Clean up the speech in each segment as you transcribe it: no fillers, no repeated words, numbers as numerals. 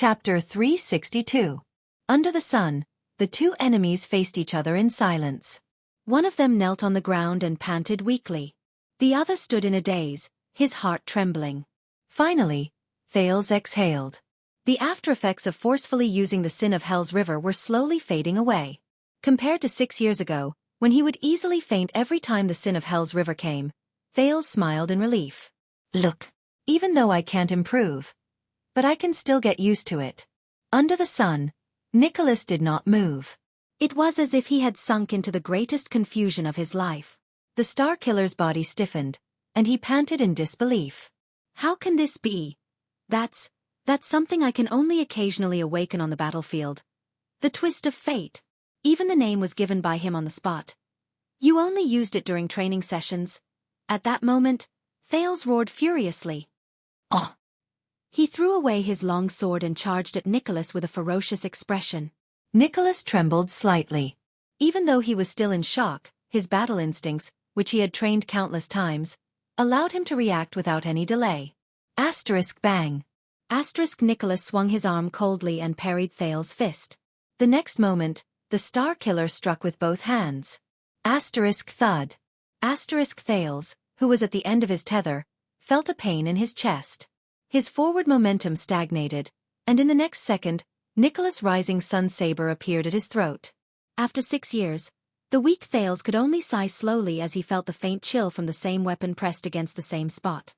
Chapter 362. Under the sun, the two enemies faced each other in silence. One of them knelt on the ground and panted weakly. The other stood in a daze, his heart trembling. Finally, Thales exhaled. The after-effects of forcefully using the sin of Hell's River were slowly fading away. Compared to 6 years ago, when he would easily faint every time the sin of Hell's River came, Thales smiled in relief. Look, even though I can't improve, but I can still get used to it. Under the sun, Nicholas did not move. It was as if he had sunk into the greatest confusion of his life. The Star Killer's body stiffened, and he panted in disbelief. How can this be? That's something I can only occasionally awaken on the battlefield. The twist of fate. Even the name was given by him on the spot. You only used it during training sessions. At that moment, Thales roared furiously. Oh! He threw away his long sword and charged at Nicholas with a ferocious expression. Nicholas trembled slightly. Even though he was still in shock, his battle instincts, which he had trained countless times, allowed him to react without any delay. Asterisk bang. Asterisk Nicholas swung his arm coldly and parried Thales' fist. The next moment, the Star Killer struck with both hands. Asterisk thud. Asterisk Thales, who was at the end of his tether, felt a pain in his chest. His forward momentum stagnated, and in the next second, Nicholas' rising sun saber appeared at his throat. After 6 years, the weak Thales could only sigh slowly as he felt the faint chill from the same weapon pressed against the same spot.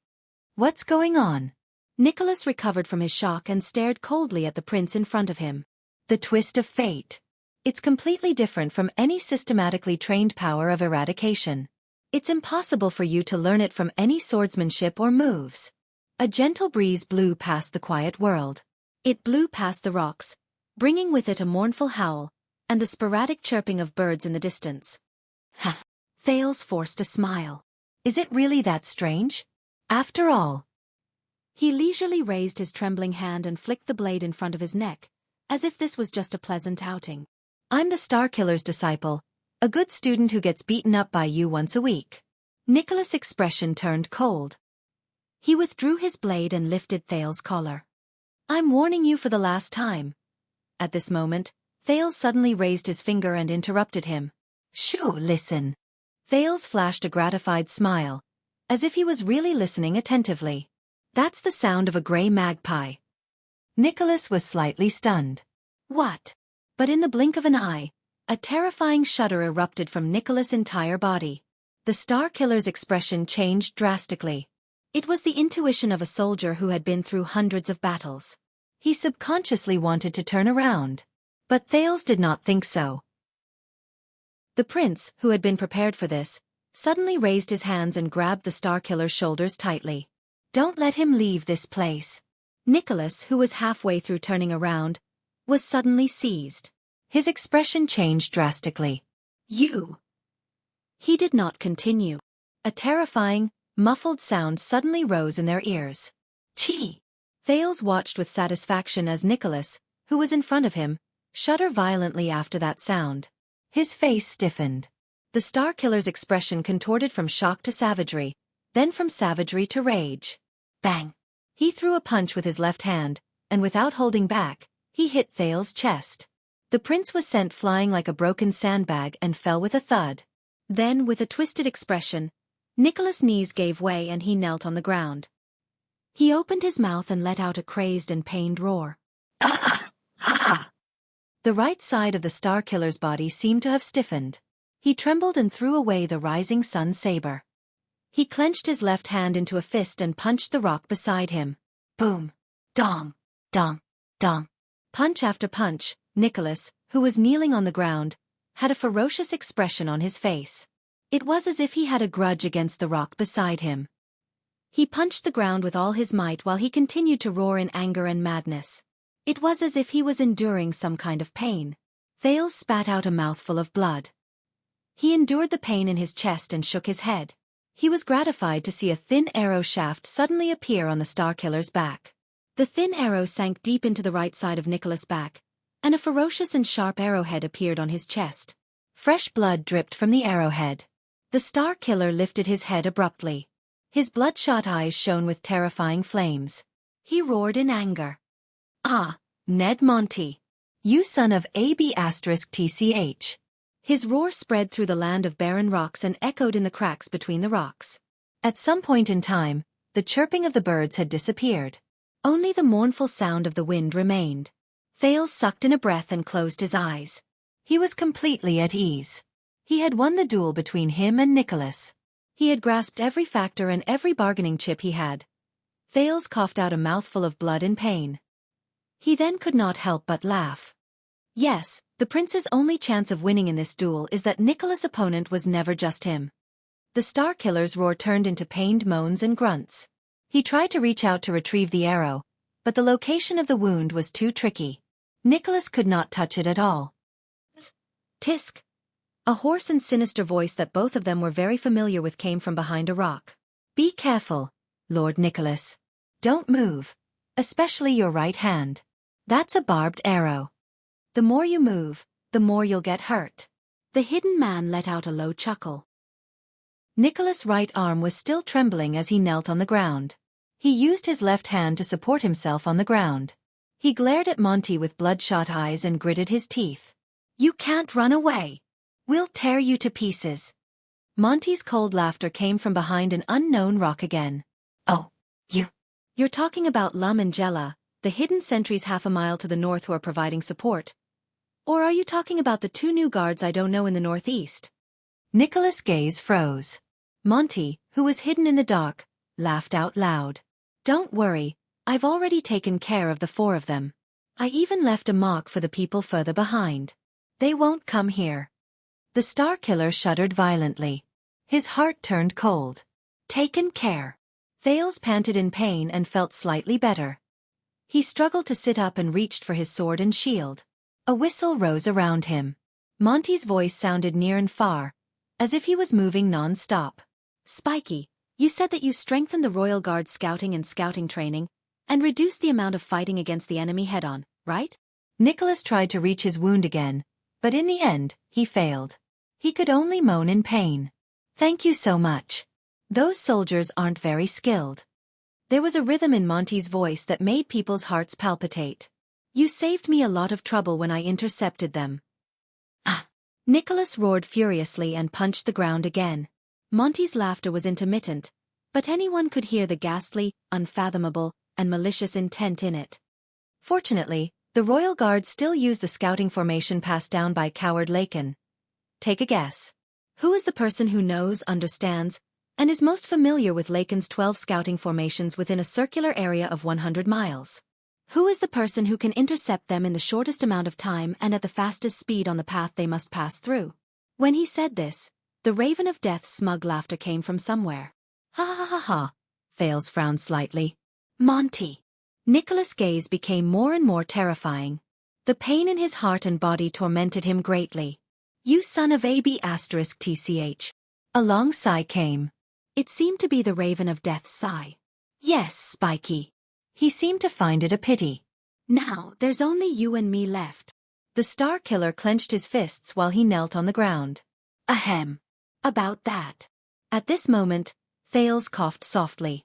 What's going on? Nicholas recovered from his shock and stared coldly at the prince in front of him. The twist of fate. It's completely different from any systematically trained power of eradication. It's impossible for you to learn it from any swordsmanship or moves. A gentle breeze blew past the quiet world. It blew past the rocks, bringing with it a mournful howl, and the sporadic chirping of birds in the distance. Ha! Thales forced a smile. Is it really that strange? After all. He leisurely raised his trembling hand and flicked the blade in front of his neck, as if this was just a pleasant outing. I'm the Star Killer's disciple, a good student who gets beaten up by you once a week. Nicholas' expression turned cold. He withdrew his blade and lifted Thales' collar. I'm warning you for the last time. At this moment, Thales suddenly raised his finger and interrupted him. Shoo, listen. Thales flashed a gratified smile, as if he was really listening attentively. That's the sound of a gray magpie. Nicholas was slightly stunned. What? But in the blink of an eye, a terrifying shudder erupted from Nicholas' entire body. The Star Killer's expression changed drastically. It was the intuition of a soldier who had been through hundreds of battles. He subconsciously wanted to turn around. But Thales did not think so. The prince, who had been prepared for this, suddenly raised his hands and grabbed the Star Killer's shoulders tightly. Don't let him leave this place. Nicholas, who was halfway through turning around, was suddenly seized. His expression changed drastically. You! He did not continue. A terrifying, muffled sound suddenly rose in their ears. Chi! Thales watched with satisfaction as Nicholas, who was in front of him, shuddered violently after that sound. His face stiffened. The Star Killer's expression contorted from shock to savagery, then from savagery to rage. Bang! He threw a punch with his left hand, and without holding back, he hit Thales' chest. The prince was sent flying like a broken sandbag and fell with a thud. Then, with a twisted expression, Nicholas' knees gave way and he knelt on the ground. He opened his mouth and let out a crazed and pained roar. Ah! Ah! The right side of the Star Killer's body seemed to have stiffened. He trembled and threw away the rising sun saber. He clenched his left hand into a fist and punched the rock beside him. Boom! Dong! Dong! Dong! Punch after punch, Nicholas, who was kneeling on the ground, had a ferocious expression on his face. It was as if he had a grudge against the rock beside him. He punched the ground with all his might while he continued to roar in anger and madness. It was as if he was enduring some kind of pain. Thales spat out a mouthful of blood. He endured the pain in his chest and shook his head. He was gratified to see a thin arrow shaft suddenly appear on the Star Killer's back. The thin arrow sank deep into the right side of Nicholas' back, and a ferocious and sharp arrowhead appeared on his chest. Fresh blood dripped from the arrowhead. The Star Killer lifted his head abruptly. His bloodshot eyes shone with terrifying flames. He roared in anger. Ah, Ned Monty. You son of AB*TCH. His roar spread through the land of barren rocks and echoed in the cracks between the rocks. At some point in time, the chirping of the birds had disappeared. Only the mournful sound of the wind remained. Thales sucked in a breath and closed his eyes. He was completely at ease. He had won the duel between him and Nicholas. He had grasped every factor and every bargaining chip he had. Thales coughed out a mouthful of blood in pain. He then could not help but laugh. Yes, the prince's only chance of winning in this duel is that Nicholas' opponent was never just him. The Star Killer's roar turned into pained moans and grunts. He tried to reach out to retrieve the arrow, but the location of the wound was too tricky. Nicholas could not touch it at all. Tisk! A hoarse and sinister voice that both of them were very familiar with came from behind a rock. Be careful, Lord Nicholas. Don't move, especially your right hand. That's a barbed arrow. The more you move, the more you'll get hurt. The hidden man let out a low chuckle. Nicholas' right arm was still trembling as he knelt on the ground. He used his left hand to support himself on the ground. He glared at Monty with bloodshot eyes and gritted his teeth. You can't run away. We'll tear you to pieces. Monty's cold laughter came from behind an unknown rock again. Oh, you're talking about Lum and Jella, the hidden sentries half a mile to the north who are providing support. Or are you talking about the two new guards I don't know in the northeast? Nicholas' gaze froze. Monty, who was hidden in the dark, laughed out loud. Don't worry, I've already taken care of the four of them. I even left a mark for the people further behind. They won't come here. The Star Killer shuddered violently. His heart turned cold. Taken care. Thales panted in pain and felt slightly better. He struggled to sit up and reached for his sword and shield. A whistle rose around him. Monty's voice sounded near and far, as if he was moving non-stop. Spiky, you said that you strengthened the Royal Guard's scouting and scouting training, and reduced the amount of fighting against the enemy head-on, right? Nicholas tried to reach his wound again, but in the end, he failed. He could only moan in pain. Thank you so much. Those soldiers aren't very skilled. There was a rhythm in Monty's voice that made people's hearts palpitate. You saved me a lot of trouble when I intercepted them. Ah! Nicholas roared furiously and punched the ground again. Monty's laughter was intermittent, but anyone could hear the ghastly, unfathomable, and malicious intent in it. Fortunately, the Royal Guard still used the scouting formation passed down by Coward Lakin. Take a guess. Who is the person who knows, understands, and is most familiar with Lakin's 12 scouting formations within a circular area of 100 miles? Who is the person who can intercept them in the shortest amount of time and at the fastest speed on the path they must pass through? When he said this, the Raven of Death's smug laughter came from somewhere. Ha ha ha ha. Thales frowned slightly. Monty. Nicholas' gaze became more and more terrifying. The pain in his heart and body tormented him greatly. You son of AB*TCH. A long sigh came. It seemed to be the Raven of Death's sigh. Yes, Spiky. He seemed to find it a pity. Now, there's only you and me left. The Star Killer clenched his fists while he knelt on the ground. Ahem. About that. At this moment, Thales coughed softly.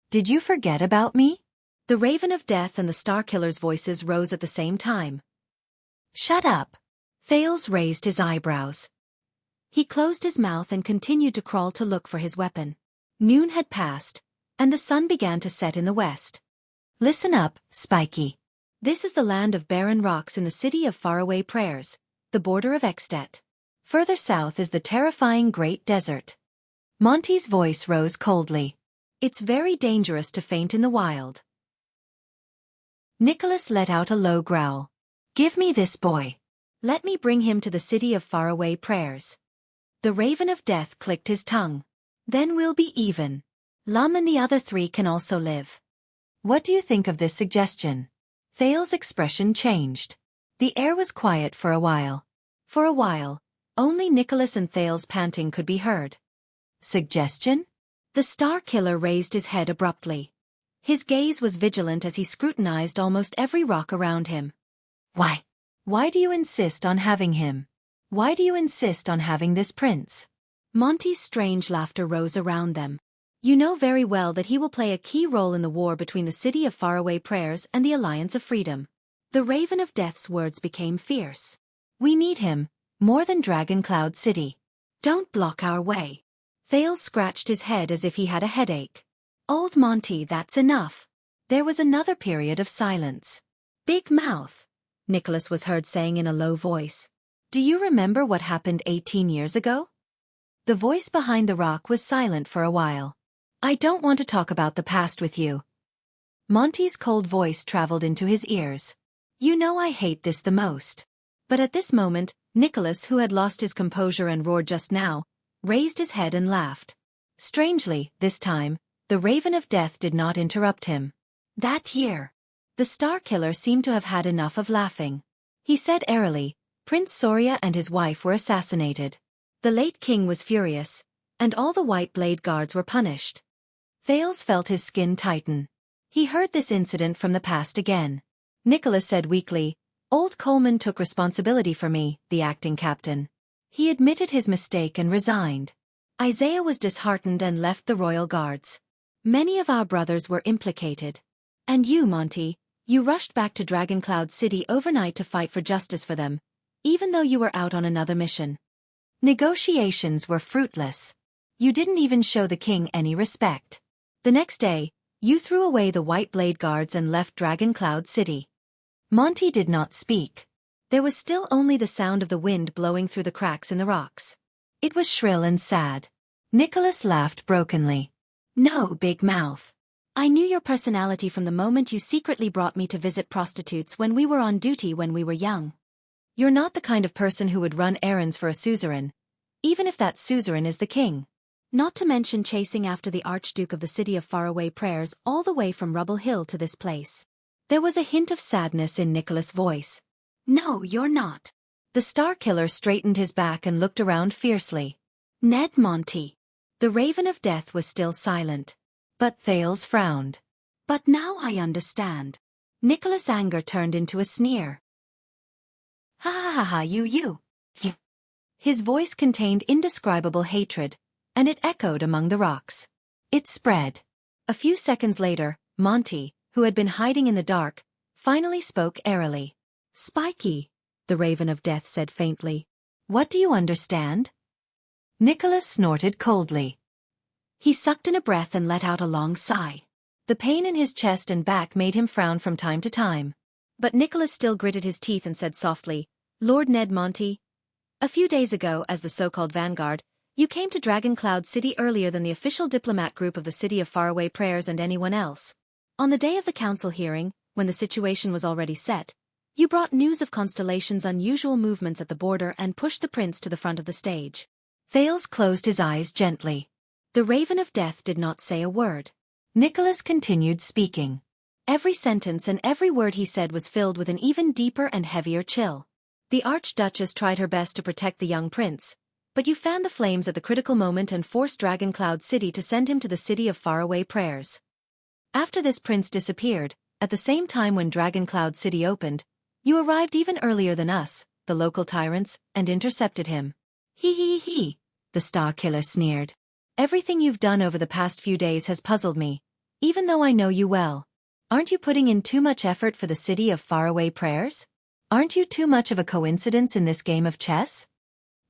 Did you forget about me? The Raven of Death and the Star Killer's voices rose at the same time. Shut up. Thales raised his eyebrows. He closed his mouth and continued to crawl to look for his weapon. Noon had passed, and the sun began to set in the west. Listen up, Spiky. This is the land of barren rocks in the city of faraway prayers, the border of At. Further south is the terrifying Great Desert. Monty's voice rose coldly. It's very dangerous to faint in the wild. Nicholas let out a low growl. Give me this boy. Let me bring him to the city of faraway prayers. The Raven of Death clicked his tongue. Then we'll be even. Lum and the other three can also live. What do you think of this suggestion? Thales' expression changed. The air was quiet for a while. For a while, only Nicholas and Thales' panting could be heard. Suggestion? The Star Killer raised his head abruptly. His gaze was vigilant as he scrutinized almost every rock around him. Why? Why do you insist on having him? Why do you insist on having this prince? Monty's strange laughter rose around them. You know very well that he will play a key role in the war between the City of Faraway Prayers and the Alliance of Freedom. The Raven of Death's words became fierce. We need him, more than Dragon Cloud City. Don't block our way. Thales scratched his head as if he had a headache. Old Monty, that's enough. There was another period of silence. Big mouth, Nicholas was heard saying in a low voice. Do you remember what happened 18 years ago? The voice behind the rock was silent for a while. I don't want to talk about the past with you. Monty's cold voice traveled into his ears. You know I hate this the most. But at this moment, Nicholas, who had lost his composure and roared just now, raised his head and laughed. Strangely, this time, the Raven of Death did not interrupt him. That year, the Star Killer seemed to have had enough of laughing. He said airily, Prince Soria and his wife were assassinated. The late king was furious, and all the White Blade Guards were punished. Thales felt his skin tighten. He heard this incident from the past again. Nicholas said weakly, Old Coleman took responsibility for me, the acting captain. He admitted his mistake and resigned. Isaiah was disheartened and left the Royal Guards. Many of our brothers were implicated. And you, Monty, you rushed back to Dragon Cloud City overnight to fight for justice for them, even though you were out on another mission. Negotiations were fruitless. You didn't even show the king any respect. The next day, you threw away the White Blade Guards and left Dragon Cloud City. Monty did not speak. There was still only the sound of the wind blowing through the cracks in the rocks. It was shrill and sad. Nicholas laughed brokenly. No, big mouth. I knew your personality from the moment you secretly brought me to visit prostitutes when we were on duty when we were young. You're not the kind of person who would run errands for a suzerain, even if that suzerain is the king. Not to mention chasing after the Archduke of the City of Faraway Prayers all the way from Rubble Hill to this place. There was a hint of sadness in Nicholas' voice. No, you're not. The Star Killer straightened his back and looked around fiercely. Ned Monty. The Raven of Death was still silent. But Thales frowned. But now I understand. Nicholas' anger turned into a sneer. Ha ha ha ha, you. His voice contained indescribable hatred, and it echoed among the rocks. It spread. A few seconds later, Monty, who had been hiding in the dark, finally spoke airily. Spiky, the Raven of Death said faintly. What do you understand? Nicholas snorted coldly. He sucked in a breath and let out a long sigh. The pain in his chest and back made him frown from time to time. But Nicholas still gritted his teeth and said softly, Lord Ned Monty, a few days ago, as the so-called vanguard, you came to Dragon Cloud City earlier than the official diplomat group of the City of Faraway Prayers and anyone else. On the day of the council hearing, when the situation was already set, you brought news of Constellation's unusual movements at the border and pushed the prince to the front of the stage. Thales closed his eyes gently. The Raven of Death did not say a word. Nicholas continued speaking. Every sentence and every word he said was filled with an even deeper and heavier chill. The Archduchess tried her best to protect the young prince, but you fanned the flames at the critical moment and forced Dragon Cloud City to send him to the City of Faraway Prayers. After this prince disappeared, at the same time when Dragon Cloud City opened, you arrived even earlier than us, the local tyrants, and intercepted him. He, the Star Killer sneered. Everything you've done over the past few days has puzzled me, even though I know you well. Aren't you putting in too much effort for the City of Faraway Prayers? Aren't you too much of a coincidence in this game of chess?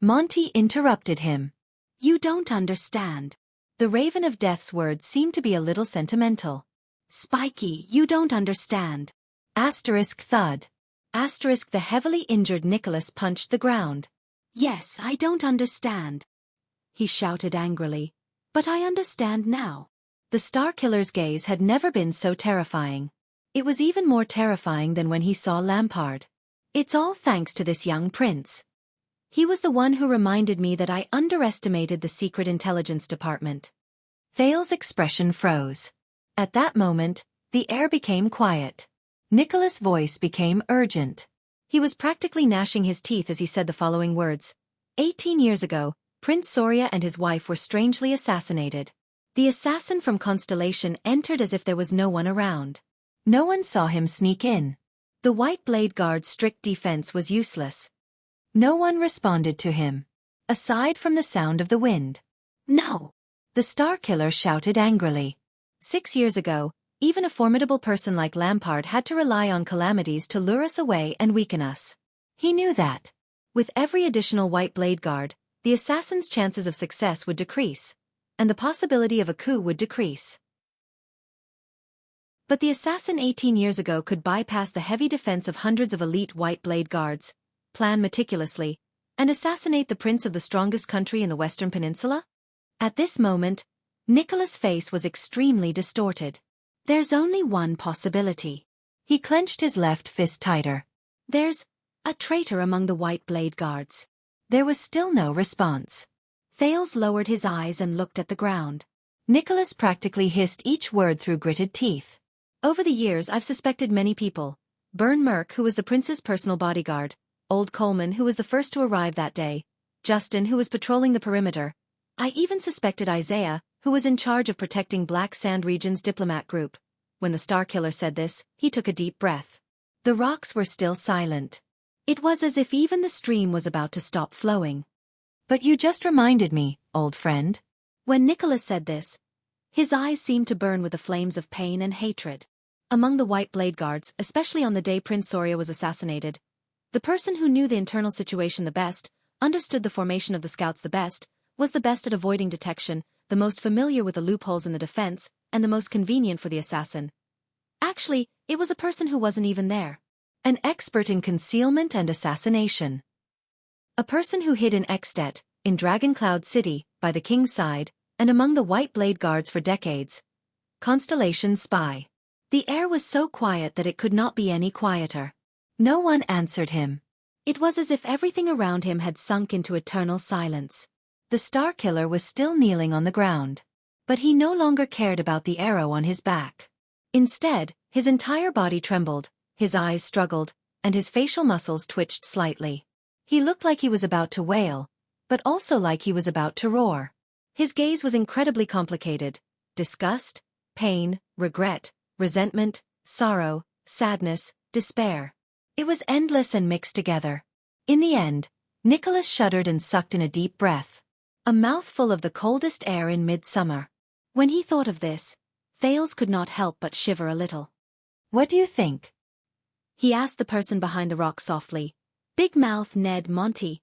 Monty interrupted him. You don't understand. The Raven of Death's words seemed to be a little sentimental. Spiky, you don't understand. Asterisk thud. Asterisk the heavily injured Nicholas punched the ground. Yes, I don't understand. He shouted angrily. But I understand now. The Star Killer's gaze had never been so terrifying. It was even more terrifying than when he saw Lampard. It's all thanks to this young prince. He was the one who reminded me that I underestimated the Secret Intelligence Department. Thales' expression froze. At that moment, the air became quiet. Nicholas' voice became urgent. He was practically gnashing his teeth as he said the following words. 18 years ago, Prince Soria and his wife were strangely assassinated. The assassin from Constellation entered as if there was no one around. No one saw him sneak in. The White Blade Guard's strict defense was useless. No one responded to him, aside from the sound of the wind. No! The Star Killer shouted angrily. 6 years ago, Even a formidable person like Lampard had to rely on calamities to lure us away and weaken us. He knew that. With every additional white blade guard, the assassin's chances of success would decrease, and the possibility of a coup would decrease. But the assassin 18 years ago could bypass the heavy defense of hundreds of elite white blade guards, plan meticulously, and assassinate the prince of the strongest country in the Western Peninsula? At this moment, Nicholas' face was extremely distorted. There's only one possibility. He clenched his left fist tighter. There's a traitor among the white blade guards. There was still no response. Thales lowered his eyes and looked at the ground. Nicholas practically hissed each word through gritted teeth. Over the years I've suspected many people. Byrne Merck, who was the prince's personal bodyguard, Old Coleman, who was the first to arrive that day, Justin, who was patrolling the perimeter. I even suspected Isaiah, who was in charge of protecting Black Sand Region's diplomat group. When the Star Killer said this, he took a deep breath. The rocks were still silent. It was as if even the stream was about to stop flowing. But you just reminded me, old friend. When Nicholas said this, his eyes seemed to burn with the flames of pain and hatred. Among the white blade guards, especially on the day Prince Soria was assassinated, the person who knew the internal situation the best, understood the formation of the scouts the best, was the best at avoiding detection, the most familiar with the loopholes in the defense, and the most convenient for the assassin. Actually, it was a person who wasn't even there. An expert in concealment and assassination. A person who hid in At, in Dragon Cloud City, by the king's side, and among the white blade guards for decades. Constellation's spy. The air was so quiet that it could not be any quieter. No one answered him. It was as if everything around him had sunk into eternal silence. The Star Killer was still kneeling on the ground. But he no longer cared about the arrow on his back. Instead, his entire body trembled, his eyes struggled, and his facial muscles twitched slightly. He looked like he was about to wail, but also like he was about to roar. His gaze was incredibly complicated. Disgust, pain, regret, resentment, sorrow, sadness, despair. It was endless and mixed together. In the end, Nicholas shuddered and sucked in a deep breath. A mouthful of the coldest air in midsummer. When he thought of this, Thales could not help but shiver a little. What do you think? He asked the person behind the rock softly. Big Mouth Ned Monty.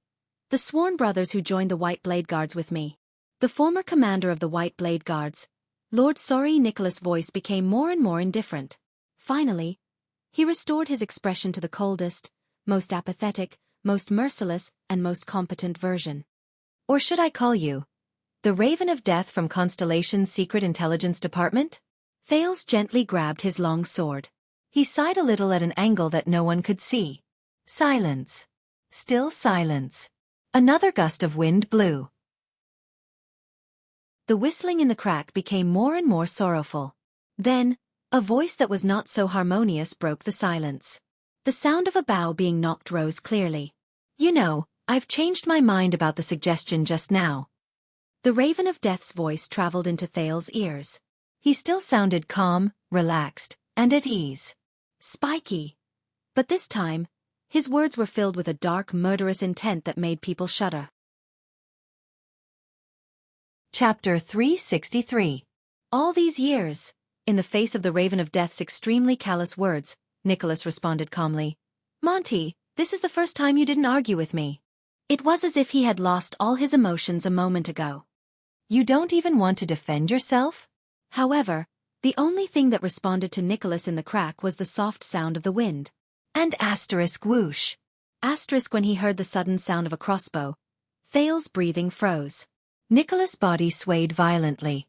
The sworn brothers who joined the White Blade Guards with me. The former commander of the White Blade Guards. Lord Sorry. Nicholas' voice became more and more indifferent. Finally, he restored his expression to the coldest, most apathetic, most merciless, and most competent version. Or should I call you the Raven of Death from Constellation's Secret Intelligence Department? Thales gently grabbed his long sword. He sighed a little at an angle that no one could see. Silence. Still silence. Another gust of wind blew. The whistling in the crack became more and more sorrowful. Then, a voice that was not so harmonious broke the silence. The sound of a bough being knocked rose clearly. You know, I've changed my mind about the suggestion just now. The Raven of Death's voice traveled into Thales' ears. He still sounded calm, relaxed, and at ease. Spiky. But this time, his words were filled with a dark, murderous intent that made people shudder. Chapter 363. All these years. In the face of the Raven of Death's extremely callous words, Nicholas responded calmly. Monty, this is the first time you didn't argue with me. It was as if he had lost all his emotions a moment ago. You don't even want to defend yourself? However, the only thing that responded to Nicholas in the crack was the soft sound of the wind. And asterisk whoosh. Asterisk when he heard the sudden sound of a crossbow. Thales' breathing froze. Nicholas' body swayed violently.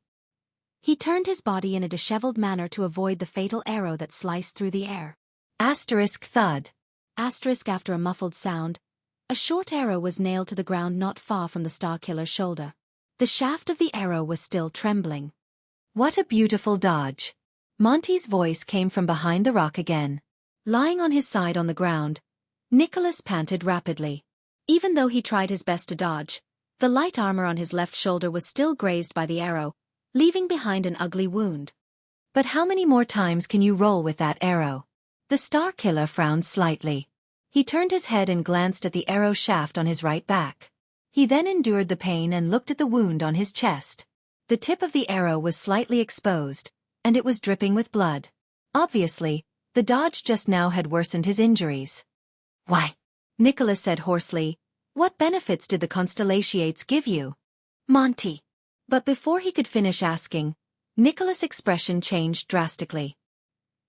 He turned his body in a disheveled manner to avoid the fatal arrow that sliced through the air. Asterisk thud. Asterisk after a muffled sound. A short arrow was nailed to the ground not far from the Star Killer's shoulder. The shaft of the arrow was still trembling. What a beautiful dodge. Monty's voice came from behind the rock again. Lying on his side on the ground, Nicholas panted rapidly. Even though he tried his best to dodge, the light armor on his left shoulder was still grazed by the arrow, leaving behind an ugly wound. But how many more times can you roll with that arrow? The Star Killer frowned slightly. He turned his head and glanced at the arrow shaft on his right back. He then endured the pain and looked at the wound on his chest. The tip of the arrow was slightly exposed, and it was dripping with blood. Obviously, the dodge just now had worsened his injuries. "Why?" Nicholas said hoarsely. "What benefits did the constellations give you, Monty?" But before he could finish asking, Nicholas' expression changed drastically.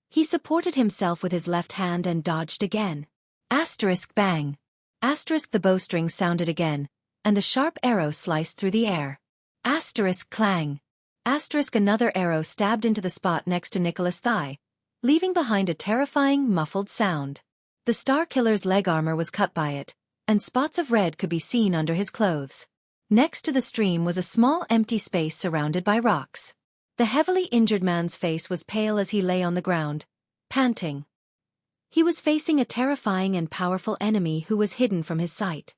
He supported himself with his left hand and dodged again. Asterisk bang. Asterisk the bowstring sounded again, and the sharp arrow sliced through the air. Asterisk clang. Asterisk another arrow stabbed into the spot next to Nicholas' thigh, leaving behind a terrifying, muffled sound. The Star Killer's leg armor was cut by it, and spots of red could be seen under his clothes. Next to the stream was a small empty space surrounded by rocks. The heavily injured man's face was pale as he lay on the ground, panting. He was facing a terrifying and powerful enemy who was hidden from his sight.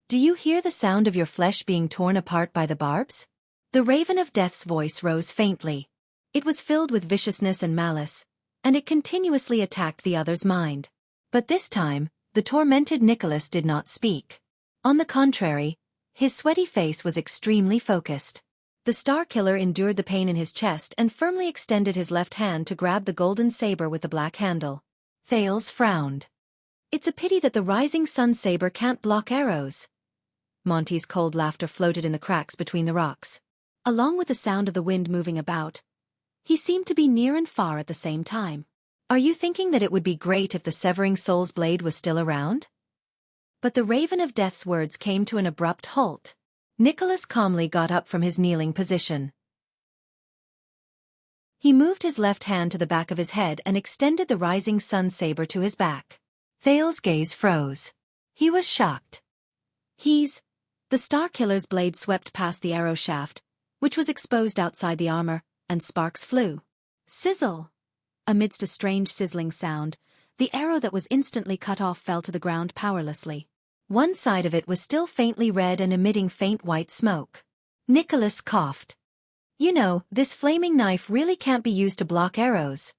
"Do you hear the sound of your flesh being torn apart by the barbs?" The Raven of Death's voice rose faintly. It was filled with viciousness and malice, and it continuously attacked the other's mind. But this time, the tormented Nicholas did not speak. On the contrary, his sweaty face was extremely focused. The Star Killer endured the pain in his chest and firmly extended his left hand to grab the golden saber with the black handle. Thales frowned. "It's a pity that the rising sun saber can't block arrows." Monty's cold laughter floated in the cracks between the rocks. Along with the sound of the wind moving about, he seemed to be near and far at the same time. "Are you thinking that it would be great if the Severing Soul's blade was still around?" But the Raven of Death's words came to an abrupt halt. Nicholas calmly got up from his kneeling position. He moved his left hand to the back of his head and extended the rising sun saber to his back. Thales' gaze froze. He was shocked. The Star Killer's blade swept past the arrow shaft, which was exposed outside the armor, and sparks flew. Sizzle! Amidst a strange sizzling sound, the arrow that was instantly cut off fell to the ground powerlessly. One side of it was still faintly red and emitting faint white smoke. Nicholas coughed. "You know, this flaming knife really can't be used to block arrows."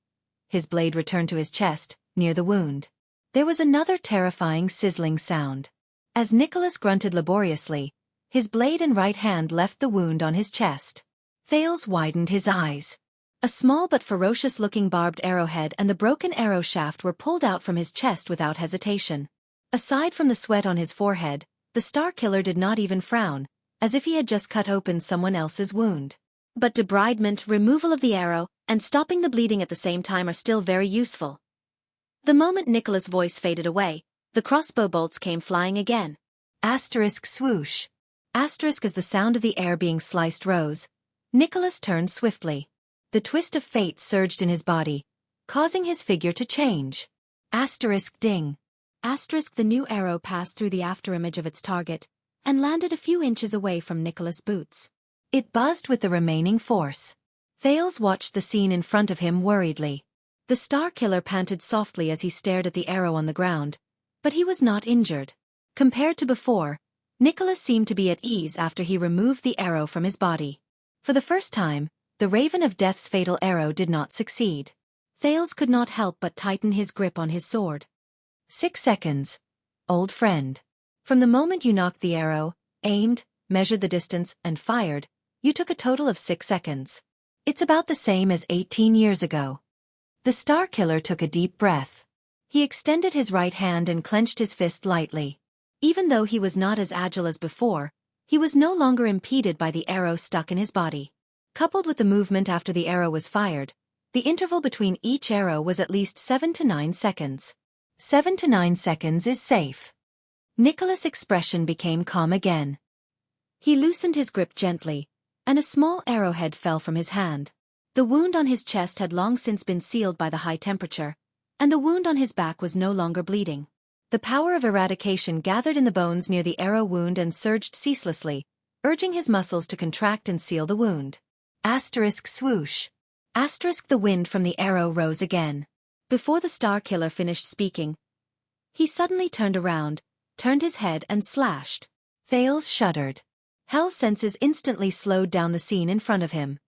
His blade returned to his chest, near the wound. There was another terrifying sizzling sound. As Nicholas grunted laboriously, his blade and right hand left the wound on his chest. Thales widened his eyes. A small but ferocious-looking barbed arrowhead and the broken arrow shaft were pulled out from his chest without hesitation. Aside from the sweat on his forehead, the Star Killer did not even frown, as if he had just cut open someone else's wound. "But debridement, removal of the arrow, and stopping the bleeding at the same time are still very useful." The moment Nicholas' voice faded away, the crossbow bolts came flying again. Asterisk swoosh. Asterisk as the sound of the air being sliced rose, Nicholas turned swiftly. The twist of fate surged in his body, causing his figure to change. Asterisk ding. Asterisk the new arrow passed through the afterimage of its target, and landed a few inches away from Nicholas' boots. It buzzed with the remaining force. Thales watched the scene in front of him worriedly. The Star Killer panted softly as he stared at the arrow on the ground, but he was not injured. Compared to before, Nicholas seemed to be at ease after he removed the arrow from his body. For the first time, the Raven of Death's fatal arrow did not succeed. Thales could not help but tighten his grip on his sword. 6 seconds, old friend. From the moment you knocked the arrow, aimed, measured the distance, and fired, you took a total of 6 seconds. It's about the same as 18 years ago. The Star Killer took a deep breath. He extended his right hand and clenched his fist lightly. Even though he was not as agile as before, he was no longer impeded by the arrow stuck in his body. Coupled with the movement after the arrow was fired, the interval between each arrow was at least 7 to 9 seconds. 7 to 9 seconds is safe. Nicholas' expression became calm again. He loosened his grip gently, and a small arrowhead fell from his hand. The wound on his chest had long since been sealed by the high temperature, and the wound on his back was no longer bleeding. The power of eradication gathered in the bones near the arrow wound and surged ceaselessly, urging his muscles to contract and seal the wound. Asterisk swoosh. Asterisk the wind from the arrow rose again. Before the Star Killer finished speaking, he suddenly turned around, turned his head and slashed. Thales shuddered. Hell's senses instantly slowed down the scene in front of him.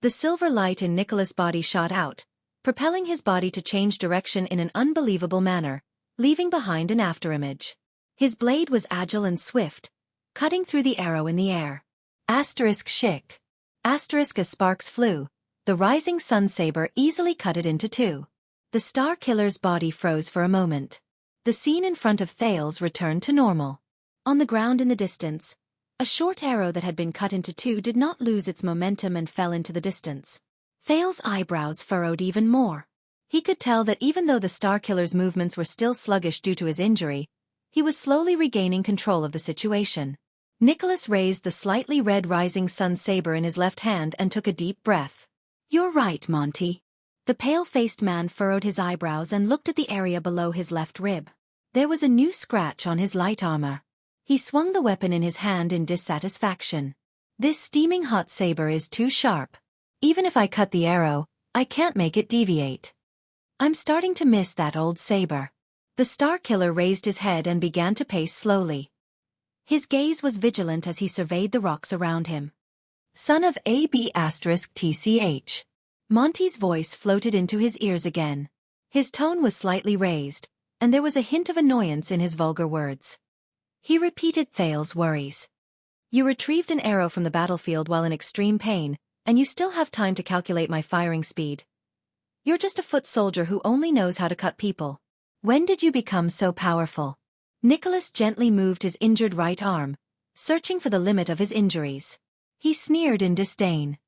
The silver light in Nicholas' body shot out, propelling his body to change direction in an unbelievable manner, leaving behind an afterimage. His blade was agile and swift, cutting through the arrow in the air. Asterisk shick. Asterisk as sparks flew, the rising sun saber easily cut it into two. The Star Killer's body froze for a moment. The scene in front of Thales returned to normal. On the ground in the distance, a short arrow that had been cut into two did not lose its momentum and fell into the distance. Thales' eyebrows furrowed even more. He could tell that even though the Star Killer's movements were still sluggish due to his injury, he was slowly regaining control of the situation. Nicholas raised the slightly red rising sun saber in his left hand and took a deep breath. "You're right, Monty." The pale-faced man furrowed his eyebrows and looked at the area below his left rib. There was a new scratch on his light armor. He swung the weapon in his hand in dissatisfaction. "This steaming hot saber is too sharp. Even if I cut the arrow, I can't make it deviate. I'm starting to miss that old saber." The Star Killer raised his head and began to pace slowly. His gaze was vigilant as he surveyed the rocks around him. "Son of AB*TCH. Monty's voice floated into his ears again. His tone was slightly raised, and there was a hint of annoyance in his vulgar words. He repeated Thales' worries. "You retrieved an arrow from the battlefield while in extreme pain, and you still have time to calculate my firing speed. You're just a foot soldier who only knows how to cut people. When did you become so powerful?" Nicholas gently moved his injured right arm, searching for the limit of his injuries. He sneered in disdain.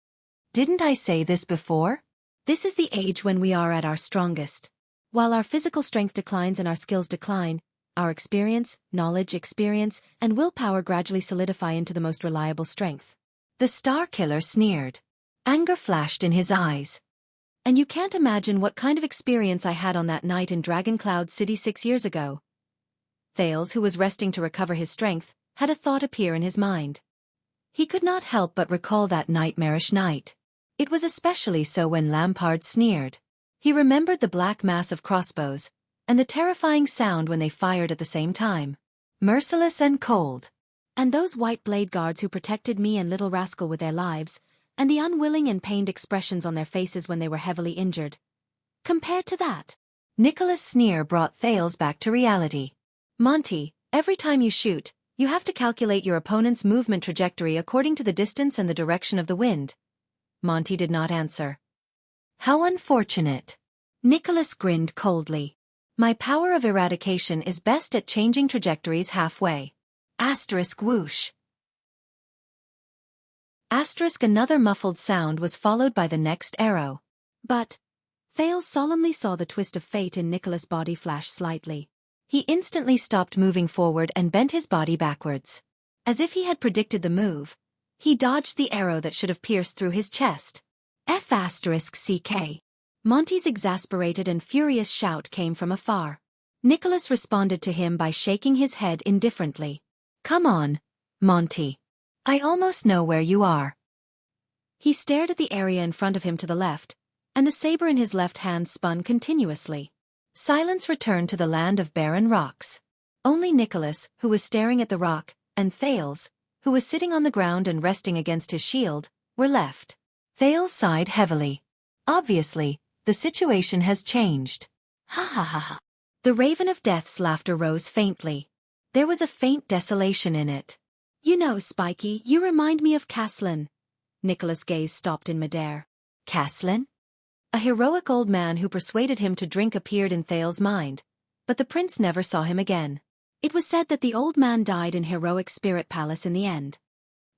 "Didn't I say this before? This is the age when we are at our strongest. While our physical strength declines and our skills decline, our experience, and willpower gradually solidify into the most reliable strength." The Star Killer sneered. Anger flashed in his eyes. "And you can't imagine what kind of experience I had on that night in Dragon Cloud City 6 years ago." Thales, who was resting to recover his strength, had a thought appear in his mind. He could not help but recall that nightmarish night. It was especially so when Lampard sneered. He remembered the black mass of crossbows, and the terrifying sound when they fired at the same time. Merciless and cold. And those white blade guards who protected me and Little Rascal with their lives, and the unwilling and pained expressions on their faces when they were heavily injured. Compared to that, Nicholas' sneer brought Thales back to reality. "Monty, every time you shoot, you have to calculate your opponent's movement trajectory according to the distance and the direction of the wind." Monty did not answer. "How unfortunate." Nicholas grinned coldly. "My power of eradication is best at changing trajectories halfway." Asterisk whoosh. Asterisk another muffled sound was followed by the next arrow. But Thales solemnly saw the twist of fate in Nicholas' body flash slightly. He instantly stopped moving forward and bent his body backwards. As if he had predicted the move, he dodged the arrow that should have pierced through his chest. F***CK. Monty's exasperated and furious shout came from afar. Nicholas responded to him by shaking his head indifferently. "Come on, Monty. I almost know where you are." He stared at the area in front of him to the left, and the saber in his left hand spun continuously. Silence returned to the land of barren rocks. Only Nicholas, who was staring at the rock, and Thales, who was sitting on the ground and resting against his shield, were left. Thales sighed heavily. Obviously, the situation has changed. Ha ha ha ha. The Raven of Death's laughter rose faintly. There was a faint desolation in it. "You know, Spiky, you remind me of Caslin." Nicholas' gaze stopped in midair. Caslin? A heroic old man who persuaded him to drink appeared in Thales' mind, but the prince never saw him again. It was said that the old man died in heroic Spirit Palace in the end.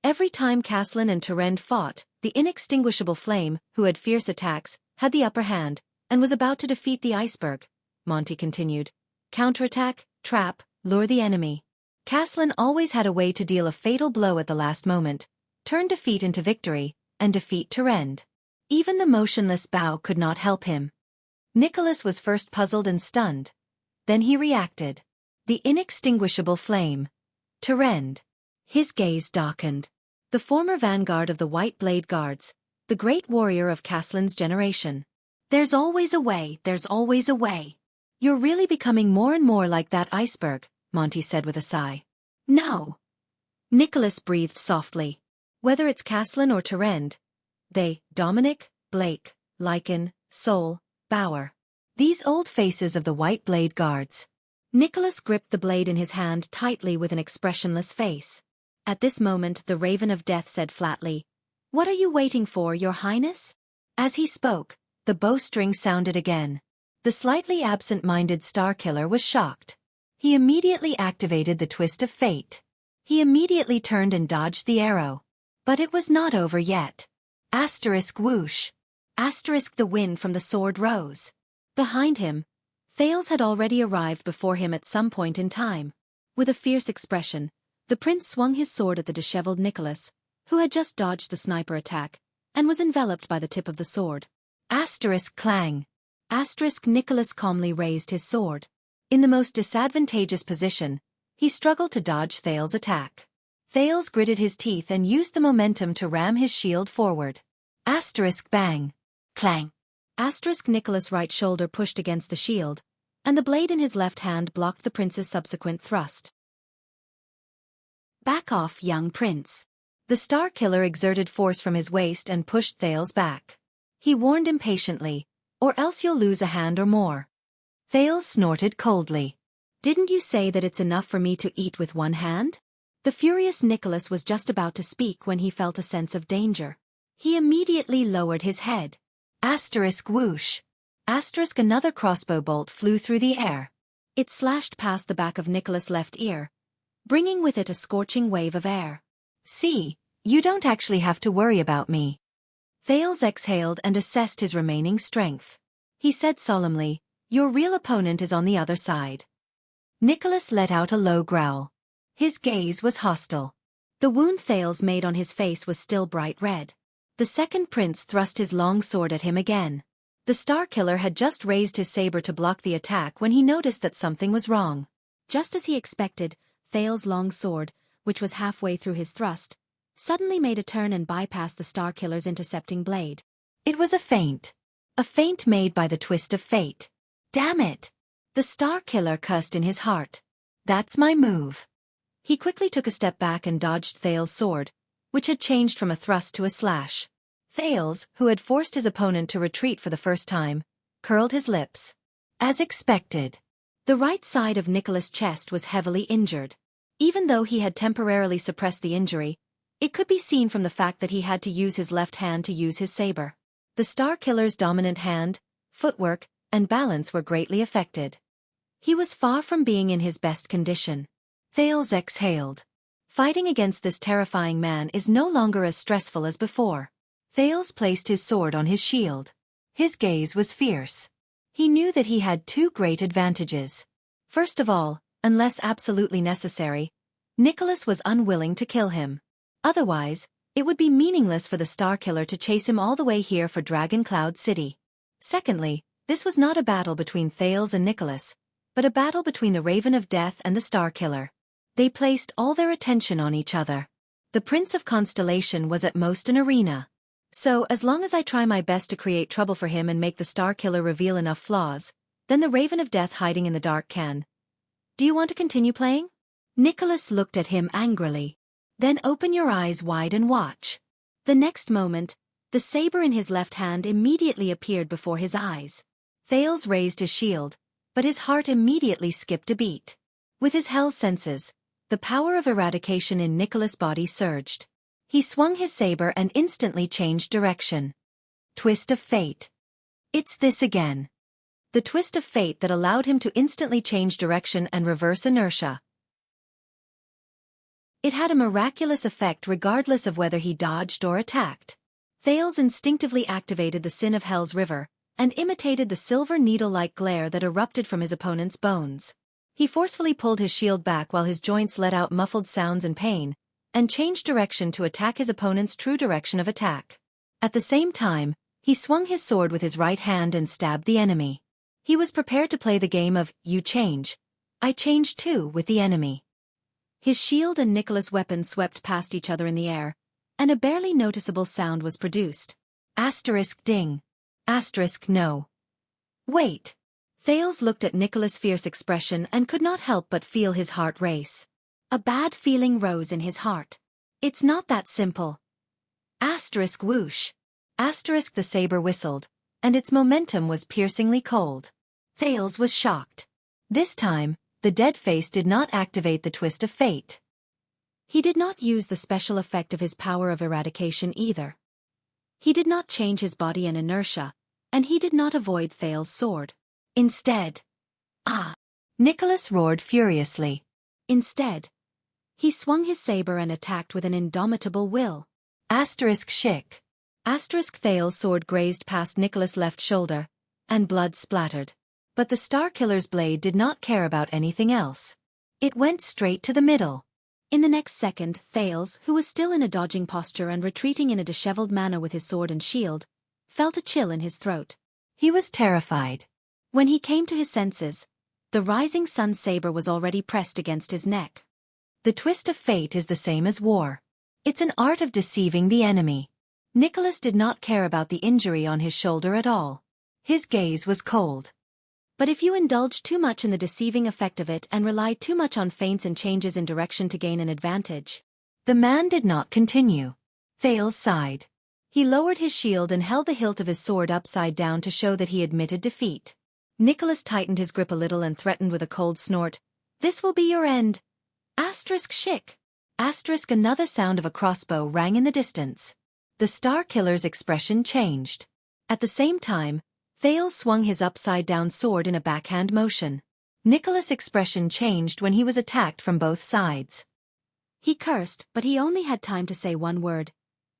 Every time Caslin and Terend fought, the inextinguishable Flame, who had fierce attacks, had the upper hand, and was about to defeat the iceberg. Monty continued. Counterattack, trap, lure the enemy. Caslin always had a way to deal a fatal blow at the last moment, turn defeat into victory, and defeat Terend. Even the motionless bow could not help him. Nicholas was first puzzled and stunned. Then he reacted. The inextinguishable Flame. Terend. His gaze darkened. The former vanguard of the White Blade Guards, the great warrior of Caslin's generation. "There's always a way, there's always a way. You're really becoming more and more like that iceberg," Monty said with a sigh. "No." Nicholas breathed softly. "Whether it's Caslin or Terend, they, Dominic, Blake, Lycan, Sol, Bauer. These old faces of the White Blade Guards." Nicholas gripped the blade in his hand tightly with an expressionless face. At this moment the Raven of Death said flatly, What are you waiting for, Your Highness? As he spoke, the bowstring sounded again. The slightly absent-minded Starkiller was shocked. He immediately activated the twist of fate. He immediately turned and dodged the arrow. But it was not over yet. Asterisk whoosh. Asterisk the wind from the sword rose. Behind him, Thales had already arrived before him at some point in time. With a fierce expression, the prince swung his sword at the disheveled Nicholas, who had just dodged the sniper attack, and was enveloped by the tip of the sword. Asterisk clang. Asterisk Nicholas calmly raised his sword. In the most disadvantageous position, he struggled to dodge Thales' attack. Thales gritted his teeth and used the momentum to ram his shield forward. Asterisk bang. Clang. Asterisk Nicholas' right shoulder pushed against the shield, and the blade in his left hand blocked the prince's subsequent thrust. Back off, young prince. The Starkiller exerted force from his waist and pushed Thales back. He warned impatiently, or else you'll lose a hand or more. Thales snorted coldly. Didn't you say that it's enough for me to eat with one hand? The furious Nicholas was just about to speak when he felt a sense of danger. He immediately lowered his head. Asterisk whoosh. Asterisk another crossbow bolt flew through the air. It slashed past the back of Nicholas' left ear, bringing with it a scorching wave of air. See, you don't actually have to worry about me. Thales exhaled and assessed his remaining strength. He said solemnly, your real opponent is on the other side. Nicholas let out a low growl. His gaze was hostile. The wound Thales made on his face was still bright red. The second prince thrust his long sword at him again. The Starkiller had just raised his saber to block the attack when he noticed that something was wrong. Just as he expected, Thales' long sword, which was halfway through his thrust, suddenly made a turn and bypassed the Starkiller's intercepting blade. It was a feint. A feint made by the twist of fate. Damn it! The Starkiller cursed in his heart. That's my move. He quickly took a step back and dodged Thales' sword, which had changed from a thrust to a slash. Thales, who had forced his opponent to retreat for the first time, curled his lips. As expected, the right side of Nicholas' chest was heavily injured. Even though he had temporarily suppressed the injury, it could be seen from the fact that he had to use his left hand to use his saber. The Starkiller's dominant hand, footwork, and balance were greatly affected. He was far from being in his best condition. Thales exhaled. Fighting against this terrifying man is no longer as stressful as before. Thales placed his sword on his shield. His gaze was fierce. He knew that he had two great advantages. First of all, unless absolutely necessary, Nicholas was unwilling to kill him. Otherwise, it would be meaningless for the Starkiller to chase him all the way here for Dragon Cloud City. Secondly, this was not a battle between Thales and Nicholas, but a battle between the Raven of Death and the Starkiller. They placed all their attention on each other. The Prince of Constellation was at most an arena. So, as long as I try my best to create trouble for him and make the Starkiller reveal enough flaws, then the Raven of Death hiding in the dark can. Do you want to continue playing? Nicholas looked at him angrily. Then open your eyes wide and watch. The next moment, the saber in his left hand immediately appeared before his eyes. Thales raised his shield, but his heart immediately skipped a beat. With his hell senses, the power of eradication in Nicholas' body surged. He swung his saber and instantly changed direction. Twist of fate. It's this again. The twist of fate that allowed him to instantly change direction and reverse inertia. It had a miraculous effect regardless of whether he dodged or attacked. Thales instinctively activated the Sin of Hell's river, and imitated the silver needle-like glare that erupted from his opponent's bones. He forcefully pulled his shield back while his joints let out muffled sounds in pain, and changed direction to attack his opponent's true direction of attack. At the same time, he swung his sword with his right hand and stabbed the enemy. He was prepared to play the game of, you change, I change too, with the enemy. His shield and Nicholas' weapon swept past each other in the air, and a barely noticeable sound was produced. Asterisk ding. Asterisk no. Wait. Thales looked at Nicholas' fierce expression and could not help but feel his heart race. A bad feeling rose in his heart. It's not that simple. Asterisk whoosh. Asterisk the saber whistled, and its momentum was piercingly cold. Thales was shocked. This time, the dead face did not activate the twist of fate. He did not use the special effect of his power of eradication either. He did not change his body and inertia, and he did not avoid Thales's sword. Instead, Nicholas roared furiously. Instead, he swung his saber and attacked with an indomitable will. Shick. Thales's sword grazed past Nicholas' left shoulder, and blood splattered. But the Starkiller's blade did not care about anything else. It went straight to the middle. In the next second, Thales, who was still in a dodging posture and retreating in a disheveled manner with his sword and shield, felt a chill in his throat. He was terrified. When he came to his senses, the rising sun saber was already pressed against his neck. The twist of fate is the same as war. It's an art of deceiving the enemy. Nicholas did not care about the injury on his shoulder at all. His gaze was cold. But if you indulge too much in the deceiving effect of it and rely too much on feints and changes in direction to gain an advantage. The man did not continue. Thales sighed. He lowered his shield and held the hilt of his sword upside down to show that he admitted defeat. Nicholas tightened his grip a little and threatened with a cold snort. "This will be your end." Shick. Another sound of a crossbow rang in the distance. The Starkiller's expression changed. At the same time, Thales swung his upside-down sword in a backhand motion. Nicholas' expression changed when he was attacked from both sides. He cursed, but he only had time to say one word.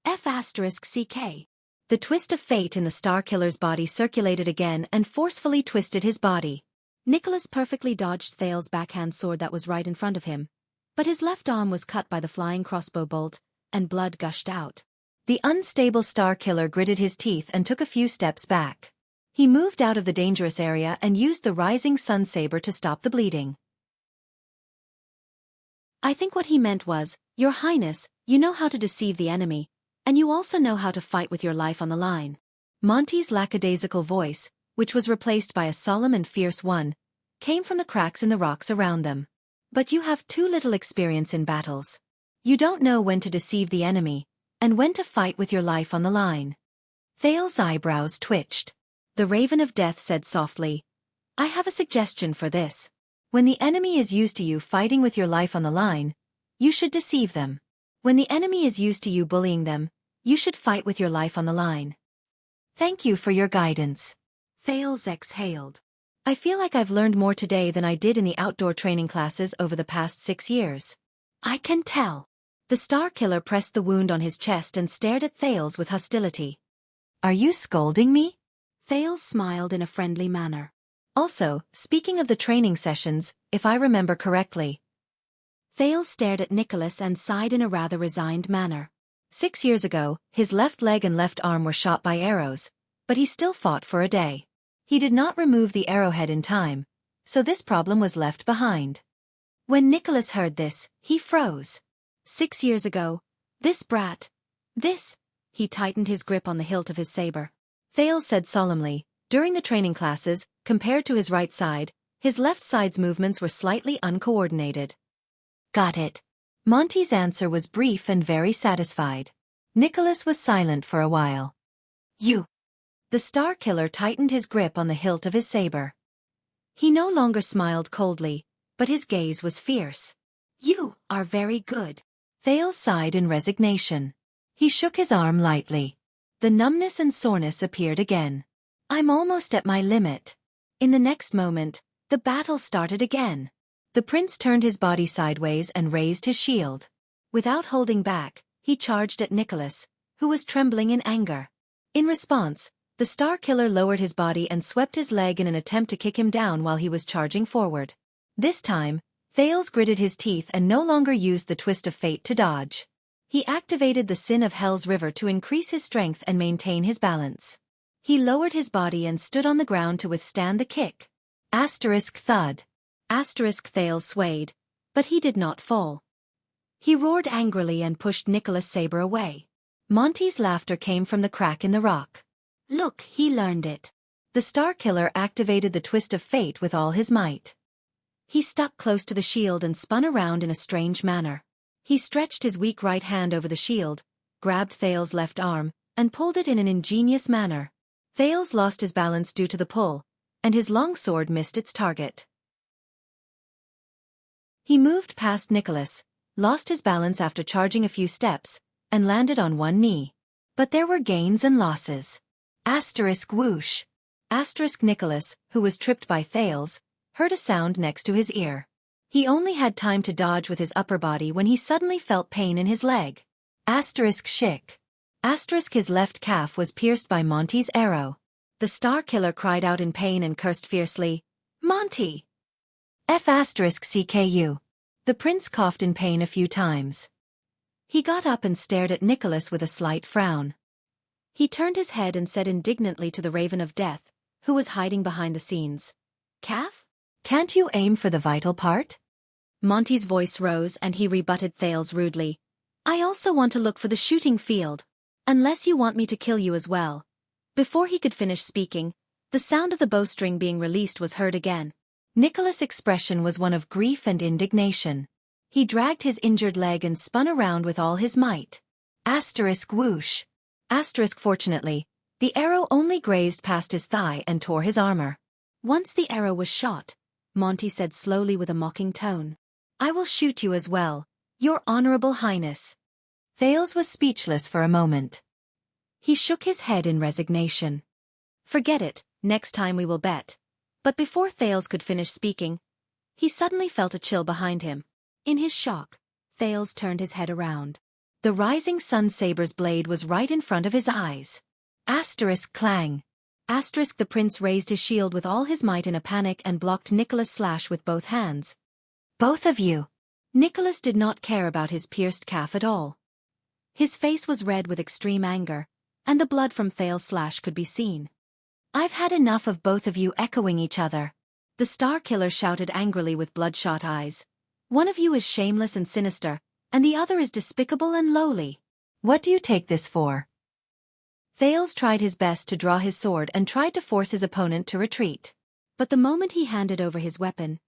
F***CK. The twist of fate in the Starkiller's body circulated again and forcefully twisted his body. Nicholas perfectly dodged Thales' backhand sword that was right in front of him. But his left arm was cut by the flying crossbow bolt, and blood gushed out. The unstable Starkiller gritted his teeth and took a few steps back. He moved out of the dangerous area and used the rising sun saber to stop the bleeding. "I think what he meant was, Your Highness, you know how to deceive the enemy, and you also know how to fight with your life on the line." Monty's lackadaisical voice, which was replaced by a solemn and fierce one, came from the cracks in the rocks around them. "But you have too little experience in battles. You don't know when to deceive the enemy, and when to fight with your life on the line." Thales' eyebrows twitched. The Raven of Death said softly, "I have a suggestion for this. When the enemy is used to you fighting with your life on the line, you should deceive them. When the enemy is used to you bullying them, you should fight with your life on the line." "Thank you for your guidance." Thales exhaled. "I feel like I've learned more today than I did in the outdoor training classes over the past 6 years." "I can tell." The Starkiller pressed the wound on his chest and stared at Thales with hostility. "Are you scolding me?" Thales smiled in a friendly manner. "Also, speaking of the training sessions, if I remember correctly." Thales stared at Nicholas and sighed in a rather resigned manner. 6 years ago, his left leg and left arm were shot by arrows, but he still fought for a day. He did not remove the arrowhead in time, so this problem was left behind. When Nicholas heard this, he froze. 6 years ago, this brat, he tightened his grip on the hilt of his saber. Thales said solemnly, during the training classes, compared to his right side, his left side's movements were slightly uncoordinated. "Got it." Monty's answer was brief and very satisfied. Nicholas was silent for a while. "You." The Starkiller tightened his grip on the hilt of his saber. He no longer smiled coldly, but his gaze was fierce. "You are very good." Thales sighed in resignation. He shook his arm lightly. The numbness and soreness appeared again. "I'm almost at my limit." In the next moment, the battle started again. The prince turned his body sideways and raised his shield. Without holding back, he charged at Nicholas, who was trembling in anger. In response, the Starkiller lowered his body and swept his leg in an attempt to kick him down while he was charging forward. This time, Thales gritted his teeth and no longer used the twist of fate to dodge. He activated the Sin of Hell's River to increase his strength and maintain his balance. He lowered his body and stood on the ground to withstand the kick. Thud. Thales swayed, but he did not fall. He roared angrily and pushed Nicholas' saber away. Monty's laughter came from the crack in the rock. "Look, he learned it." The Starkiller activated the twist of fate with all his might. He stuck close to the shield and spun around in a strange manner. He stretched his weak right hand over the shield, grabbed Thales' left arm, and pulled it in an ingenious manner. Thales lost his balance due to the pull, and his long sword missed its target. He moved past Nicholas, lost his balance after charging a few steps, and landed on one knee. But there were gains and losses. Asterisk whoosh. Asterisk Nicholas, who was tripped by Thales, heard a sound next to his ear. He only had time to dodge with his upper body when he suddenly felt pain in his leg. Asterisk shick. Asterisk his left calf was pierced by Monty's arrow. The Star Killer cried out in pain and cursed fiercely, "Monty! F asterisk CKU." The prince coughed in pain a few times. He got up and stared at Nicholas with a slight frown. He turned his head and said indignantly to the Raven of Death, who was hiding behind the scenes, "Calf? Can't you aim for the vital part?" Monty's voice rose and he rebutted Thales rudely, "I also want to look for the shooting field. Unless you want me to kill you as well." Before he could finish speaking, the sound of the bowstring being released was heard again. Nicholas' expression was one of grief and indignation. He dragged his injured leg and spun around with all his might. Asterisk whoosh. Asterisk fortunately, the arrow only grazed past his thigh and tore his armor. Once the arrow was shot, Monty said slowly with a mocking tone, "I will shoot you as well, your honorable highness." Thales was speechless for a moment. He shook his head in resignation. "Forget it, next time we will bet." But before Thales could finish speaking, he suddenly felt a chill behind him. In his shock, Thales turned his head around. The rising sun saber's blade was right in front of his eyes. Asterisk clang. Asterisk the prince raised his shield with all his might in a panic and blocked Nicholas' slash with both hands. "Both of you." Nicholas did not care about his pierced calf at all. His face was red with extreme anger, and the blood from Thales' slash could be seen. "I've had enough of both of you echoing each other." The Star Killer shouted angrily with bloodshot eyes. "One of you is shameless and sinister, and the other is despicable and lowly. What do you take this for?" Thales tried his best to draw his sword and tried to force his opponent to retreat. But the moment he handed over his weapon,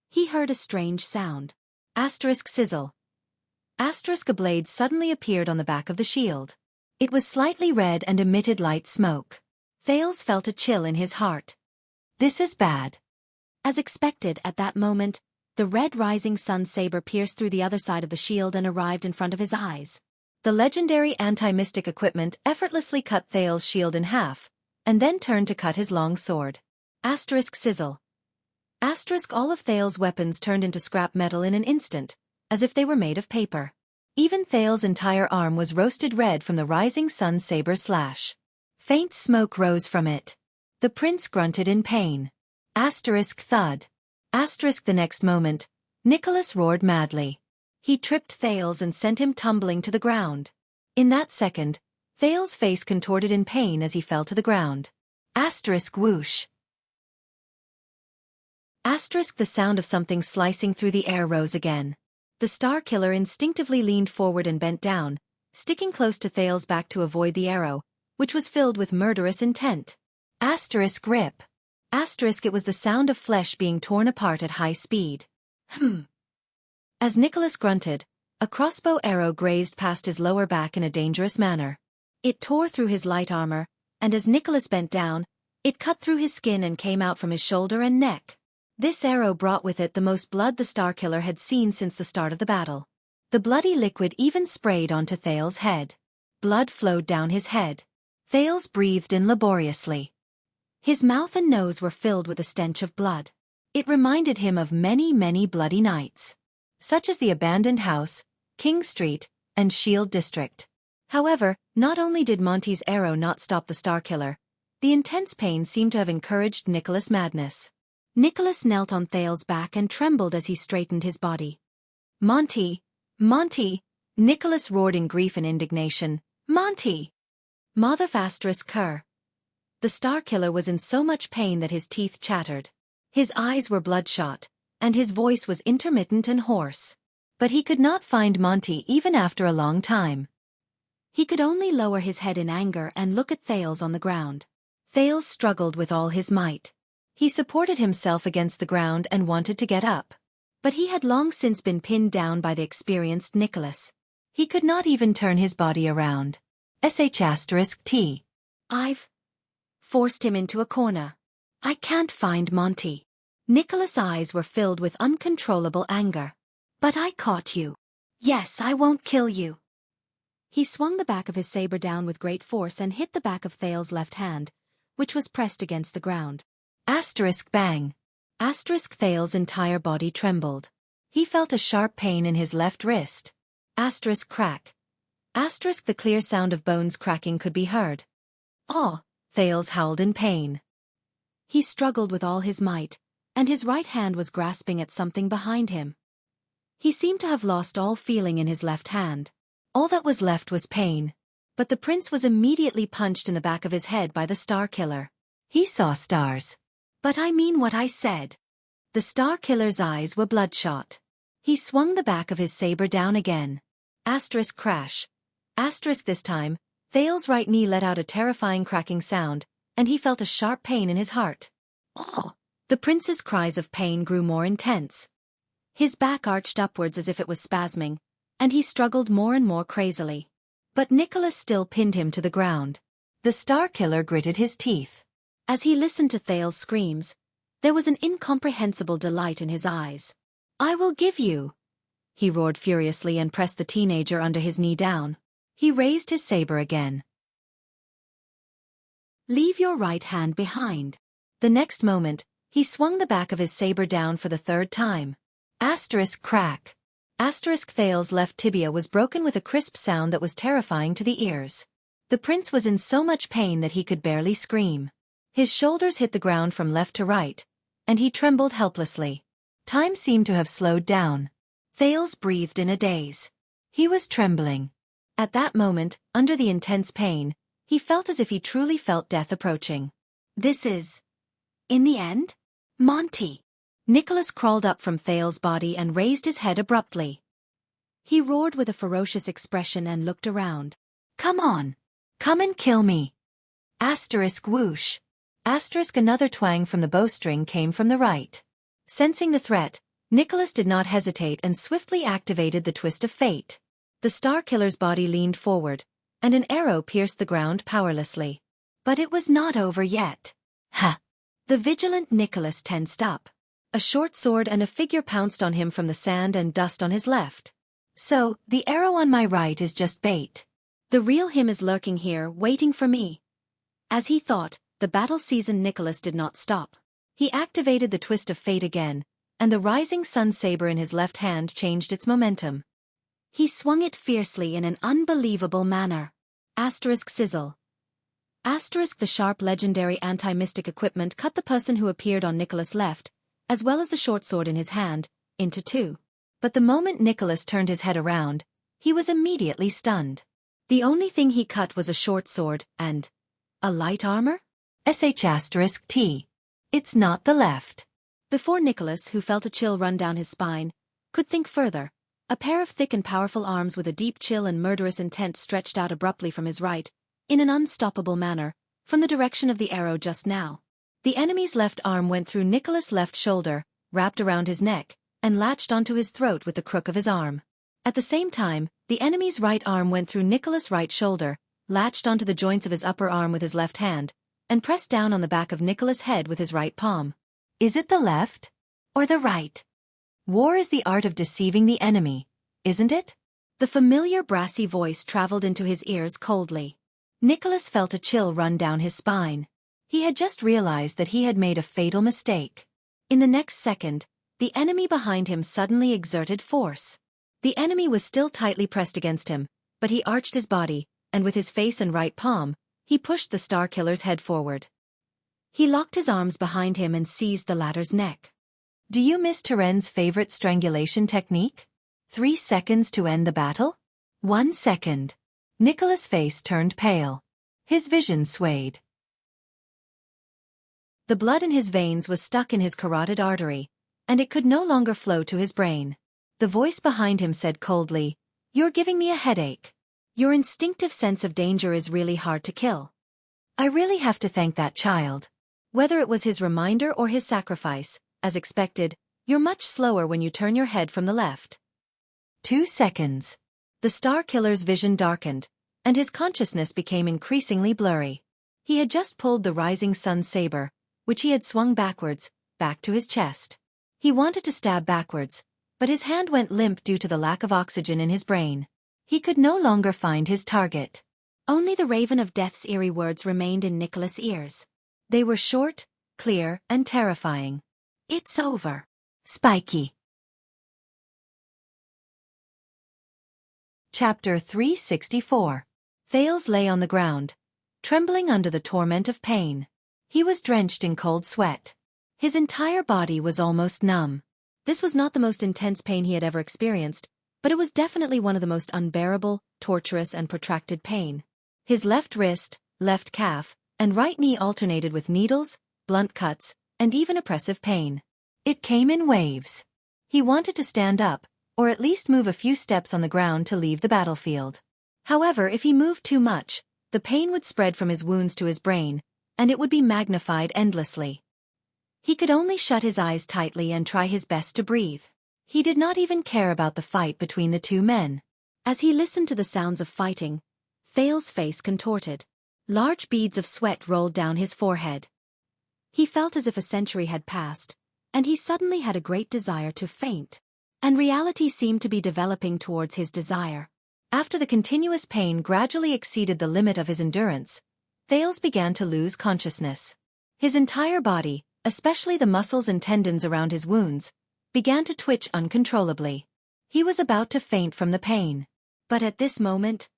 he heard a strange sound. Asterisk sizzle. Asterisk a blade suddenly appeared on the back of the shield. It was slightly red and emitted light smoke. Thales felt a chill in his heart. This is bad. As expected at that moment, the red rising sun saber pierced through the other side of the shield and arrived in front of his eyes. The legendary anti-mystic equipment effortlessly cut Thales' shield in half, and then turned to cut his long sword. Asterisk sizzle. Asterisk all of Thales' weapons turned into scrap metal in an instant, as if they were made of paper. Even Thales' entire arm was roasted red from the rising sun saber slash. Faint smoke rose from it. The prince grunted in pain. Asterisk thud. Asterisk the next moment, Nicholas roared madly. He tripped Thales and sent him tumbling to the ground. In that second, Thales' face contorted in pain as he fell to the ground. Asterisk whoosh. Asterisk the sound of something slicing through the air rose again. The Star Killer instinctively leaned forward and bent down, sticking close to Thales' back to avoid the arrow, which was filled with murderous intent. Asterisk rip. Asterisk it was the sound of flesh being torn apart at high speed. As Nicholas grunted, a crossbow arrow grazed past his lower back in a dangerous manner. It tore through his light armor, and as Nicholas bent down, it cut through his skin and came out from his shoulder and neck. This arrow brought with it the most blood the Star Killer had seen since the start of the battle. The bloody liquid even sprayed onto Thales' head. Blood flowed down his head. Thales breathed in laboriously. His mouth and nose were filled with the stench of blood. It reminded him of many, many bloody nights, such as the abandoned house, King Street, and Shield District. However, not only did Monty's arrow not stop the Star Killer, the intense pain seemed to have encouraged Nicholas' madness. Nicholas knelt on Thales' back and trembled as he straightened his body. "Monty! Monty!" Nicholas roared in grief and indignation. "Monty! Mother asterisk cur." The Star Killer was in so much pain that his teeth chattered. His eyes were bloodshot, and his voice was intermittent and hoarse. But he could not find Monty even after a long time. He could only lower his head in anger and look at Thales on the ground. Thales struggled with all his might. He supported himself against the ground and wanted to get up. But he had long since been pinned down by the experienced Nicholas. He could not even turn his body around. *T. "I've forced him into a corner. I can't find Monty." Nicholas' eyes were filled with uncontrollable anger. "But I caught you. Yes, I won't kill you. He swung the back of his saber down with great force and hit the back of Thales's left hand, which was pressed against the ground. Asterisk bang. Asterisk Thales's entire body trembled. He felt a sharp pain in his left wrist. Asterisk crack. Asterisk the clear sound of bones cracking could be heard. "Aw!" Thales howled in pain. He struggled with all his might, and his right hand was grasping at something behind him. He seemed to have lost all feeling in his left hand. All that was left was pain. But the prince was immediately punched in the back of his head by the Star Killer. He saw stars. But I mean what I said. The Star Killer's eyes were bloodshot. He swung the back of his saber down again. Asterisk crash. Asterisk this time, Thales's right knee let out a terrifying cracking sound, and he felt a sharp pain in his heart. Oh! The prince's cries of pain grew more intense. His back arched upwards as if it was spasming, and he struggled more and more crazily. But Nicholas still pinned him to the ground. The Star Killer gritted his teeth. As he listened to Thales's screams, there was an incomprehensible delight in his eyes. "I will give you!" He roared furiously and pressed the teenager under his knee down. He raised his saber again. "Leave your right hand behind." The next moment, he swung the back of his saber down for the third time. Asterisk crack. Asterisk Thales's left tibia was broken with a crisp sound that was terrifying to the ears. The prince was in so much pain that he could barely scream. His shoulders hit the ground from left to right, and he trembled helplessly. Time seemed to have slowed down. Thales breathed in a daze. He was trembling. At that moment, under the intense pain, he felt as if he truly felt death approaching. "This is... in the end? Monty!" Nicholas crawled up from Thales's body and raised his head abruptly. He roared with a ferocious expression and looked around. "Come on! Come and kill me!" Asterisk whoosh. Asterisk another twang from the bowstring came from the right. Sensing the threat, Nicholas did not hesitate and swiftly activated the twist of fate. The Star Killer's body leaned forward, and an arrow pierced the ground powerlessly. But it was not over yet. Ha! The vigilant Nicholas tensed up. A short sword and a figure pounced on him from the sand and dust on his left. So, the arrow on my right is just bait. The real him is lurking here, waiting for me. As he thought, the battle-seasoned Nicholas did not stop. He activated the twist of fate again, and the rising sun saber in his left hand changed its momentum. He swung it fiercely in an unbelievable manner. Asterisk sizzle. Asterisk the sharp legendary anti-mystic equipment cut the person who appeared on Nicholas' left, as well as the short sword in his hand, into two. But the moment Nicholas turned his head around, he was immediately stunned. The only thing he cut was a short sword and... a light armor? *T. It's not the left. Before Nicholas, who felt a chill run down his spine, could think further, a pair of thick and powerful arms with a deep chill and murderous intent stretched out abruptly from his right, in an unstoppable manner, from the direction of the arrow just now. The enemy's left arm went through Nicholas' left shoulder, wrapped around his neck, and latched onto his throat with the crook of his arm. At the same time, the enemy's right arm went through Nicholas' right shoulder, latched onto the joints of his upper arm with his left hand, and pressed down on the back of Nicholas' head with his right palm. Is it the left? Or the right? War is the art of deceiving the enemy, isn't it? The familiar brassy voice traveled into his ears coldly. Nicholas felt a chill run down his spine. He had just realized that he had made a fatal mistake. In the next second, the enemy behind him suddenly exerted force. The enemy was still tightly pressed against him, but he arched his body, and with his face and right palm, he pushed the Star Killer's head forward. He locked his arms behind him and seized the latter's neck. Do you miss Teren's favorite strangulation technique? 3 seconds to end the battle? 1 second. Nicholas' face turned pale. His vision swayed. The blood in his veins was stuck in his carotid artery, and it could no longer flow to his brain. The voice behind him said coldly, "You're giving me a headache. Your instinctive sense of danger is really hard to kill. I really have to thank that child. Whether it was his reminder or his sacrifice, as expected, you're much slower when you turn your head from the left." 2 seconds. The Star Killer's vision darkened, and his consciousness became increasingly blurry. He had just pulled the rising sun saber, which he had swung backwards, back to his chest. He wanted to stab backwards, but his hand went limp due to the lack of oxygen in his brain. He could no longer find his target. Only the raven of death's eerie words remained in Nicholas' ears. They were short, clear, and terrifying. "It's over. Spiky." Chapter 364. Thales lay on the ground, trembling under the torment of pain. He was drenched in cold sweat. His entire body was almost numb. This was not the most intense pain he had ever experienced, but it was definitely one of the most unbearable, torturous, and protracted pain. His left wrist, left calf, and right knee alternated with needles, blunt cuts, and even oppressive pain. It came in waves. He wanted to stand up, or at least move a few steps on the ground to leave the battlefield. However, if he moved too much, the pain would spread from his wounds to his brain, and it would be magnified endlessly. He could only shut his eyes tightly and try his best to breathe. He did not even care about the fight between the two men. As he listened to the sounds of fighting, Thales' face contorted. Large beads of sweat rolled down his forehead. He felt as if a century had passed, and he suddenly had a great desire to faint. And reality seemed to be developing towards his desire. After the continuous pain gradually exceeded the limit of his endurance, Thales began to lose consciousness. His entire body, especially the muscles and tendons around his wounds, began to twitch uncontrollably. He was about to faint from the pain. But at this moment,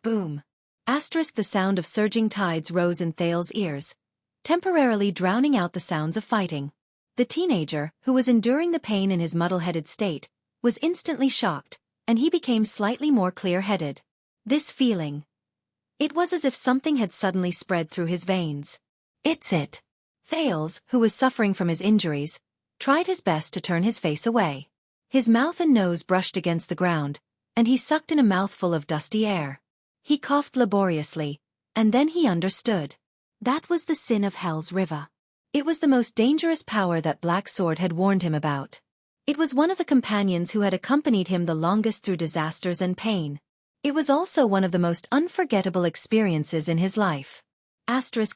boom. The sound of surging tides rose in Thales' ears, temporarily drowning out the sounds of fighting. The teenager, who was enduring the pain in his muddle-headed state, was instantly shocked, and he became slightly more clear-headed. This feeling. It was as if something had suddenly spread through his veins. "It's it." Thales, who was suffering from his injuries, tried his best to turn his face away. His mouth and nose brushed against the ground, and he sucked in a mouthful of dusty air. He coughed laboriously, and then he understood. That was the sin of Hell's River. It was the most dangerous power that Black Sword had warned him about. It was one of the companions who had accompanied him the longest through disasters and pain. It was also one of the most unforgettable experiences in his life.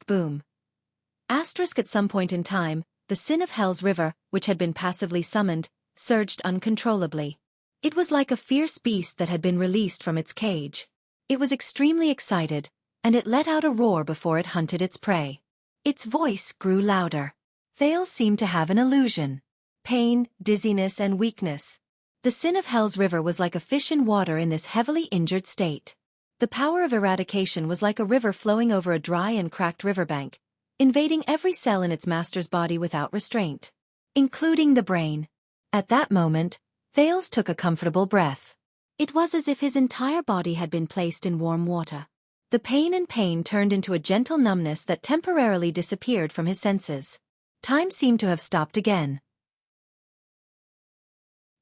Boom. At some point in time, the sin of Hell's River, which had been passively summoned, surged uncontrollably. It was like a fierce beast that had been released from its cage. It was extremely excited, and it let out a roar before it hunted its prey. Its voice grew louder. Thales seemed to have an illusion. Pain, dizziness, and weakness. The sin of Hell's River was like a fish in water in this heavily injured state. The power of eradication was like a river flowing over a dry and cracked riverbank, invading every cell in its master's body without restraint, including the brain. At that moment, Thales took a comfortable breath. It was as if his entire body had been placed in warm water. The pain turned into a gentle numbness that temporarily disappeared from his senses. Time seemed to have stopped again.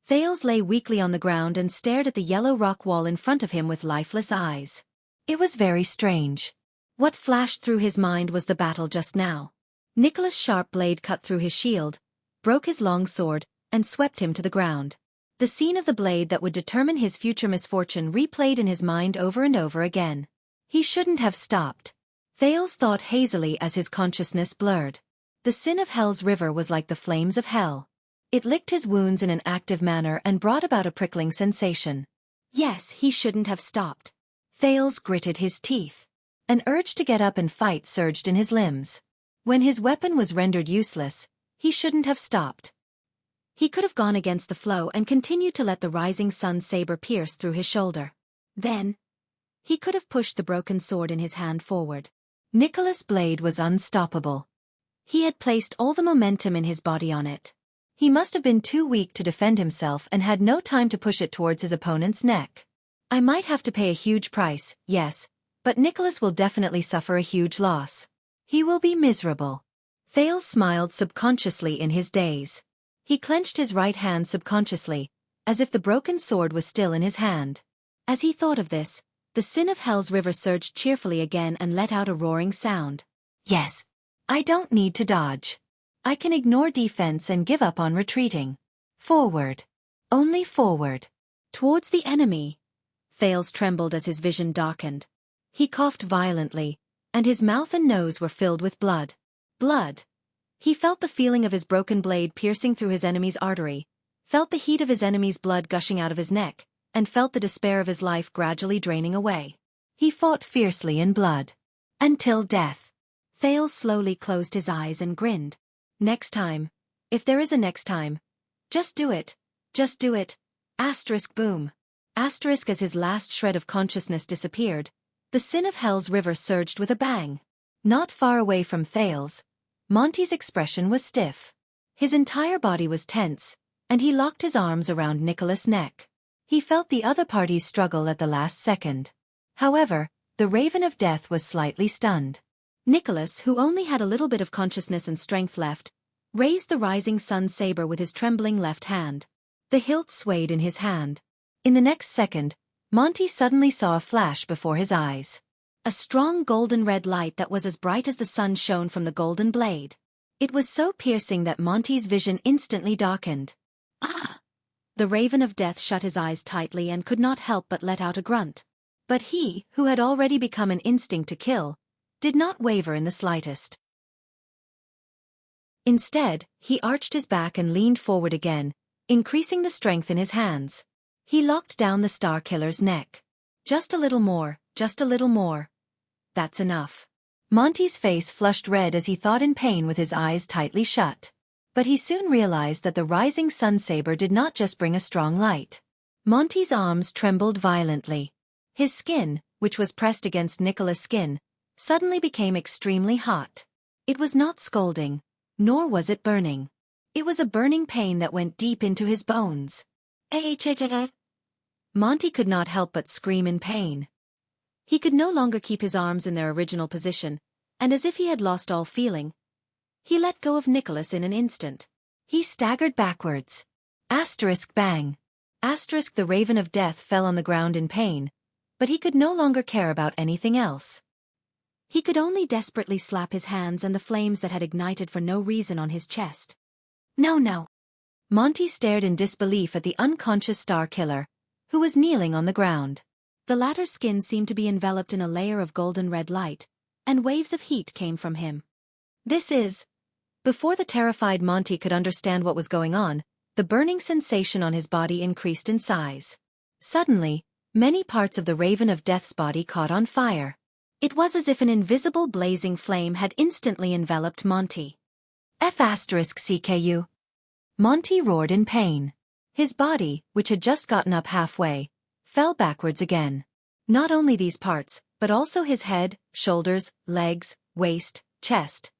Thales lay weakly on the ground and stared at the yellow rock wall in front of him with lifeless eyes. It was very strange. What flashed through his mind was the battle just now. Nicholas' sharp blade cut through his shield, broke his long sword, and swept him to the ground. The scene of the blade that would determine his future misfortune replayed in his mind over and over again. He shouldn't have stopped. Thales thought hazily as his consciousness blurred. The sin of Hell's River was like the flames of hell. It licked his wounds in an active manner and brought about a prickling sensation. Yes, he shouldn't have stopped. Thales gritted his teeth. An urge to get up and fight surged in his limbs. When his weapon was rendered useless, he shouldn't have stopped. He could have gone against the flow and continued to let the rising sun's saber pierce through his shoulder. Then, he could have pushed the broken sword in his hand forward. Nicholas' blade was unstoppable. He had placed all the momentum in his body on it. He must have been too weak to defend himself and had no time to push it towards his opponent's neck. I might have to pay a huge price, yes, but Nicholas will definitely suffer a huge loss. He will be miserable. Thales smiled subconsciously in his daze. He clenched his right hand subconsciously, as if the broken sword was still in his hand. As he thought of this, the sin of Hell's River surged cheerfully again and let out a roaring sound. Yes. I don't need to dodge. I can ignore defense and give up on retreating. Forward. Only forward. Towards the enemy. Thales trembled as his vision darkened. He coughed violently, and his mouth and nose were filled with blood. Blood. He felt the feeling of his broken blade piercing through his enemy's artery, felt the heat of his enemy's blood gushing out of his neck, and felt the despair of his life gradually draining away. He fought fiercely in blood. Until death. Thales slowly closed his eyes and grinned. Next time. If there is a next time. Just do it. Just do it. Asterisk boom. Asterisk as his last shred of consciousness disappeared, the sin of hell's river surged with a bang. Not far away from Thales, Monty's expression was stiff. His entire body was tense, and he locked his arms around Nicholas' neck. He felt the other party's struggle at the last second. However, the Raven of Death was slightly stunned. Nicholas, who only had a little bit of consciousness and strength left, raised the rising sun saber with his trembling left hand. The hilt swayed in his hand. In the next second, Monty suddenly saw a flash before his eyes. A strong golden-red light that was as bright as the sun shone from the golden blade. It was so piercing that Monty's vision instantly darkened. Ah! The Raven of Death shut his eyes tightly and could not help but let out a grunt. But he, who had already become an instinct to kill, did not waver in the slightest. Instead, he arched his back and leaned forward again, increasing the strength in his hands. He locked down the Star Killer's neck. Just a little more, just a little more. That's enough. Monty's face flushed red as he thought in pain with his eyes tightly shut. But he soon realized that the rising sun saber did not just bring a strong light. Monty's arms trembled violently. His skin, which was pressed against Nicholas' skin, suddenly became extremely hot. It was not scalding, nor was it burning. It was a burning pain that went deep into his bones. Monty could not help but scream in pain. He could no longer keep his arms in their original position, and as if he had lost all feeling, he let go of Nicholas in an instant. He staggered backwards. Asterisk bang. Asterisk the Raven of Death fell on the ground in pain, but he could no longer care about anything else. He could only desperately slap his hands and the flames that had ignited for no reason on his chest. No, no. Monty stared in disbelief at the unconscious Star Killer, who was kneeling on the ground. The latter's skin seemed to be enveloped in a layer of golden red light, and waves of heat came from him. This is... Before the terrified Monty could understand what was going on, the burning sensation on his body increased in size. Suddenly, many parts of the Raven of Death's body caught on fire. It was as if an invisible blazing flame had instantly enveloped Monty. CKU. Monty roared in pain. His body, which had just gotten up halfway, fell backwards again. Not only these parts, but also his head, shoulders, legs, waist, chest.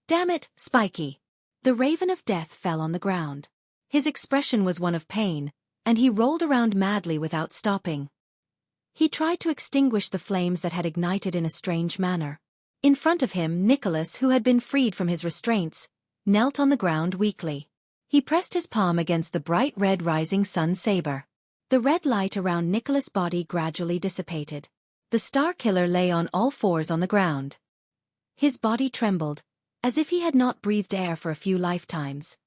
Damn it, Spiky. The Raven of Death fell on the ground. His expression was one of pain, and he rolled around madly without stopping. He tried to extinguish the flames that had ignited in a strange manner. In front of him, Nicholas, who had been freed from his restraints, knelt on the ground weakly. He pressed his palm against the bright red rising sun saber. The red light around Nicholas' body gradually dissipated. The Star Killer lay on all fours on the ground. His body trembled, as if he had not breathed air for a few lifetimes.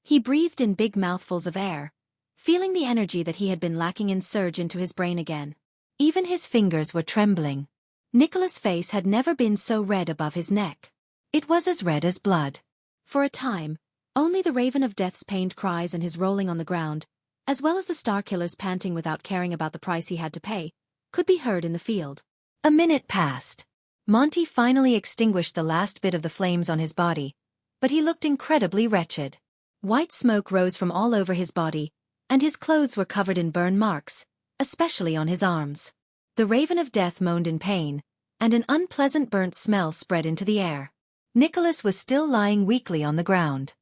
He breathed in big mouthfuls of air, feeling the energy that he had been lacking in surge into his brain again. Even his fingers were trembling. Nicholas' face had never been so red above his neck. It was as red as blood. For a time, only the Raven of Death's pained cries and his rolling on the ground, as well as the Star Killer's panting without caring about the price he had to pay, could be heard in the field. A minute passed. Monty finally extinguished the last bit of the flames on his body, but he looked incredibly wretched. White smoke rose from all over his body, and his clothes were covered in burn marks, especially on his arms. The Raven of Death moaned in pain, and an unpleasant burnt smell spread into the air. Nicholas was still lying weakly on the ground.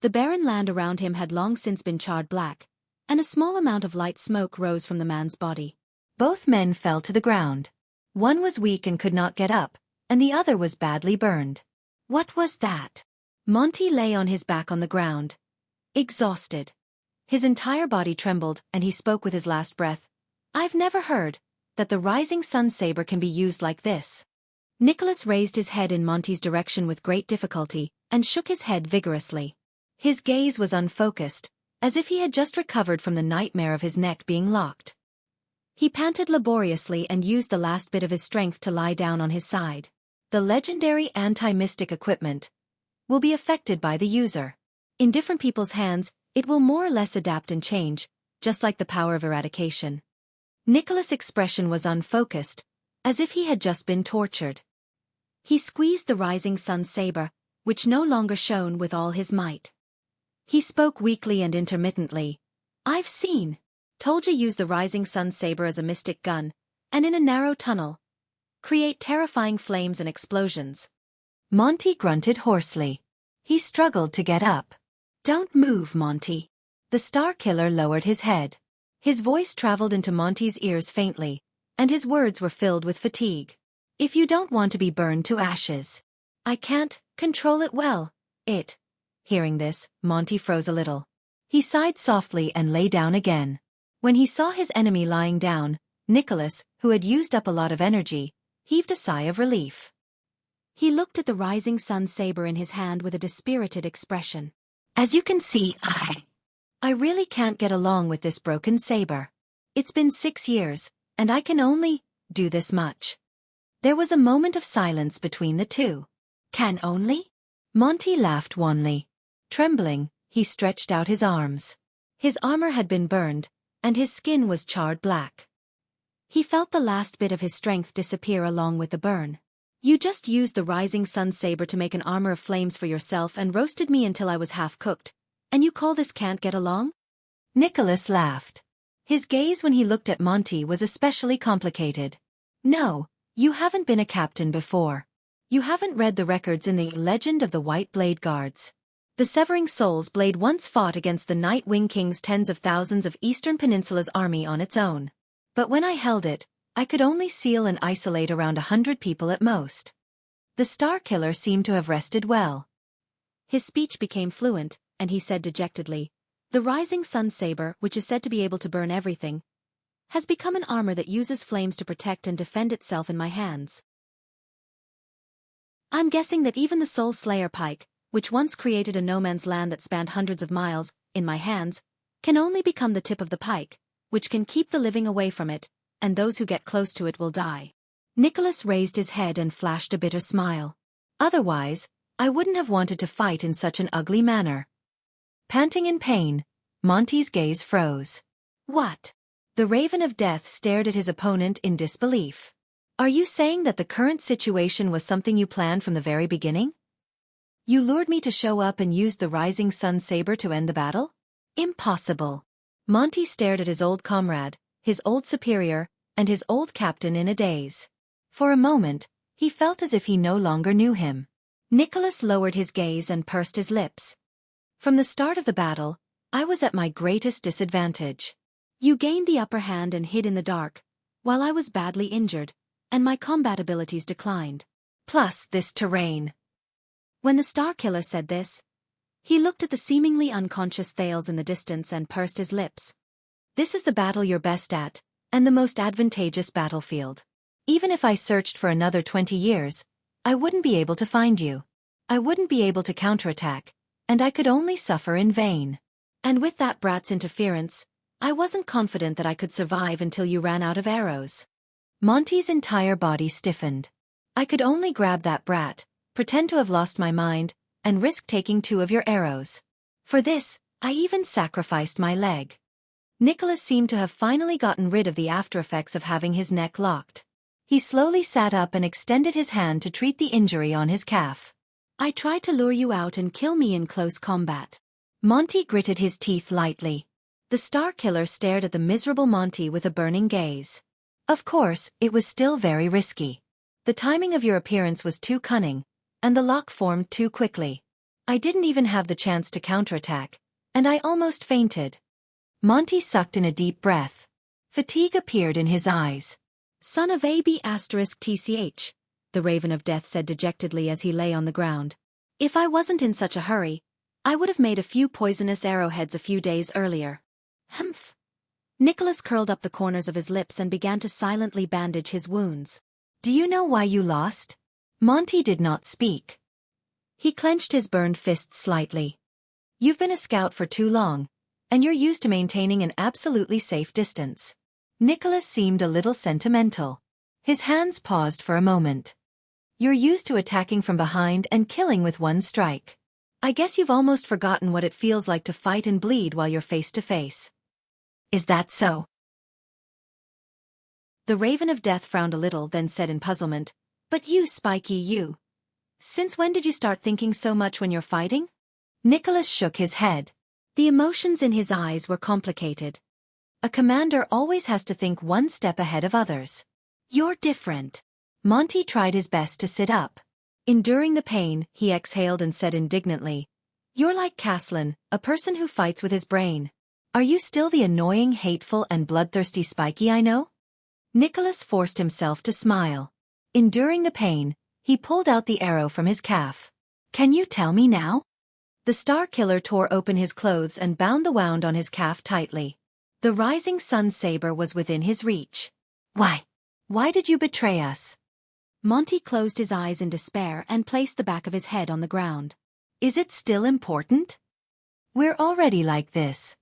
The barren land around him had long since been charred black, and a small amount of light smoke rose from the man's body. Both men fell to the ground. One was weak and could not get up, and the other was badly burned. What was that? Monty lay on his back on the ground, exhausted. His entire body trembled, and he spoke with his last breath. I've never heard that the rising sun saber can be used like this. Nicholas raised his head in Monty's direction with great difficulty, and shook his head vigorously. His gaze was unfocused, as if he had just recovered from the nightmare of his neck being locked. He panted laboriously and used the last bit of his strength to lie down on his side. The legendary anti-mystic equipment will be affected by the user. In different people's hands, it will more or less adapt and change, just like the power of eradication. Nicholas' expression was unfocused, as if he had just been tortured. He squeezed the rising sun saber, which no longer shone, with all his might. He spoke weakly and intermittently. "I've seen. Told you use the rising sun saber as a mystic gun, and in a narrow tunnel. Create terrifying flames and explosions." Monty grunted hoarsely. He struggled to get up. "Don't move, Monty." The Star Killer lowered his head. His voice traveled into Monty's ears faintly, and his words were filled with fatigue. "If you don't want to be burned to ashes." "I can't control it well. It." Hearing this, Monty froze a little. He sighed softly and lay down again. When he saw his enemy lying down, Nicholas, who had used up a lot of energy, heaved a sigh of relief. He looked at the rising sun saber in his hand with a dispirited expression. "As you can see, I really can't get along with this broken saber. It's been 6 years, and I can only do this much." There was a moment of silence between the two. "Can only?" Monty laughed wanly. Trembling, he stretched out his arms. His armor had been burned, and his skin was charred black. He felt the last bit of his strength disappear along with the burn. "You just used the rising sun saber to make an armor of flames for yourself and roasted me until I was half cooked, and you call this can't get along?" Nicholas laughed. His gaze when he looked at Monty was especially complicated. "No, you haven't been a captain before. You haven't read the records in the Legend of the White Blade Guards. The Severing Soul's blade once fought against the Night Wing King's tens of thousands of Eastern Peninsula's army on its own. But when I held it, I could only seal and isolate around 100 people at most." The Star Killer seemed to have rested well. His speech became fluent, and he said dejectedly, "The rising sun saber, which is said to be able to burn everything, has become an armor that uses flames to protect and defend itself in my hands. I'm guessing that even the Soul Slayer pike, which once created a no-man's land that spanned hundreds of miles, in my hands, can only become the tip of the pike, which can keep the living away from it, and those who get close to it will die." Nicholas raised his head and flashed a bitter smile. "Otherwise, I wouldn't have wanted to fight in such an ugly manner." Panting in pain, Monty's gaze froze. "What?" The Raven of Death stared at his opponent in disbelief. "Are you saying that the current situation was something you planned from the very beginning? You lured me to show up and used the rising sun saber to end the battle? Impossible." Monty stared at his old comrade, his old superior, and his old captain in a daze. For a moment, he felt as if he no longer knew him. Nicholas lowered his gaze and pursed his lips. "From the start of the battle, I was at my greatest disadvantage. You gained the upper hand and hid in the dark, while I was badly injured, and my combat abilities declined. Plus this terrain." When the Star Killer said this, he looked at the seemingly unconscious Thales in the distance and pursed his lips. "This is the battle you're best at, and the most advantageous battlefield. Even if I searched for another 20 years, I wouldn't be able to find you. I wouldn't be able to counterattack, and I could only suffer in vain. And with that brat's interference, I wasn't confident that I could survive until you ran out of arrows." Monty's entire body stiffened. "I could only grab that brat, pretend to have lost my mind, and risk taking 2 of your arrows. For this, I even sacrificed my leg." Nicholas seemed to have finally gotten rid of the aftereffects of having his neck locked. He slowly sat up and extended his hand to treat the injury on his calf. "I tried to lure you out and kill me in close combat." Monty gritted his teeth lightly. The Star Killer stared at the miserable Monty with a burning gaze. "Of course, it was still very risky. The timing of your appearance was too cunning, and the lock formed too quickly. I didn't even have the chance to counterattack, and I almost fainted." Monty sucked in a deep breath. Fatigue appeared in his eyes. "Son of AB*TCH, the Raven of Death said dejectedly as he lay on the ground. "If I wasn't in such a hurry, I would have made a few poisonous arrowheads a few days earlier." "Humph." Nicholas curled up the corners of his lips and began to silently bandage his wounds. "Do you know why you lost?" Monty did not speak. He clenched his burned fists slightly. "You've been a scout for too long, and you're used to maintaining an absolutely safe distance." Nicholas seemed a little sentimental. His hands paused for a moment. "You're used to attacking from behind and killing with one strike. I guess you've almost forgotten what it feels like to fight and bleed while you're face to face. Is that so? The Raven of Death frowned a little, then said in puzzlement, But you, Spiky, you. Since when did you start thinking so much when you're fighting? Nicholas shook his head. The emotions in his eyes were complicated. A commander always has to think one step ahead of others. You're different. Monty tried his best to sit up. Enduring the pain, he exhaled and said indignantly, You're like Caslin, a person who fights with his brain. Are you still the annoying, hateful, and bloodthirsty Spiky I know? Nicholas forced himself to smile. Enduring the pain, he pulled out the arrow from his calf. Can you tell me now? The Star Killer tore open his clothes and bound the wound on his calf tightly. The rising sun saber was within his reach. Why did you betray us? Monty closed his eyes in despair and placed the back of his head on the ground. Is it still important? We're already like this.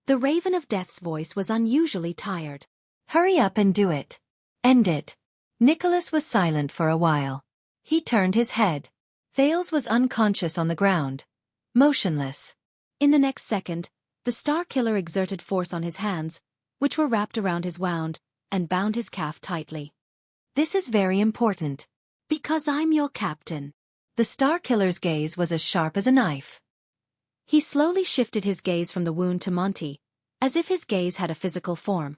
The Raven of Death's voice was unusually tired. Hurry up and do it. End it. Nicholas was silent for a while. He turned his head. Thales was unconscious on the ground, motionless. In the next second, the Star Killer exerted force on his hands, which were wrapped around his wound, and bound his calf tightly. This is very important. Because I'm your captain. The Star Killer's gaze was as sharp as a knife. He slowly shifted his gaze from the wound to Monty, as if his gaze had a physical form.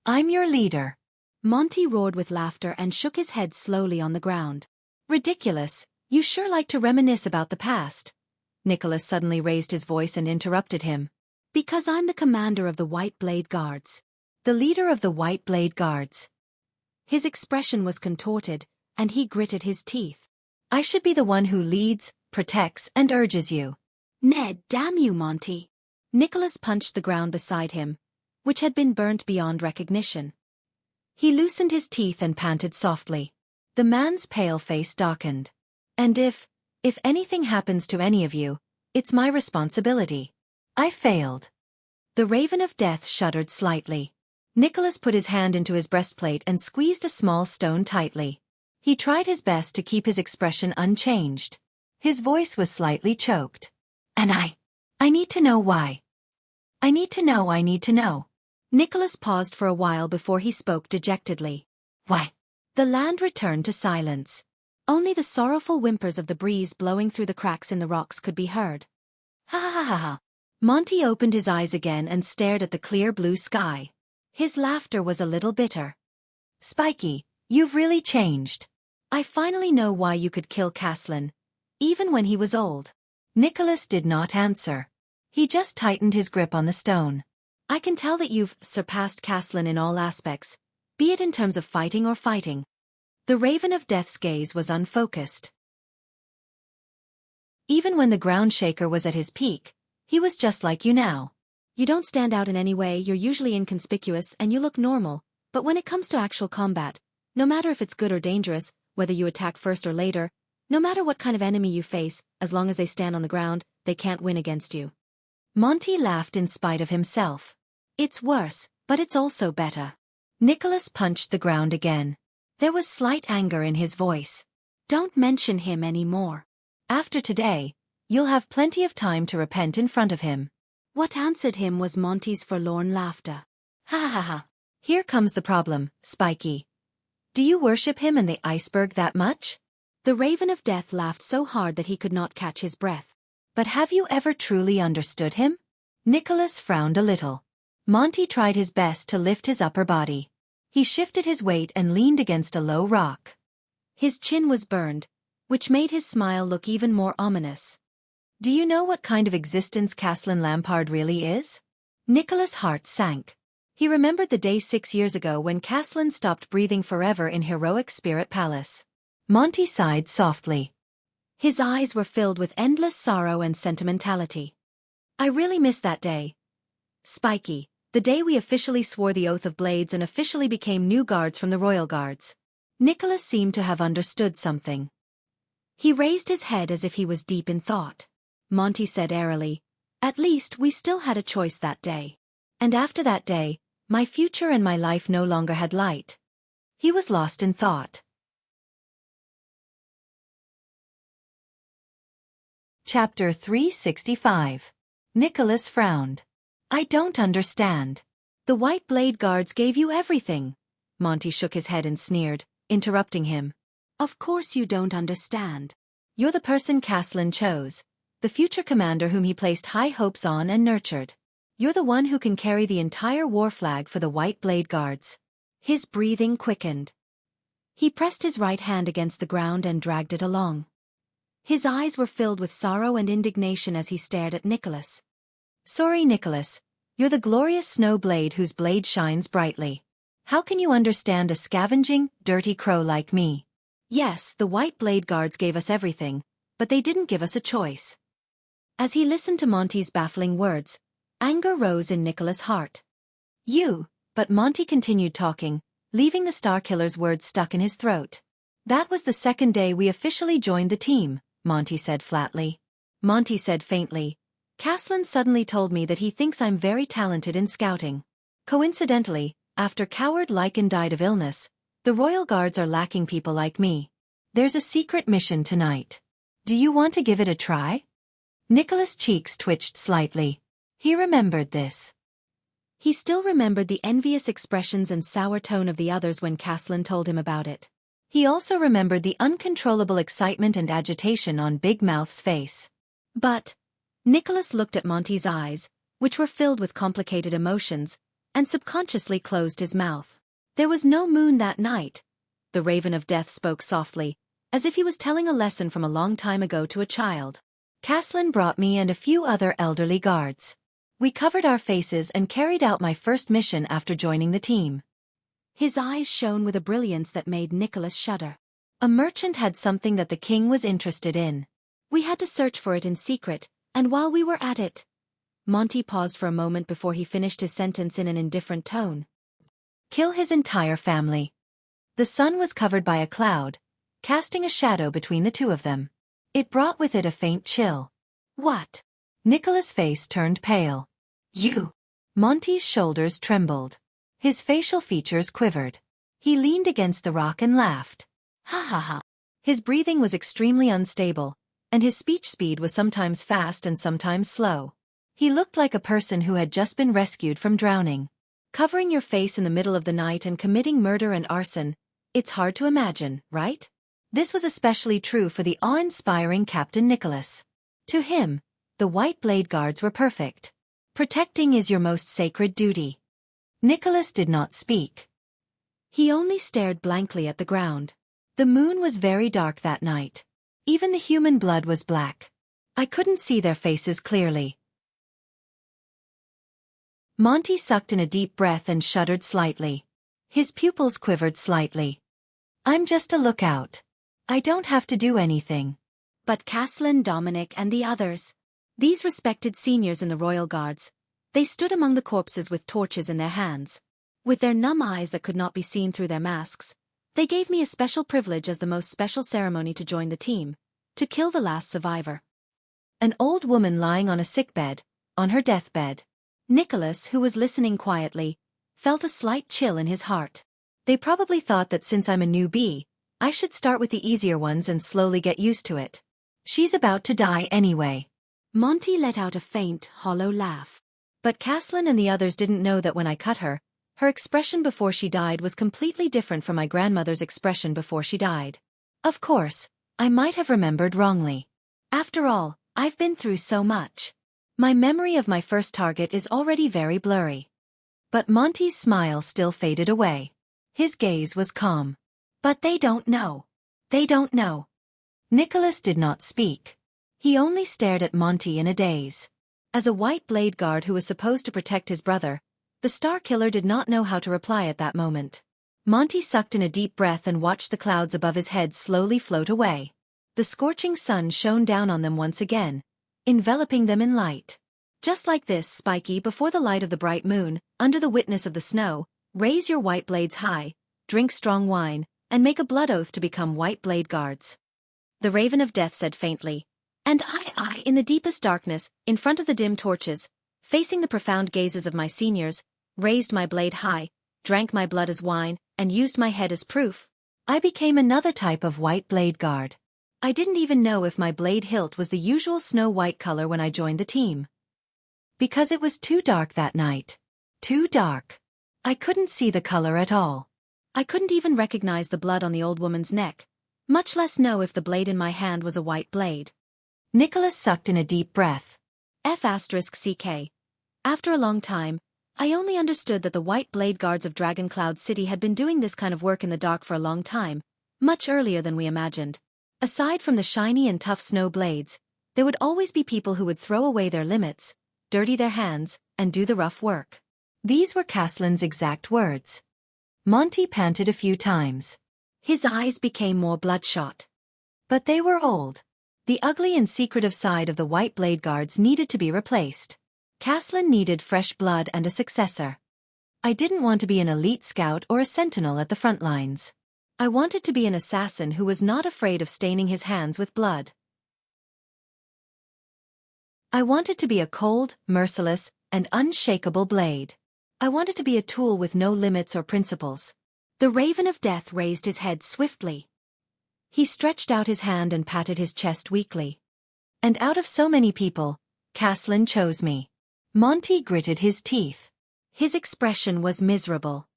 I'm your leader. Monty roared with laughter and shook his head slowly on the ground. Ridiculous, you sure like to reminisce about the past. Nicholas suddenly raised his voice and interrupted him. Because I'm the commander of the White Blade Guards. The leader of the White Blade Guards. His expression was contorted, and he gritted his teeth. I should be the one who leads, protects, and urges you. Ned, damn you, Monty. Nicholas punched the ground beside him, which had been burnt beyond recognition. He loosened his teeth and panted softly. The man's pale face darkened. And if anything happens to any of you, it's my responsibility. I failed. The Raven of Death shuddered slightly. Nicholas put his hand into his breastplate and squeezed a small stone tightly. He tried his best to keep his expression unchanged. His voice was slightly choked. And I need to know why. I need to know. Nicholas paused for a while before he spoke dejectedly. Why? The land returned to silence. Only the sorrowful whimpers of the breeze blowing through the cracks in the rocks could be heard. Ha ha ha ha. Monty opened his eyes again and stared at the clear blue sky. His laughter was a little bitter. Spiky, you've really changed. I finally know why you could kill Caslin, even when he was old. Nicholas did not answer. He just tightened his grip on the stone. I can tell that you've surpassed Caslin in all aspects, be it in terms of fighting or fighting. The Raven of Death's gaze was unfocused. Even when the ground shaker was at his peak, he was just like you now. You don't stand out in any way, you're usually inconspicuous, and you look normal, but when it comes to actual combat, no matter if it's good or dangerous, whether you attack first or later, no matter what kind of enemy you face, as long as they stand on the ground, they can't win against you. Monty laughed in spite of himself. It's worse, but it's also better. Nicholas punched the ground again. There was slight anger in his voice. Don't mention him anymore. After today, you'll have plenty of time to repent in front of him. What answered him was Monty's forlorn laughter. Ha ha ha. Here comes the problem, Spiky. Do you worship him and the iceberg that much? The Raven of Death laughed so hard that he could not catch his breath. But have you ever truly understood him? Nicholas frowned a little. Monty tried his best to lift his upper body. He shifted his weight and leaned against a low rock. His chin was burned, which made his smile look even more ominous. Do you know what kind of existence Caslin Lampard really is? Nicholas' heart sank. He remembered the day 6 years ago when Caslin stopped breathing forever in Heroic Spirit Palace. Monty sighed softly. His eyes were filled with endless sorrow and sentimentality. I really miss that day. Spiky, the day we officially swore the Oath of Blades and officially became new guards from the Royal Guards. Nicholas seemed to have understood something. He raised his head as if he was deep in thought. Monty said airily, At least we still had a choice that day. And after that day, my future and my life no longer had light. He was lost in thought. Chapter 365. Nicholas frowned. I don't understand. The White Blade Guards gave you everything. Monty shook his head and sneered, interrupting him. Of course you don't understand. You're the person Caslin chose, the future commander whom he placed high hopes on and nurtured. You're the one who can carry the entire war flag for the White Blade Guards. His breathing quickened. He pressed his right hand against the ground and dragged it along. His eyes were filled with sorrow and indignation as he stared at Nicholas. Sorry, Nicholas. You're the glorious snow blade whose blade shines brightly. How can you understand a scavenging, dirty crow like me? Yes, the White Blade Guards gave us everything, but they didn't give us a choice. As he listened to Monty's baffling words, anger rose in Nicholas' heart. But Monty continued talking, leaving the Starkiller's words stuck in his throat. That was the second day we officially joined the team, Monty said flatly. Monty said faintly, Caslin suddenly told me that he thinks I'm very talented in scouting. Coincidentally, after Coward Lycan died of illness, the Royal Guards are lacking people like me. There's a secret mission tonight. Do you want to give it a try? Nicholas' cheeks twitched slightly. He remembered this. He still remembered the envious expressions and sour tone of the others when Caslin told him about it. He also remembered the uncontrollable excitement and agitation on Big Mouth's face. But Nicholas looked at Monty's eyes, which were filled with complicated emotions, and subconsciously closed his mouth. There was no moon that night. The Raven of Death spoke softly, as if he was telling a lesson from a long time ago to a child. Caslin brought me and a few other elderly guards. We covered our faces and carried out my first mission after joining the team. His eyes shone with a brilliance that made Nicholas shudder. A merchant had something that the king was interested in. We had to search for it in secret, and while we were at it... Monty paused for a moment before he finished his sentence in an indifferent tone. Kill his entire family. The sun was covered by a cloud, casting a shadow between the two of them. It brought with it a faint chill. What? Nicholas' face turned pale. You! Monty's shoulders trembled. His facial features quivered. He leaned against the rock and laughed. Ha ha ha. His breathing was extremely unstable, and his speech speed was sometimes fast and sometimes slow. He looked like a person who had just been rescued from drowning. Covering your face in the middle of the night and committing murder and arson, it's hard to imagine, right? This was especially true for the awe-inspiring Captain Nicholas. To him, the White Blade Guards were perfect. Protecting is your most sacred duty. Nicholas did not speak. He only stared blankly at the ground. The moon was very dark that night. Even the human blood was black. I couldn't see their faces clearly. Monty sucked in a deep breath and shuddered slightly. His pupils quivered slightly. I'm just a lookout. I don't have to do anything. But Caslin, Dominic, and the others, these respected seniors in the Royal Guards, they stood among the corpses with torches in their hands. With their numb eyes that could not be seen through their masks, they gave me a special privilege as the most special ceremony to join the team, to kill the last survivor. An old woman lying on a sickbed, on her deathbed. Nicholas, who was listening quietly, felt a slight chill in his heart. They probably thought that since I'm a newbie, I should start with the easier ones and slowly get used to it. She's about to die anyway. Monty let out a faint, hollow laugh. But Caslin and the others didn't know that when I cut her, her expression before she died was completely different from my grandmother's expression before she died. Of course, I might have remembered wrongly. After all, I've been through so much. My memory of my first target is already very blurry. But Monty's smile still faded away. His gaze was calm. But they don't know. They don't know. Nicholas did not speak. He only stared at Monty in a daze. As a White Blade Guard who was supposed to protect his brother, the Star Killer did not know how to reply at that moment. Monty sucked in a deep breath and watched the clouds above his head slowly float away. The scorching sun shone down on them once again, enveloping them in light. Just like this, Spiky, before the light of the bright moon, under the witness of the snow, raise your white blades high, drink strong wine, and make a blood oath to become White Blade Guards. The Raven of Death said faintly, and I, in the deepest darkness, in front of the dim torches, facing the profound gazes of my seniors, raised my blade high, drank my blood as wine, and used my head as proof. I became another type of White Blade Guard. I didn't even know if my blade hilt was the usual snow-white color when I joined the team. Because it was too dark that night. Too dark. I couldn't see the color at all. I couldn't even recognize the blood on the old woman's neck, much less know if the blade in my hand was a white blade. Nicholas sucked in a deep breath. F***ck. After a long time, I only understood that the white blade guards of Dragon Cloud City had been doing this kind of work in the dark for a long time, much earlier than we imagined. Aside from the shiny and tough snow blades, there would always be people who would throw away their limits, dirty their hands, and do the rough work. These were Caslin's exact words. Monty panted a few times. His eyes became more bloodshot. But they were old. The ugly and secretive side of the white blade guards needed to be replaced. Caslin needed fresh blood and a successor. I didn't want to be an elite scout or a sentinel at the front lines. I wanted to be an assassin who was not afraid of staining his hands with blood. I wanted to be a cold, merciless, and unshakable blade. I wanted to be a tool with no limits or principles. The Raven of Death raised his head swiftly. He stretched out his hand and patted his chest weakly. And out of so many people, Caslin chose me. Monty gritted his teeth. His expression was miserable.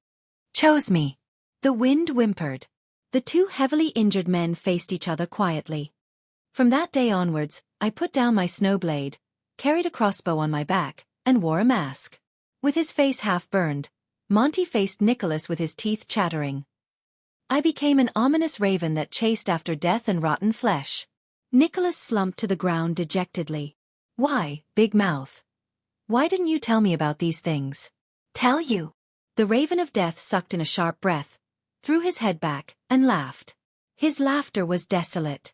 Chose me. The wind whimpered. The two heavily injured men faced each other quietly. From that day onwards, I put down my snowblade, carried a crossbow on my back, and wore a mask. With his face half burned, Monty faced Nicholas with his teeth chattering. I became an ominous raven that chased after death and rotten flesh. Nicholas slumped to the ground dejectedly. Why, Big Mouth? Why didn't you tell me about these things? Tell you? The Raven of Death sucked in a sharp breath, threw his head back, and laughed. His laughter was desolate.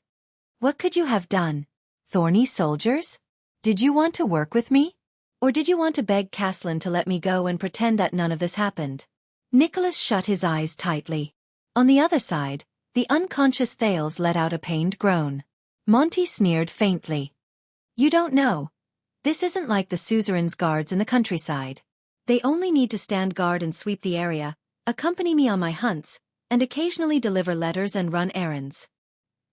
What could you have done? Thorny soldiers? Did you want to work with me? Or did you want to beg Caslin to let me go and pretend that none of this happened? Nicholas shut his eyes tightly. On the other side, the unconscious Thales let out a pained groan. Monty sneered faintly. You don't know. This isn't like the suzerain's guards in the countryside. They only need to stand guard and sweep the area, accompany me on my hunts, and occasionally deliver letters and run errands.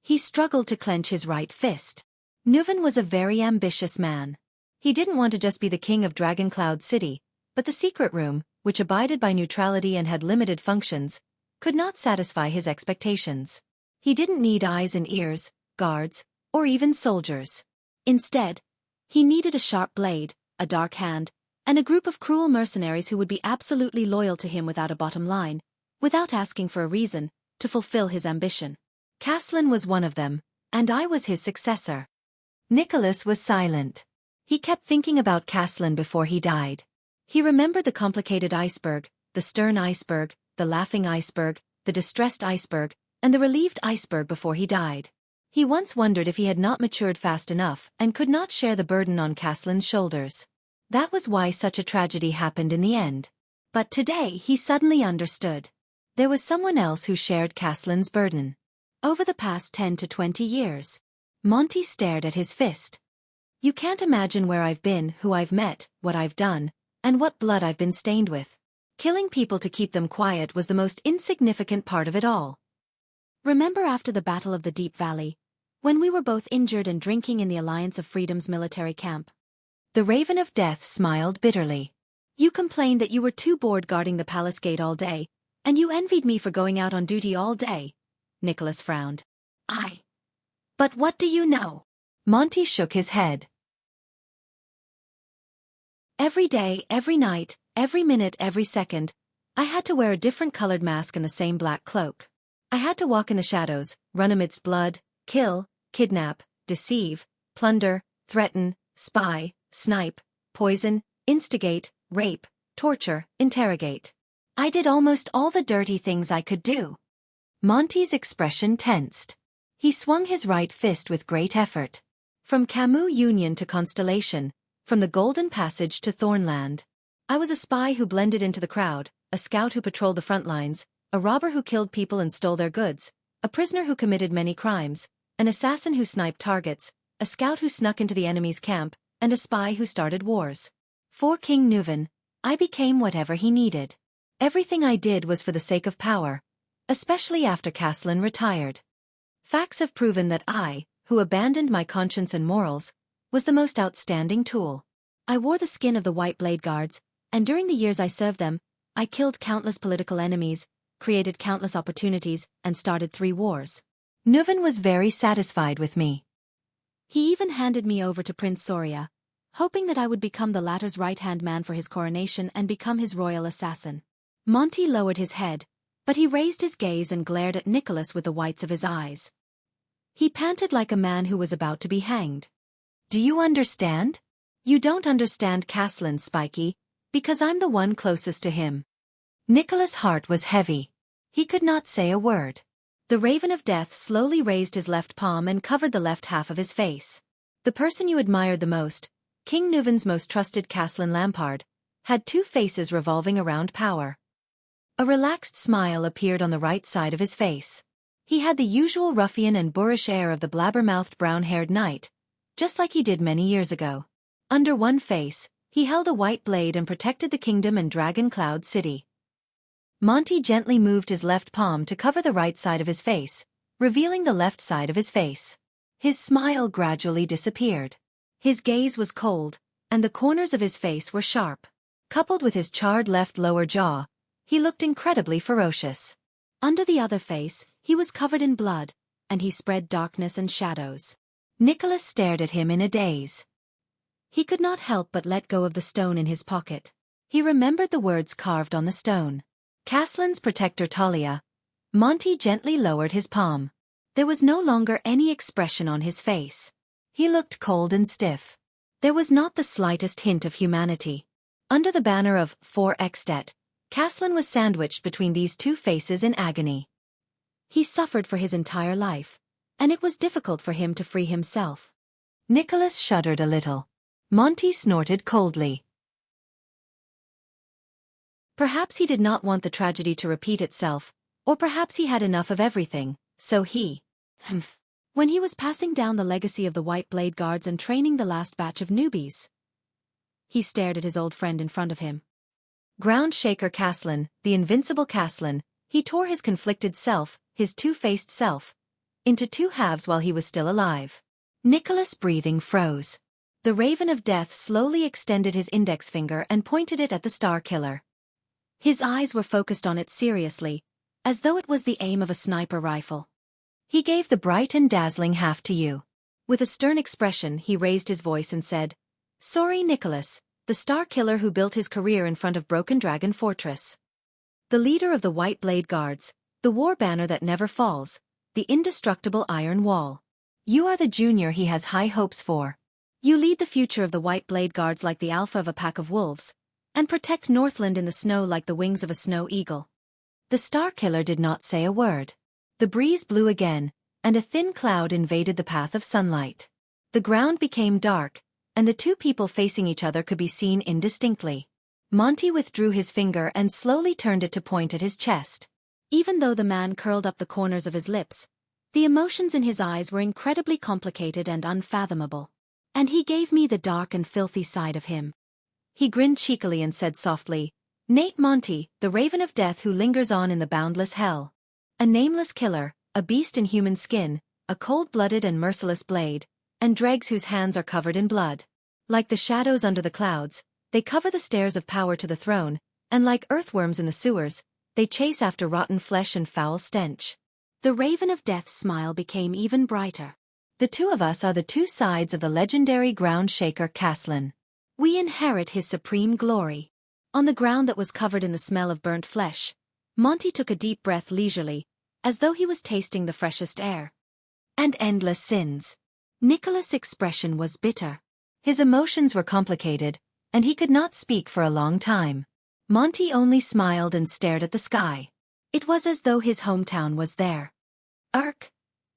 He struggled to clench his right fist. Nuven was a very ambitious man. He didn't want to just be the king of Dragon Cloud City, but the secret room, which abided by neutrality and had limited functions, could not satisfy his expectations. He didn't need eyes and ears, guards, or even soldiers. Instead, he needed a sharp blade, a dark hand, and a group of cruel mercenaries who would be absolutely loyal to him without a bottom line, without asking for a reason, to fulfill his ambition. Caslin was one of them, and I was his successor. Nicholas was silent. He kept thinking about Caslin before he died. He remembered the complicated iceberg, the stern iceberg, the laughing iceberg, the distressed iceberg, and the relieved iceberg before he died. He once wondered if he had not matured fast enough and could not share the burden on Caslin's shoulders. That was why such a tragedy happened in the end. But today he suddenly understood. There was someone else who shared Caslin's burden. Over the past 10 to 20 years. Monty stared at his fist. You can't imagine where I've been, who I've met, what I've done, and what blood I've been stained with. Killing people to keep them quiet was the most insignificant part of it all. Remember after the Battle of the Deep Valley, when we were both injured and drinking in the Alliance of Freedom's military camp? The Raven of Death smiled bitterly. You complained that you were too bored guarding the palace gate all day, and you envied me for going out on duty all day. Nicholas frowned. But what do you know? Monty shook his head. Every day, every night, every minute, every second, I had to wear a different colored mask and the same black cloak. I had to walk in the shadows, run amidst blood, kill, kidnap, deceive, plunder, threaten, spy, snipe, poison, instigate, rape, torture, interrogate. I did almost all the dirty things I could do. Monty's expression tensed. He swung his right fist with great effort. From Camus Union to Constellation, from the Golden Passage to Thornland. I was a spy who blended into the crowd, a scout who patrolled the front lines, a robber who killed people and stole their goods, a prisoner who committed many crimes, an assassin who sniped targets, a scout who snuck into the enemy's camp, and a spy who started wars. For King Nuven, I became whatever he needed. Everything I did was for the sake of power, especially after Caslin retired. Facts have proven that I, who abandoned my conscience and morals, was the most outstanding tool. I wore the skin of the White Blade Guards, and during the years I served them, I killed countless political enemies, created countless opportunities, and started 3 wars. Nuven was very satisfied with me. He even handed me over to Prince Soria, hoping that I would become the latter's right-hand man for his coronation and become his royal assassin. Monty lowered his head, but he raised his gaze and glared at Nicholas with the whites of his eyes. He panted like a man who was about to be hanged. Do you understand? You don't understand Caslin, Spiky, because I'm the one closest to him. Nicholas' heart was heavy. He could not say a word. The Raven of Death slowly raised his left palm and covered the left half of his face. The person you admired the most, King Nuven's most trusted Caslin Lampard, had 2 faces revolving around power. A relaxed smile appeared on the right side of his face. He had the usual ruffian and boorish air of the blabber-mouthed brown-haired knight, just like he did many years ago. Under one face, he held a white blade and protected the kingdom and Dragon Cloud City. Monty gently moved his left palm to cover the right side of his face, revealing the left side of his face. His smile gradually disappeared. His gaze was cold, and the corners of his face were sharp. Coupled with his charred left lower jaw, he looked incredibly ferocious. Under the other face, he was covered in blood, and he spread darkness and shadows. Nicholas stared at him in a daze. He could not help but let go of the stone in his pocket. He remembered the words carved on the stone. Caslin's protector Talia. Monty gently lowered his palm. There was no longer any expression on his face. He looked cold and stiff. There was not the slightest hint of humanity. Under the banner of Unforgettable, Caslin was sandwiched between these 2 faces in agony. He suffered for his entire life, and it was difficult for him to free himself. Nicholas shuddered a little. Monty snorted coldly. Perhaps he did not want the tragedy to repeat itself, or perhaps he had enough of everything, so he... When he was passing down the legacy of the White Blade Guards and training the last batch of newbies, he stared at his old friend in front of him. Ground Shaker Caslin, the invincible Caslin, he tore his conflicted self, his 2-faced self, into 2 halves while he was still alive. Nicholas' breathing froze. The Raven of Death slowly extended his index finger and pointed it at the Star Killer. His eyes were focused on it seriously, as though it was the aim of a sniper rifle. He gave the bright and dazzling half to you. With a stern expression, he raised his voice and said, "Sorry, Nicholas, the Star Killer who built his career in front of Broken Dragon Fortress. The leader of the White Blade Guards, the war banner that never falls, the indestructible Iron Wall. You are the junior he has high hopes for. You lead the future of the White Blade Guards like the alpha of a pack of wolves, and protect Northland in the snow like the wings of a snow eagle." The Star Killer did not say a word. The breeze blew again, and a thin cloud invaded the path of sunlight. The ground became dark, and the 2 people facing each other could be seen indistinctly. Monty withdrew his finger and slowly turned it to point at his chest. Even though the man curled up the corners of his lips, the emotions in his eyes were incredibly complicated and unfathomable. And he gave me the dark and filthy side of him. He grinned cheekily and said softly, "Nate Monty, the Raven of Death who lingers on in the boundless hell. A nameless killer, a beast in human skin, a cold-blooded and merciless blade, and dregs whose hands are covered in blood. Like the shadows under the clouds, they cover the stairs of power to the throne, and like earthworms in the sewers, they chase after rotten flesh and foul stench." The Raven of Death's smile became even brighter. "The 2 of us are the 2 sides of the legendary ground shaker Caslin. We inherit his supreme glory." On the ground that was covered in the smell of burnt flesh, Monty took a deep breath leisurely, as though he was tasting the freshest air. "And endless sins." Nicholas' expression was bitter. His emotions were complicated, and he could not speak for a long time. Monty only smiled and stared at the sky. It was as though his hometown was there.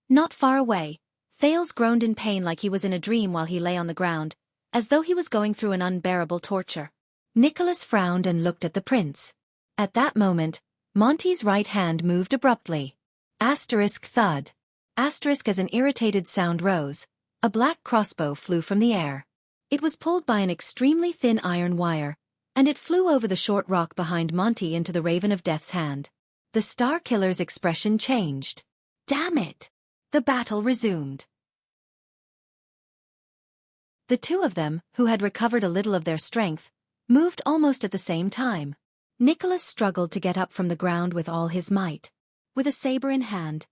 Not far away, Thales groaned in pain like he was in a dream while he lay on the ground, as though he was going through an unbearable torture. Nicholas frowned and looked at the prince. At that moment, Monty's right hand moved abruptly. Thud. As an irritated sound rose, a black crossbow flew from the air. It was pulled by an extremely thin iron wire, and it flew over the short rock behind Monty into the Raven of Death's hand. The Star Killer's expression changed. "Damn it!" The battle resumed. The two of them, who had recovered a little of their strength, moved almost at the same time. Nicholas struggled to get up from the ground with all his might. With a saber in hand,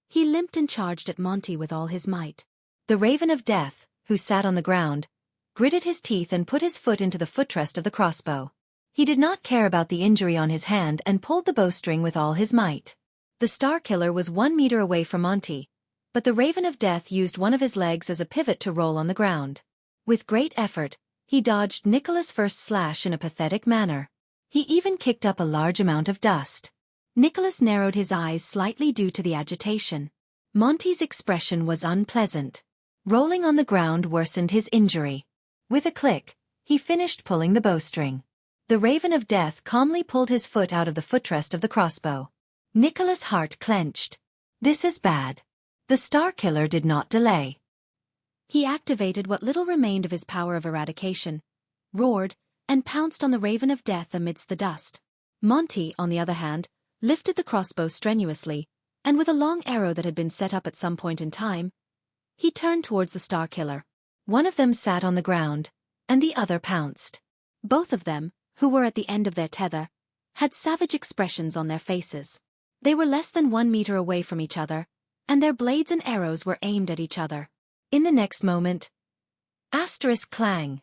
he limped and charged at Monty with all his might. The Raven of Death, who sat on the ground, gritted his teeth and put his foot into the footrest of the crossbow. He did not care about the injury on his hand and pulled the bowstring with all his might. The Star Killer was 1 meter away from Monty, but the Raven of Death used one of his legs as a pivot to roll on the ground. With great effort, he dodged Nicholas' first slash in a pathetic manner. He even kicked up a large amount of dust. Nicholas narrowed his eyes slightly due to the agitation. Monty's expression was unpleasant. Rolling on the ground worsened his injury. With a click, he finished pulling the bowstring. The Raven of Death calmly pulled his foot out of the footrest of the crossbow. Nicholas' heart clenched. This is bad. The Star Killer did not delay. He activated what little remained of his power of eradication, roared, and pounced on the Raven of Death amidst the dust. Monty, on the other hand, lifted the crossbow strenuously, and with a long arrow that had been set up at some point in time, he turned towards the Star Killer. One of them sat on the ground, and the other pounced. Both of them, who were at the end of their tether, had savage expressions on their faces. They were less than 1 meter away from each other, and their blades and arrows were aimed at each other. In the next moment, clang.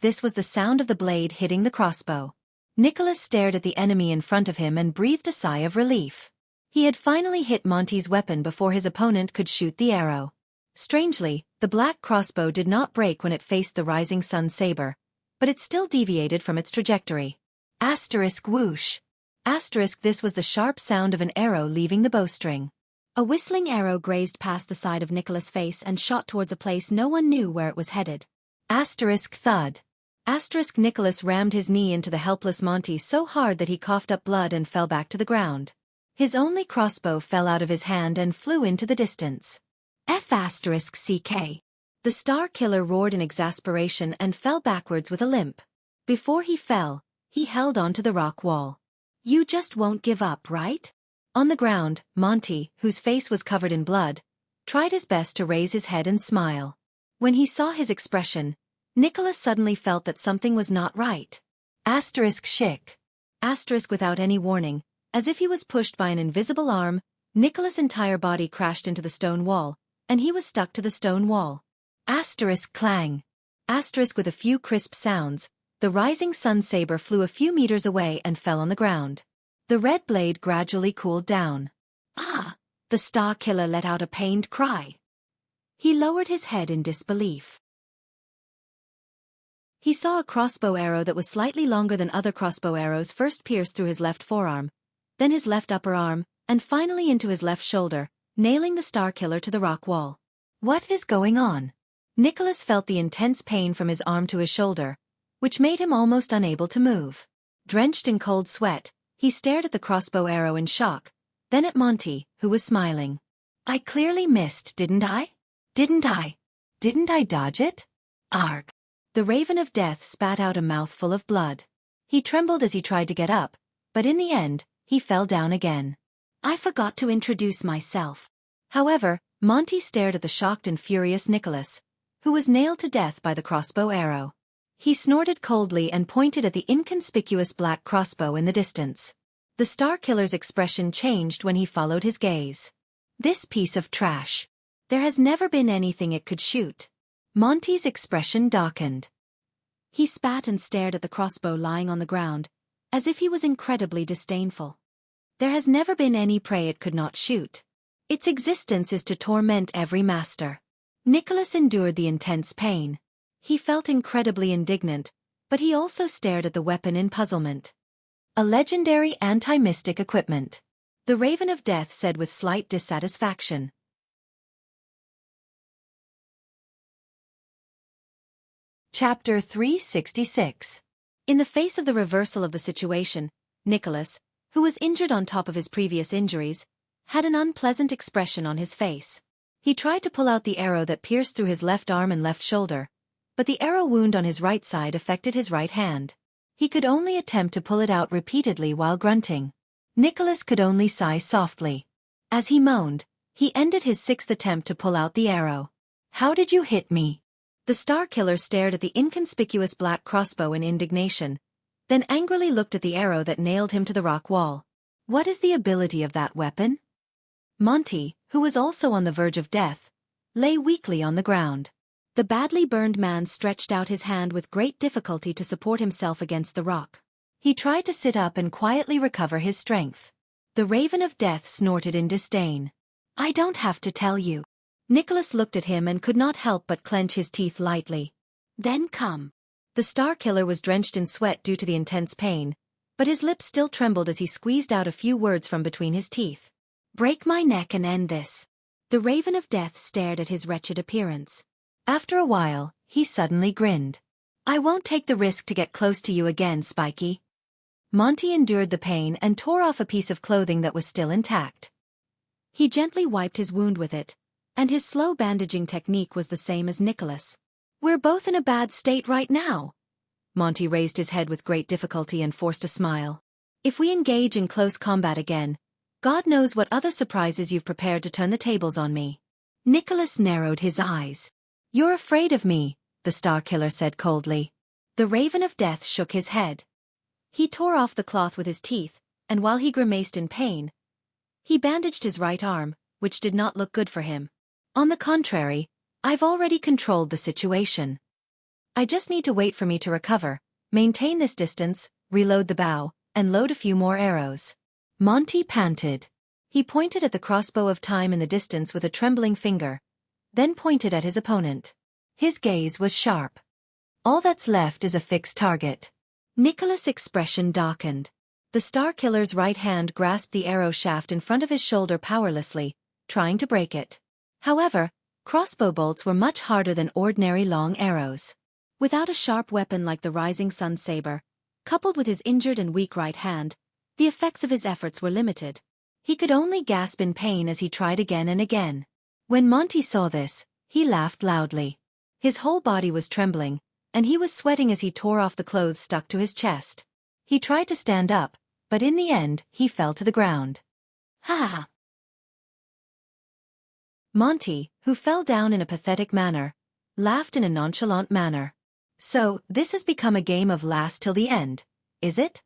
This was the sound of the blade hitting the crossbow. Nicholas stared at the enemy in front of him and breathed a sigh of relief. He had finally hit Monty's weapon before his opponent could shoot the arrow. Strangely, the black crossbow did not break when it faced the rising sun saber, but it still deviated from its trajectory. Whoosh. This was the sharp sound of an arrow leaving the bowstring. A whistling arrow grazed past the side of Nicholas' face and shot towards a place no one knew where it was headed. Thud. Nicholas rammed his knee into the helpless Monty so hard that he coughed up blood and fell back to the ground. His only crossbow fell out of his hand and flew into the distance. The Star Killer roared in exasperation and fell backwards with a limp. Before he fell, he held onto the rock wall. You just won't give up, right? On the ground, Monty, whose face was covered in blood, tried his best to raise his head and smile. When he saw his expression, Nicholas suddenly felt that something was not right. Shick. Without any warning, as if he was pushed by an invisible arm, Nicholas' entire body crashed into the stone wall, and he was stuck to the stone wall. Clang. With a few crisp sounds, the rising sun saber flew a few meters away and fell on the ground. The red blade gradually cooled down. The Star Killer let out a pained cry. He lowered his head in disbelief. He saw a crossbow arrow that was slightly longer than other crossbow arrows first pierce through his left forearm, then his left upper arm, and finally into his left shoulder, nailing the Star Killer to the rock wall. What is going on? Nicholas felt the intense pain from his arm to his shoulder, which made him almost unable to move. Drenched in cold sweat, he stared at the crossbow arrow in shock, then at Monty, who was smiling. I clearly missed, didn't I? Didn't I dodge it? Arg. The Raven of Death spat out a mouthful of blood. He trembled as he tried to get up, but in the end, he fell down again. I forgot to introduce myself. However, Monty stared at the shocked and furious Nicholas, who was nailed to death by the crossbow arrow. He snorted coldly and pointed at the inconspicuous black crossbow in the distance. The Star Killer's expression changed when he followed his gaze. This piece of trash. There has never been anything it could shoot. Monty's expression darkened. He spat and stared at the crossbow lying on the ground, as if he was incredibly disdainful. There has never been any prey it could not shoot. Its existence is to torment every master. Nicholas endured the intense pain. He felt incredibly indignant, but he also stared at the weapon in puzzlement. A legendary anti-mystic equipment. The Raven of Death said with slight dissatisfaction. Chapter 366. In the face of the reversal of the situation, Nicholas, who was injured on top of his previous injuries, had an unpleasant expression on his face. He tried to pull out the arrow that pierced through his left arm and left shoulder, but the arrow wound on his right side affected his right hand. He could only attempt to pull it out repeatedly while grunting. Nicholas could only sigh softly. As he moaned, He ended his sixth attempt to pull out the arrow. "How did you hit me?" The Star Killer stared at the inconspicuous black crossbow in indignation, then angrily looked at the arrow that nailed him to the rock wall. "What is the ability of that weapon?" Monty, who was also on the verge of death, lay weakly on the ground. The badly burned man stretched out his hand with great difficulty to support himself against the rock. He tried to sit up and quietly recover his strength. The Raven of Death snorted in disdain. "I don't have to tell you." Nicholas looked at him and could not help but clench his teeth lightly. "Then come." The Star Killer was drenched in sweat due to the intense pain, but his lips still trembled as he squeezed out a few words from between his teeth. "Break my neck and end this." The Raven of Death stared at his wretched appearance. After a while, he suddenly grinned. "I won't take the risk to get close to you again, Spiky." Monty endured the pain and tore off a piece of clothing that was still intact. He gently wiped his wound with it, and his slow bandaging technique was the same as Nicholas. "We're both in a bad state right now." Monty raised his head with great difficulty and forced a smile. "If we engage in close combat again, God knows what other surprises you've prepared to turn the tables on me." Nicholas narrowed his eyes. "You're afraid of me," the Star Killer said coldly. The Raven of Death shook his head. He tore off the cloth with his teeth, and while he grimaced in pain, he bandaged his right arm, which did not look good for him. "On the contrary, I've already controlled the situation. I just need to wait for me to recover, maintain this distance, reload the bow, and load a few more arrows." Monty panted. He pointed at the crossbow of time in the distance with a trembling finger, then pointed at his opponent. His gaze was sharp. "All that's left is a fixed target." Nicholas' expression darkened. The Star Killer's right hand grasped the arrow shaft in front of his shoulder powerlessly, trying to break it. However, crossbow bolts were much harder than ordinary long arrows. Without a sharp weapon like the Rising Sun saber, coupled with his injured and weak right hand, the effects of his efforts were limited. He could only gasp in pain as he tried again and again. When Monty saw this, he laughed loudly. His whole body was trembling, and he was sweating as he tore off the clothes stuck to his chest. He tried to stand up, but in the end, he fell to the ground. "Ha ha!" Monty, who fell down in a pathetic manner, laughed in a nonchalant manner. "So, this has become a game of last till the end, is it?"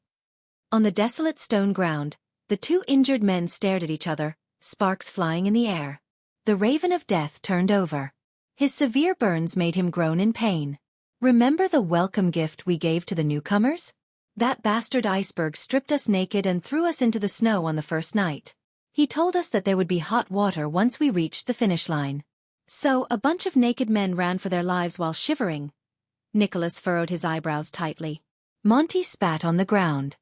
On the desolate stone ground, the two injured men stared at each other, sparks flying in the air. The Raven of Death turned over. His severe burns made him groan in pain. "Remember the welcome gift we gave to the newcomers? That bastard iceberg stripped us naked and threw us into the snow on the first night. He told us that there would be hot water once we reached the finish line. So a bunch of naked men ran for their lives while shivering." Nicholas furrowed his eyebrows tightly. Monty spat on the ground.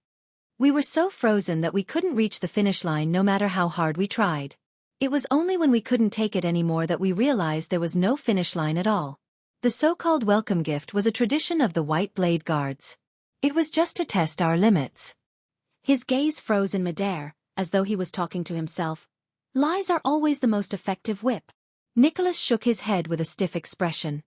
"We were so frozen that we couldn't reach the finish line no matter how hard we tried. It was only when we couldn't take it anymore that we realized there was no finish line at all. The so-called welcome gift was a tradition of the White Blade Guards. It was just to test our limits." His gaze froze in midair, as though he was talking to himself. "Lies are always the most effective whip." Nicholas shook his head with a stiff expression.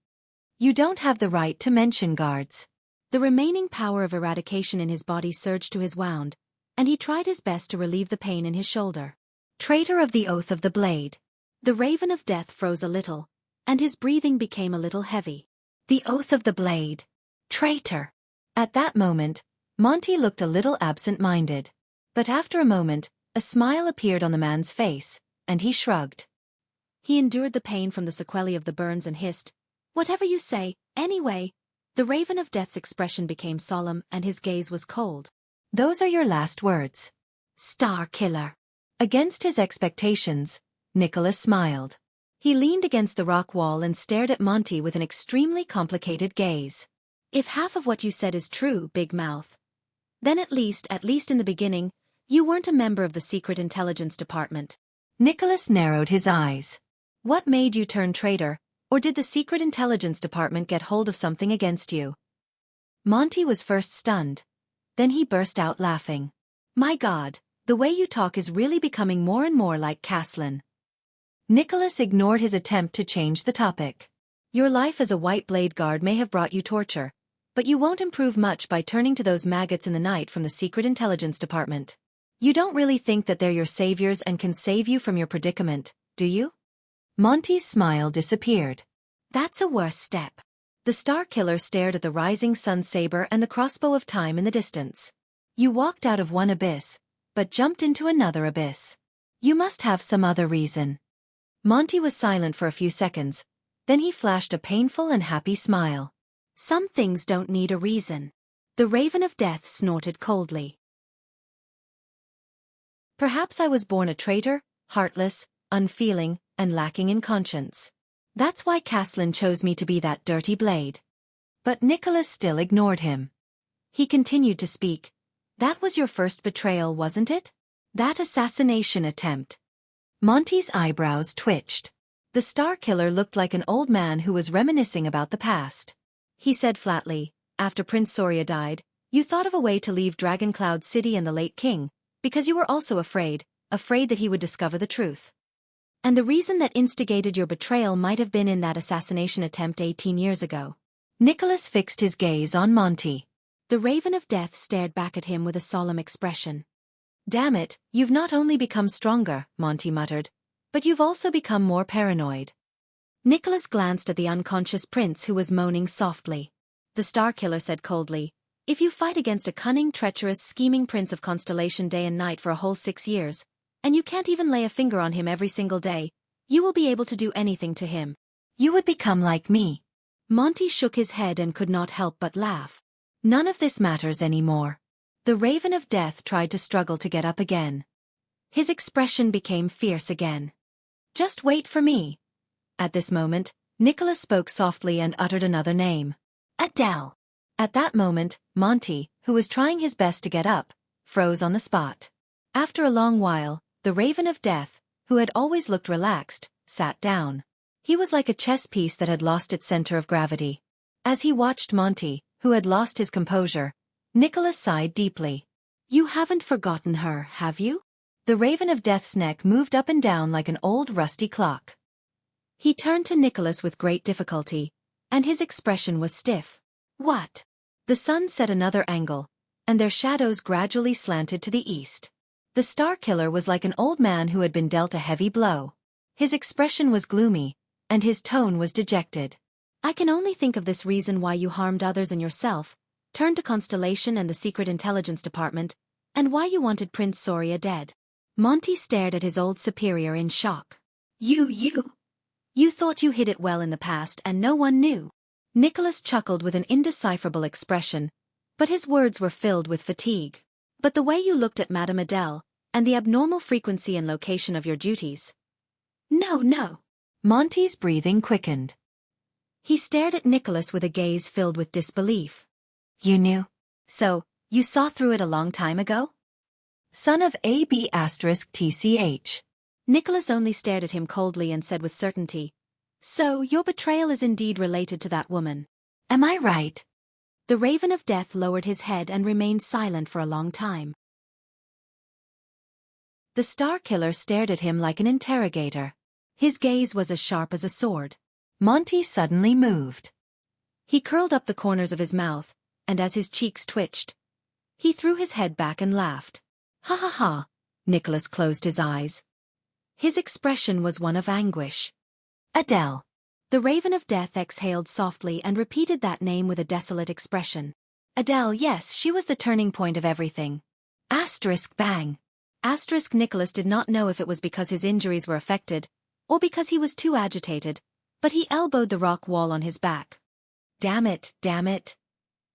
"You don't have the right to mention guards." The remaining power of eradication in his body surged to his wound, and he tried his best to relieve the pain in his shoulder. "Traitor of the Oath of the Blade." The Raven of Death froze a little, and his breathing became a little heavy. "The Oath of the Blade. Traitor." At that moment, Monty looked a little absent-minded. But after a moment, a smile appeared on the man's face, and he shrugged. He endured the pain from the sequelae of the burns and hissed, "Whatever you say, anyway." The Raven of Death's expression became solemn and his gaze was cold. "Those are your last words, Star Killer." Against his expectations, Nicholas smiled. He leaned against the rock wall and stared at Monty with an extremely complicated gaze. "If half of what you said is true, Big Mouth, then at least in the beginning, you weren't a member of the Secret Intelligence Department." Nicholas narrowed his eyes. "What made you turn traitor, or did the Secret Intelligence Department get hold of something against you?" Monty was first stunned. Then he burst out laughing. "My God, the way you talk is really becoming more and more like Caslin." Nicholas ignored his attempt to change the topic. "Your life as a White Blade Guard may have brought you torture, but you won't improve much by turning to those maggots in the night from the Secret Intelligence Department. You don't really think that they're your saviors and can save you from your predicament, do you? Monty's smile disappeared. That's a worse step. The Star Killer stared at the rising sun saber and the crossbow of time in the distance. You walked out of one abyss, but jumped into another abyss. You must have some other reason. Monty was silent for a few seconds, then he flashed a painful and happy smile. Some things don't need a reason. The Raven of Death snorted coldly. Perhaps I was born a traitor, heartless, unfeeling, and lacking in conscience. That's why Caslin chose me to be that dirty blade. But Nicholas still ignored him. He continued to speak. That was your first betrayal, wasn't it? That assassination attempt. Monty's eyebrows twitched. The Star Killer looked like an old man who was reminiscing about the past. He said flatly, after Prince Soria died, you thought of a way to leave Dragoncloud City and the late king, because you were also afraid that he would discover the truth. And the reason that instigated your betrayal might have been in that assassination attempt 18 years ago. Nicholas fixed his gaze on Monty. The Raven of Death stared back at him with a solemn expression. Damn it, you've not only become stronger, Monty muttered, but you've also become more paranoid. Nicholas glanced at the unconscious prince who was moaning softly. The Star Killer said coldly, if you fight against a cunning, treacherous, scheming prince of Constellation day and night for a whole 6 years, and you can't even lay a finger on him every single day, you will be able to do anything to him. You would become like me. Monty shook his head and could not help but laugh. None of this matters anymore. The Raven of Death tried to struggle to get up again. His expression became fierce again. Just wait for me. At this moment, Nicholas spoke softly and uttered another name. Adele. At that moment, Monty, who was trying his best to get up, froze on the spot. After a long while, the Raven of Death, who had always looked relaxed, sat down. He was like a chess piece that had lost its center of gravity. As he watched Monty, who had lost his composure, Nicholas sighed deeply. You haven't forgotten her, have you? The Raven of Death's neck moved up and down like an old rusty clock. He turned to Nicholas with great difficulty, and his expression was stiff. What? The sun set another angle, and their shadows gradually slanted to the east. The Star Killer was like an old man who had been dealt a heavy blow. His expression was gloomy, and his tone was dejected. I can only think of this reason why you harmed others and yourself, turned to Constellation and the Secret Intelligence Department, and why you wanted Prince Soria dead. Monty stared at his old superior in shock. You thought you hid it well in the past and no one knew. Nicholas chuckled with an indecipherable expression, but his words were filled with fatigue. But the way you looked at Madame Adele, and the abnormal frequency and location of your duties. No. Monty's breathing quickened. He stared at Nicholas with a gaze filled with disbelief. You knew? So, you saw through it a long time ago? Son of AB*TCH. Nicholas only stared at him coldly and said with certainty, so your betrayal is indeed related to that woman. Am I right? The Raven of Death lowered his head and remained silent for a long time. The Star Killer stared at him like an interrogator. His gaze was as sharp as a sword. Monty suddenly moved. He curled up the corners of his mouth, and as his cheeks twitched, he threw his head back and laughed. Ha ha ha, Nicholas closed his eyes. His expression was one of anguish. Adele. The Raven of Death exhaled softly and repeated that name with a desolate expression. Adele, yes, she was the turning point of everything. Asterisk bang. Asterisk Nicholas did not know if it was because his injuries were affected, or because he was too agitated, but he elbowed the rock wall on his back. Damn it.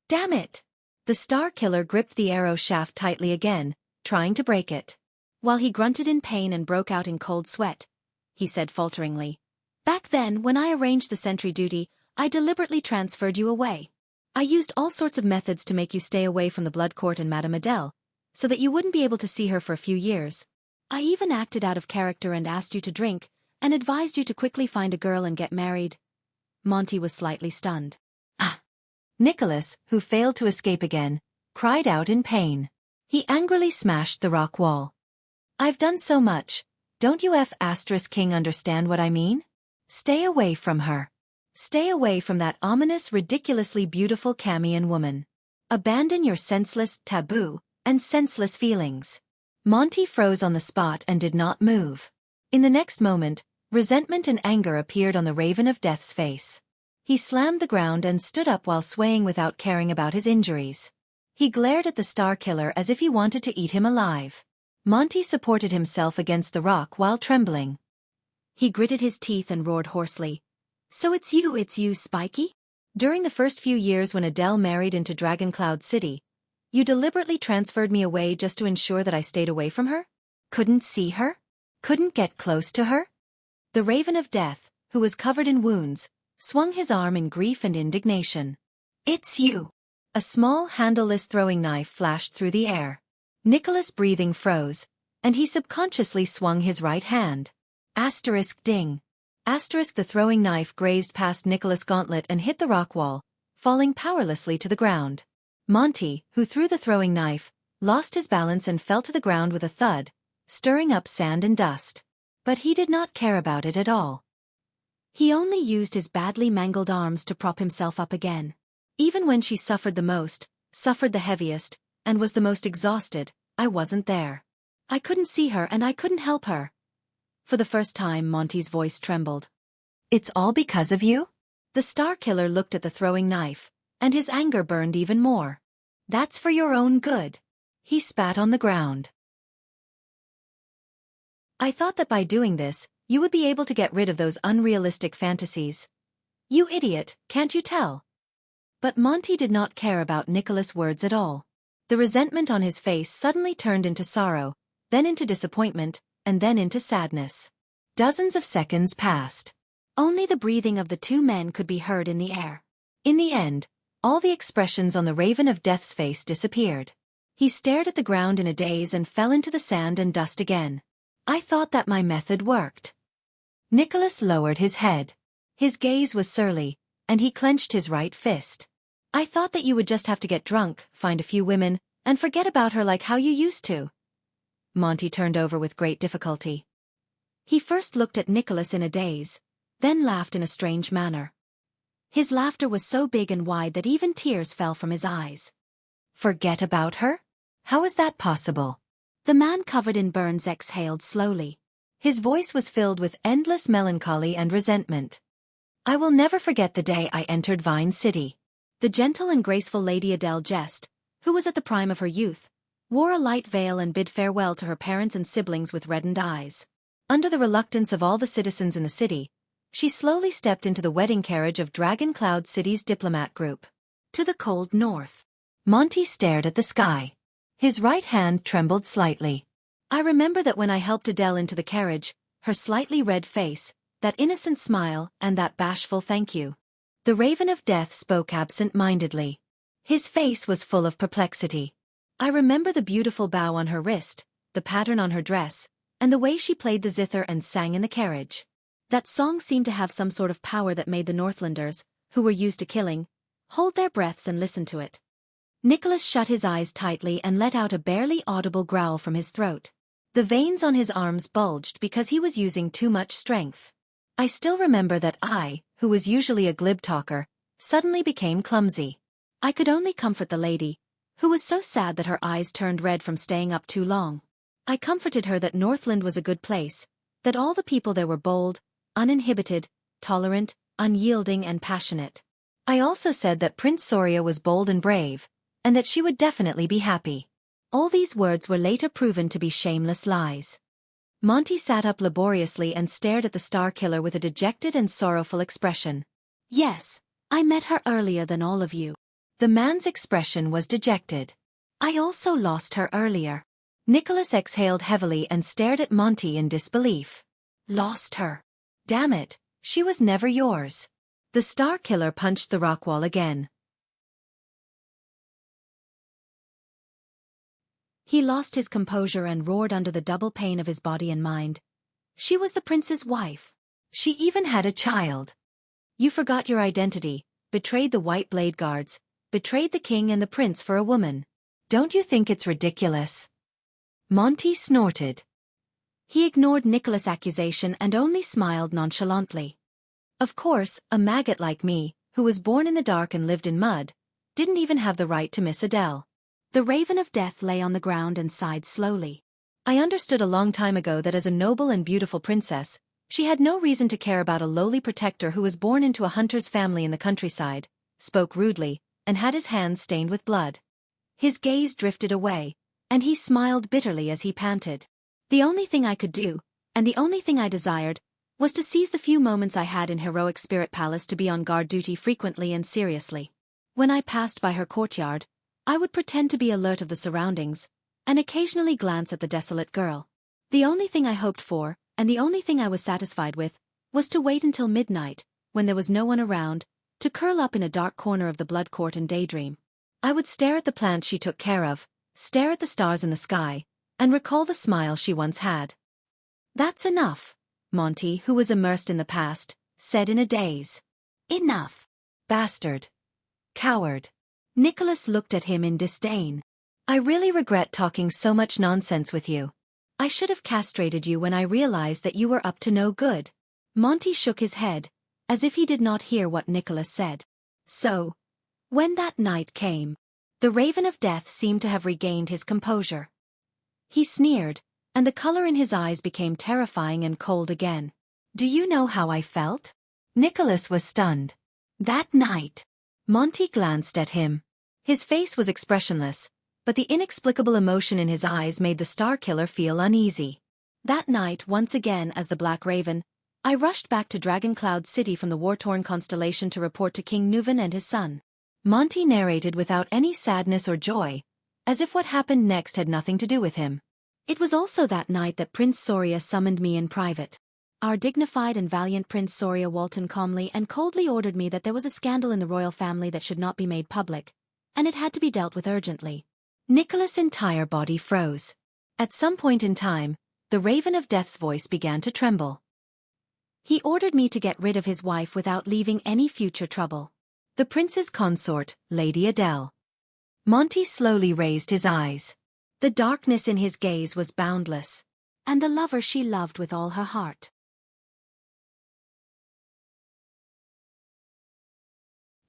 The Star Killer gripped the arrow shaft tightly again, trying to break it. While he grunted in pain and broke out in cold sweat, he said falteringly, back then, when I arranged the sentry duty, I deliberately transferred you away. I used all sorts of methods to make you stay away from the Blood Court and Madame Adele, so that you wouldn't be able to see her for a few years. I even acted out of character and asked you to drink, and advised you to quickly find a girl and get married. Monty was slightly stunned. Ah! Nicholas, who failed to escape again, cried out in pain. He angrily smashed the rock wall. I've done so much. Don't you King understand what I mean? Stay away from her. Stay away from that ominous, ridiculously beautiful Camian woman. Abandon your senseless, taboo, and senseless feelings. Monty froze on the spot and did not move. In the next moment, resentment and anger appeared on the Raven of Death's face. He slammed the ground and stood up while swaying without caring about his injuries. He glared at the Star Killer as if he wanted to eat him alive. Monty supported himself against the rock while trembling. He gritted his teeth and roared hoarsely. "So it's you, Spiky? During the first few years when Adele married into Dragon Cloud City, you deliberately transferred me away just to ensure that I stayed away from her? Couldn't see her? Couldn't get close to her?" The Raven of Death, who was covered in wounds, swung his arm in grief and indignation. "It's you!" A small handleless throwing knife flashed through the air. Nicholas' breathing froze, and he subconsciously swung his right hand. Ding. The throwing knife grazed past Nicholas' gauntlet and hit the rock wall, falling powerlessly to the ground. Monty, who threw the throwing knife, lost his balance and fell to the ground with a thud, stirring up sand and dust. But he did not care about it at all. He only used his badly mangled arms to prop himself up again. Even when she suffered the most, suffered the heaviest, and was the most exhausted, I wasn't there. I couldn't see her and I couldn't help her. For the first time, Monty's voice trembled. "It's all because of you?" The Star Killer looked at the throwing knife, and his anger burned even more. "That's for your own good." He spat on the ground. "I thought that by doing this, you would be able to get rid of those unrealistic fantasies. You idiot, can't you tell?" But Monty did not care about Nicholas' words at all. The resentment on his face suddenly turned into sorrow, then into disappointment, and then into sadness. Dozens of seconds passed. Only the breathing of the two men could be heard in the air. In the end, all the expressions on the Raven of Death's face disappeared. He stared at the ground in a daze and fell into the sand and dust again. "I thought that my method worked." Nicholas lowered his head. His gaze was surly, and he clenched his right fist. "I thought that you would just have to get drunk, find a few women, and forget about her like how you used to." Monty turned over with great difficulty. He first looked at Nicholas in a daze, then laughed in a strange manner. His laughter was so big and wide that even tears fell from his eyes. "Forget about her? How is that possible?" The man covered in burns exhaled slowly. His voice was filled with endless melancholy and resentment. "I will never forget the day I entered Vine City." The gentle and graceful Lady Adele Jest, who was at the prime of her youth, wore a light veil and bid farewell to her parents and siblings with reddened eyes. Under the reluctance of all the citizens in the city, she slowly stepped into the wedding carriage of Dragon Cloud City's diplomat group. To the cold north. Monty stared at the sky. His right hand trembled slightly. I remember that when I helped Adele into the carriage, her slightly red face, that innocent smile, and that bashful thank you. The Raven of Death spoke absent-mindedly. His face was full of perplexity. I remember the beautiful bow on her wrist, the pattern on her dress, and the way she played the zither and sang in the carriage. That song seemed to have some sort of power that made the Northlanders, who were used to killing, hold their breaths and listen to it. Nicholas shut his eyes tightly and let out a barely audible growl from his throat. The veins on his arms bulged because he was using too much strength. I still remember that I, who was usually a glib talker, suddenly became clumsy. I could only comfort the lady, who was so sad that her eyes turned red from staying up too long. I comforted her that Northland was a good place, that all the people there were bold, uninhibited, tolerant, unyielding and passionate. I also said that Prince Soria was bold and brave, and that she would definitely be happy. All these words were later proven to be shameless lies. Monty sat up laboriously and stared at the Star Killer with a dejected and sorrowful expression. "Yes, I met her earlier than all of you." The man's expression was dejected. "I also lost her earlier." Nicholas exhaled heavily and stared at Monty in disbelief. "Lost her? Damn it, she was never yours." The Star Killer punched the rock wall again. He lost his composure and roared under the double pain of his body and mind. "She was the prince's wife. She even had a child. You forgot your identity, betrayed the White Blade Guards, betrayed the king and the prince for a woman. Don't you think it's ridiculous?" Monty snorted. He ignored Nicholas' accusation and only smiled nonchalantly. Of course, a maggot like me, who was born in the dark and lived in mud, didn't even have the right to miss Adele. The Raven of Death lay on the ground and sighed slowly. I understood a long time ago that as a noble and beautiful princess, she had no reason to care about a lowly protector who was born into a hunter's family in the countryside, spoke rudely, and had his hands stained with blood. His gaze drifted away, and he smiled bitterly as he panted. The only thing I could do, and the only thing I desired, was to seize the few moments I had in Heroic Spirit Palace to be on guard duty frequently and seriously. When I passed by her courtyard, I would pretend to be alert of the surroundings, and occasionally glance at the desolate girl. The only thing I hoped for, and the only thing I was satisfied with, was to wait until midnight, when there was no one around, to curl up in a dark corner of the blood court and daydream. I would stare at the plant she took care of, stare at the stars in the sky, and recall the smile she once had. "That's enough," Monty, who was immersed in the past, said in a daze. "Enough. Bastard. Coward." Nicholas looked at him in disdain. "I really regret talking so much nonsense with you. I should have castrated you when I realized that you were up to no good." Monty shook his head, as if he did not hear what Nicholas said. So, when that night came, the Raven of Death seemed to have regained his composure. He sneered, and the color in his eyes became terrifying and cold again. "Do you know how I felt?" Nicholas was stunned. That night. Monty glanced at him. His face was expressionless, but the inexplicable emotion in his eyes made the Star Killer feel uneasy. "That night, once again as the Black Raven, I rushed back to Dragon Cloud City from the war-torn constellation to report to King Nuvan and his son." Monty narrated without any sadness or joy, as if what happened next had nothing to do with him. "It was also that night that Prince Soria summoned me in private. Our dignified and valiant Prince Soria Walton calmly and coldly ordered me that there was a scandal in the royal family that should not be made public, and it had to be dealt with urgently." Nicholas' entire body froze. At some point in time, the Raven of Death's voice began to tremble. "He ordered me to get rid of his wife without leaving any future trouble. The prince's consort, Lady Adele." Monty slowly raised his eyes. The darkness in his gaze was boundless. "And the lover she loved with all her heart."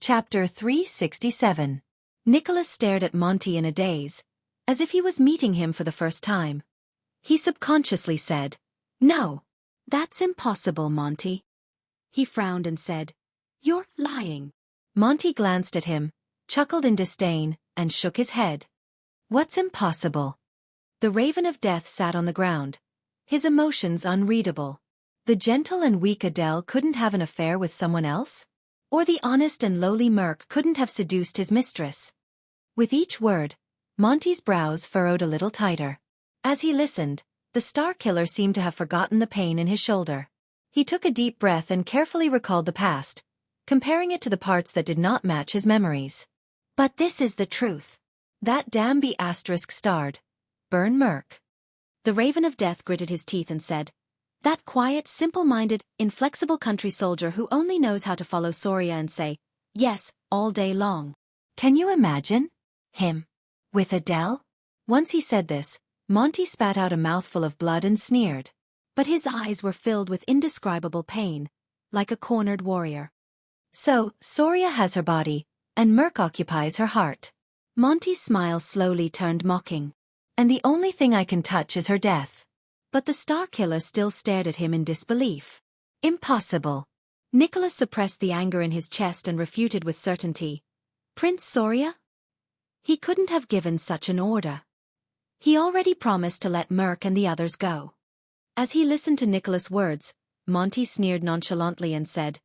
Chapter 367. Nicholas stared at Monty in a daze, as if he was meeting him for the first time. He subconsciously said, "No, that's impossible, Monty." He frowned and said, "You're lying." Monty glanced at him, chuckled in disdain, and shook his head. "What's impossible?" The Raven of Death sat on the ground, his emotions unreadable. The gentle and weak Adele couldn't have an affair with someone else? Or the honest and lowly Merc couldn't have seduced his mistress? With each word, Monty's brows furrowed a little tighter. As he listened, the Star Killer seemed to have forgotten the pain in his shoulder. He took a deep breath and carefully recalled the past, comparing it to the parts that did not match his memories. "But this is the truth. That damn ***starred. Burn Merc." The Raven of Death gritted his teeth and said, "That quiet, simple-minded, inflexible country soldier who only knows how to follow Soria and say, 'Yes,' all day long. Can you imagine? Him. With Adele?" Once he said this, Monty spat out a mouthful of blood and sneered. But his eyes were filled with indescribable pain, like a cornered warrior. "So, Soria has her body, and Merc occupies her heart." Monty's smile slowly turned mocking. "And the only thing I can touch is her death." But the Star Killer still stared at him in disbelief. "Impossible." Nicholas suppressed the anger in his chest and refuted with certainty. "Prince Soria? He couldn't have given such an order. He already promised to let Merc and the others go." As he listened to Nicholas' words, Monty sneered nonchalantly and said,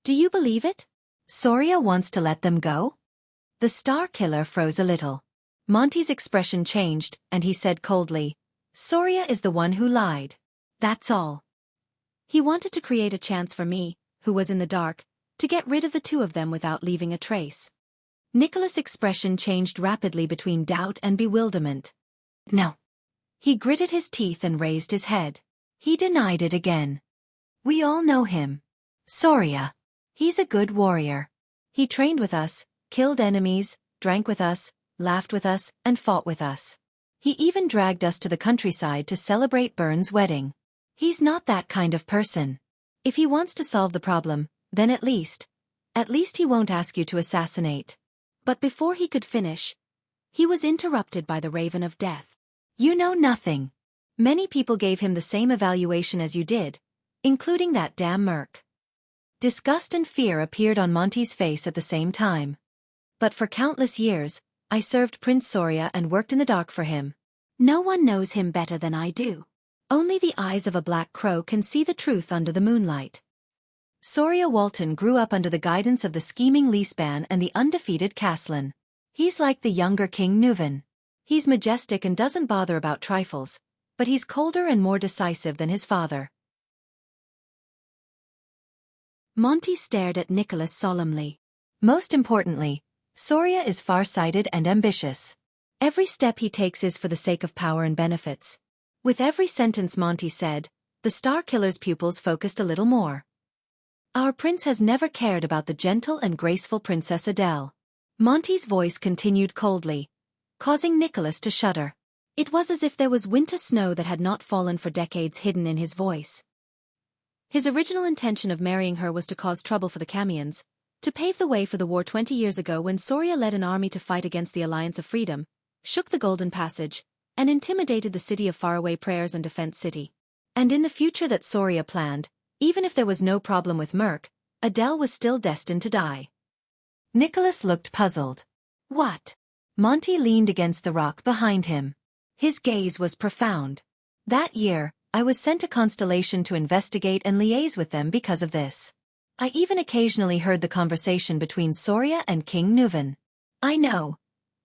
"Do you believe it? Soria wants to let them go?" The Star Killer froze a little. Monty's expression changed, and he said coldly, "Soria is the one who lied. That's all. He wanted to create a chance for me, who was in the dark, to get rid of the two of them without leaving a trace." Nicholas' expression changed rapidly between doubt and bewilderment. "No." He gritted his teeth and raised his head. He denied it again. "We all know him. Soria. He's a good warrior. He trained with us, killed enemies, drank with us, laughed with us, and fought with us. He even dragged us to the countryside to celebrate Byrne's wedding. He's not that kind of person. If he wants to solve the problem, then at least he won't ask you to assassinate." But before he could finish, he was interrupted by the Raven of Death. "You know nothing. Many people gave him the same evaluation as you did, including that damn merc. Disgust and fear appeared on Monty's face at the same time. But for countless years, I served Prince Soria and worked in the dark for him. No one knows him better than I do. Only the eyes of a black crow can see the truth under the moonlight. Soria Walton grew up under the guidance of the scheming Lisban and the undefeated Caslin. He's like the younger King Nuvan. He's majestic and doesn't bother about trifles, but he's colder and more decisive than his father. Monty stared at Nicholas solemnly. Most importantly, Soria is far-sighted and ambitious. Every step he takes is for the sake of power and benefits. With every sentence Monty said, the Star Killer's pupils focused a little more. Our prince has never cared about the gentle and graceful Princess Adele. Monty's voice continued coldly, causing Nicholas to shudder. It was as if there was winter snow that had not fallen for decades hidden in his voice. His original intention of marrying her was to cause trouble for the Camians, to pave the way for the war 20 years ago when Soria led an army to fight against the Alliance of Freedom, shook the Golden Passage, and intimidated the city of faraway prayers and defense city. And in the future that Soria planned, even if there was no problem with Merc, Adele was still destined to die. Nicholas looked puzzled. What? Monty leaned against the rock behind him. His gaze was profound. That year, I was sent to Constellation to investigate and liaise with them because of this. I even occasionally heard the conversation between Soria and King Nuvan. I know.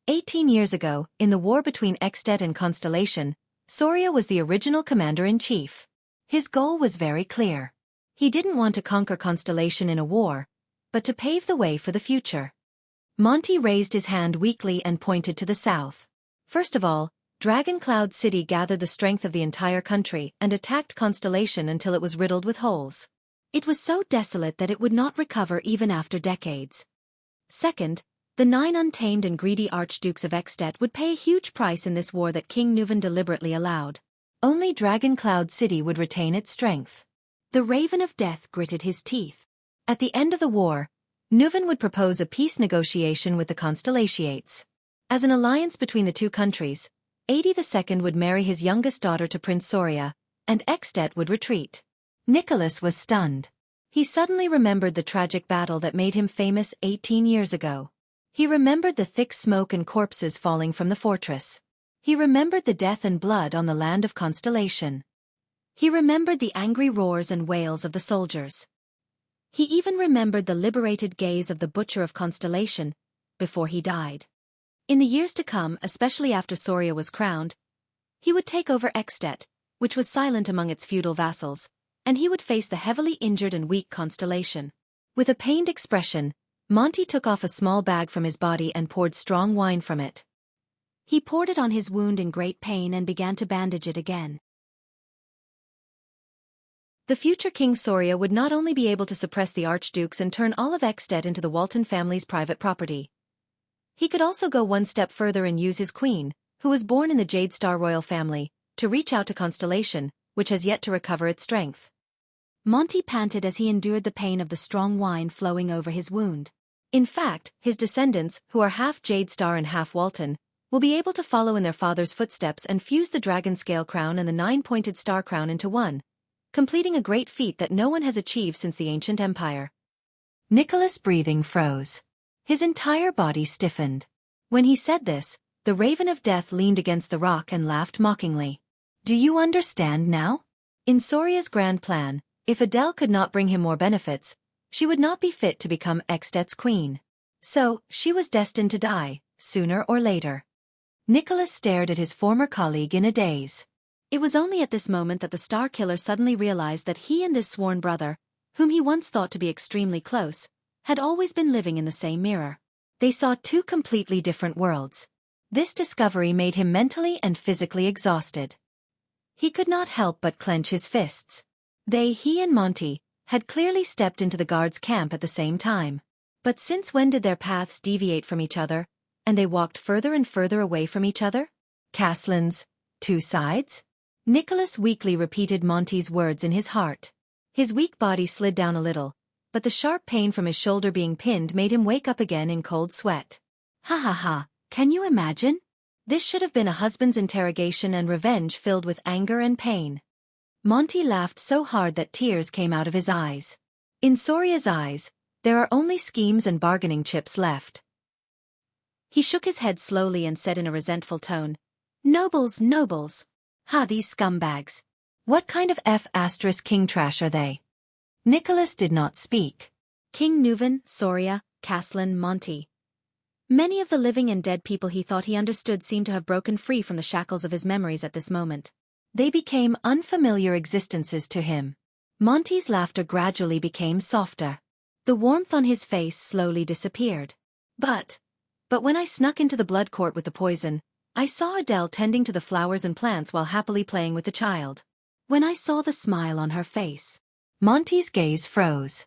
18 years ago, in the war between At and Constellation, Soria was the original commander-in-chief. His goal was very clear. He didn't want to conquer Constellation in a war, but to pave the way for the future. Monty raised his hand weakly and pointed to the south. First of all, Dragon Cloud City gathered the strength of the entire country and attacked Constellation until it was riddled with holes. It was so desolate that it would not recover even after decades. Second, the 9 untamed and greedy archdukes of At would pay a huge price in this war that King Nuvan deliberately allowed. Only Dragon Cloud City would retain its strength. The Raven of Death gritted his teeth. At the end of the war, Nuvan would propose a peace negotiation with the Constellations. As an alliance between the two countries, 82nd would marry his youngest daughter to Prince Soria, and At would retreat. Nicholas was stunned. He suddenly remembered the tragic battle that made him famous 18 years ago. He remembered the thick smoke and corpses falling from the fortress. He remembered the death and blood on the land of Constellation. He remembered the angry roars and wails of the soldiers. He even remembered the liberated gaze of the Butcher of Constellation, before he died. In the years to come, especially after Soria was crowned, he would take over At, which was silent among its feudal vassals, and he would face the heavily injured and weak Constellation. With a pained expression, Monty took off a small bag from his body and poured strong wine from it. He poured it on his wound in great pain and began to bandage it again. The future King Soria would not only be able to suppress the archdukes and turn all of At into the Walton family's private property. He could also go one step further and use his queen, who was born in the Jade Star royal family, to reach out to Constellation, which has yet to recover its strength. Monty panted as he endured the pain of the strong wine flowing over his wound. In fact, his descendants, who are half Jade Star and half Walton, will be able to follow in their father's footsteps and fuse the dragon scale crown and the 9-pointed star crown into one, completing a great feat that no one has achieved since the ancient empire. Nicholas' breathing froze. His entire body stiffened. When he said this, the Raven of Death leaned against the rock and laughed mockingly. Do you understand now? In Soria's grand plan, if Adele could not bring him more benefits, she would not be fit to become At's queen. So, she was destined to die, sooner or later. Nicholas stared at his former colleague in a daze. It was only at this moment that the Star Killer suddenly realized that he and this sworn brother, whom he once thought to be extremely close, had always been living in the same mirror. They saw two completely different worlds. This discovery made him mentally and physically exhausted. He could not help but clench his fists. He and Monty, had clearly stepped into the guards' camp at the same time. But since when did their paths deviate from each other, and they walked further and further away from each other? Caslin's two sides? Nicholas weakly repeated Monty's words in his heart. His weak body slid down a little, but the sharp pain from his shoulder being pinned made him wake up again in cold sweat. Ha ha ha, can you imagine? This should have been a husband's interrogation and revenge filled with anger and pain. Monty laughed so hard that tears came out of his eyes. In Soria's eyes, there are only schemes and bargaining chips left. He shook his head slowly and said in a resentful tone, "Nobles, nobles. Ha, these scumbags. What kind of F***king trash are they?" Nicholas did not speak. King Nuvan, Soria, Caslin, Monty. Many of the living and dead people he thought he understood seemed to have broken free from the shackles of his memories at this moment. They became unfamiliar existences to him. Monty's laughter gradually became softer. The warmth on his face slowly disappeared. But when I snuck into the blood court with the poison, I saw Adele tending to the flowers and plants while happily playing with the child. When I saw the smile on her face, Monty's gaze froze.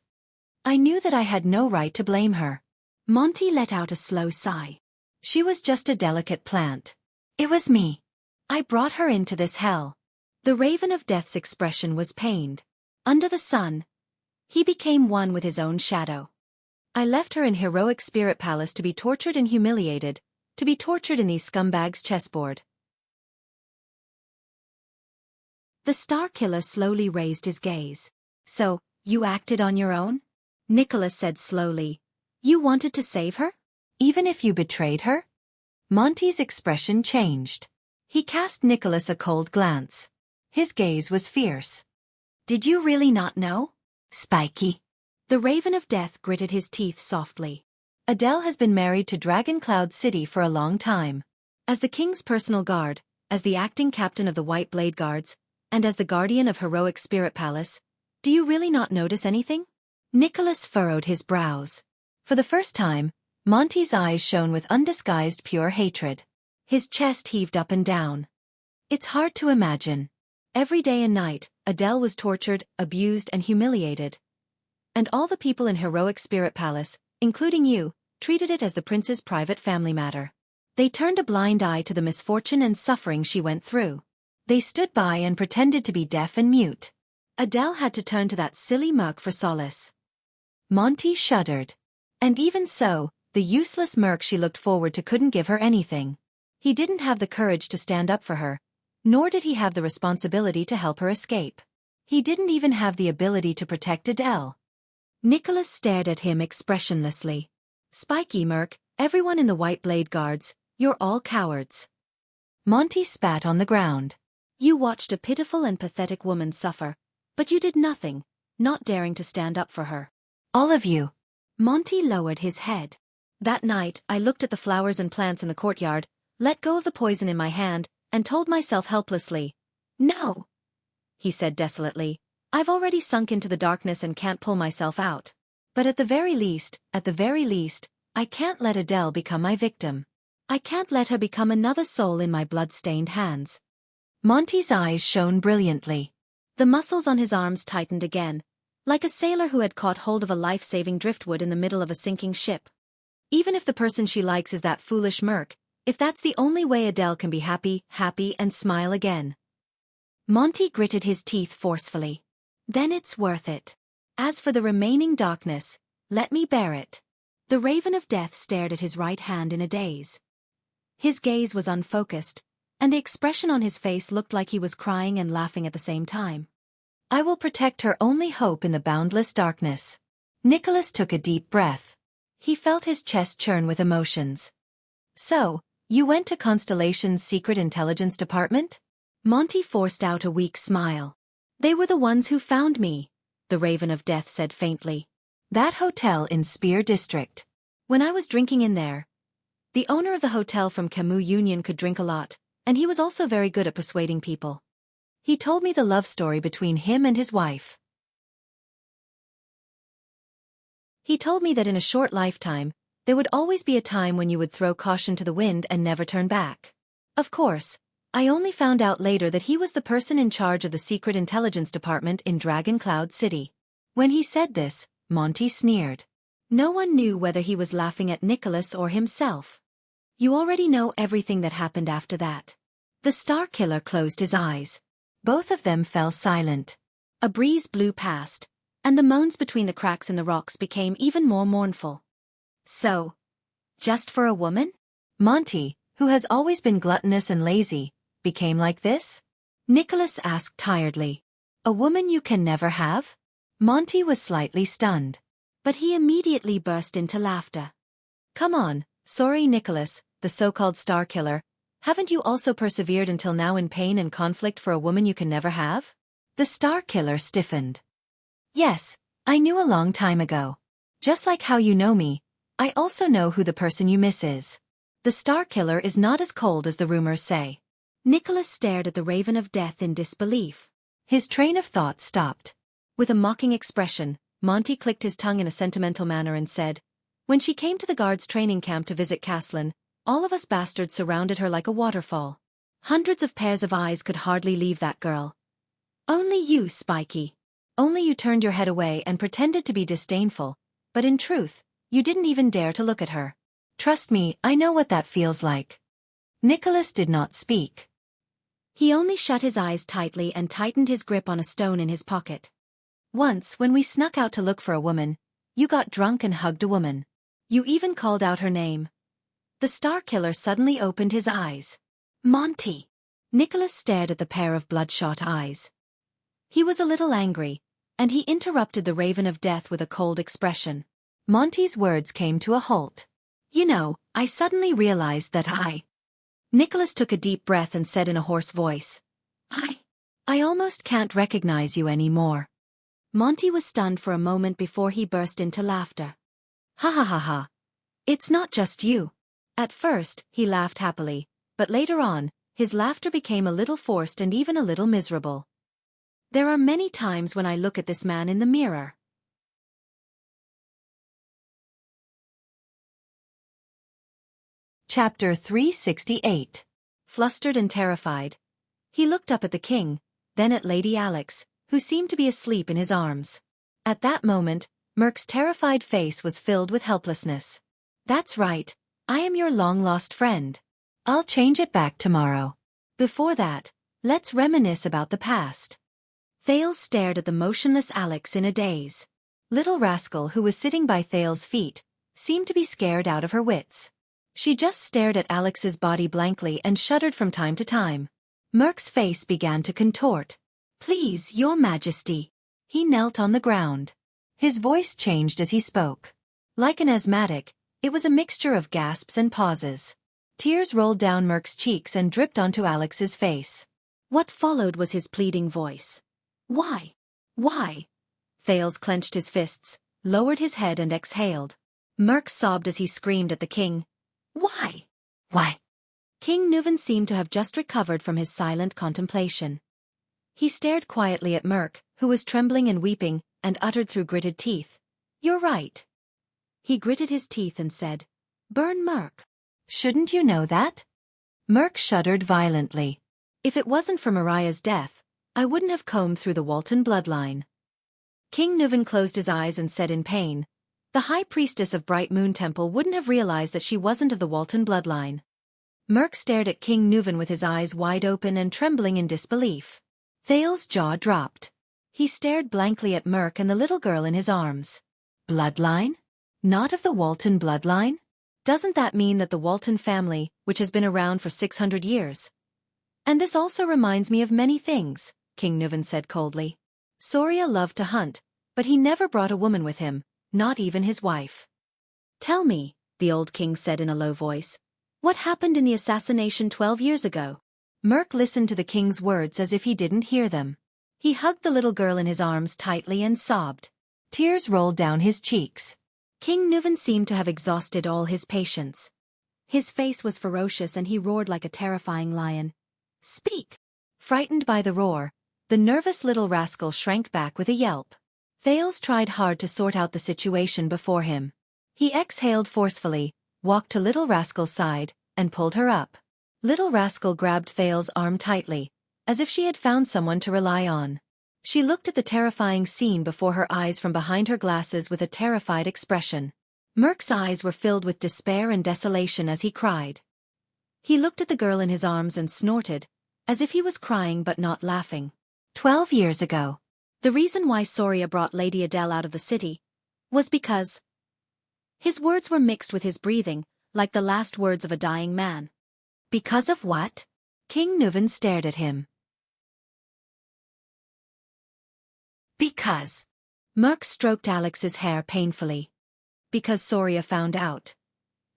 I knew that I had no right to blame her. Monty let out a slow sigh. She was just a delicate plant. It was me. I brought her into this hell. The Raven of Death's expression was pained. Under the sun, he became one with his own shadow. I left her in heroic spirit palace to be tortured and humiliated, to be tortured in these scumbags' chessboard. The Star Killer slowly raised his gaze. So, you acted on your own? Nicholas said slowly. You wanted to save her? Even if you betrayed her? Monty's expression changed. He cast Nicholas a cold glance. His gaze was fierce. Did you really not know? Spiky. The Raven of Death gritted his teeth softly. Adele has been married to Dragon Cloud City for a long time. As the king's personal guard, as the acting captain of the White Blade Guards, and as the guardian of Heroic Spirit Palace, do you really not notice anything? Nicholas furrowed his brows. For the first time, Monty's eyes shone with undisguised pure hatred. His chest heaved up and down. It's hard to imagine. Every day and night, Adele was tortured, abused, and humiliated. And all the people in Heroic Spirit Palace, including you, treated it as the prince's private family matter. They turned a blind eye to the misfortune and suffering she went through. They stood by and pretended to be deaf and mute. Adele had to turn to that silly merc for solace. Monty shuddered. And even so, the useless merc she looked forward to couldn't give her anything. He didn't have the courage to stand up for her, nor did he have the responsibility to help her escape. He didn't even have the ability to protect Adele. Nicholas stared at him expressionlessly. Spiky merc, everyone in the White Blade Guards, you're all cowards. Monty spat on the ground. You watched a pitiful and pathetic woman suffer, but you did nothing, not daring to stand up for her. All of you. Monty lowered his head. That night, I looked at the flowers and plants in the courtyard, let go of the poison in my hand, and told myself helplessly, "No," he said desolately. "I've already sunk into the darkness and can't pull myself out. But at the very least, I can't let Adele become my victim. I can't let her become another soul in my blood-stained hands." Monty's eyes shone brilliantly. The muscles on his arms tightened again, like a sailor who had caught hold of a life-saving driftwood in the middle of a sinking ship. Even if the person she likes is that foolish merc, if that's the only way Adele can be happy and smile again. Monty gritted his teeth forcefully. Then it's worth it. As for the remaining darkness, let me bear it. The Raven of Death stared at his right hand in a daze. His gaze was unfocused, and the expression on his face looked like he was crying and laughing at the same time. I will protect her only hope in the boundless darkness. Nicholas took a deep breath. He felt his chest churn with emotions. So, you went to Constellation's secret intelligence department? Monty forced out a weak smile. They were the ones who found me, the Raven of Death said faintly. That hotel in Spear District. When I was drinking in there. The owner of the hotel from Camus Union could drink a lot, and he was also very good at persuading people. He told me the love story between him and his wife. He told me that in a short lifetime, there would always be a time when you would throw caution to the wind and never turn back. Of course, I only found out later that he was the person in charge of the secret intelligence department in Dragon Cloud City. When he said this, Monty sneered. No one knew whether he was laughing at Nicholas or himself. You already know everything that happened after that. The Star Killer closed his eyes. Both of them fell silent. A breeze blew past, and the moans between the cracks in the rocks became even more mournful. So, just for a woman? Monty, who has always been gluttonous and lazy, became like this? Nicholas asked tiredly. A woman you can never have? Monty was slightly stunned. But he immediately burst into laughter. Come on, sorry Nicholas, the so-called star killer. Haven't you also persevered until now in pain and conflict for a woman you can never have? The star killer stiffened. Yes, I knew a long time ago. Just like how you know me, I also know who the person you miss is. The star killer is not as cold as the rumors say. Nicholas stared at the Raven of Death in disbelief. His train of thought stopped. With a mocking expression, Monty clicked his tongue in a sentimental manner and said, when she came to the guards' training camp to visit Caslin, all of us bastards surrounded her like a waterfall. Hundreds of pairs of eyes could hardly leave that girl. Only you, Spiky. Only you turned your head away and pretended to be disdainful, but in truth, you didn't even dare to look at her. Trust me, I know what that feels like. Nicholas did not speak. He only shut his eyes tightly and tightened his grip on a stone in his pocket. Once, when we snuck out to look for a woman, you got drunk and hugged a woman. You even called out her name. The star killer suddenly opened his eyes. Monty! Nicholas stared at the pair of bloodshot eyes. He was a little angry, and he interrupted the Raven of Death with a cold expression. Monty's words came to a halt. You know, I suddenly realized that Nicholas took a deep breath and said in a hoarse voice. I almost can't recognize you anymore. Monty was stunned for a moment before he burst into laughter. Ha ha ha ha. It's not just you. At first, he laughed happily, but later on, his laughter became a little forced and even a little miserable. There are many times when I look at this man in the mirror. Chapter 368. Flustered and terrified. He looked up at the king, then at Lady Alex, who seemed to be asleep in his arms. At that moment, Merc's terrified face was filled with helplessness. That's right, I am your long-lost friend. I'll change it back tomorrow. Before that, let's reminisce about the past. Thales stared at the motionless Alex in a daze. Little rascal who was sitting by Thales' feet seemed to be scared out of her wits. She just stared at Alex's body blankly and shuddered from time to time. Merc's face began to contort. Please, your majesty. He knelt on the ground. His voice changed as he spoke. Like an asthmatic, it was a mixture of gasps and pauses. Tears rolled down Merc's cheeks and dripped onto Alex's face. What followed was his pleading voice. Why? Why? Thales clenched his fists, lowered his head and exhaled. Merc sobbed as he screamed at the king. Why? Why? King Nuven seemed to have just recovered from his silent contemplation. He stared quietly at Merc, who was trembling and weeping, and uttered through gritted teeth. You're right. He gritted his teeth and said, Burn Merc. Shouldn't you know that? Merc shuddered violently. If it wasn't for Mariah's death, I wouldn't have combed through the Walton bloodline. King Nuven closed his eyes and said in pain, the High Priestess of Bright Moon Temple wouldn't have realized that she wasn't of the Walton bloodline. Merc stared at King Nuven with his eyes wide open and trembling in disbelief. Thales' jaw dropped. He stared blankly at Merc and the little girl in his arms. Bloodline? Not of the Walton bloodline? Doesn't that mean that the Walton family, which has been around for 600 years? And this also reminds me of many things, King Nuven said coldly. Soria loved to hunt, but he never brought a woman with him, not even his wife. Tell me, the old king said in a low voice, what happened in the assassination 12 years ago? Merc listened to the king's words as if he didn't hear them. He hugged the little girl in his arms tightly and sobbed. Tears rolled down his cheeks. King Nuven seemed to have exhausted all his patience. His face was ferocious and he roared like a terrifying lion. Speak! Frightened by the roar, the nervous little rascal shrank back with a yelp. Thales tried hard to sort out the situation before him. He exhaled forcefully, walked to Little Rascal's side, and pulled her up. Little Rascal grabbed Thales' arm tightly, as if she had found someone to rely on. She looked at the terrifying scene before her eyes from behind her glasses with a terrified expression. Merc's eyes were filled with despair and desolation as he cried. He looked at the girl in his arms and snorted, as if he was crying but not laughing. 12 years ago. The reason why Soria brought Lady Adele out of the city was because... His words were mixed with his breathing, like the last words of a dying man. Because of what? King Nuvan stared at him. Because. Merc stroked Alex's hair painfully. Because Soria found out.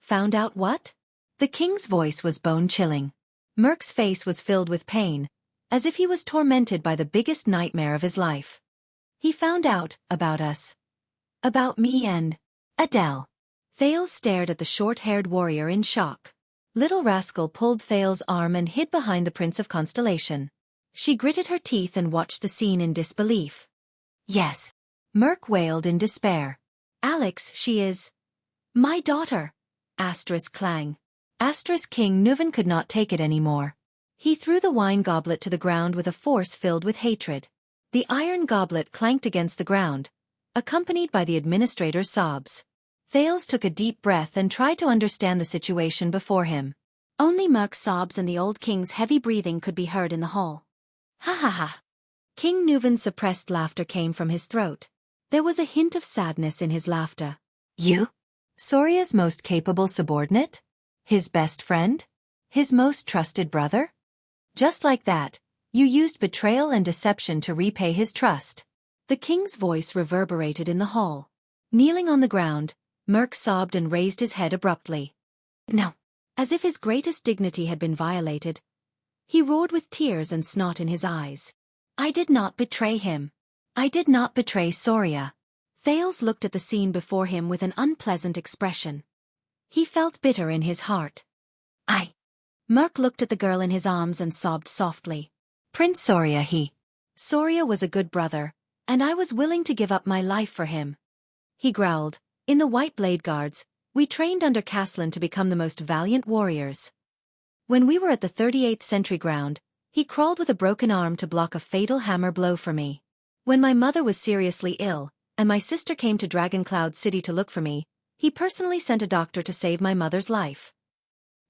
Found out what? The king's voice was bone-chilling. Merc's face was filled with pain, as if he was tormented by the biggest nightmare of his life. He found out about us. About me and Adele. Thales stared at the short-haired warrior in shock. Little Rascal pulled Thales' arm and hid behind the Prince of Constellation. She gritted her teeth and watched the scene in disbelief. Yes. Merc wailed in despair. Alex, she is my daughter. Asterisk clang. Asterisk King Nuvan could not take it anymore. He threw the wine goblet to the ground with a force filled with hatred. The iron goblet clanked against the ground, accompanied by the administrator's sobs. Thales took a deep breath and tried to understand the situation before him. Only Merc's sobs and the old king's heavy breathing could be heard in the hall. Ha ha ha. King Nuvan's suppressed laughter came from his throat. There was a hint of sadness in his laughter. You? Soria's most capable subordinate? His best friend? His most trusted brother? Just like that, you used betrayal and deception to repay his trust. The king's voice reverberated in the hall. Kneeling on the ground, Merc sobbed and raised his head abruptly. No. As if his greatest dignity had been violated. He roared with tears and snot in his eyes. I did not betray him. I did not betray Soria. Thales looked at the scene before him with an unpleasant expression. He felt bitter in his heart. Merc looked at the girl in his arms and sobbed softly. Prince Soria Soria was a good brother, and I was willing to give up my life for him. He growled, in the White Blade Guards, we trained under Caslin to become the most valiant warriors. When we were at the 38th Sentry Ground, he crawled with a broken arm to block a fatal hammer blow for me. When my mother was seriously ill, and my sister came to Dragon Cloud City to look for me, he personally sent a doctor to save my mother's life.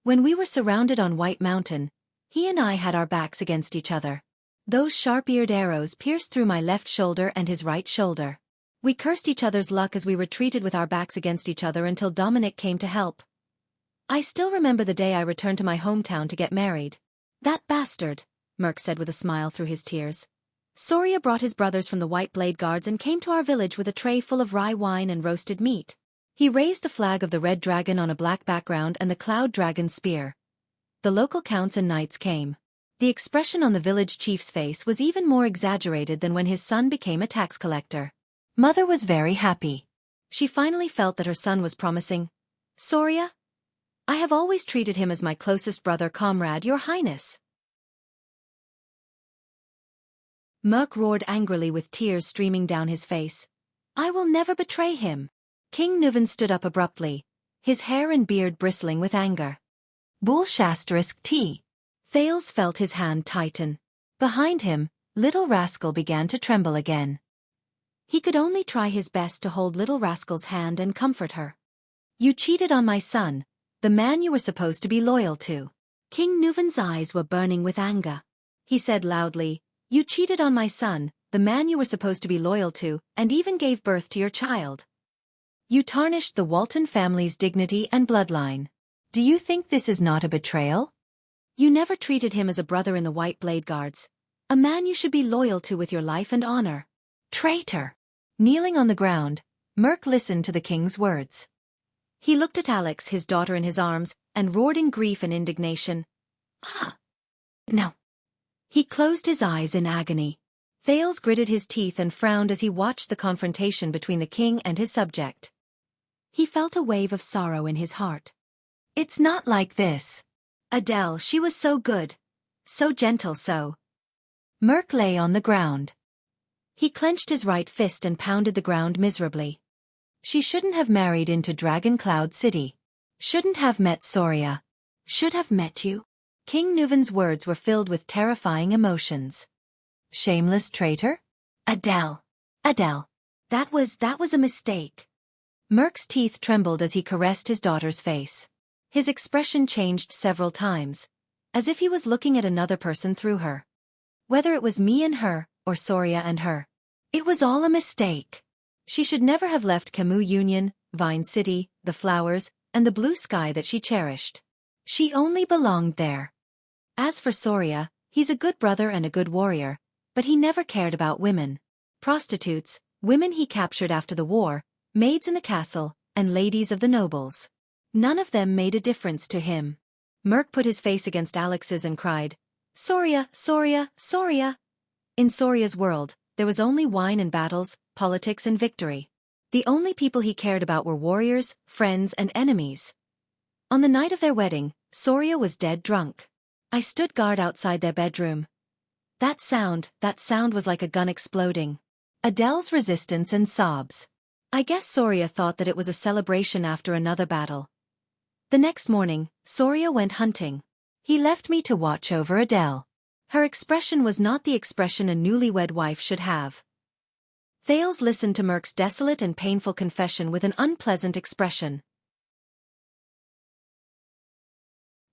When we were surrounded on White Mountain, he and I had our backs against each other. Those sharp-eared arrows pierced through my left shoulder and his right shoulder. We cursed each other's luck as we retreated with our backs against each other until Dominic came to help. I still remember the day I returned to my hometown to get married. That bastard, Merc said with a smile through his tears. Soria brought his brothers from the White Blade Guards and came to our village with a tray full of rye wine and roasted meat. He raised the flag of the red dragon on a black background and the cloud dragon's spear. The local counts and knights came. The expression on the village chief's face was even more exaggerated than when his son became a tax collector. Mother was very happy. She finally felt that her son was promising. Soria? I have always treated him as my closest brother comrade, Your Highness. Merc roared angrily with tears streaming down his face. I will never betray him. King Nuvan stood up abruptly, his hair and beard bristling with anger. Bull*T. Thales felt his hand tighten. Behind him, Little Rascal began to tremble again. He could only try his best to hold Little Rascal's hand and comfort her. You cheated on my son, the man you were supposed to be loyal to. King Nuvan's eyes were burning with anger. He said loudly, You cheated on my son, the man you were supposed to be loyal to, and even gave birth to your child. You tarnished the Walton family's dignity and bloodline. Do you think this is not a betrayal? You never treated him as a brother in the White Blade Guards, a man you should be loyal to with your life and honor. Traitor! Kneeling on the ground, Merc listened to the king's words. He looked at Alex, his daughter in his arms, and roared in grief and indignation. No. He closed his eyes in agony. Thales gritted his teeth and frowned as he watched the confrontation between the king and his subject. He felt a wave of sorrow in his heart. It's not like this. Adele, she was so good. So gentle, so. Merc lay on the ground. He clenched his right fist and pounded the ground miserably. She shouldn't have married into Dragon Cloud City. Shouldn't have met Soria. Should have met you. King Nuvan's words were filled with terrifying emotions. Shameless traitor? Adele. That was a mistake. Merc's teeth trembled as he caressed his daughter's face. His expression changed several times, as if he was looking at another person through her. Whether it was me and her, or Soria and her. It was all a mistake. She should never have left Camus Union, Vine City, the flowers, and the blue sky that she cherished. She only belonged there. As for Soria, he's a good brother and a good warrior, but he never cared about women. Prostitutes, women he captured after the war, maids in the castle, and ladies of the nobles. None of them made a difference to him. Merc put his face against Alex's and cried, "Soria, Soria, Soria!" In Soria's world, there was only wine and battles, politics and victory. The only people he cared about were warriors, friends and enemies. On the night of their wedding, Soria was dead drunk. I stood guard outside their bedroom. That sound was like a gun exploding. Adele's resistance and sobs. I guess Soria thought that it was a celebration after another battle. The next morning, Soria went hunting. He left me to watch over Adele. Her expression was not the expression a newlywed wife should have. Thales listened to Merc's desolate and painful confession with an unpleasant expression.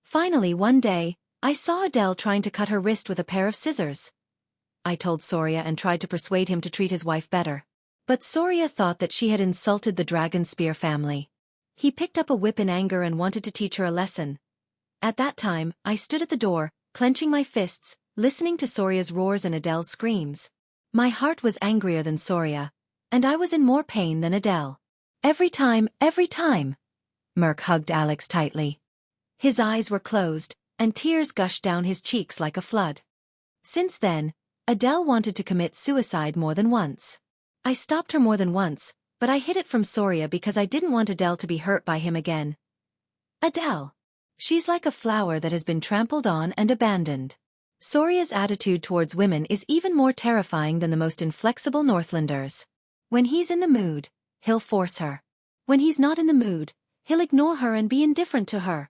Finally one day, I saw Adele trying to cut her wrist with a pair of scissors. I told Soria and tried to persuade him to treat his wife better. But Soria thought that she had insulted the Dragon Spear family. He picked up a whip in anger and wanted to teach her a lesson. At that time, I stood at the door, clenching my fists, listening to Soria's roars and Adele's screams. My heart was angrier than Soria, and I was in more pain than Adele. Every time. Merc hugged Alex tightly. His eyes were closed, and tears gushed down his cheeks like a flood. Since then, Adele wanted to commit suicide more than once. I stopped her more than once, but I hid it from Soria because I didn't want Adele to be hurt by him again. Adele. She's like a flower that has been trampled on and abandoned. Soria's attitude towards women is even more terrifying than the most inflexible Northlanders. When he's in the mood, he'll force her. When he's not in the mood, he'll ignore her and be indifferent to her.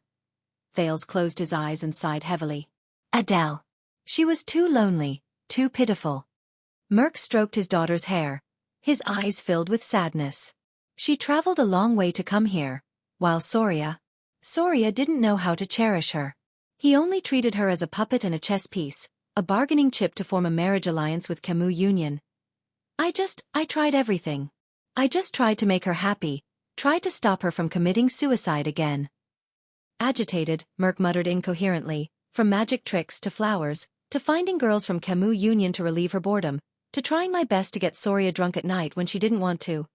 Thales closed his eyes and sighed heavily. Adele. She was too lonely, too pitiful. Merc stroked his daughter's hair. His eyes filled with sadness. She traveled a long way to come here, while Soria didn't know how to cherish her. He only treated her as a puppet and a chess piece, a bargaining chip to form a marriage alliance with Camus Union. I tried everything. I just tried to make her happy, tried to stop her from committing suicide again. Agitated, Merc muttered incoherently, from magic tricks to flowers, to finding girls from Camus Union to relieve her boredom, to trying my best to get Soria drunk at night when she didn't want to.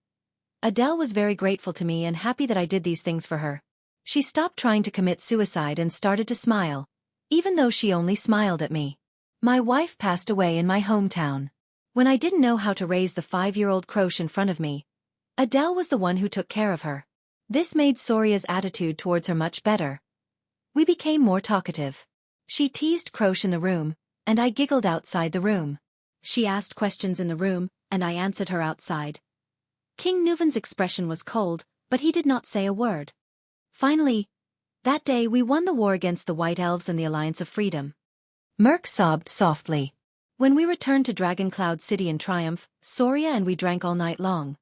Adele was very grateful to me and happy that I did these things for her. She stopped trying to commit suicide and started to smile, even though she only smiled at me. My wife passed away in my hometown. When I didn't know how to raise the 5-year-old Croche in front of me, Adele was the one who took care of her. This made Soria's attitude towards her much better. We became more talkative. She teased Croche in the room, and I giggled outside the room. She asked questions in the room, and I answered her outside. King Nuven's expression was cold, but he did not say a word. Finally, that day we won the war against the White Elves and the Alliance of Freedom. Merc sobbed softly. When we returned to Dragon Cloud City in triumph, Soria and we drank all night long.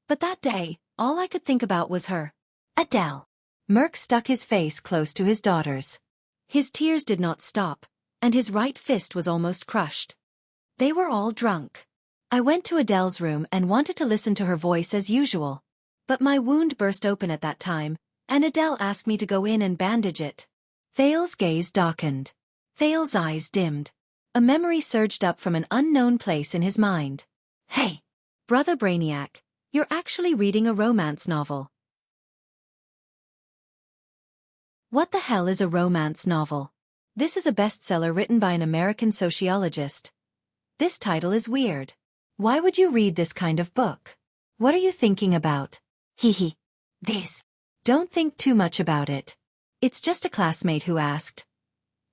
But that day, all I could think about was her. Adele. Merc stuck his face close to his daughter's. His tears did not stop, and his right fist was almost crushed. They were all drunk. I went to Adele's room and wanted to listen to her voice as usual. But my wound burst open at that time, and Adele asked me to go in and bandage it. Thales' gaze darkened. Thales' eyes dimmed. A memory surged up from an unknown place in his mind. Hey, Brother Brainiac, you're actually reading a romance novel. What the hell is a romance novel? This is a bestseller written by an American sociologist. This title is weird. Why would you read this kind of book? What are you thinking about? Hehe. This. Don't think too much about it. It's just a classmate who asked.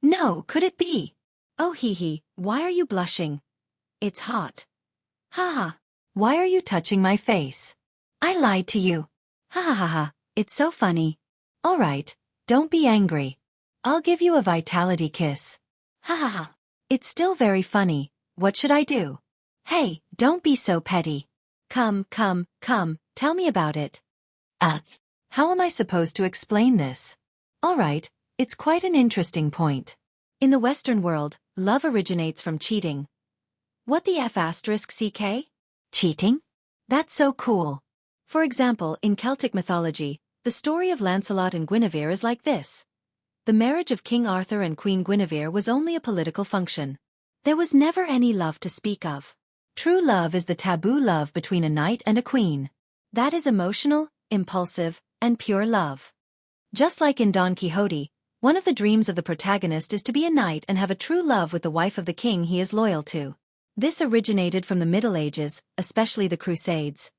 No, could it be? Oh hehe, why are you blushing? It's hot. Haha. Why are you touching my face? I lied to you. Ha ha ha ha, it's so funny. Alright, don't be angry. I'll give you a vitality kiss. Ha ha ha. It's still very funny, what should I do? Hey, don't be so petty. Come, tell me about it. How am I supposed to explain this? Alright, it's quite an interesting point. In the Western world, love originates from cheating. What the F***CK? Cheating? That's so cool. For example, in Celtic mythology, the story of Lancelot and Guinevere is like this. The marriage of King Arthur and Queen Guinevere was only a political function. There was never any love to speak of. True love is the taboo love between a knight and a queen. That is emotional, impulsive, and pure love. Just like in Don Quixote, one of the dreams of the protagonist is to be a knight and have a true love with the wife of the king he is loyal to. This originated from the Middle Ages, especially the Crusades.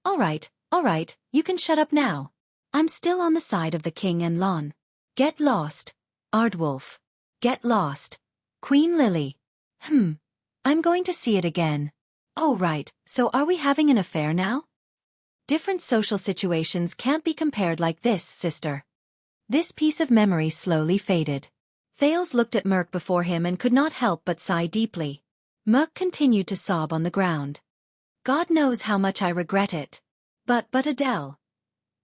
All right, you can shut up now. I'm still on the side of the king and Lon. Get lost, Ardwulf. Get lost, Queen Lily. I'm going to see it again. Oh right, so are we having an affair now? Different social situations can't be compared like this, sister. This piece of memory slowly faded. Thales looked at Merc before him and could not help but sigh deeply. Merc continued to sob on the ground. God knows how much I regret it. But Adele.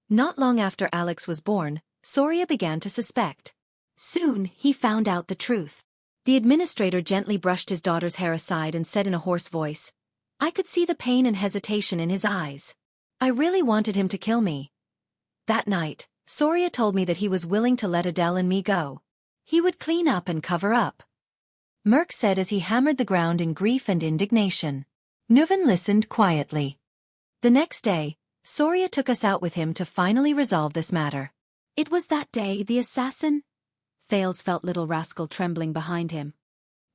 Not long after Alex was born, Soria began to suspect. Soon, he found out the truth. The administrator gently brushed his daughter's hair aside and said in a hoarse voice, I could see the pain and hesitation in his eyes. I really wanted him to kill me. That night, Soria told me that he was willing to let Adele and me go. He would clean up and cover up. Merc said as he hammered the ground in grief and indignation. Nuven listened quietly. The next day, Soria took us out with him to finally resolve this matter. It was that day the assassin? Thales felt little rascal trembling behind him.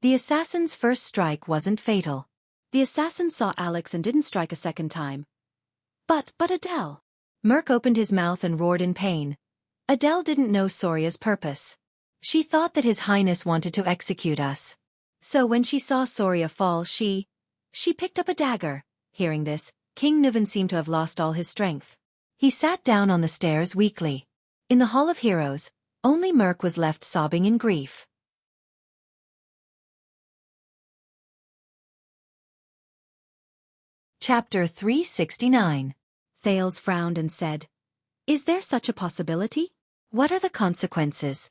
The assassin's first strike wasn't fatal. The assassin saw Alex and didn't strike a second time. But Adele. Merc opened his mouth and roared in pain. Adele didn't know Soria's purpose. She thought that His Highness wanted to execute us. So when she saw Soria fall, she picked up a dagger. Hearing this, King Nuven seemed to have lost all his strength. He sat down on the stairs weakly. In the Hall of Heroes, only Merc was left sobbing in grief. Chapter 369. Thales frowned and said, Is there such a possibility? What are the consequences?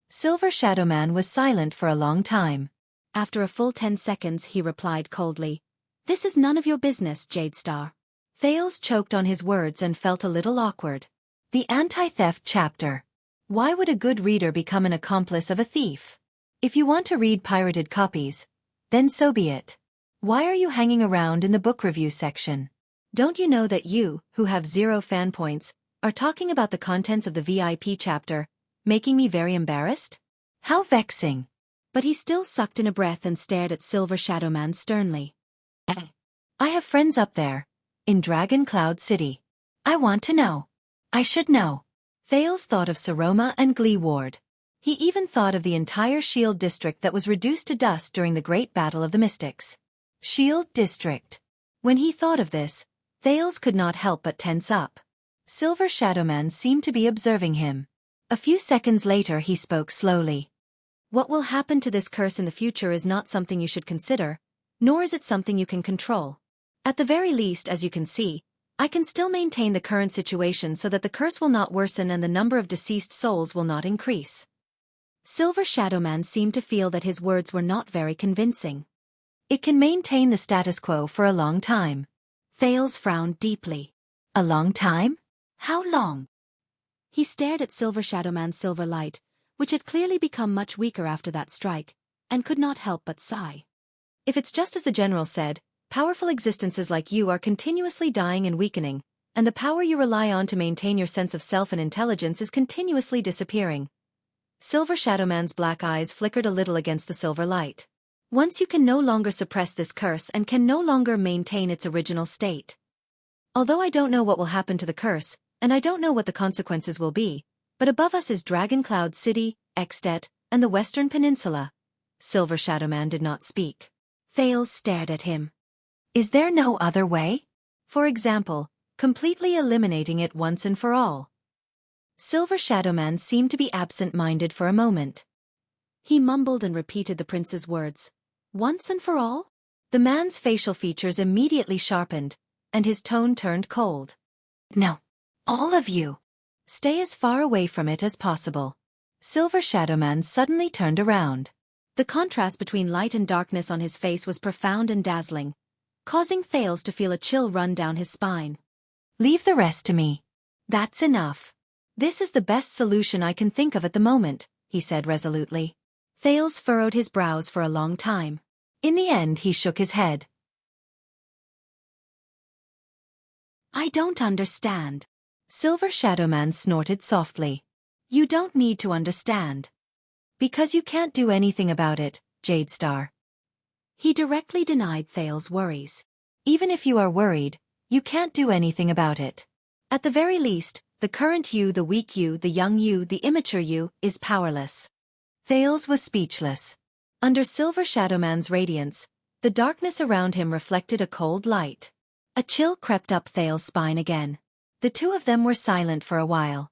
Silver Shadowman was silent for a long time. After a full 10 seconds he replied coldly, This is none of your business, Jadestar. Thales choked on his words and felt a little awkward. The Anti-Theft Chapter. Why would a good reader become an accomplice of a thief? If you want to read pirated copies, then so be it. Why are you hanging around in the book review section? Don't you know that you, who have 0 fan points, are talking about the contents of the VIP chapter, making me very embarrassed? How vexing. But he still sucked in a breath and stared at Silver Shadowman sternly. I have friends up there, in Dragon Cloud City. I want to know. I should know. Thales thought of Saroma and Glee Ward. He even thought of the entire Shield District that was reduced to dust during the Great Battle of the Mystics. Shield District. When he thought of this, Thales could not help but tense up. Silver Shadowman seemed to be observing him. A few seconds later he spoke slowly. What will happen to this curse in the future is not something you should consider, nor is it something you can control. At the very least, as you can see, I can still maintain the current situation so that the curse will not worsen and the number of deceased souls will not increase. Silver Shadowman seemed to feel that his words were not very convincing. It can maintain the status quo for a long time. Thales frowned deeply. A long time? How long? He stared at Silver Shadowman's silver light, which had clearly become much weaker after that strike, and could not help but sigh. If it's just as the general said, powerful existences like you are continuously dying and weakening, and the power you rely on to maintain your sense of self and intelligence is continuously disappearing. Silver Shadowman's black eyes flickered a little against the silver light. Once you can no longer suppress this curse and can no longer maintain its original state. Although I don't know what will happen to the curse, and I don't know what the consequences will be, but above us is Dragon Cloud City, At, and the Western Peninsula. Silver Shadowman did not speak. Thales stared at him. Is there no other way? For example, completely eliminating it once and for all. Silver Shadowman seemed to be absent-minded for a moment. He mumbled and repeated the prince's words. Once and for all? The man's facial features immediately sharpened, and his tone turned cold. No. All of you. Stay as far away from it as possible. Silver Shadowman suddenly turned around. The contrast between light and darkness on his face was profound and dazzling, causing Thales to feel a chill run down his spine. Leave the rest to me. That's enough. This is the best solution I can think of at the moment, he said resolutely. Thales furrowed his brows for a long time. In the end he shook his head. I don't understand. Silver Shadowman snorted softly. You don't need to understand. Because you can't do anything about it, Jadestar. He directly denied Thales' worries. Even if you are worried, you can't do anything about it. At the very least, the current you, the weak you, the young you, the immature you, is powerless. Thales was speechless. Under Silver Shadowman's radiance, the darkness around him reflected a cold light. A chill crept up Thales' spine again. The two of them were silent for a while.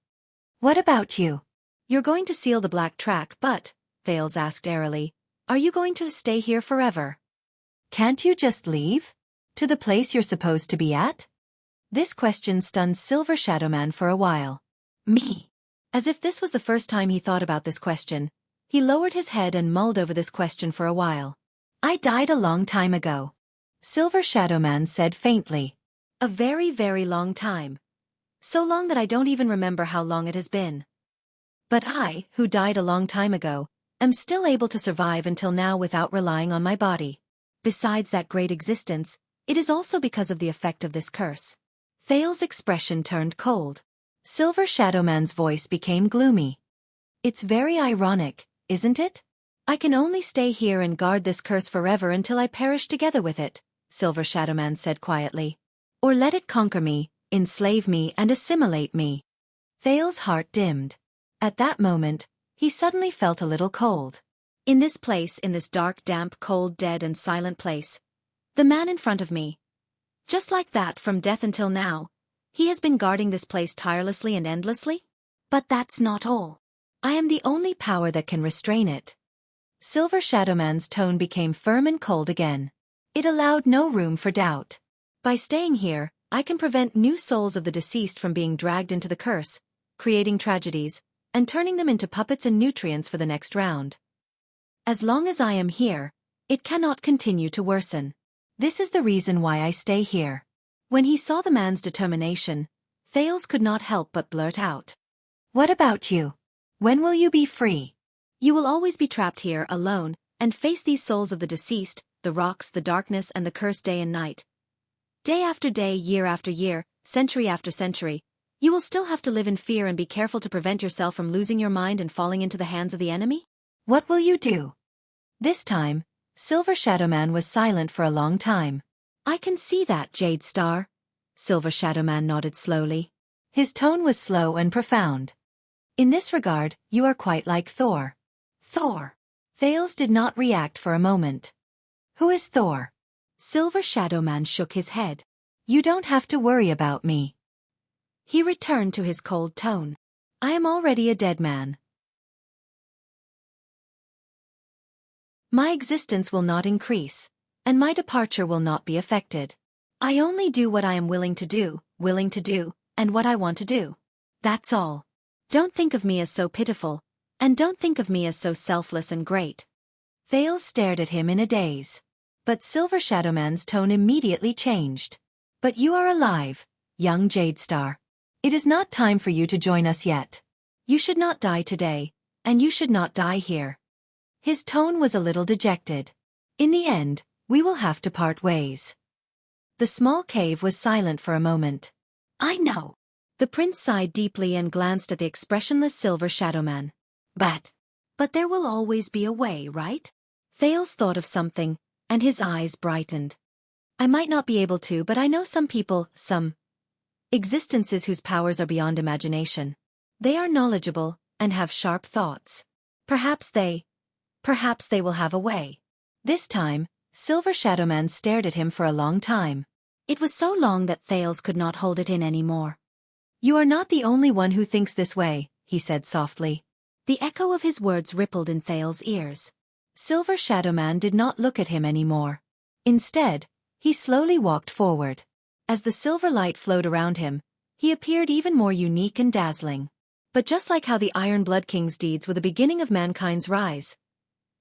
What about you? You're going to seal the black track, but, Thales asked airily, are you going to stay here forever? Can't you just leave? To the place you're supposed to be at? This question stunned Silver Shadowman for a while. Me? As if this was the first time he thought about this question, he lowered his head and mulled over this question for a while. I died a long time ago. Silver Shadowman said faintly. A very, very long time. So long that I don't even remember how long it has been. But I, who died a long time ago, am still able to survive until now without relying on my body. Besides that great existence, it is also because of the effect of this curse. Thales' expression turned cold. Silver Shadowman's voice became gloomy. It's very ironic, isn't it? I can only stay here and guard this curse forever until I perish together with it, Silver Shadowman said quietly. Or let it conquer me, enslave me and assimilate me. Thales' heart dimmed. At that moment, he suddenly felt a little cold. In this place, in this dark, damp, cold, dead and silent place, the man in front of me, just like that from death until now, he has been guarding this place tirelessly and endlessly? But that's not all. I am the only power that can restrain it. Silver Shadowman's tone became firm and cold again. It allowed no room for doubt. By staying here, I can prevent new souls of the deceased from being dragged into the curse, creating tragedies, and turning them into puppets and nutrients for the next round. As long as I am here, it cannot continue to worsen. This is the reason why I stay here. When he saw the man's determination, Thales could not help but blurt out. What about you? When will you be free? You will always be trapped here alone, and face these souls of the deceased, the rocks, the darkness and the curse day and night. Day after day, year after year, century after century, you will still have to live in fear and be careful to prevent yourself from losing your mind and falling into the hands of the enemy? What will you do? This time, Silver Shadowman was silent for a long time. I can see that, Jadestar. Silver Shadowman nodded slowly. His tone was slow and profound. In this regard, you are quite like Thor. Thor. Thales did not react for a moment. Who is Thor? Silver Shadowman shook his head. You don't have to worry about me. He returned to his cold tone. I am already a dead man. My existence will not increase, and my departure will not be affected. I only do what I am willing to do, and what I want to do. That's all. Don't think of me as so pitiful, and don't think of me as so selfless and great. Thales stared at him in a daze. But Silver Shadowman's tone immediately changed. But you are alive, young Jadestar. It is not time for you to join us yet. You should not die today, and you should not die here. His tone was a little dejected. In the end, we will have to part ways. The small cave was silent for a moment. I know. The prince sighed deeply and glanced at the expressionless Silver Shadowman. But there will always be a way, right? Thales thought of something, and his eyes brightened. I might not be able to, but I know some people, some existences whose powers are beyond imagination. They are knowledgeable, and have sharp thoughts. Perhaps they will have a way. This time, Silver Shadowman stared at him for a long time. It was so long that Thales could not hold it in anymore. You are not the only one who thinks this way, he said softly. The echo of his words rippled in Thales' ears. Silver Shadowman did not look at him anymore. Instead, he slowly walked forward. As the silver light flowed around him, he appeared even more unique and dazzling. But just like how the Iron Blood King's deeds were the beginning of mankind's rise,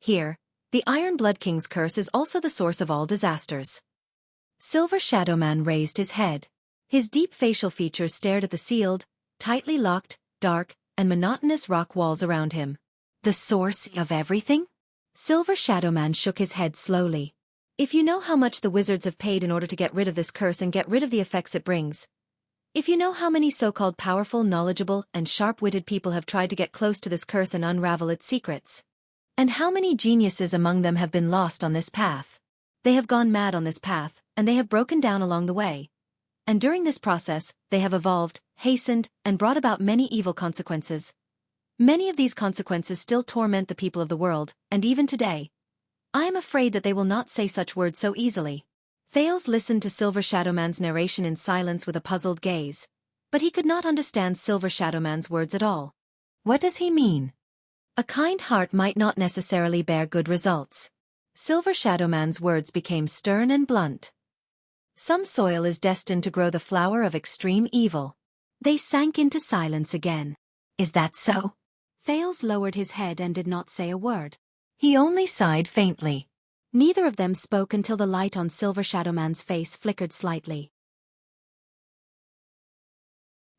here, the Iron Blood King's curse is also the source of all disasters. Silver Shadowman raised his head. His deep facial features stared at the sealed, tightly locked, dark, and monotonous rock walls around him. The source of everything? Silver Shadow Man shook his head slowly. If you know how much the wizards have paid in order to get rid of this curse and get rid of the effects it brings, if you know how many so-called powerful, knowledgeable, and sharp-witted people have tried to get close to this curse and unravel its secrets, and how many geniuses among them have been lost on this path. They have gone mad on this path, and they have broken down along the way. And during this process, they have evolved, hastened, and brought about many evil consequences. Many of these consequences still torment the people of the world, and even today. I am afraid that they will not say such words so easily. Thales listened to Silver Shadow Man's narration in silence with a puzzled gaze, but he could not understand Silver Shadow Man's words at all. What does he mean? A kind heart might not necessarily bear good results. Silver Shadow Man's words became stern and blunt. Some soil is destined to grow the flower of extreme evil. They sank into silence again. Is that so? Thales lowered his head and did not say a word. He only sighed faintly. Neither of them spoke until the light on Silver Shadow Man's face flickered slightly.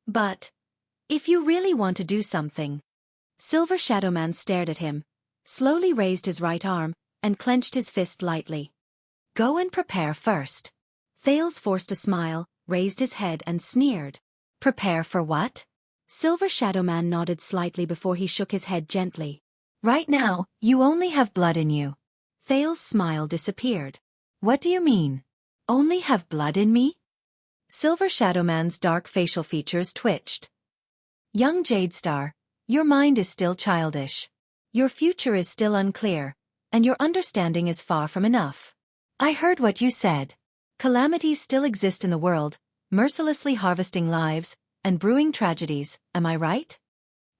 But, if you really want to do something... Silver Shadow Man stared at him, slowly raised his right arm, and clenched his fist lightly. Go and prepare first. Thales forced a smile, raised his head and sneered. Prepare for what? Silver Shadow Man nodded slightly before he shook his head gently. Right now, you only have blood in you. Thales' smile disappeared. What do you mean? Only have blood in me? Silver Shadow Man's dark facial features twitched. Young Jade Star, your mind is still childish. Your future is still unclear, and your understanding is far from enough. I heard what you said. Calamities still exist in the world, mercilessly harvesting lives, and brewing tragedies, am I right?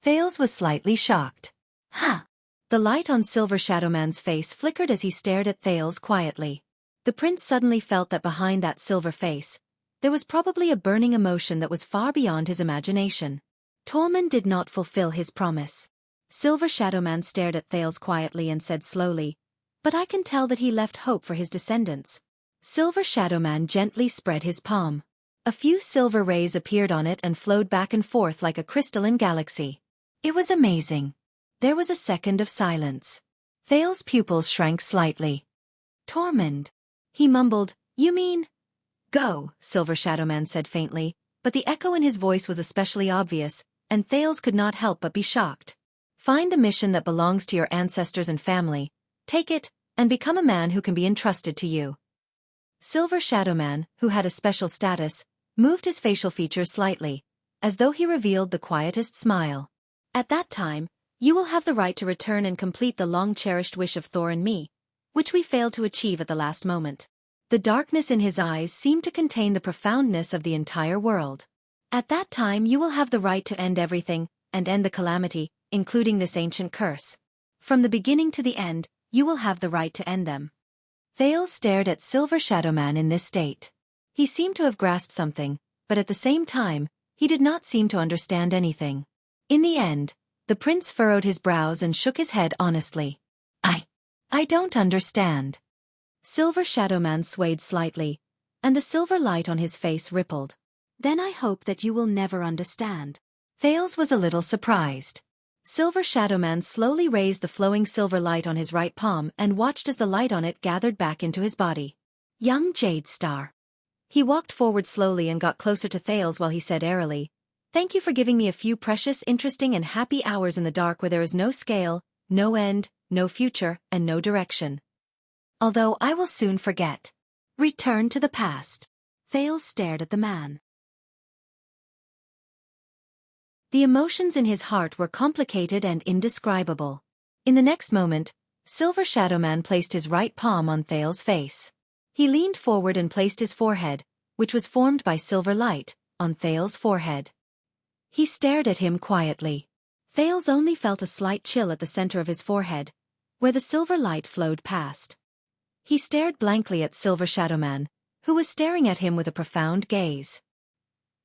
Thales was slightly shocked. Ha! The light on Silver Shadow Man's face flickered as he stared at Thales quietly. The prince suddenly felt that behind that silver face, there was probably a burning emotion that was far beyond his imagination. Tormund did not fulfill his promise. Silver Shadow Man stared at Thales quietly and said slowly, but I can tell that he left hope for his descendants. Silver Shadow Man gently spread his palm. A few silver rays appeared on it and flowed back and forth like a crystalline galaxy. It was amazing. There was a second of silence. Thales' pupils shrank slightly. Tormund. He mumbled, you mean? Go, Silver Shadow Man said faintly, but the echo in his voice was especially obvious, and Thales could not help but be shocked. Find the mission that belongs to your ancestors and family, take it, and become a man who can be entrusted to you. Silver Shadow Man, who had a special status, moved his facial features slightly, as though he revealed the quietest smile. At that time, you will have the right to return and complete the long-cherished wish of Thor and me, which we failed to achieve at the last moment. The darkness in his eyes seemed to contain the profoundness of the entire world. At that time you will have the right to end everything, and end the calamity, including this ancient curse. From the beginning to the end, you will have the right to end them. Thales stared at Silver Shadow Man in this state. He seemed to have grasped something, but at the same time, he did not seem to understand anything. In the end, the prince furrowed his brows and shook his head honestly. I don't understand. Silver Shadow Man swayed slightly, and the silver light on his face rippled. Then I hope that you will never understand. Thales was a little surprised. Silver Shadow Man slowly raised the flowing silver light on his right palm and watched as the light on it gathered back into his body. Young Jade Star. He walked forward slowly and got closer to Thales while he said airily, thank you for giving me a few precious, interesting and happy hours in the dark where there is no scale, no end, no future, and no direction. Although I will soon forget. Return to the past. Thales stared at the man. The emotions in his heart were complicated and indescribable. In the next moment, Silver Shadow Man placed his right palm on Thales' face. He leaned forward and placed his forehead, which was formed by silver light, on Thales' forehead. He stared at him quietly. Thales only felt a slight chill at the center of his forehead, where the silver light flowed past. He stared blankly at Silver Shadow Man, who was staring at him with a profound gaze.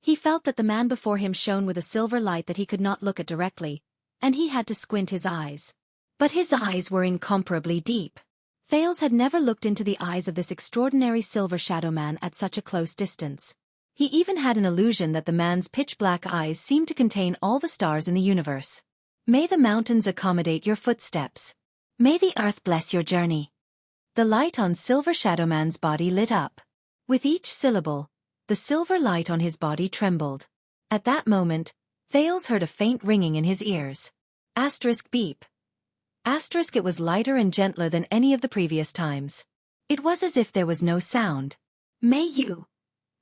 He felt that the man before him shone with a silver light that he could not look at directly, and he had to squint his eyes. But his eyes were incomparably deep. Thales had never looked into the eyes of this extraordinary Silver Shadow Man at such a close distance. He even had an illusion that the man's pitch-black eyes seemed to contain all the stars in the universe. May the mountains accommodate your footsteps. May the earth bless your journey. The light on Silver Shadow Man's body lit up. With each syllable, the silver light on his body trembled. At that moment, Thales heard a faint ringing in his ears. Asterisk beep. Asterisk it was lighter and gentler than any of the previous times. It was as if there was no sound. May you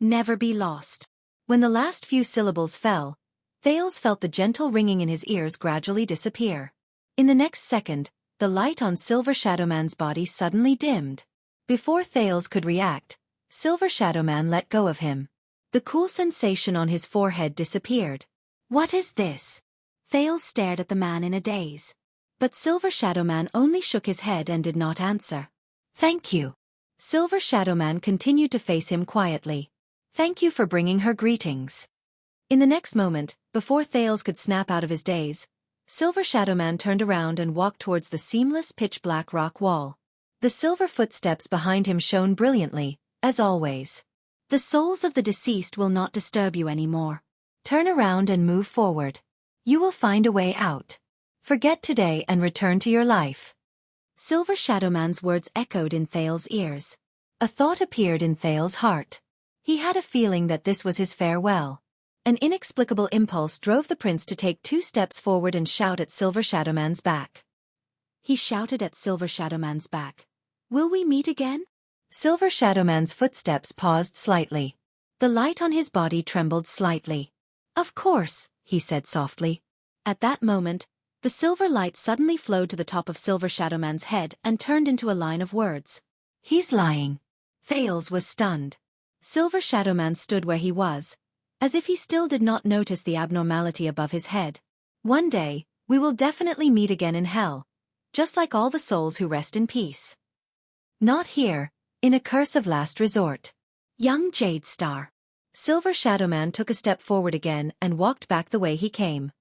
never be lost. When the last few syllables fell, Thales felt the gentle ringing in his ears gradually disappear. In the next second, the light on Silver Shadow Man's body suddenly dimmed. Before Thales could react, Silver Shadow Man let go of him. The cool sensation on his forehead disappeared. What is this? Thales stared at the man in a daze. But Silver Shadow Man only shook his head and did not answer. Thank you. Silver Shadow Man continued to face him quietly. Thank you for bringing her greetings. In the next moment, before Thales could snap out of his daze, Silver Shadow Man turned around and walked towards the seamless pitch-black rock wall. The silver footsteps behind him shone brilliantly, as always. The souls of the deceased will not disturb you anymore. Turn around and move forward. You will find a way out. Forget today and return to your life. Silver Shadow Man's words echoed in Thales' ears. A thought appeared in Thales' heart. He had a feeling that this was his farewell. An inexplicable impulse drove the prince to take 2 steps forward and shout at Silver Shadow Man's back. He shouted at Silver Shadow Man's back. Will we meet again? Silver Shadow Man's footsteps paused slightly. The light on his body trembled slightly. Of course, he said softly. At that moment, the silver light suddenly flowed to the top of Silver Shadow Man's head and turned into a line of words. He's lying. Thales was stunned. Silver Shadow Man stood where he was, as if he still did not notice the abnormality above his head. One day, we will definitely meet again in hell, just like all the souls who rest in peace. Not here, in a curse of last resort. Young Jade Star. Silver Shadow Man took a step forward again and walked back the way he came.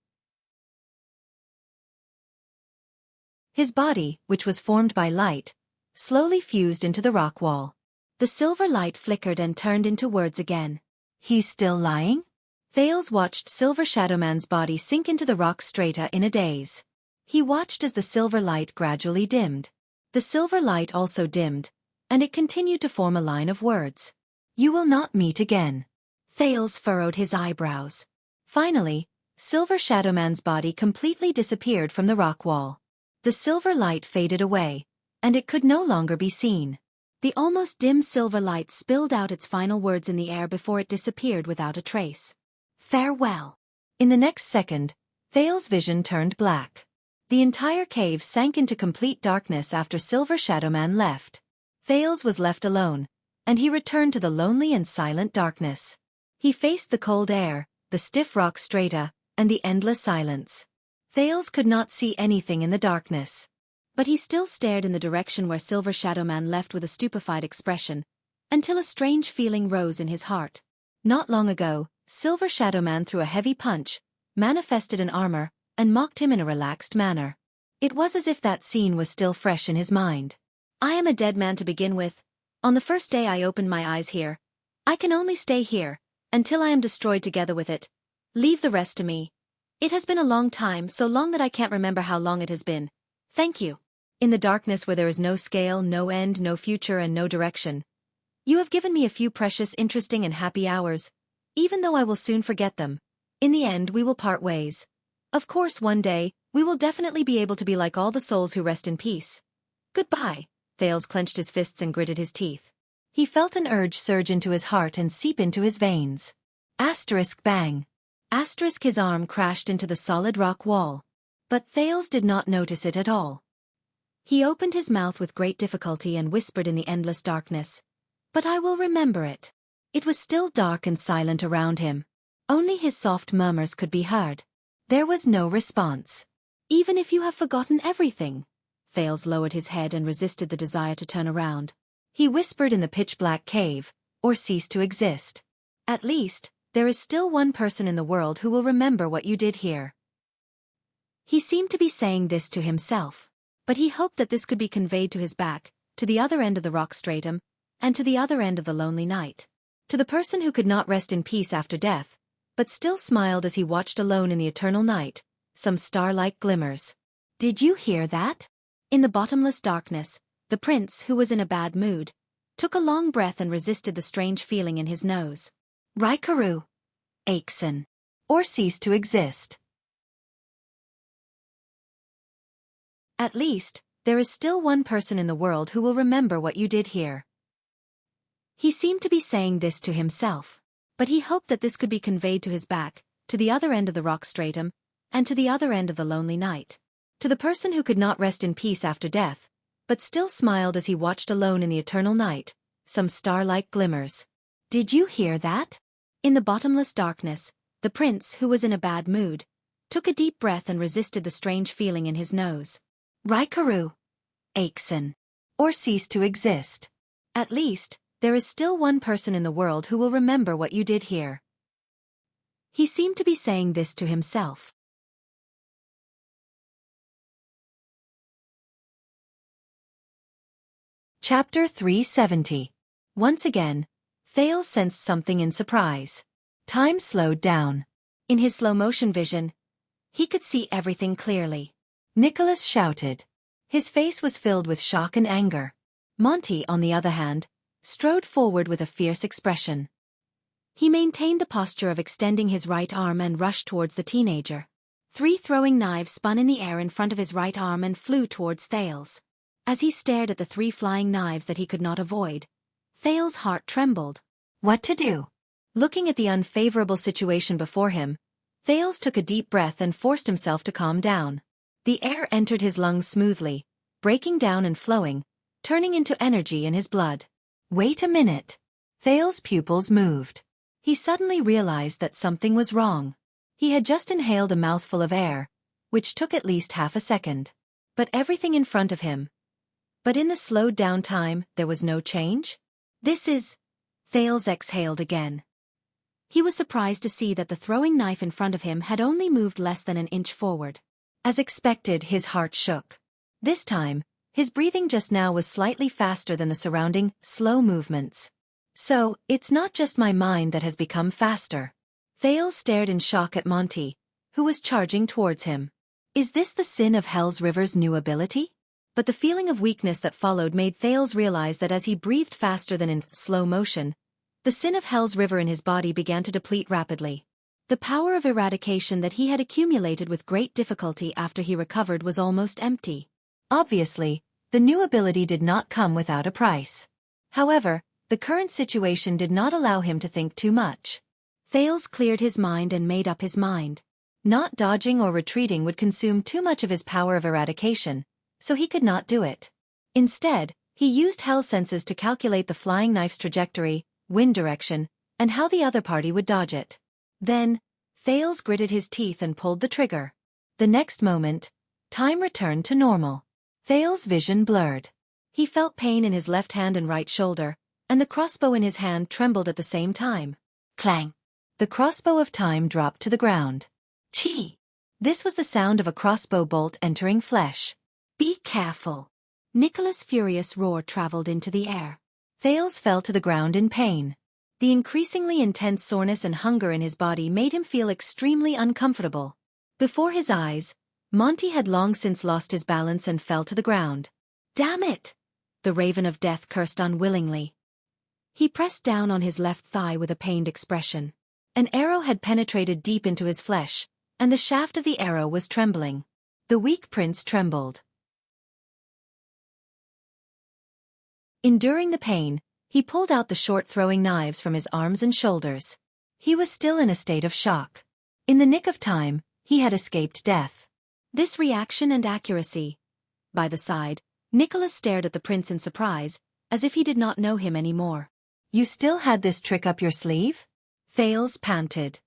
His body, which was formed by light, slowly fused into the rock wall. The silver light flickered and turned into words again. He's still lying? Thales watched Silver Shadow Man's body sink into the rock strata in a daze. He watched as the silver light gradually dimmed. The silver light also dimmed, and it continued to form a line of words. You will not meet again. Thales furrowed his eyebrows. Finally, Silver Shadow Man's body completely disappeared from the rock wall. The silver light faded away, and it could no longer be seen. The almost dim silver light spilled out its final words in the air before it disappeared without a trace. Farewell. In the next second, Thales' vision turned black. The entire cave sank into complete darkness after Silver Shadow Man left. Thales was left alone, and he returned to the lonely and silent darkness. He faced the cold air, the stiff rock strata, and the endless silence. Thales could not see anything in the darkness. But he still stared in the direction where Silver Shadow Man left with a stupefied expression, until a strange feeling rose in his heart. Not long ago, Silver Shadow Man threw a heavy punch, manifested an armor, and mocked him in a relaxed manner. It was as if that scene was still fresh in his mind. I am a dead man to begin with. On the first day I opened my eyes here. I can only stay here, until I am destroyed together with it. Leave the rest to me. It has been a long time, so long that I can't remember how long it has been. Thank you. In the darkness where there is no scale, no end, no future, and no direction. You have given me a few precious, interesting, and happy hours, even though I will soon forget them. In the end, we will part ways. Of course, one day, we will definitely be able to be like all the souls who rest in peace. Goodbye. Thales clenched his fists and gritted his teeth. He felt an urge surge into his heart and seep into his veins. Asterisk bang. Asterisk his arm crashed into the solid rock wall. But Thales did not notice it at all. He opened his mouth with great difficulty and whispered in the endless darkness. But I will remember it. It was still dark and silent around him. Only his soft murmurs could be heard. There was no response. Even if you have forgotten everything. Thales lowered his head and resisted the desire to turn around. He whispered in the pitch-black cave, or cease to exist. At least, there is still one person in the world who will remember what you did here. He seemed to be saying this to himself. But he hoped that this could be conveyed to his back, to the other end of the rock stratum, and to the other end of the lonely night. To the person who could not rest in peace after death, but still smiled as he watched alone in the eternal night, some star-like glimmers. Did you hear that? In the bottomless darkness, the prince, who was in a bad mood, took a long breath and resisted the strange feeling in his nose. Raikaru. Aiksen. Or cease to exist. At least, there is still one person in the world who will remember what you did here. He seemed to be saying this to himself, but he hoped that this could be conveyed to his back, to the other end of the rock stratum, and to the other end of the lonely night. To the person who could not rest in peace after death, but still smiled as he watched alone in the eternal night, some star-like glimmers. Did you hear that? In the bottomless darkness, the prince, who was in a bad mood, took a deep breath and resisted the strange feeling in his nose. Raikaru. Aiksen. Or cease to exist. At least, there is still one person in the world who will remember what you did here. He seemed to be saying this to himself. Chapter 370. Once again, Thales sensed something in surprise. Time slowed down. In his slow-motion vision, he could see everything clearly. Nicholas shouted. His face was filled with shock and anger. Monty, on the other hand, strode forward with a fierce expression. He maintained the posture of extending his right arm and rushed towards the teenager. 3 throwing knives spun in the air in front of his right arm and flew towards Thales. As he stared at the 3 flying knives that he could not avoid, Thales' heart trembled. What to do? Looking at the unfavorable situation before him, Thales took a deep breath and forced himself to calm down. The air entered his lungs smoothly, breaking down and flowing, turning into energy in his blood. Wait a minute. Thales' pupils moved. He suddenly realized that something was wrong. He had just inhaled a mouthful of air, which took at least half a second. But everything in front of him. But in the slowed down time, there was no change? This is... Thales exhaled again. He was surprised to see that the throwing knife in front of him had only moved less than an inch forward. As expected, his heart shook. This time, his breathing just now was slightly faster than the surrounding, slow movements. So, it's not just my mind that has become faster. Thales stared in shock at Monty, who was charging towards him. Is this the Sin of Hell's River's new ability? But the feeling of weakness that followed made Thales realize that as he breathed faster than in slow motion, the Sin of Hell's River in his body began to deplete rapidly. The power of eradication that he had accumulated with great difficulty after he recovered was almost empty. Obviously, the new ability did not come without a price. However, the current situation did not allow him to think too much. Thales cleared his mind and made up his mind. Not dodging or retreating would consume too much of his power of eradication, so he could not do it. Instead, he used hell senses to calculate the flying knife's trajectory, wind direction, and how the other party would dodge it. Then, Thales gritted his teeth and pulled the trigger. The next moment, time returned to normal. Thales' vision blurred. He felt pain in his left hand and right shoulder, and the crossbow in his hand trembled at the same time. Clang! The crossbow of time dropped to the ground. Chee! This was the sound of a crossbow bolt entering flesh. Be careful! Nicholas' furious roar traveled into the air. Thales fell to the ground in pain. The increasingly intense soreness and hunger in his body made him feel extremely uncomfortable. Before his eyes, Monty had long since lost his balance and fell to the ground. Damn it! The Raven of Death cursed unwillingly. He pressed down on his left thigh with a pained expression. An arrow had penetrated deep into his flesh, and the shaft of the arrow was trembling. The weak prince trembled. Enduring the pain, he pulled out the short throwing knives from his arms and shoulders. He was still in a state of shock. In the nick of time, he had escaped death. This reaction and accuracy. By the side, Nicholas stared at the prince in surprise, as if he did not know him anymore. You still had this trick up your sleeve? Thales panted.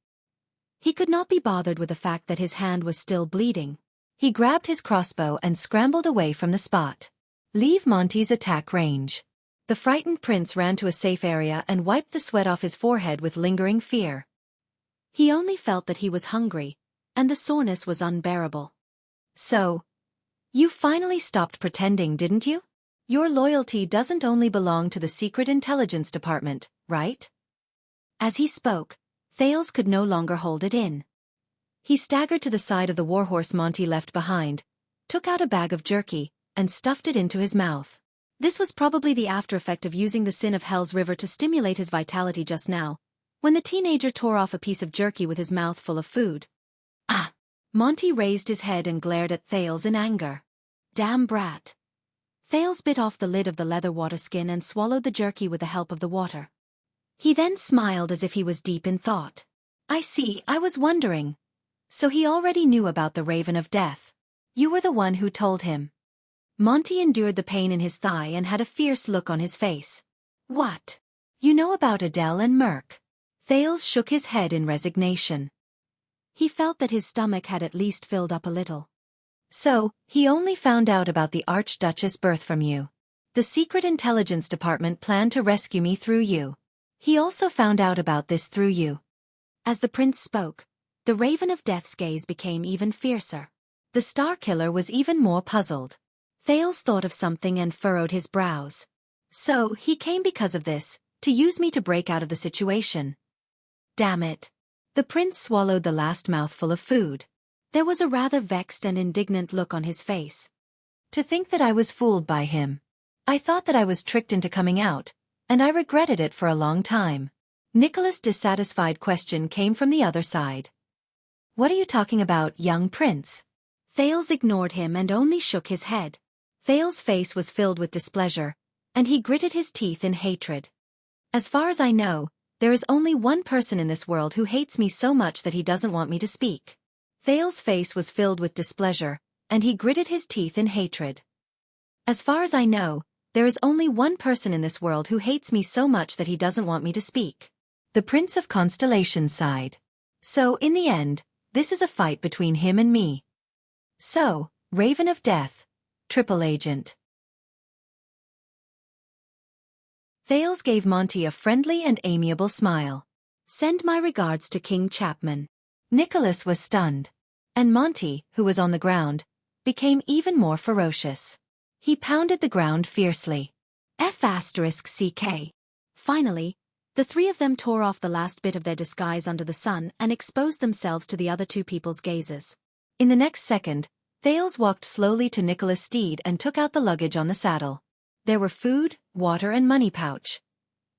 He could not be bothered with the fact that his hand was still bleeding. He grabbed his crossbow and scrambled away from the spot. Leave Monty's attack range. The frightened prince ran to a safe area and wiped the sweat off his forehead with lingering fear. He only felt that he was hungry, and the soreness was unbearable. So, you finally stopped pretending, didn't you? Your loyalty doesn't only belong to the Secret Intelligence Department, right? As he spoke, Thales could no longer hold it in. He staggered to the side of the warhorse Monty left behind, took out a bag of jerky, and stuffed it into his mouth. This was probably the after-effect of using the sin of Hell's River to stimulate his vitality just now, when the teenager tore off a piece of jerky with his mouth full of food. Ah! Monty raised his head and glared at Thales in anger. Damn brat. Thales bit off the lid of the leather water skin and swallowed the jerky with the help of the water. He then smiled as if he was deep in thought. I see, I was wondering. So he already knew about the Raven of Death. You were the one who told him. Monty endured the pain in his thigh and had a fierce look on his face. What? You know about Adele and Merc? Thales shook his head in resignation. He felt that his stomach had at least filled up a little. So, he only found out about the Archduchess' birth from you. The Secret Intelligence Department planned to rescue me through you. He also found out about this through you. As the prince spoke, the Raven of Death's gaze became even fiercer. The Star Killer was even more puzzled. Thales thought of something and furrowed his brows. So, he came because of this, to use me to break out of the situation. Damn it. The prince swallowed the last mouthful of food. There was a rather vexed and indignant look on his face. To think that I was fooled by him. I thought that I was tricked into coming out, and I regretted it for a long time. Nicholas' dissatisfied question came from the other side. What are you talking about, young prince? Thales ignored him and only shook his head. Thales' face was filled with displeasure, and he gritted his teeth in hatred. As far as I know, there is only one person in this world who hates me so much that he doesn't want me to speak. Thales' face was filled with displeasure, and he gritted his teeth in hatred. As far as I know, there is only one person in this world who hates me so much that he doesn't want me to speak. The Prince of Constellation sighed. So, in the end, this is a fight between him and me. So, Raven of Death, Triple Agent. Thales gave Monty a friendly and amiable smile. Send my regards to King Chapman. Nicholas was stunned. And Monty, who was on the ground, became even more ferocious. He pounded the ground fiercely. F***CK. Finally, the three of them tore off the last bit of their disguise under the sun and exposed themselves to the other two people's gazes. In the next second, Thales walked slowly to Nicholas' steed and took out the luggage on the saddle. There were food, water and money pouch.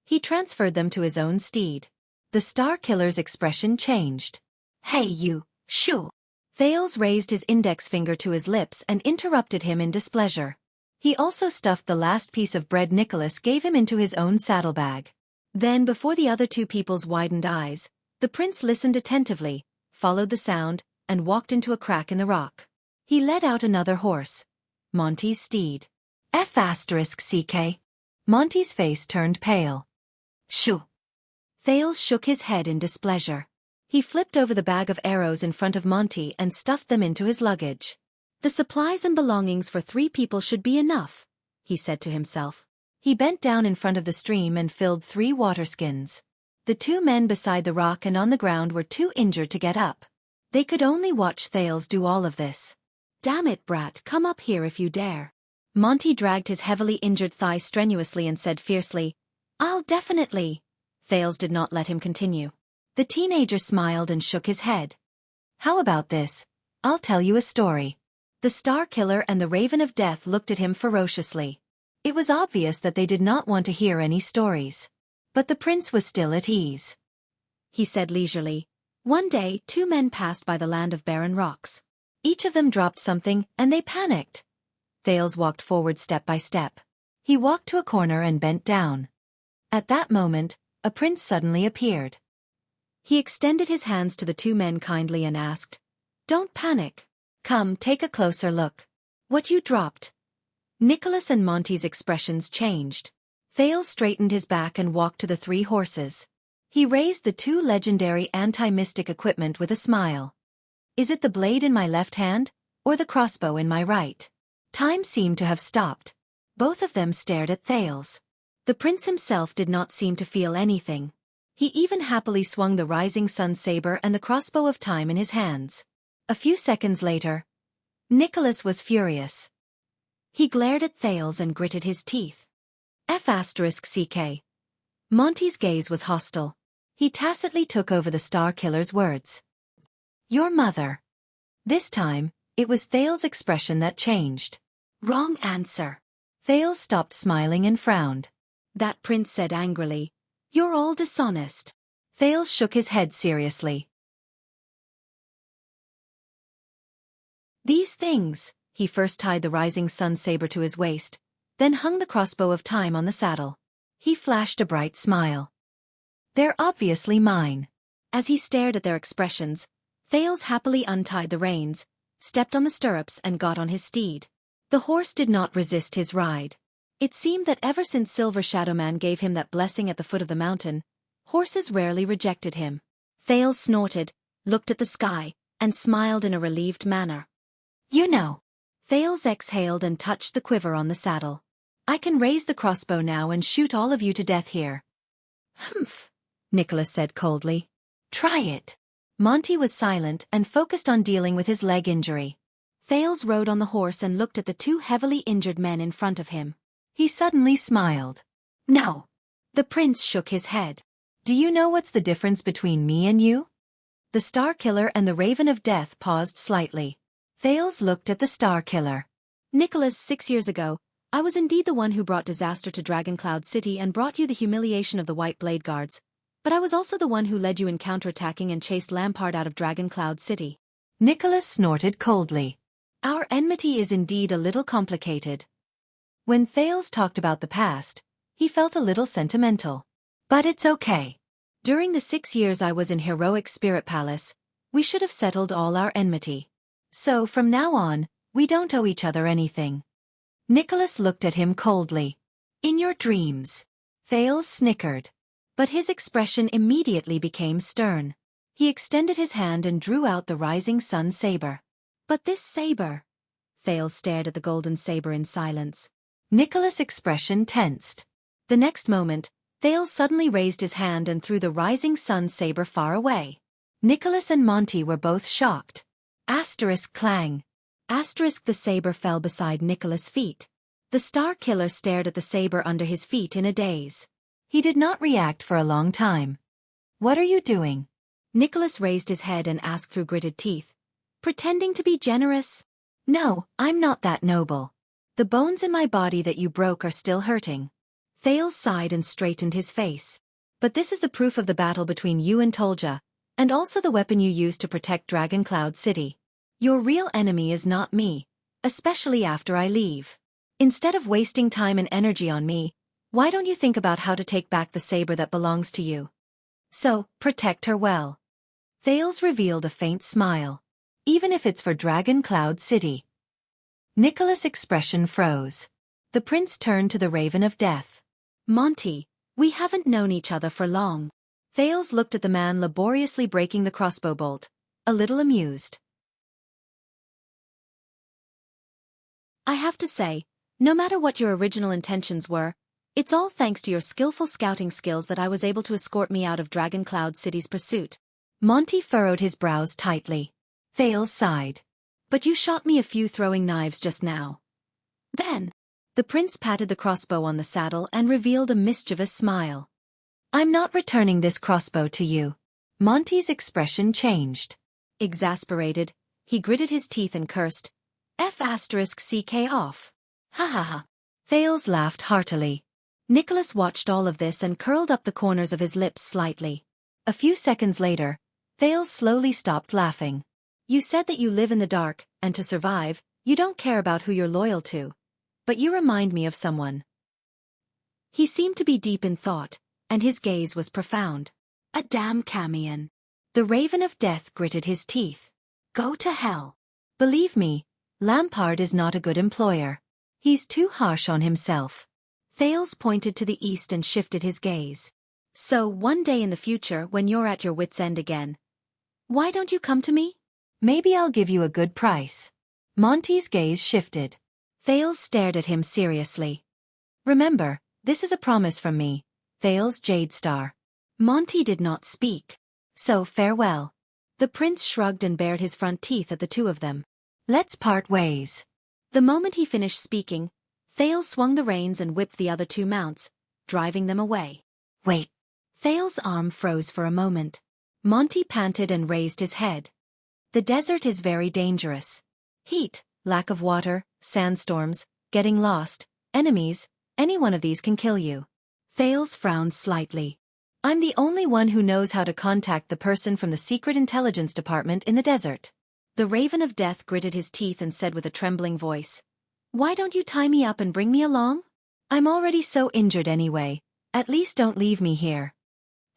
He transferred them to his own steed. The Star Killer's expression changed. Hey you, shoo! Thales raised his index finger to his lips and interrupted him in displeasure. He also stuffed the last piece of bread Nicholas gave him into his own saddlebag. Then before the other two people's widened eyes, the prince listened attentively, followed the sound, and walked into a crack in the rock. He led out another horse. Monty's steed. F***CK. Monty's face turned pale. Shoo! Thales shook his head in displeasure. He flipped over the bag of arrows in front of Monty and stuffed them into his luggage. The supplies and belongings for 3 people should be enough, he said to himself. He bent down in front of the stream and filled 3 water skins. The 2 men beside the rock and on the ground were too injured to get up. They could only watch Thales do all of this. Damn it, brat, come up here if you dare. Monty dragged his heavily injured thigh strenuously and said fiercely, I'll definitely. Thales did not let him continue. The teenager smiled and shook his head. How about this? I'll tell you a story. The Star Killer and the Raven of Death looked at him ferociously. It was obvious that they did not want to hear any stories. But the prince was still at ease. He said leisurely, One day 2 men passed by the land of barren rocks. Each of them dropped something, and they panicked. Thales walked forward step by step. He walked to a corner and bent down. At that moment, a prince suddenly appeared. He extended his hands to the 2 men kindly and asked, Don't panic. Come, take a closer look. What you dropped? Nicholas and Monty's expressions changed. Thales straightened his back and walked to the 3 horses. He raised the 2 legendary anti-mystic equipment with a smile. Is it the blade in my left hand, or the crossbow in my right? Time seemed to have stopped. Both of them stared at Thales. The prince himself did not seem to feel anything. He even happily swung the rising sun saber and the crossbow of time in his hands. A few seconds later, Nicholas was furious. He glared at Thales and gritted his teeth. F***CK. Monty's gaze was hostile. He tacitly took over the Star Killer's words. Your mother. This time, it was Thales' expression that changed. Wrong answer. Thales stopped smiling and frowned. That prince said angrily. You're all dishonest. Thales shook his head seriously. These things, he first tied the rising sun saber to his waist, then hung the crossbow of time on the saddle. He flashed a bright smile. They're obviously mine. As he stared at their expressions, Thales happily untied the reins, stepped on the stirrups and got on his steed. The horse did not resist his ride. It seemed that ever since Silver Shadowman gave him that blessing at the foot of the mountain, horses rarely rejected him. Thales snorted, looked at the sky, and smiled in a relieved manner. You know. Thales exhaled and touched the quiver on the saddle. I can raise the crossbow now and shoot all of you to death here. Humph, Nicholas said coldly. Try it. Monty was silent and focused on dealing with his leg injury. Thales rode on the horse and looked at the two heavily injured men in front of him. He suddenly smiled. No. The prince shook his head. Do you know what's the difference between me and you? The Star Killer and the Raven of Death paused slightly. Thales looked at the Star Killer. Nicholas, 6 years ago, I was indeed the one who brought disaster to Dragoncloud City and brought you the humiliation of the White Blade Guards, but I was also the one who led you in counterattacking and chased Lampard out of Dragoncloud City. Nicholas snorted coldly. Our enmity is indeed a little complicated. When Thales talked about the past, he felt a little sentimental. But it's okay. During the 6 years I was in Heroic Spirit Palace, we should have settled all our enmity. So from now on, we don't owe each other anything. Nicholas looked at him coldly. In your dreams. Thales snickered. But his expression immediately became stern. He extended his hand and drew out the rising sun saber. But this saber. Thales stared at the golden saber in silence. Nicholas' expression tensed. The next moment, Thales suddenly raised his hand and threw the rising sun saber far away. Nicholas and Monty were both shocked. Asterisk clang. Asterisk the saber fell beside Nicholas' feet. The Star Killer stared at the saber under his feet in a daze. He did not react for a long time. What are you doing? Nicholas raised his head and asked through gritted teeth. Pretending to be generous? No, I'm not that noble. The bones in my body that you broke are still hurting. Thales sighed and straightened his face. But this is the proof of the battle between you and Tolja, and also the weapon you used to protect Dragoncloud City. Your real enemy is not me, especially after I leave. Instead of wasting time and energy on me, why don't you think about how to take back the saber that belongs to you? So, protect her well. Thales revealed a faint smile. Even if it's for Dragoncloud City. Nicholas' expression froze. The prince turned to the Raven of Death. Monty, we haven't known each other for long. Thales looked at the man laboriously breaking the crossbow bolt, a little amused. I have to say, no matter what your original intentions were, it's all thanks to your skillful scouting skills that I was able to escort me out of Dragoncloud City's pursuit. Monty furrowed his brows tightly. Thales sighed. But you shot me a few throwing knives just now. Then, the prince patted the crossbow on the saddle and revealed a mischievous smile. I'm not returning this crossbow to you. Monty's expression changed. Exasperated, he gritted his teeth and cursed, F***ck off. Ha ha ha. Thales laughed heartily. Nicholas watched all of this and curled up the corners of his lips slightly. A few seconds later, Thales slowly stopped laughing. You said that you live in the dark, and to survive, you don't care about who you're loyal to. But you remind me of someone. He seemed to be deep in thought, and his gaze was profound. A damn Camion. The Raven of Death gritted his teeth. Go to hell. Believe me, Lampard is not a good employer. He's too harsh on himself. Thales pointed to the east and shifted his gaze. So, one day in the future when you're at your wits' end again, why don't you come to me? Maybe I'll give you a good price. Monty's gaze shifted. Thales stared at him seriously. Remember, this is a promise from me, Thales Jadestar. Monty did not speak. So farewell. The prince shrugged and bared his front teeth at the two of them. Let's part ways. The moment he finished speaking, Thales swung the reins and whipped the other two mounts, driving them away. Wait. Thales's arm froze for a moment. Monty panted and raised his head. The desert is very dangerous. Heat, lack of water, sandstorms, getting lost, enemies, any one of these can kill you. Thales frowned slightly. I'm the only one who knows how to contact the person from the secret intelligence department in the desert. The Raven of Death gritted his teeth and said with a trembling voice, "Why don't you tie me up and bring me along? I'm already so injured anyway. At least don't leave me here."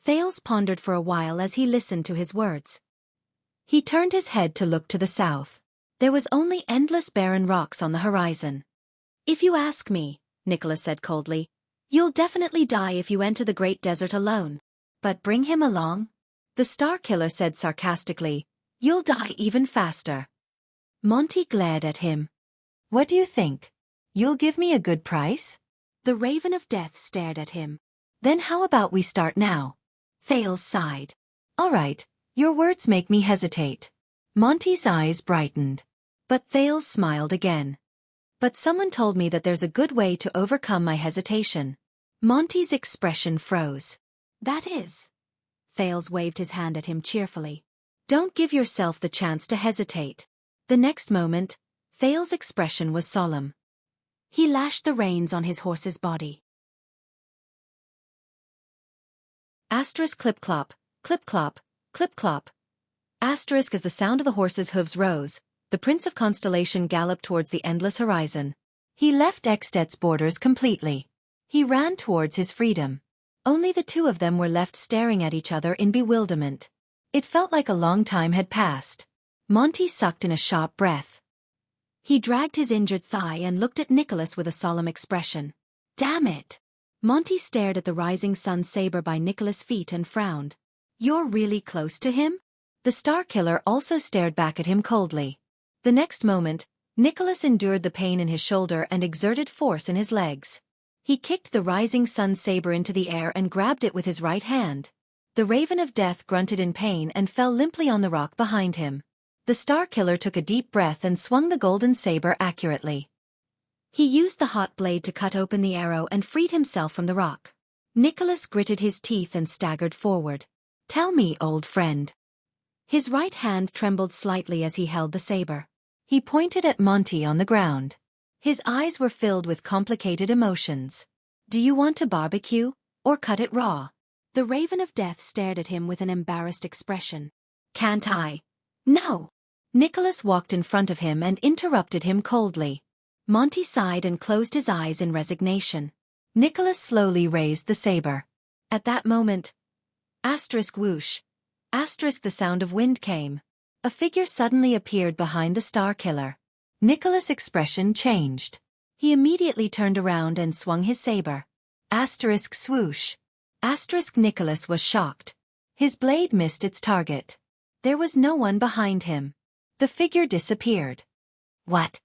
Thales pondered for a while as he listened to his words. He turned his head to look to the south. There was only endless barren rocks on the horizon. "If you ask me," Nicholas said coldly, "you'll definitely die if you enter the Great Desert alone. But bring him along?" The Star Killer said sarcastically, "You'll die even faster." Monty glared at him. "What do you think? You'll give me a good price?" The Raven of Death stared at him. "Then how about we start now?" Thales sighed. "All right, your words make me hesitate." Monty's eyes brightened. But Thales smiled again. "But someone told me that there's a good way to overcome my hesitation." Monty's expression froze. "That is?" Thales waved his hand at him cheerfully. "Don't give yourself the chance to hesitate." The next moment, Thales' expression was solemn. He lashed the reins on his horse's body. Asterisk clip-clop, clip-clop, clip-clop. Asterisk as the sound of the horse's hooves rose, the Prince of Constellation galloped towards the endless horizon. He left Xtet's borders completely. He ran towards his freedom. Only the two of them were left staring at each other in bewilderment. It felt like a long time had passed. Monty sucked in a sharp breath. He dragged his injured thigh and looked at Nicholas with a solemn expression. "Damn it!" Monty stared at the rising sun saber by Nicholas' feet and frowned. "You're really close to him?" The Star Killer also stared back at him coldly. The next moment, Nicholas endured the pain in his shoulder and exerted force in his legs. He kicked the rising sun saber into the air and grabbed it with his right hand. The Raven of Death grunted in pain and fell limply on the rock behind him. The Star Killer took a deep breath and swung the golden saber accurately. He used the hot blade to cut open the arrow and freed himself from the rock. Nicholas gritted his teeth and staggered forward. "Tell me, old friend." His right hand trembled slightly as he held the saber. He pointed at Monty on the ground. His eyes were filled with complicated emotions. "Do you want to barbecue, or cut it raw?" The Raven of Death stared at him with an embarrassed expression. "Can't I?" "No." Nicholas walked in front of him and interrupted him coldly. Monty sighed and closed his eyes in resignation. Nicholas slowly raised the saber. At that moment, asterisk whoosh, asterisk the sound of wind came. A figure suddenly appeared behind the Star Killer. Nicholas' expression changed. He immediately turned around and swung his saber. Asterisk swoosh. Asterisk Nicholas was shocked. His blade missed its target. There was no one behind him. The figure disappeared. "What?"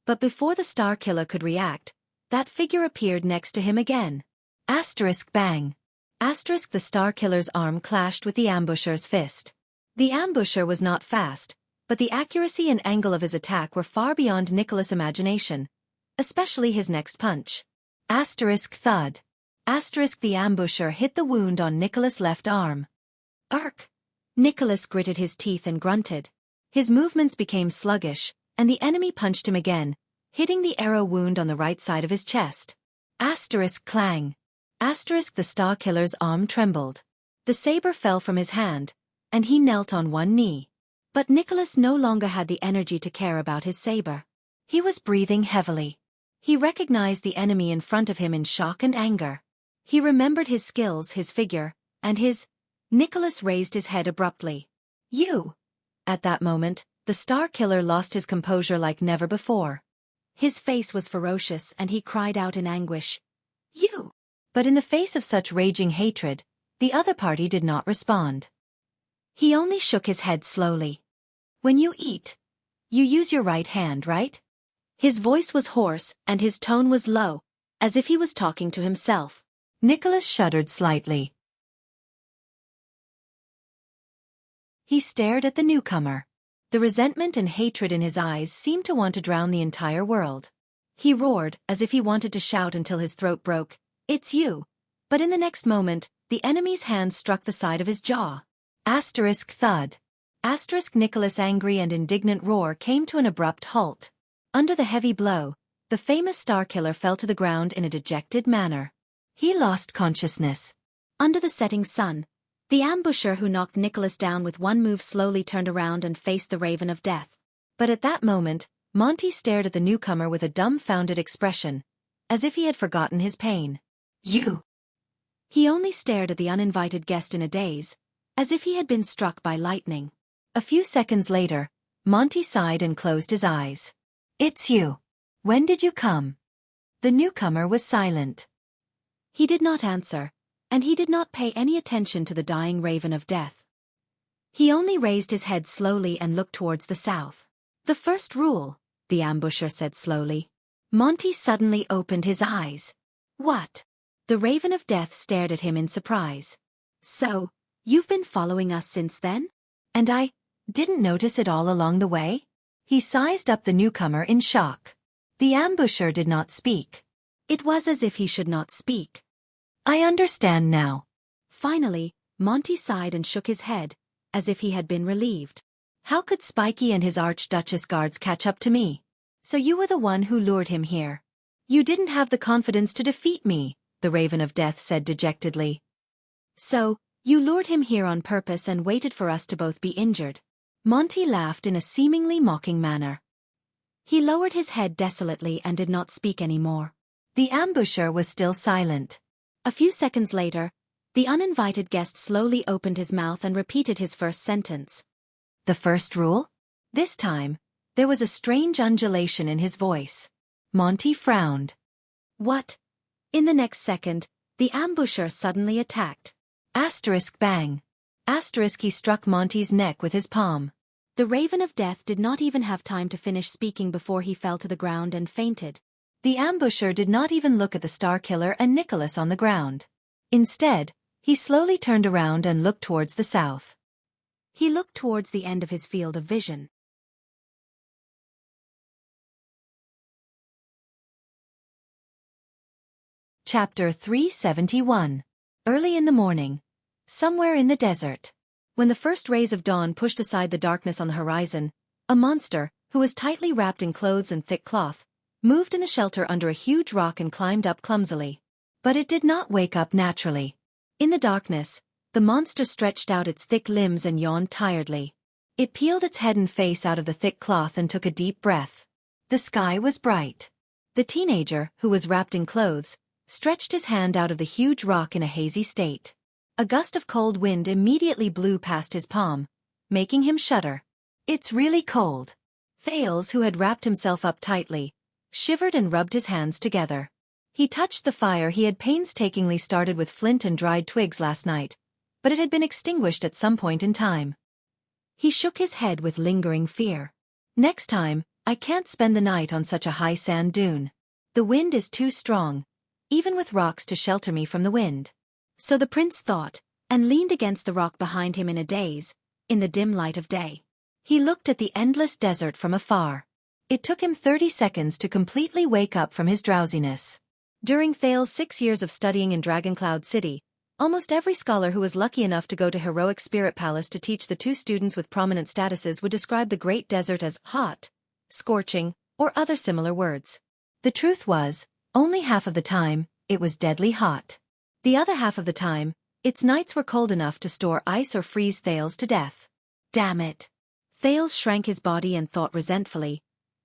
But before the Star Killer could react, that figure appeared next to him again. Asterisk bang. Asterisk the Star Killer's arm clashed with the ambusher's fist. The ambusher was not fast, but the accuracy and angle of his attack were far beyond Nicholas' imagination, especially his next punch. Asterisk thud. Asterisk the ambusher hit the wound on Nicholas' left arm. "Ark!" Nicholas gritted his teeth and grunted. His movements became sluggish, and the enemy punched him again, hitting the arrow wound on the right side of his chest. Asterisk clang. Asterisk the Star Killer's arm trembled. The saber fell from his hand, and he knelt on one knee. But Nicholas no longer had the energy to care about his saber. He was breathing heavily. He recognized the enemy in front of him in shock and anger. He remembered his skills, his figure, and his... Nicholas raised his head abruptly. "You!" At that moment, the Star Killer lost his composure like never before. His face was ferocious and he cried out in anguish, "You!" But in the face of such raging hatred, the other party did not respond. He only shook his head slowly. "When you eat, you use your right hand, right?" His voice was hoarse and his tone was low, as if he was talking to himself. Nicholas shuddered slightly. He stared at the newcomer. The resentment and hatred in his eyes seemed to want to drown the entire world. He roared, as if he wanted to shout until his throat broke, "It's you!" But in the next moment, the enemy's hand struck the side of his jaw. Asterisk thud. Asterisk Nicholas' angry and indignant roar came to an abrupt halt. Under the heavy blow, the famous Starkiller fell to the ground in a dejected manner. He lost consciousness. Under the setting sun, the ambusher who knocked Nicholas down with one move slowly turned around and faced the Raven of Death. But at that moment, Monty stared at the newcomer with a dumbfounded expression, as if he had forgotten his pain. You! He only stared at the uninvited guest in a daze, as if he had been struck by lightning. A few seconds later, Monty sighed and closed his eyes. It's you. When did you come? The newcomer was silent. He did not answer, and he did not pay any attention to the dying Raven of Death. He only raised his head slowly and looked towards the south. The first rule, the ambusher said slowly. Monty suddenly opened his eyes. What? The Raven of Death stared at him in surprise. So, you've been following us since then? And I didn't notice it all along the way? He sized up the newcomer in shock. The ambusher did not speak. It was as if he should not speak. I understand now. Finally, Monty sighed and shook his head, as if he had been relieved. How could Spiky and his Archduchess guards catch up to me? So you were the one who lured him here. You didn't have the confidence to defeat me, the Raven of Death said dejectedly. So, you lured him here on purpose and waited for us to both be injured. Monty laughed in a seemingly mocking manner. He lowered his head desolately and did not speak any more. The ambusher was still silent. A few seconds later, the uninvited guest slowly opened his mouth and repeated his first sentence. The first rule? This time, there was a strange undulation in his voice. Monty frowned. What? In the next second, the ambusher suddenly attacked. Asterisk bang. Asterisk he struck Monty's neck with his palm. The Raven of Death did not even have time to finish speaking before he fell to the ground and fainted. The ambusher did not even look at the Starkiller and Nicholas on the ground. Instead, he slowly turned around and looked towards the south. He looked towards the end of his field of vision. Chapter 371. Early in the morning. Somewhere in the desert. When the first rays of dawn pushed aside the darkness on the horizon, a monster, who was tightly wrapped in clothes and thick cloth, moved in a shelter under a huge rock and climbed up clumsily. But it did not wake up naturally. In the darkness, the monster stretched out its thick limbs and yawned tiredly. It peeled its head and face out of the thick cloth and took a deep breath. The sky was bright. The teenager, who was wrapped in clothes, stretched his hand out of the huge rock in a hazy state. A gust of cold wind immediately blew past his palm, making him shudder. It's really cold. Thales, who had wrapped himself up tightly, shivered and rubbed his hands together. He touched the fire he had painstakingly started with flint and dried twigs last night, but it had been extinguished at some point in time. He shook his head with lingering fear. Next time, I can't spend the night on such a high sand dune. The wind is too strong, even with rocks to shelter me from the wind. So the prince thought, and leaned against the rock behind him in a daze, in the dim light of day. He looked at the endless desert from afar. It took him 30 seconds to completely wake up from his drowsiness. During Thales' 6 years of studying in Dragoncloud City, almost every scholar who was lucky enough to go to Heroic Spirit Palace to teach the two students with prominent statuses would describe the Great Desert as hot, scorching, or other similar words. The truth was, only half of the time, it was deadly hot. The other half of the time, its nights were cold enough to store ice or freeze Thales to death. Damn it! Thales shrank his body and thought resentfully,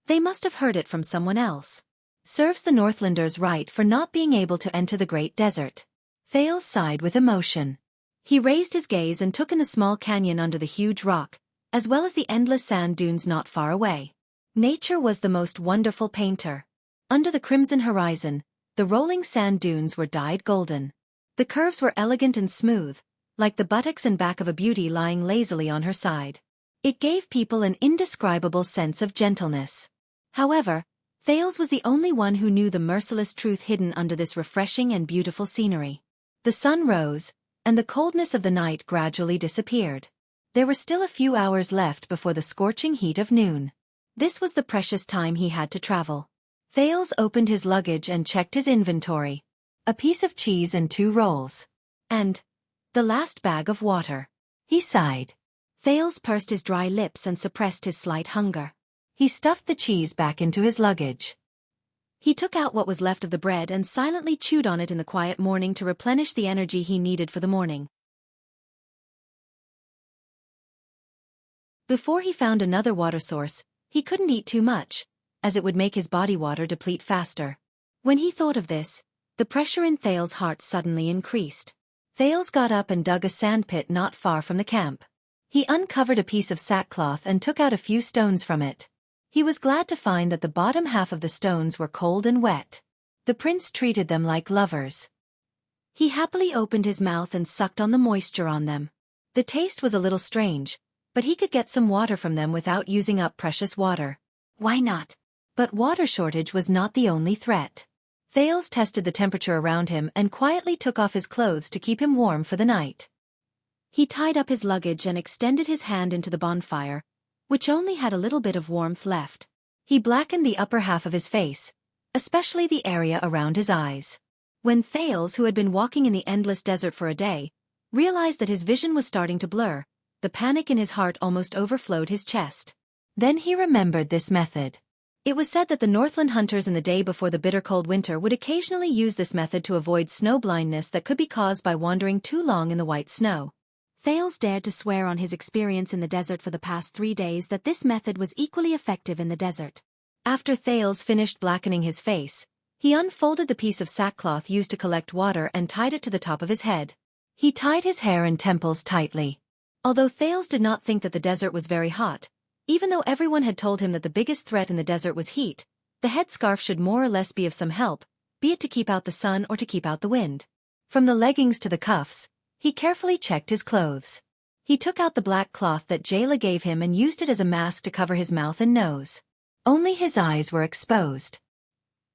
they must have heard it from someone else. Serves the Northlanders right for not being able to enter the Great Desert. Thales sighed with emotion. He raised his gaze and took in the small canyon under the huge rock, as well as the endless sand dunes not far away. Nature was the most wonderful painter. Under the crimson horizon, the rolling sand dunes were dyed golden. The curves were elegant and smooth, like the buttocks and back of a beauty lying lazily on her side. It gave people an indescribable sense of gentleness. However, Thales was the only one who knew the merciless truth hidden under this refreshing and beautiful scenery. The sun rose, and the coldness of the night gradually disappeared. There were still a few hours left before the scorching heat of noon. This was the precious time he had to travel. Thales opened his luggage and checked his inventory. A piece of cheese and 2 rolls. And, The last bag of water. He sighed. Thales pursed his dry lips and suppressed his slight hunger. He stuffed the cheese back into his luggage. He took out what was left of the bread and silently chewed on it in the quiet morning to replenish the energy he needed for the morning. Before he found another water source, he couldn't eat too much, as it would make his body water deplete faster. When he thought of this, the pressure in Thales' heart suddenly increased. Thales got up and dug a sand pit not far from the camp. He uncovered a piece of sackcloth and took out a few stones from it. He was glad to find that the bottom half of the stones were cold and wet. The prince treated them like lovers. He happily opened his mouth and sucked on the moisture on them. The taste was a little strange, but he could get some water from them without using up precious water. Why not? But water shortage was not the only threat. Thales tested the temperature around him and quietly took off his clothes to keep him warm for the night. He tied up his luggage and extended his hand into the bonfire, which only had a little bit of warmth left. He blackened the upper half of his face, especially the area around his eyes. When Thales, who had been walking in the endless desert for a day, realized that his vision was starting to blur, the panic in his heart almost overflowed his chest. Then he remembered this method. It was said that the Northland hunters in the day before the bitter cold winter would occasionally use this method to avoid snow blindness that could be caused by wandering too long in the white snow. Thales dared to swear on his experience in the desert for the past 3 days that this method was equally effective in the desert. After Thales finished blackening his face, he unfolded the piece of sackcloth used to collect water and tied it to the top of his head. He tied his hair and temples tightly. Although Thales did not think that the desert was very hot, even though everyone had told him that the biggest threat in the desert was heat, the headscarf should more or less be of some help, be it to keep out the sun or to keep out the wind. From the leggings to the cuffs, he carefully checked his clothes. He took out the black cloth that Jayla gave him and used it as a mask to cover his mouth and nose. Only his eyes were exposed.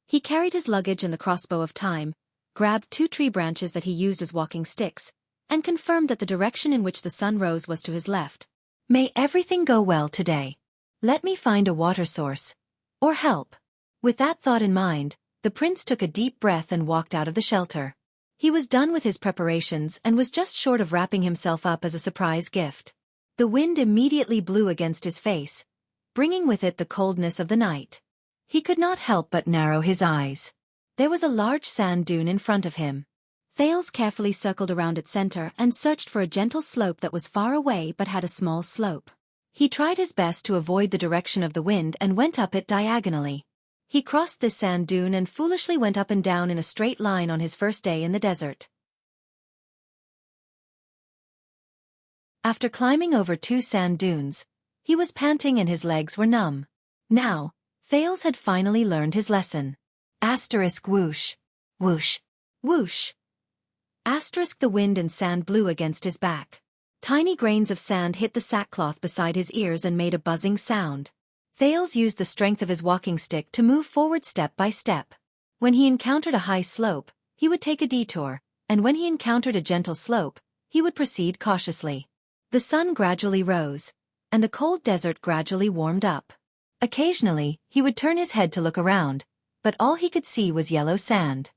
He carried his luggage and the crossbow of time, grabbed 2 tree branches that he used as walking sticks, and confirmed that the direction in which the sun rose was to his left. May everything go well today. Let me find a water source. Or help. With that thought in mind, the prince took a deep breath and walked out of the shelter. He was done with his preparations and was just short of wrapping himself up as a surprise gift. The wind immediately blew against his face, bringing with it the coldness of the night. He could not help but narrow his eyes. There was a large sand dune in front of him. Thales carefully circled around its center and searched for a gentle slope that was far away but had a small slope. He tried his best to avoid the direction of the wind and went up it diagonally. He crossed this sand dune and foolishly went up and down in a straight line on his first day in the desert. After climbing over 2 sand dunes, he was panting and his legs were numb. Now, Thales had finally learned his lesson. Asterisk whoosh. Whoosh. Whoosh. Asterisk the wind and sand blew against his back. Tiny grains of sand hit the sackcloth beside his ears and made a buzzing sound. Thales used the strength of his walking stick to move forward step by step. When he encountered a high slope, he would take a detour, and when he encountered a gentle slope, he would proceed cautiously. The sun gradually rose, and the cold desert gradually warmed up. Occasionally, he would turn his head to look around, but all he could see was yellow sand.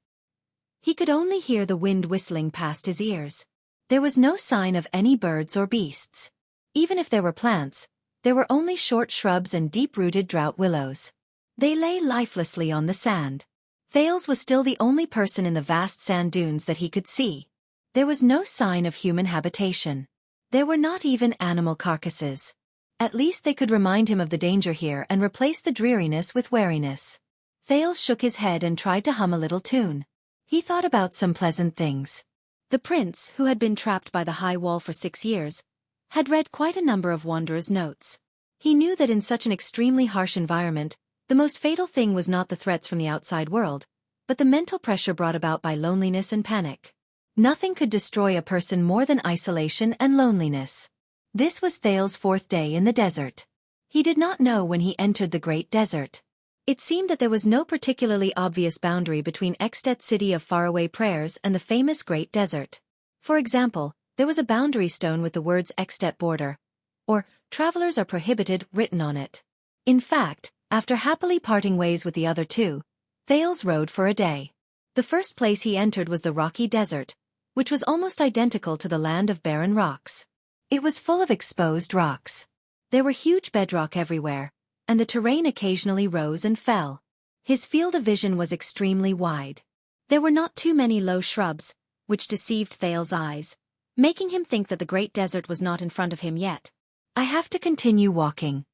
He could only hear the wind whistling past his ears. There was no sign of any birds or beasts. Even if there were plants, there were only short shrubs and deep-rooted drought willows. They lay lifelessly on the sand. Thales was still the only person in the vast sand dunes that he could see. There was no sign of human habitation. There were not even animal carcasses. At least they could remind him of the danger here and replace the dreariness with wariness. Thales shook his head and tried to hum a little tune. He thought about some pleasant things. The prince, who had been trapped by the high wall for 6 years, had read quite a number of Wanderer's notes. He knew that in such an extremely harsh environment, the most fatal thing was not the threats from the outside world, but the mental pressure brought about by loneliness and panic. Nothing could destroy a person more than isolation and loneliness. This was Thales' 4th day in the desert. He did not know when he entered the Great Desert. It seemed that there was no particularly obvious boundary between Xianxia city of faraway prayers and the famous Great Desert. For example, there was a boundary stone with the words Xianxia border, or travelers are prohibited, written on it. In fact, after happily parting ways with the other 2, Thales rode for a day. The first place he entered was the rocky desert, which was almost identical to the land of barren rocks. It was full of exposed rocks. There were huge bedrock everywhere, and the terrain occasionally rose and fell. His field of vision was extremely wide. There were not too many low shrubs, which deceived Thales's eyes, making him think that the great desert was not in front of him yet. I have to continue walking.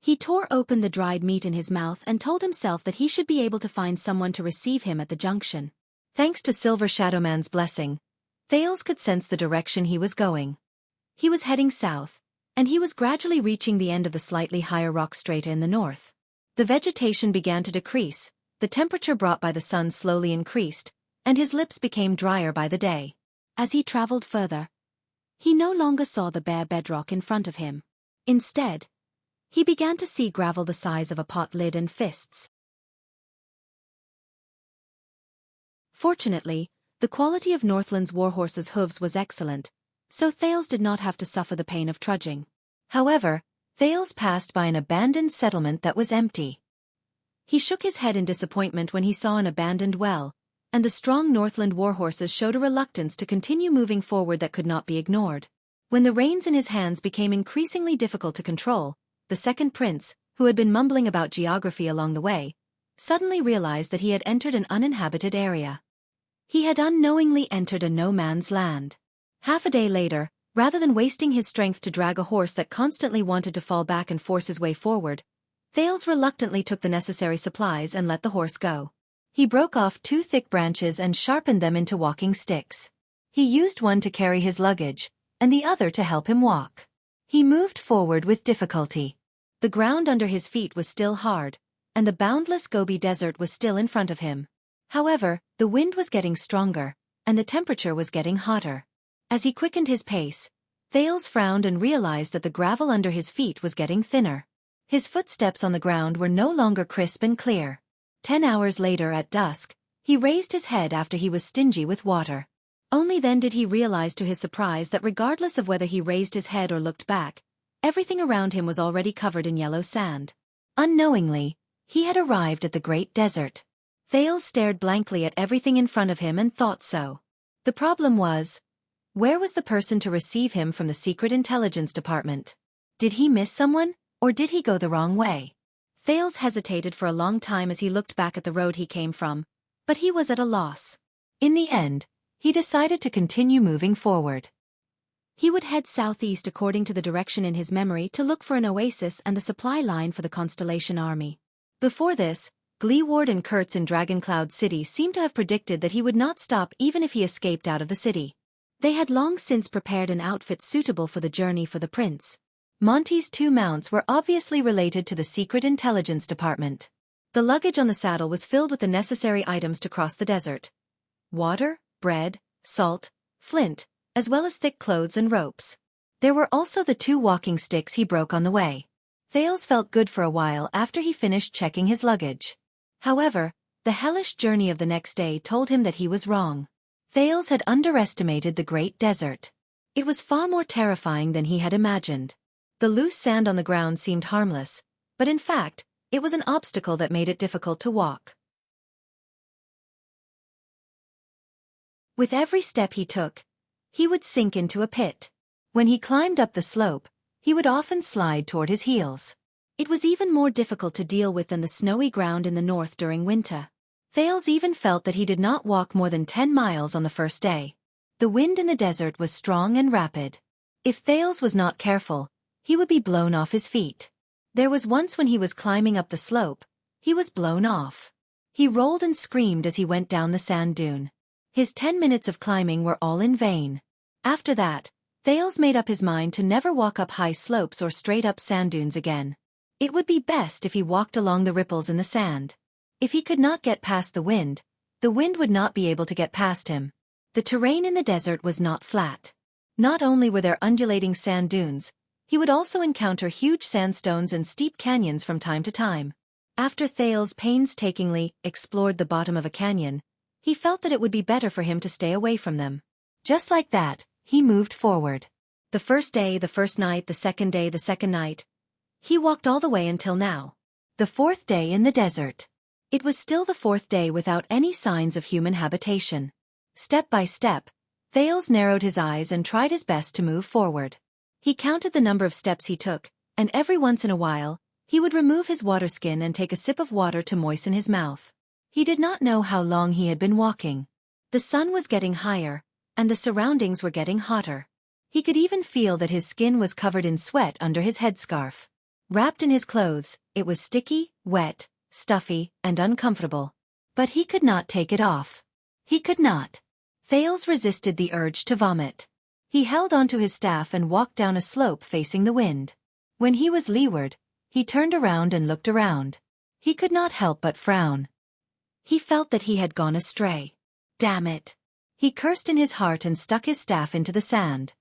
He tore open the dried meat in his mouth and told himself that he should be able to find someone to receive him at the junction. Thanks to Silver Shadowman's blessing, Thales could sense the direction he was going. He was heading south, and he was gradually reaching the end of the slightly higher rock strata in the north. The vegetation began to decrease, the temperature brought by the sun slowly increased, and his lips became drier by the day. As he traveled further, he no longer saw the bare bedrock in front of him. Instead, he began to see gravel the size of a pot lid and fists. Fortunately, the quality of Northland's warhorse's hooves was excellent, so Thales did not have to suffer the pain of trudging. However, Thales passed by an abandoned settlement that was empty. He shook his head in disappointment when he saw an abandoned well, and the strong Northland warhorses showed a reluctance to continue moving forward that could not be ignored. When the reins in his hands became increasingly difficult to control, the second prince, who had been mumbling about geography along the way, suddenly realized that he had entered an uninhabited area. He had unknowingly entered a no-man's land. Half a day later, rather than wasting his strength to drag a horse that constantly wanted to fall back and force his way forward, Thales reluctantly took the necessary supplies and let the horse go. He broke off 2 thick branches and sharpened them into walking sticks. He used one to carry his luggage, and the other to help him walk. He moved forward with difficulty. The ground under his feet was still hard, and the boundless Gobi Desert was still in front of him. However, the wind was getting stronger, and the temperature was getting hotter. As he quickened his pace, Thales frowned and realized that the gravel under his feet was getting thinner. His footsteps on the ground were no longer crisp and clear. 10 hours later at dusk, he raised his head after he was stingy with water. Only then did he realize to his surprise that regardless of whether he raised his head or looked back, everything around him was already covered in yellow sand. Unknowingly, he had arrived at the Great Desert. Thales stared blankly at everything in front of him and thought so. The problem was, where was the person to receive him from the Secret Intelligence Department? Did he miss someone, or did he go the wrong way? Thales hesitated for a long time as he looked back at the road he came from, but he was at a loss. In the end, he decided to continue moving forward. He would head southeast according to the direction in his memory to look for an oasis and the supply line for the Constellation Army. Before this, Gleeward and Kurtz in Dragoncloud City seemed to have predicted that he would not stop even if he escaped out of the city. They had long since prepared an outfit suitable for the journey for the prince. Monty's 2 mounts were obviously related to the Secret Intelligence Department. The luggage on the saddle was filled with the necessary items to cross the desert: water, bread, salt, flint, as well as thick clothes and ropes. There were also the 2 walking sticks he broke on the way. Thales felt good for a while after he finished checking his luggage. However, the hellish journey of the next day told him that he was wrong. Thales had underestimated the Great Desert. It was far more terrifying than he had imagined. The loose sand on the ground seemed harmless, but in fact, it was an obstacle that made it difficult to walk. With every step he took, he would sink into a pit. When he climbed up the slope, he would often slide toward his heels. It was even more difficult to deal with than the snowy ground in the north during winter. Thales even felt that he did not walk more than 10 miles on the first day. The wind in the desert was strong and rapid. If Thales was not careful, he would be blown off his feet. There was once when he was climbing up the slope, he was blown off. He rolled and screamed as he went down the sand dune. His 10 minutes of climbing were all in vain. After that, Thales made up his mind to never walk up high slopes or straight up sand dunes again. It would be best if he walked along the ripples in the sand. If he could not get past the wind would not be able to get past him. The terrain in the desert was not flat. Not only were there undulating sand dunes, he would also encounter huge sandstones and steep canyons from time to time. After Thales painstakingly explored the bottom of a canyon, he felt that it would be better for him to stay away from them. Just like that, he moved forward. The first day, the first night, the second day, the second night. He walked all the way until now. The 4th day in the desert. It was still the 4th day without any signs of human habitation. Step by step, Thales narrowed his eyes and tried his best to move forward. He counted the number of steps he took, and every once in a while, he would remove his water skin and take a sip of water to moisten his mouth. He did not know how long he had been walking. The sun was getting higher, and the surroundings were getting hotter. He could even feel that his skin was covered in sweat under his headscarf. Wrapped in his clothes, it was sticky, wet, stuffy, and uncomfortable. But he could not take it off. He could not. Thales resisted the urge to vomit. He held onto his staff and walked down a slope facing the wind. When he was leeward, he turned around and looked around. He could not help but frown. He felt that he had gone astray. Damn it! He cursed in his heart and stuck his staff into the sand.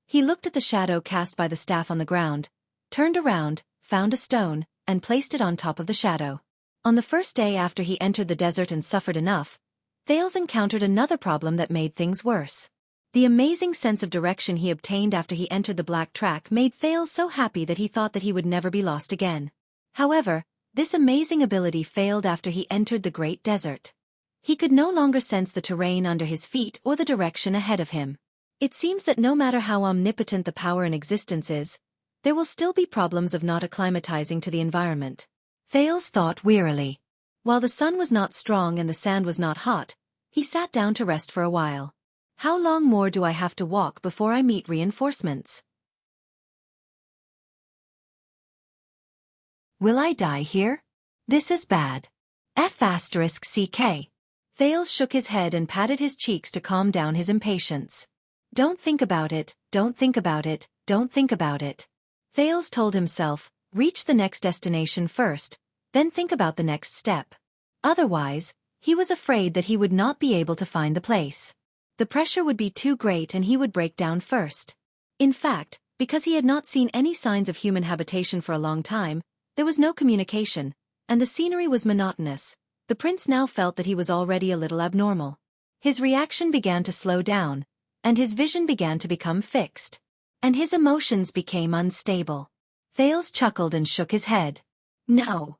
He looked at the shadow cast by the staff on the ground, turned around, found a stone, and placed it on top of the shadow. On the first day after he entered the desert and suffered enough, Thales encountered another problem that made things worse. The amazing sense of direction he obtained after he entered the black track made Thales so happy that he thought that he would never be lost again. However, this amazing ability failed after he entered the great desert. He could no longer sense the terrain under his feet or the direction ahead of him. It seems that no matter how omnipotent the power in existence is, there will still be problems of not acclimatizing to the environment. Thales thought wearily. While the sun was not strong and the sand was not hot, he sat down to rest for a while. How long more do I have to walk before I meet reinforcements? Will I die here? This is bad. F***ck. Thales shook his head and patted his cheeks to calm down his impatience. Don't think about it, don't think about it, don't think about it. Thales told himself, reach the next destination first, then think about the next step. Otherwise, he was afraid that he would not be able to find the place. The pressure would be too great and he would break down first. In fact, because he had not seen any signs of human habitation for a long time, there was no communication, and the scenery was monotonous. The prince now felt that he was already a little abnormal. His reaction began to slow down, and his vision began to become fixed. And his emotions became unstable. Thales chuckled and shook his head. No.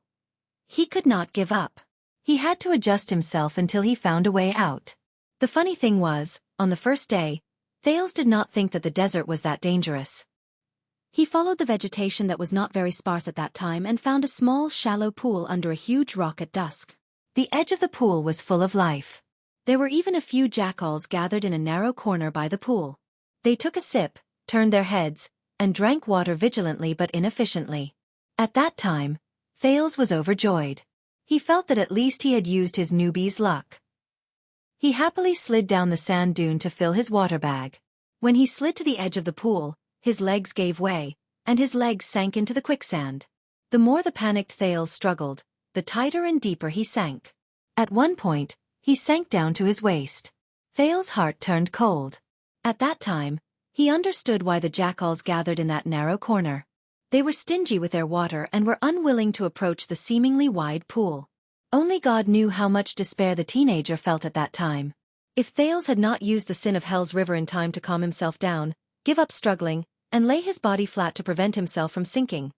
He could not give up. He had to adjust himself until he found a way out. The funny thing was, on the first day, Thales did not think that the desert was that dangerous. He followed the vegetation that was not very sparse at that time and found a small, shallow pool under a huge rock at dusk. The edge of the pool was full of life. There were even a few jackals gathered in a narrow corner by the pool. They took a sip, turned their heads, and drank water vigilantly but inefficiently. At that time, Thales was overjoyed. He felt that at least he had used his newbie's luck. He happily slid down the sand dune to fill his water bag. When he slid to the edge of the pool, his legs gave way, and his legs sank into the quicksand. The more the panicked Thales struggled, the tighter and deeper he sank. At one point, he sank down to his waist. Thales' heart turned cold. At that time, he understood why the jackals gathered in that narrow corner. They were stingy with their water and were unwilling to approach the seemingly wide pool. Only God knew how much despair the teenager felt at that time. If Thales had not used the sin of Hell's River in time to calm himself down, give up struggling, and lay his body flat to prevent himself from sinking,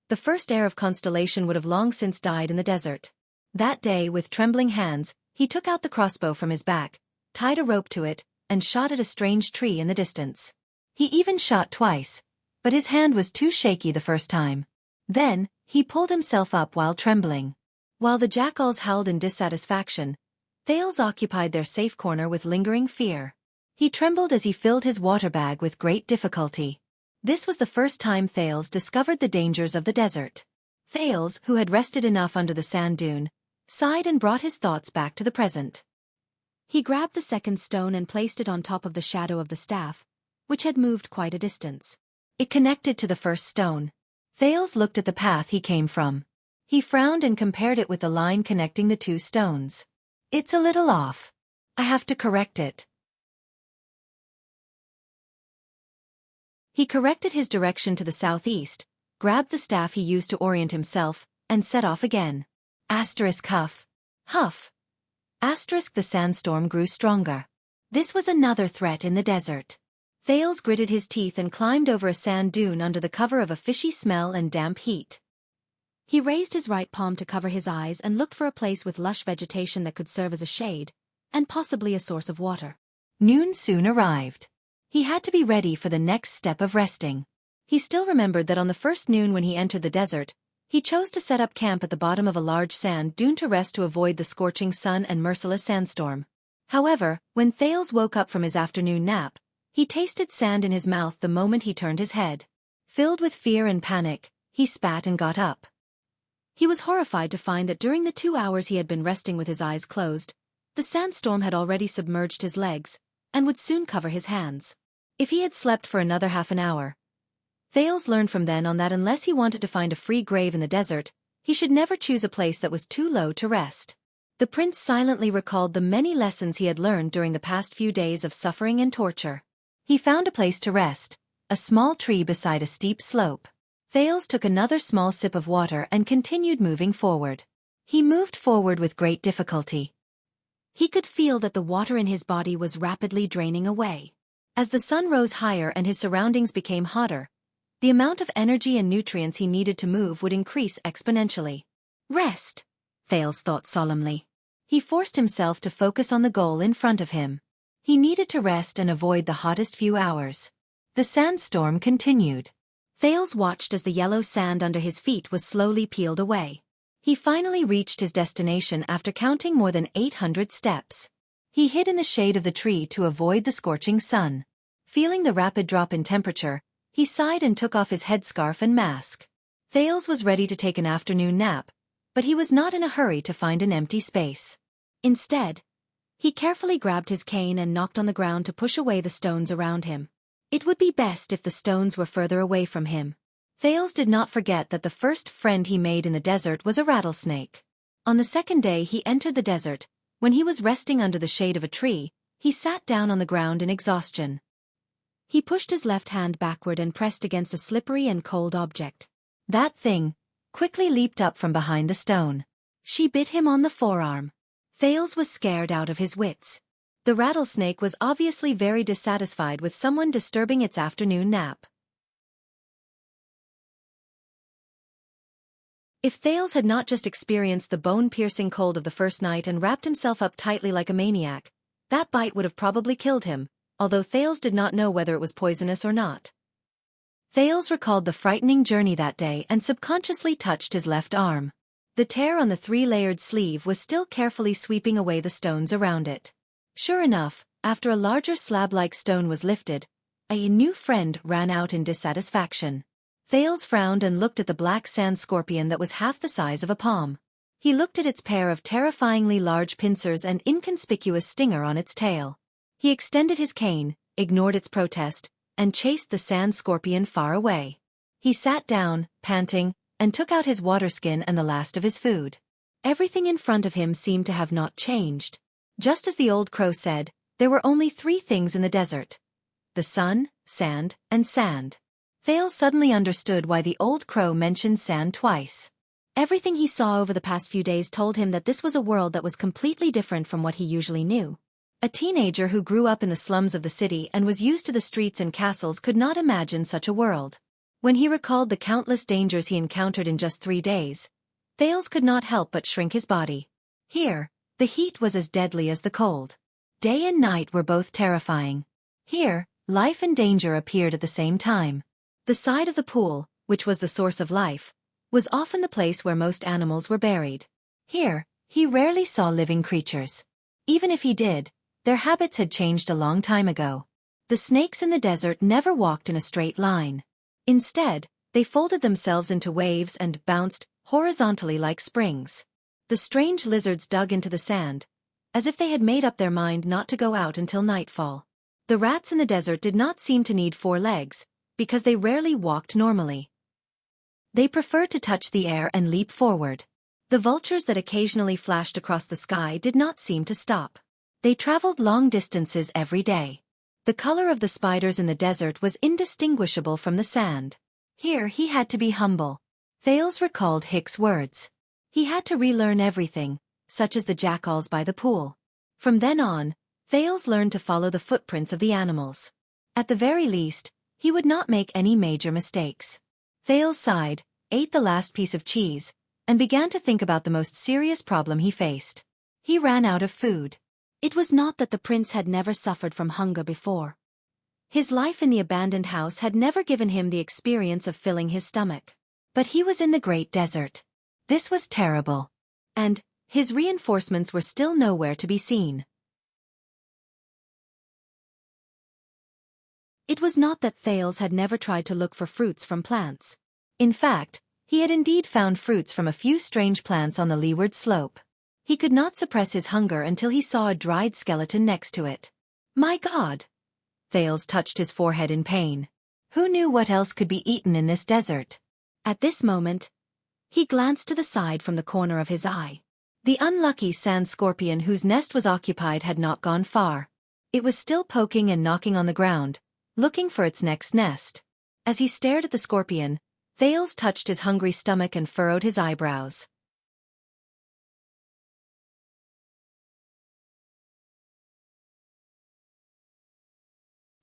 the first heir of Constellation would have long since died in the desert. That day, with trembling hands, he took out the crossbow from his back, tied a rope to it, and shot at a strange tree in the distance. He even shot twice, but his hand was too shaky the first time. Then, he pulled himself up while trembling. While the jackals howled in dissatisfaction, Thales occupied their safe corner with lingering fear. He trembled as he filled his water bag with great difficulty. This was the first time Thales discovered the dangers of the desert. Thales, who had rested enough under the sand dune, sighed and brought his thoughts back to the present. He grabbed the second stone and placed it on top of the shadow of the staff, which had moved quite a distance. It connected to the first stone. Thales looked at the path he came from. He frowned and compared it with the line connecting the two stones. It's a little off. I have to correct it. He corrected his direction to the southeast, grabbed the staff he used to orient himself, and set off again. Huff. Huff. The sandstorm grew stronger. This was another threat in the desert. Thales gritted his teeth and climbed over a sand dune under the cover of a fishy smell and damp heat. He raised his right palm to cover his eyes and looked for a place with lush vegetation that could serve as a shade, and possibly a source of water. Noon soon arrived. He had to be ready for the next step of resting. He still remembered that on the first noon when he entered the desert, he chose to set up camp at the bottom of a large sand dune to rest to avoid the scorching sun and merciless sandstorm. However, when Thales woke up from his afternoon nap, he tasted sand in his mouth the moment he turned his head. Filled with fear and panic, he spat and got up. He was horrified to find that during the 2 hours he had been resting with his eyes closed, the sandstorm had already submerged his legs and would soon cover his hands. If he had slept for another half an hour, Thales learned from then on that unless he wanted to find a free grave in the desert, he should never choose a place that was too low to rest. The prince silently recalled the many lessons he had learned during the past few days of suffering and torture. He found a place to rest, a small tree beside a steep slope. Thales took another small sip of water and continued moving forward. He moved forward with great difficulty. He could feel that the water in his body was rapidly draining away. As the sun rose higher and his surroundings became hotter, the amount of energy and nutrients he needed to move would increase exponentially. Rest, Thales thought solemnly. He forced himself to focus on the goal in front of him. He needed to rest and avoid the hottest few hours. The sandstorm continued. Thales watched as the yellow sand under his feet was slowly peeled away. He finally reached his destination after counting more than 800 steps. He hid in the shade of the tree to avoid the scorching sun. Feeling the rapid drop in temperature, he sighed and took off his headscarf and mask. Thales was ready to take an afternoon nap, but he was not in a hurry to find an empty space. Instead, he carefully grabbed his cane and knocked on the ground to push away the stones around him. It would be best if the stones were further away from him. Thales did not forget that the first friend he made in the desert was a rattlesnake. On the second day he entered the desert, when he was resting under the shade of a tree, he sat down on the ground in exhaustion. He pushed his left hand backward and pressed against a slippery and cold object. That thing quickly leaped up from behind the stone. She bit him on the forearm. Thales was scared out of his wits. The rattlesnake was obviously very dissatisfied with someone disturbing its afternoon nap. If Thales had not just experienced the bone-piercing cold of the first night and wrapped himself up tightly like a maniac, that bite would have probably killed him, although Thales did not know whether it was poisonous or not. Thales recalled the frightening journey that day and subconsciously touched his left arm. The tear on the 3-layered sleeve was still carefully sweeping away the stones around it. Sure enough, after a larger slab-like stone was lifted, a new friend ran out in dissatisfaction. Thales frowned and looked at the black sand scorpion that was half the size of a palm. He looked at its pair of terrifyingly large pincers and inconspicuous stinger on its tail. He extended his cane, ignored its protest, and chased the sand scorpion far away. He sat down, panting, and took out his water skin and the last of his food. Everything in front of him seemed to have not changed. Just as the old crow said, there were only 3 things in the desert: the sun, sand, and sand. Thales suddenly understood why the old crow mentioned sand twice. Everything he saw over the past few days told him that this was a world that was completely different from what he usually knew. A teenager who grew up in the slums of the city and was used to the streets and castles could not imagine such a world. When he recalled the countless dangers he encountered in just 3 days, Thales could not help but shrink his body. Here, the heat was as deadly as the cold. Day and night were both terrifying. Here, life and danger appeared at the same time. The side of the pool, which was the source of life, was often the place where most animals were buried. Here, he rarely saw living creatures. Even if he did, their habits had changed a long time ago. The snakes in the desert never walked in a straight line. Instead, they folded themselves into waves and bounced horizontally like springs. The strange lizards dug into the sand, as if they had made up their mind not to go out until nightfall. The rats in the desert did not seem to need 4 legs, because they rarely walked normally. They preferred to touch the air and leap forward. The vultures that occasionally flashed across the sky did not seem to stop. They traveled long distances every day. The color of the spiders in the desert was indistinguishable from the sand. Here he had to be humble. Thales recalled Hick's words. He had to relearn everything, such as the jackals by the pool. From then on, Thales learned to follow the footprints of the animals. At the very least, he would not make any major mistakes. Thales sighed, ate the last piece of cheese, and began to think about the most serious problem he faced. He ran out of food. It was not that the prince had never suffered from hunger before. His life in the abandoned house had never given him the experience of filling his stomach. But he was in the great desert. This was terrible. And his reinforcements were still nowhere to be seen. It was not that Thales had never tried to look for fruits from plants. In fact, he had indeed found fruits from a few strange plants on the leeward slope. He could not suppress his hunger until he saw a dried skeleton next to it. My God! Thales touched his forehead in pain. Who knew what else could be eaten in this desert? At this moment, he glanced to the side from the corner of his eye. The unlucky sand scorpion whose nest was occupied had not gone far. It was still poking and knocking on the ground, looking for its next nest. As he stared at the scorpion, Thales touched his hungry stomach and furrowed his eyebrows.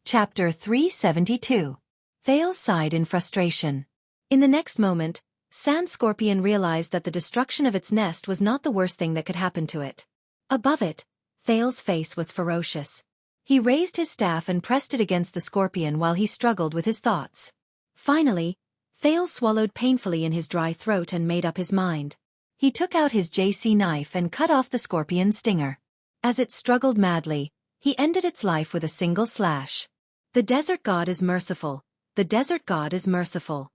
Chapter 372. Thales sighed in frustration. In the next moment, Sand Scorpion realized that the destruction of its nest was not the worst thing that could happen to it. Above it, Thales' face was ferocious. He raised his staff and pressed it against the scorpion while he struggled with his thoughts. Finally, Thales swallowed painfully in his dry throat and made up his mind. He took out his JC knife and cut off the scorpion's stinger. As it struggled madly, he ended its life with a single slash. The desert god is merciful. The desert god is merciful.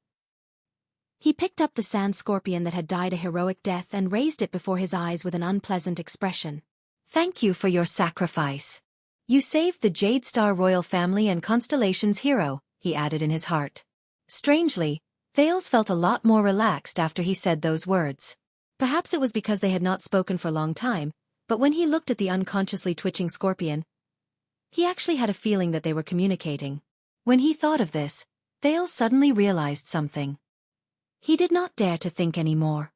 He picked up the sand scorpion that had died a heroic death and raised it before his eyes with an unpleasant expression. Thank you for your sacrifice. You saved the Jade Star royal family and Constellation's hero, he added in his heart. Strangely, Thales felt a lot more relaxed after he said those words. Perhaps it was because they had not spoken for a long time, but when he looked at the unconsciously twitching scorpion, he actually had a feeling that they were communicating. When he thought of this, Thales suddenly realized something. He did not dare to think anymore.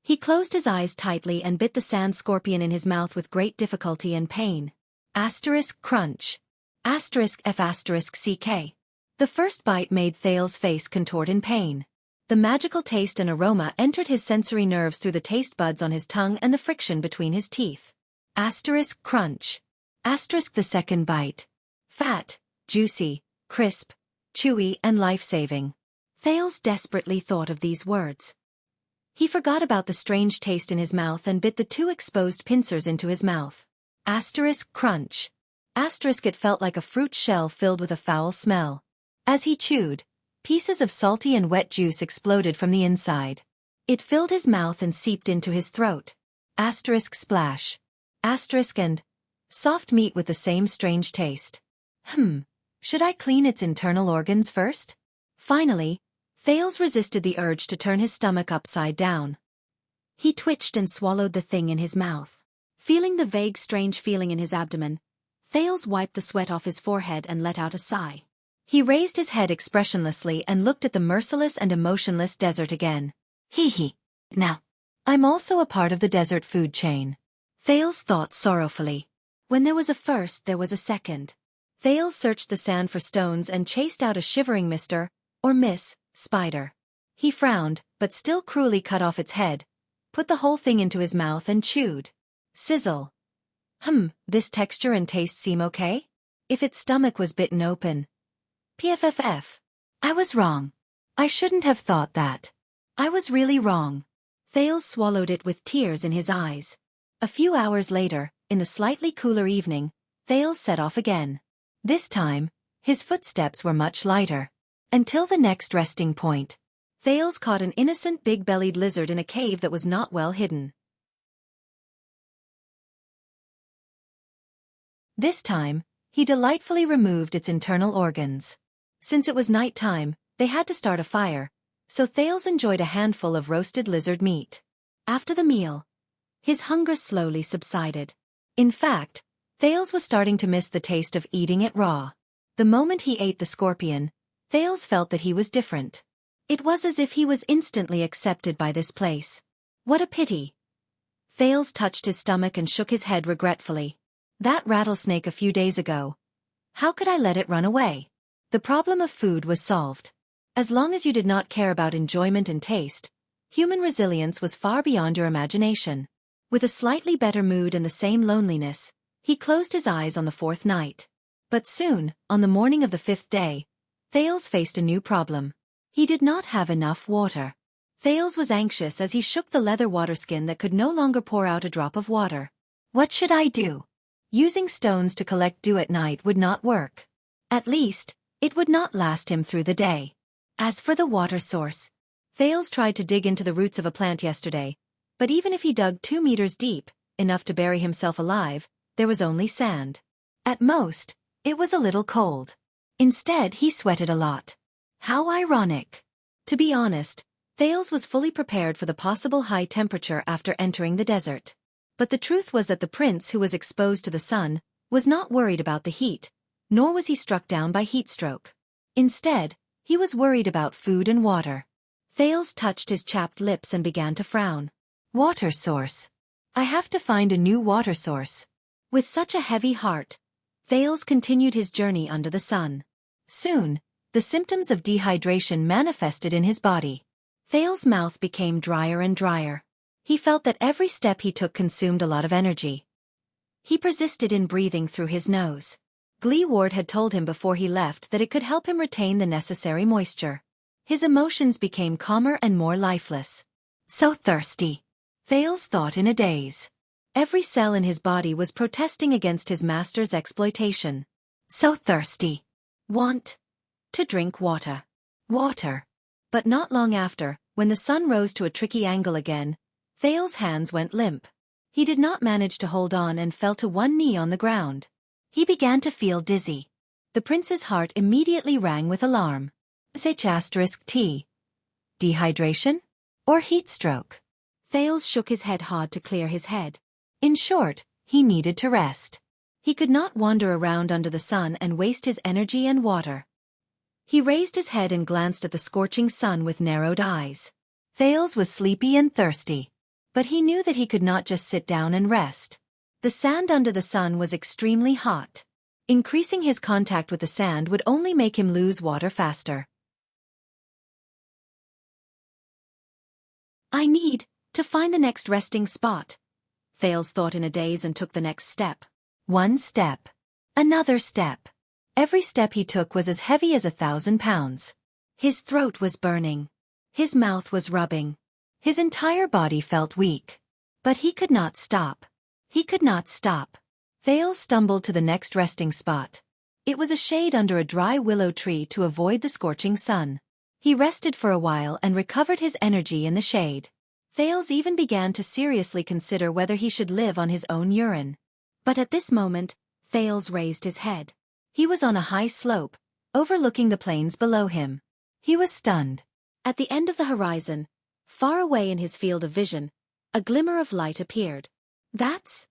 He closed his eyes tightly and bit the sand scorpion in his mouth with great difficulty and pain. Asterisk crunch. Asterisk F asterisk CK. The first bite made Thales' face contort in pain. The magical taste and aroma entered his sensory nerves through the taste buds on his tongue and the friction between his teeth. Asterisk crunch. Asterisk the second bite. Fat, juicy, crisp, chewy and life-saving. Thales desperately thought of these words. He forgot about the strange taste in his mouth and bit the two exposed pincers into his mouth. Asterisk crunch. Asterisk it felt like a fruit shell filled with a foul smell. As he chewed, pieces of salty and wet juice exploded from the inside. It filled his mouth and seeped into his throat. Asterisk splash. Asterisk and soft meat with the same strange taste. Should I clean its internal organs first? Finally, Thales resisted the urge to turn his stomach upside down. He twitched and swallowed the thing in his mouth. Feeling the vague strange feeling in his abdomen, Thales wiped the sweat off his forehead and let out a sigh. He raised his head expressionlessly and looked at the merciless and emotionless desert again. Now, I'm also a part of the desert food chain. Thales thought sorrowfully. When there was a first, there was a second. Thales searched the sand for stones and chased out a shivering Mr. or Miss Spider. He frowned, but still cruelly cut off its head, put the whole thing into his mouth and chewed. Sizzle. This texture and taste seem okay? If its stomach was bitten open. PFFF. I was wrong. I shouldn't have thought that. I was really wrong. Thales swallowed it with tears in his eyes. A few hours later, in the slightly cooler evening, Thales set off again. This time, his footsteps were much lighter. Until the next resting point, Thales caught an innocent big-bellied lizard in a cave that was not well hidden. This time, he delightfully removed its internal organs. Since it was night time, they had to start a fire, so Thales enjoyed a handful of roasted lizard meat. After the meal, his hunger slowly subsided. In fact, Thales was starting to miss the taste of eating it raw. The moment he ate the scorpion, Thales felt that he was different. It was as if he was instantly accepted by this place. What a pity. Thales touched his stomach and shook his head regretfully. That rattlesnake a few days ago. How could I let it run away? The problem of food was solved. As long as you did not care about enjoyment and taste, human resilience was far beyond your imagination. With a slightly better mood and the same loneliness, He closed his eyes on the fourth night. But soon, on the morning of the fifth day, Thales faced a new problem. He did not have enough water. Thales was anxious as he shook the leather waterskin that could no longer pour out a drop of water. What should I do? Using stones to collect dew at night would not work. At least, it would not last him through the day. As for the water source, Thales tried to dig into the roots of a plant yesterday, but even if he dug 2 meters deep, enough to bury himself alive, there was only sand. At most, it was a little cold. Instead, he sweated a lot. How ironic. To be honest, Thales was fully prepared for the possible high temperature after entering the desert. But the truth was that the prince who was exposed to the sun was not worried about the heat, nor was he struck down by heat stroke. Instead, he was worried about food and water. Thales touched his chapped lips and began to frown. Water source. I have to find a new water source. With such a heavy heart, Thales continued his journey under the sun. Soon, the symptoms of dehydration manifested in his body. Thales' mouth became drier and drier. He felt that every step he took consumed a lot of energy. He persisted in breathing through his nose. Glee Ward had told him before he left that it could help him retain the necessary moisture. His emotions became calmer and more lifeless. So thirsty, Thales thought in a daze. Every cell in his body was protesting against his master's exploitation. So thirsty. Want to drink water. Water. But not long after, when the sun rose to a tricky angle again, Thales' hands went limp. He did not manage to hold on and fell to one knee on the ground. He began to feel dizzy. The prince's heart immediately rang with alarm. *T. Dehydration? Or heat stroke? Thales shook his head hard to clear his head. In short, he needed to rest. He could not wander around under the sun and waste his energy and water. He raised his head and glanced at the scorching sun with narrowed eyes. Thales was sleepy and thirsty. But he knew that he could not just sit down and rest. The sand under the sun was extremely hot. Increasing his contact with the sand would only make him lose water faster. I need to find the next resting spot, Thales thought in a daze and took the next step. One step. Another step. Every step he took was as heavy as 1,000 pounds. His throat was burning. His mouth was rubbing. His entire body felt weak. But he could not stop. He could not stop. Thales stumbled to the next resting spot. It was a shade under a dry willow tree to avoid the scorching sun. He rested for a while and recovered his energy in the shade. Thales even began to seriously consider whether he should live on his own urine. But at this moment, Thales raised his head. He was on a high slope, overlooking the plains below him. He was stunned. At the end of the horizon, far away in his field of vision, a glimmer of light appeared. That's...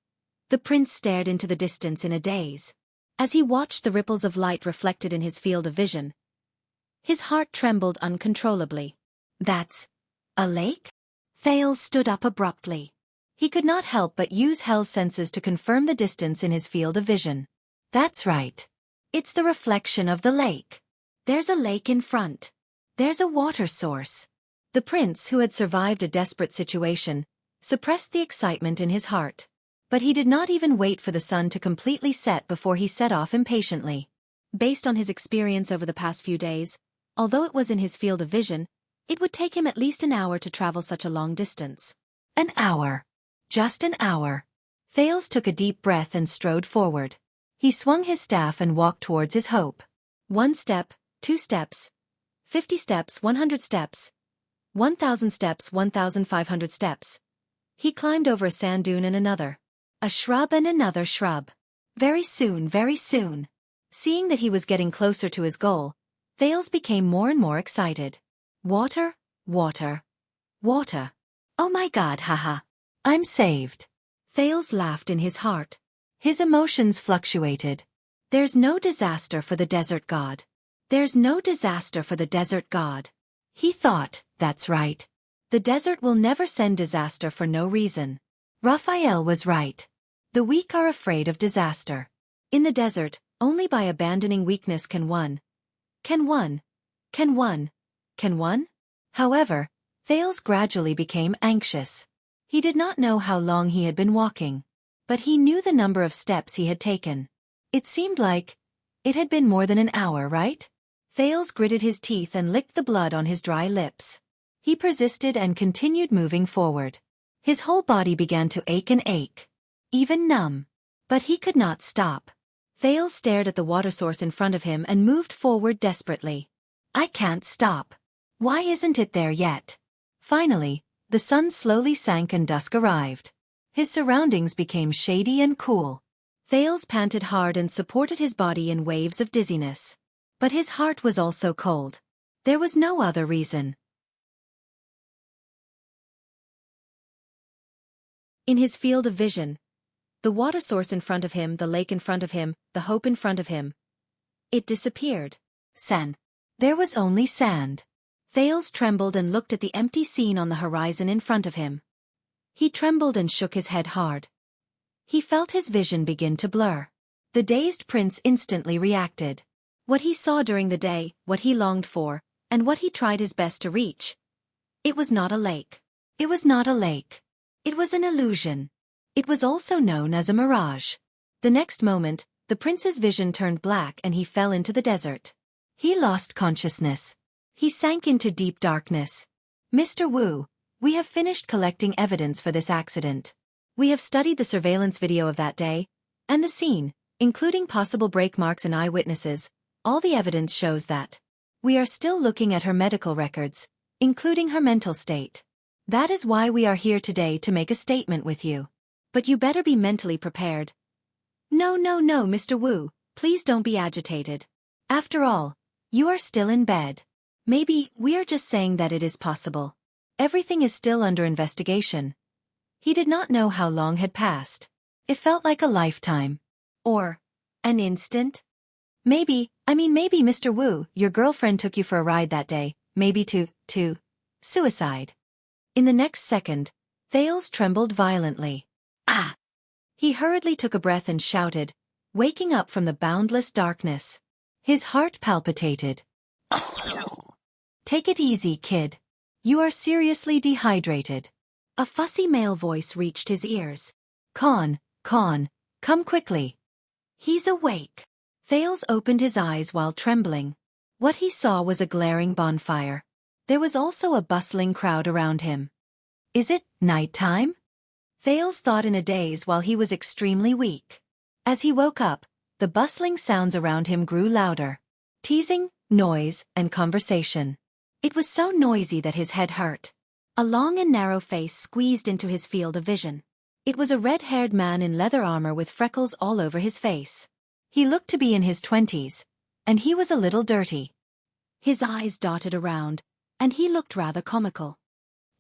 The prince stared into the distance in a daze. As he watched the ripples of light reflected in his field of vision, his heart trembled uncontrollably. That's... a lake? Thales stood up abruptly. He could not help but use Hell's senses to confirm the distance in his field of vision. That's right. It's the reflection of the lake. There's a lake in front. There's a water source. The prince, who had survived a desperate situation, suppressed the excitement in his heart. But he did not even wait for the sun to completely set before he set off impatiently. Based on his experience over the past few days, although it was in his field of vision, it would take him at least an hour to travel such a long distance. An hour. Just an hour. Thales took a deep breath and strode forward. He swung his staff and walked towards his hope. 1 step, 2 steps, 50 steps, 100 steps, 1,000 steps, 1,500 steps. He climbed over a sand dune and another. A shrub and another shrub. Very soon, very soon. Seeing that he was getting closer to his goal, Thales became more and more excited. Water, water, water. Oh my God, haha. I'm saved. Thales laughed in his heart. His emotions fluctuated. There's no disaster for the desert god. There's no disaster for the desert god. He thought, that's right. The desert will never send disaster for no reason. Raphael was right. The weak are afraid of disaster. In the desert, only by abandoning weakness can one. However, Thales gradually became anxious. He did not know how long he had been walking. But he knew the number of steps he had taken. It seemed like it had been more than an hour, right? Thales gritted his teeth and licked the blood on his dry lips. He persisted and continued moving forward. His whole body began to ache and ache, even numb. But he could not stop. Thales stared at the water source in front of him and moved forward desperately. I can't stop. Why isn't it there yet? Finally, the sun slowly sank and dusk arrived. His surroundings became shady and cool. Thales panted hard and supported his body in waves of dizziness. But his heart was also cold. There was no other reason. In his field of vision, the water source in front of him, the lake in front of him, the hope in front of him, it disappeared. Sand. There was only sand. Thales trembled and looked at the empty scene on the horizon in front of him. He trembled and shook his head hard. He felt his vision begin to blur. The dazed prince instantly reacted. What he saw during the day, what he longed for, and what he tried his best to reach. It was not a lake. It was not a lake. It was an illusion. It was also known as a mirage. The next moment, the prince's vision turned black and he fell into the desert. He lost consciousness. He sank into deep darkness. Mr. Wu, we have finished collecting evidence for this accident. We have studied the surveillance video of that day, and the scene, including possible brake marks and eyewitnesses. All the evidence shows that. We are still looking at her medical records, including her mental state. That is why we are here today to make a statement with you. But you better be mentally prepared. No, Mr. Wu, please don't be agitated. After all, you are still in bed. Maybe we are just saying that it is possible. Everything is still under investigation. He did not know how long had passed. It felt like a lifetime. Or an instant. Maybe Mr. Wu, your girlfriend took you for a ride that day, maybe to suicide. In the next second, Thales trembled violently. Ah! He hurriedly took a breath and shouted, waking up from the boundless darkness. His heart palpitated. Take it easy, kid. You are seriously dehydrated. A fussy male voice reached his ears. Khan, come quickly. He's awake. Thales opened his eyes while trembling. What he saw was a glaring bonfire. There was also a bustling crowd around him. Is it nighttime? Thales thought in a daze while he was extremely weak. As he woke up, the bustling sounds around him grew louder. Teasing, noise, and conversation. It was so noisy that his head hurt. A long and narrow face squeezed into his field of vision. It was a red-haired man in leather armor with freckles all over his face. He looked to be in his 20s, and he was a little dirty. His eyes dotted around, and he looked rather comical.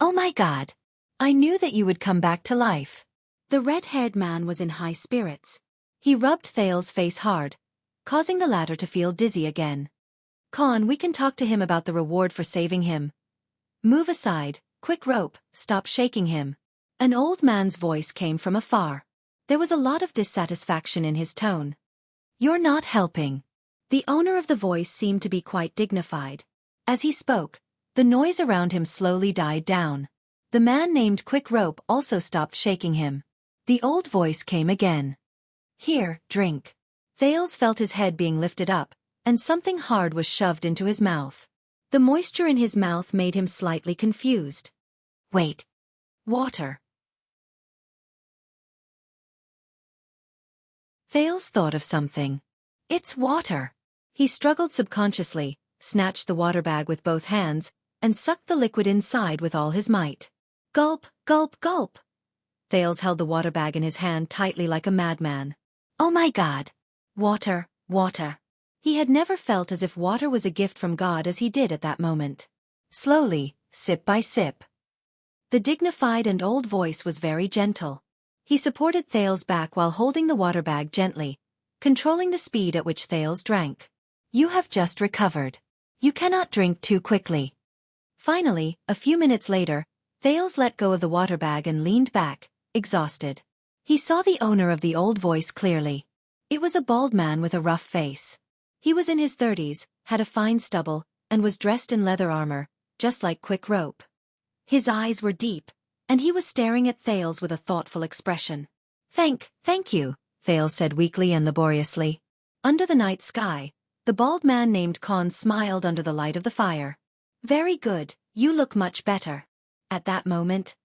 Oh my God! I knew that you would come back to life. The red-haired man was in high spirits. He rubbed Thales' face hard, causing the latter to feel dizzy again. Khan, we can talk to him about the reward for saving him. Move aside, quick rope, stop shaking him. An old man's voice came from afar. There was a lot of dissatisfaction in his tone. You're not helping. The owner of the voice seemed to be quite dignified. As he spoke, the noise around him slowly died down. The man named Quick Rope also stopped shaking him. The old voice came again. Here, drink. Thales felt his head being lifted up, and something hard was shoved into his mouth. The moisture in his mouth made him slightly confused. Wait. Water. Thales thought of something. It's water. He struggled subconsciously, snatched the water bag with both hands, and sucked the liquid inside with all his might. Gulp, gulp, gulp. Thales held the water bag in his hand tightly like a madman. Oh my God. Water, water. He had never felt as if water was a gift from God as he did at that moment. Slowly, sip by sip. The dignified and old voice was very gentle. He supported Thales' back while holding the water bag gently, controlling the speed at which Thales drank. You have just recovered. You cannot drink too quickly. Finally, a few minutes later, Thales let go of the water bag and leaned back, exhausted. He saw the owner of the old voice clearly. It was a bald man with a rough face. He was in his 30s, had a fine stubble, and was dressed in leather armor, just like Quick Rope. His eyes were deep, and he was staring at Thales with a thoughtful expression. Thank you, Thales said weakly and laboriously. Under the night sky, the bald man named Khan smiled under the light of the fire. Very good, you look much better. At that moment,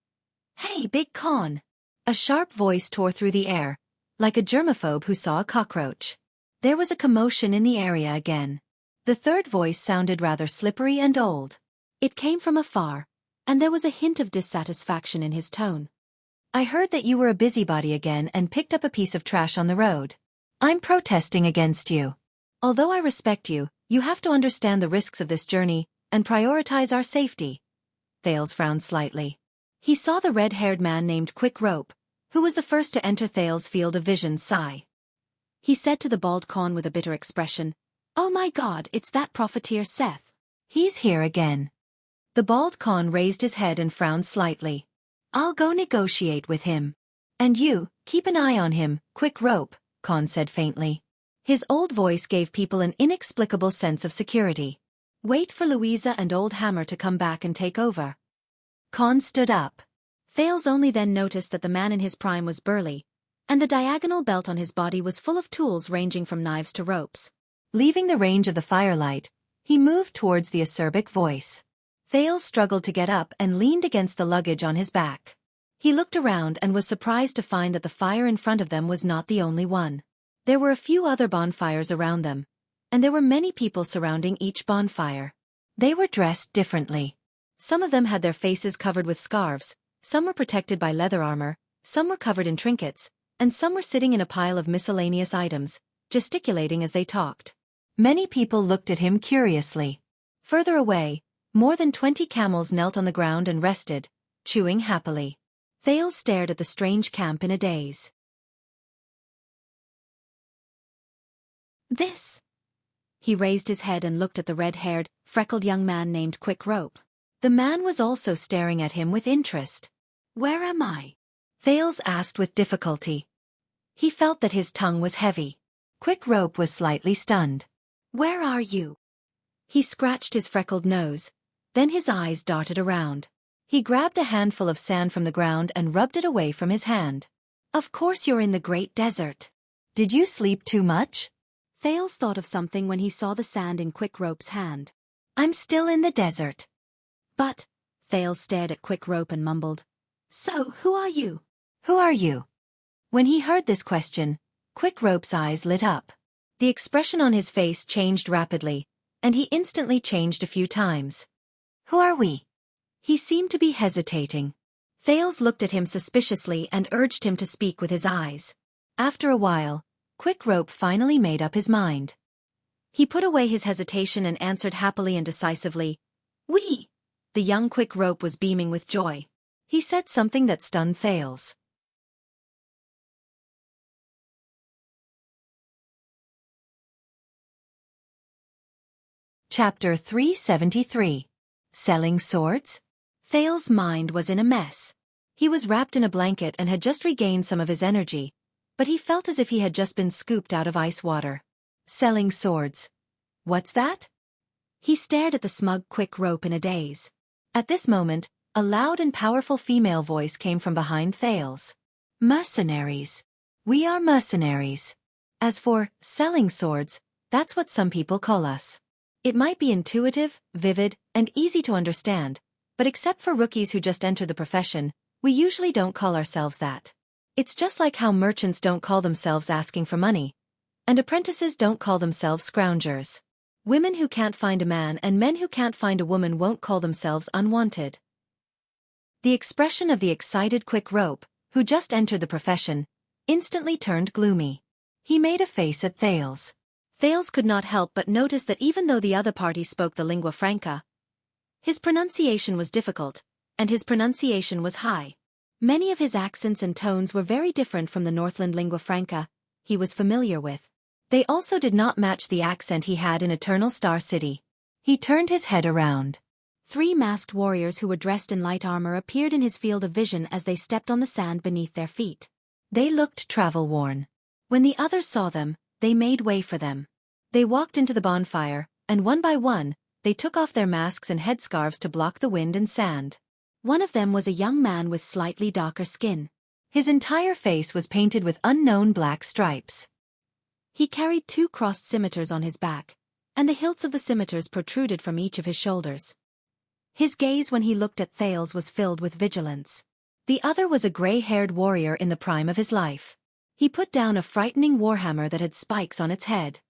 hey, Big Khan! A sharp voice tore through the air, like a germaphobe who saw a cockroach. There was a commotion in the area again. The third voice sounded rather slippery and old. It came from afar, and there was a hint of dissatisfaction in his tone. I heard that you were a busybody again and picked up a piece of trash on the road. I'm protesting against you. Although I respect you, you have to understand the risks of this journey and prioritize our safety. Thales frowned slightly. He saw the red-haired man named Quick Rope, who was the first to enter Thales' field of vision, sigh. He said to the bald Khan with a bitter expression, "Oh my God, it's that profiteer Seth. He's here again." The bald Khan raised his head and frowned slightly. "I'll go negotiate with him. And you, keep an eye on him, Quick Rope," Khan said faintly. His old voice gave people an inexplicable sense of security. "Wait for Louisa and Old Hammer to come back and take over." Khan stood up. Thales only then noticed that the man in his prime was burly, and the diagonal belt on his body was full of tools ranging from knives to ropes. Leaving the range of the firelight, he moved towards the acerbic voice. Thales struggled to get up and leaned against the luggage on his back. He looked around and was surprised to find that the fire in front of them was not the only one. There were a few other bonfires around them, and there were many people surrounding each bonfire. They were dressed differently. Some of them had their faces covered with scarves, some were protected by leather armor, some were covered in trinkets, and some were sitting in a pile of miscellaneous items, gesticulating as they talked. Many people looked at him curiously. Further away, more than 20 camels knelt on the ground and rested, chewing happily. Thales stared at the strange camp in a daze. This. He raised his head and looked at the red-haired, freckled young man named Quick Rope. The man was also staring at him with interest. "Where am I?" Thales asked with difficulty. He felt that his tongue was heavy. Quick Rope was slightly stunned. "Where are you?" He scratched his freckled nose, then his eyes darted around. He grabbed a handful of sand from the ground and rubbed it away from his hand. "Of course you're in the Great Desert. Did you sleep too much?" Thales thought of something when he saw the sand in Quick Rope's hand. "I'm still in the desert." "But," Thales stared at Quick Rope and mumbled, "So, who are you?" "Who are you?" When he heard this question, Quick Rope's eyes lit up. The expression on his face changed rapidly, and he instantly changed a few times. "Who are we?" He seemed to be hesitating. Thales looked at him suspiciously and urged him to speak with his eyes. After a while, Quick Rope finally made up his mind. He put away his hesitation and answered happily and decisively, "We." The young Quick Rope was beaming with joy. He said something that stunned Thales. Chapter 373. Selling Swords? Thales' mind was in a mess. He was wrapped in a blanket and had just regained some of his energy, but he felt as if he had just been scooped out of ice water. Selling swords. What's that? He stared at the smug Quick Rope in a daze. At this moment, a loud and powerful female voice came from behind Thales. "Mercenaries. We are mercenaries. As for selling swords, that's what some people call us. It might be intuitive, vivid, and easy to understand, but except for rookies who just enter the profession, we usually don't call ourselves that. It's just like how merchants don't call themselves asking for money, and apprentices don't call themselves scroungers. Women who can't find a man and men who can't find a woman won't call themselves unwanted." The expression of the excited Quick Rope, who just entered the profession, instantly turned gloomy. He made a face at Thales. Thales could not help but notice that even though the other party spoke the lingua franca, his pronunciation was difficult, and his pronunciation was high. Many of his accents and tones were very different from the Northland lingua franca he was familiar with. They also did not match the accent he had in Eternal Star City. He turned his head around. 3 masked warriors who were dressed in light armor appeared in his field of vision as they stepped on the sand beneath their feet. They looked travel-worn. When the others saw them, they made way for them. They walked into the bonfire, and one by one, they took off their masks and headscarves to block the wind and sand. One of them was a young man with slightly darker skin. His entire face was painted with unknown black stripes. He carried 2 crossed scimitars on his back, and the hilts of the scimitars protruded from each of his shoulders. His gaze when he looked at Thales was filled with vigilance. The other was a gray-haired warrior in the prime of his life. He put down a frightening warhammer that had spikes on its head.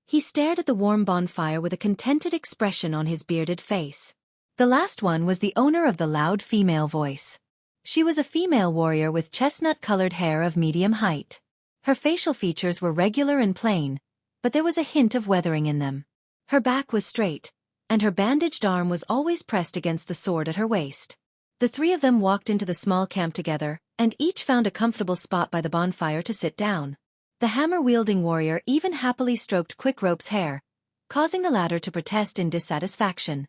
He stared at the warm bonfire with a contented expression on his bearded face. The last one was the owner of the loud female voice. She was a female warrior with chestnut-colored hair of medium height. Her facial features were regular and plain, but there was a hint of weathering in them. Her back was straight, and her bandaged arm was always pressed against the sword at her waist. The 3 of them walked into the small camp together, and each found a comfortable spot by the bonfire to sit down. The hammer-wielding warrior even happily stroked Quickrope's hair, causing the latter to protest in dissatisfaction.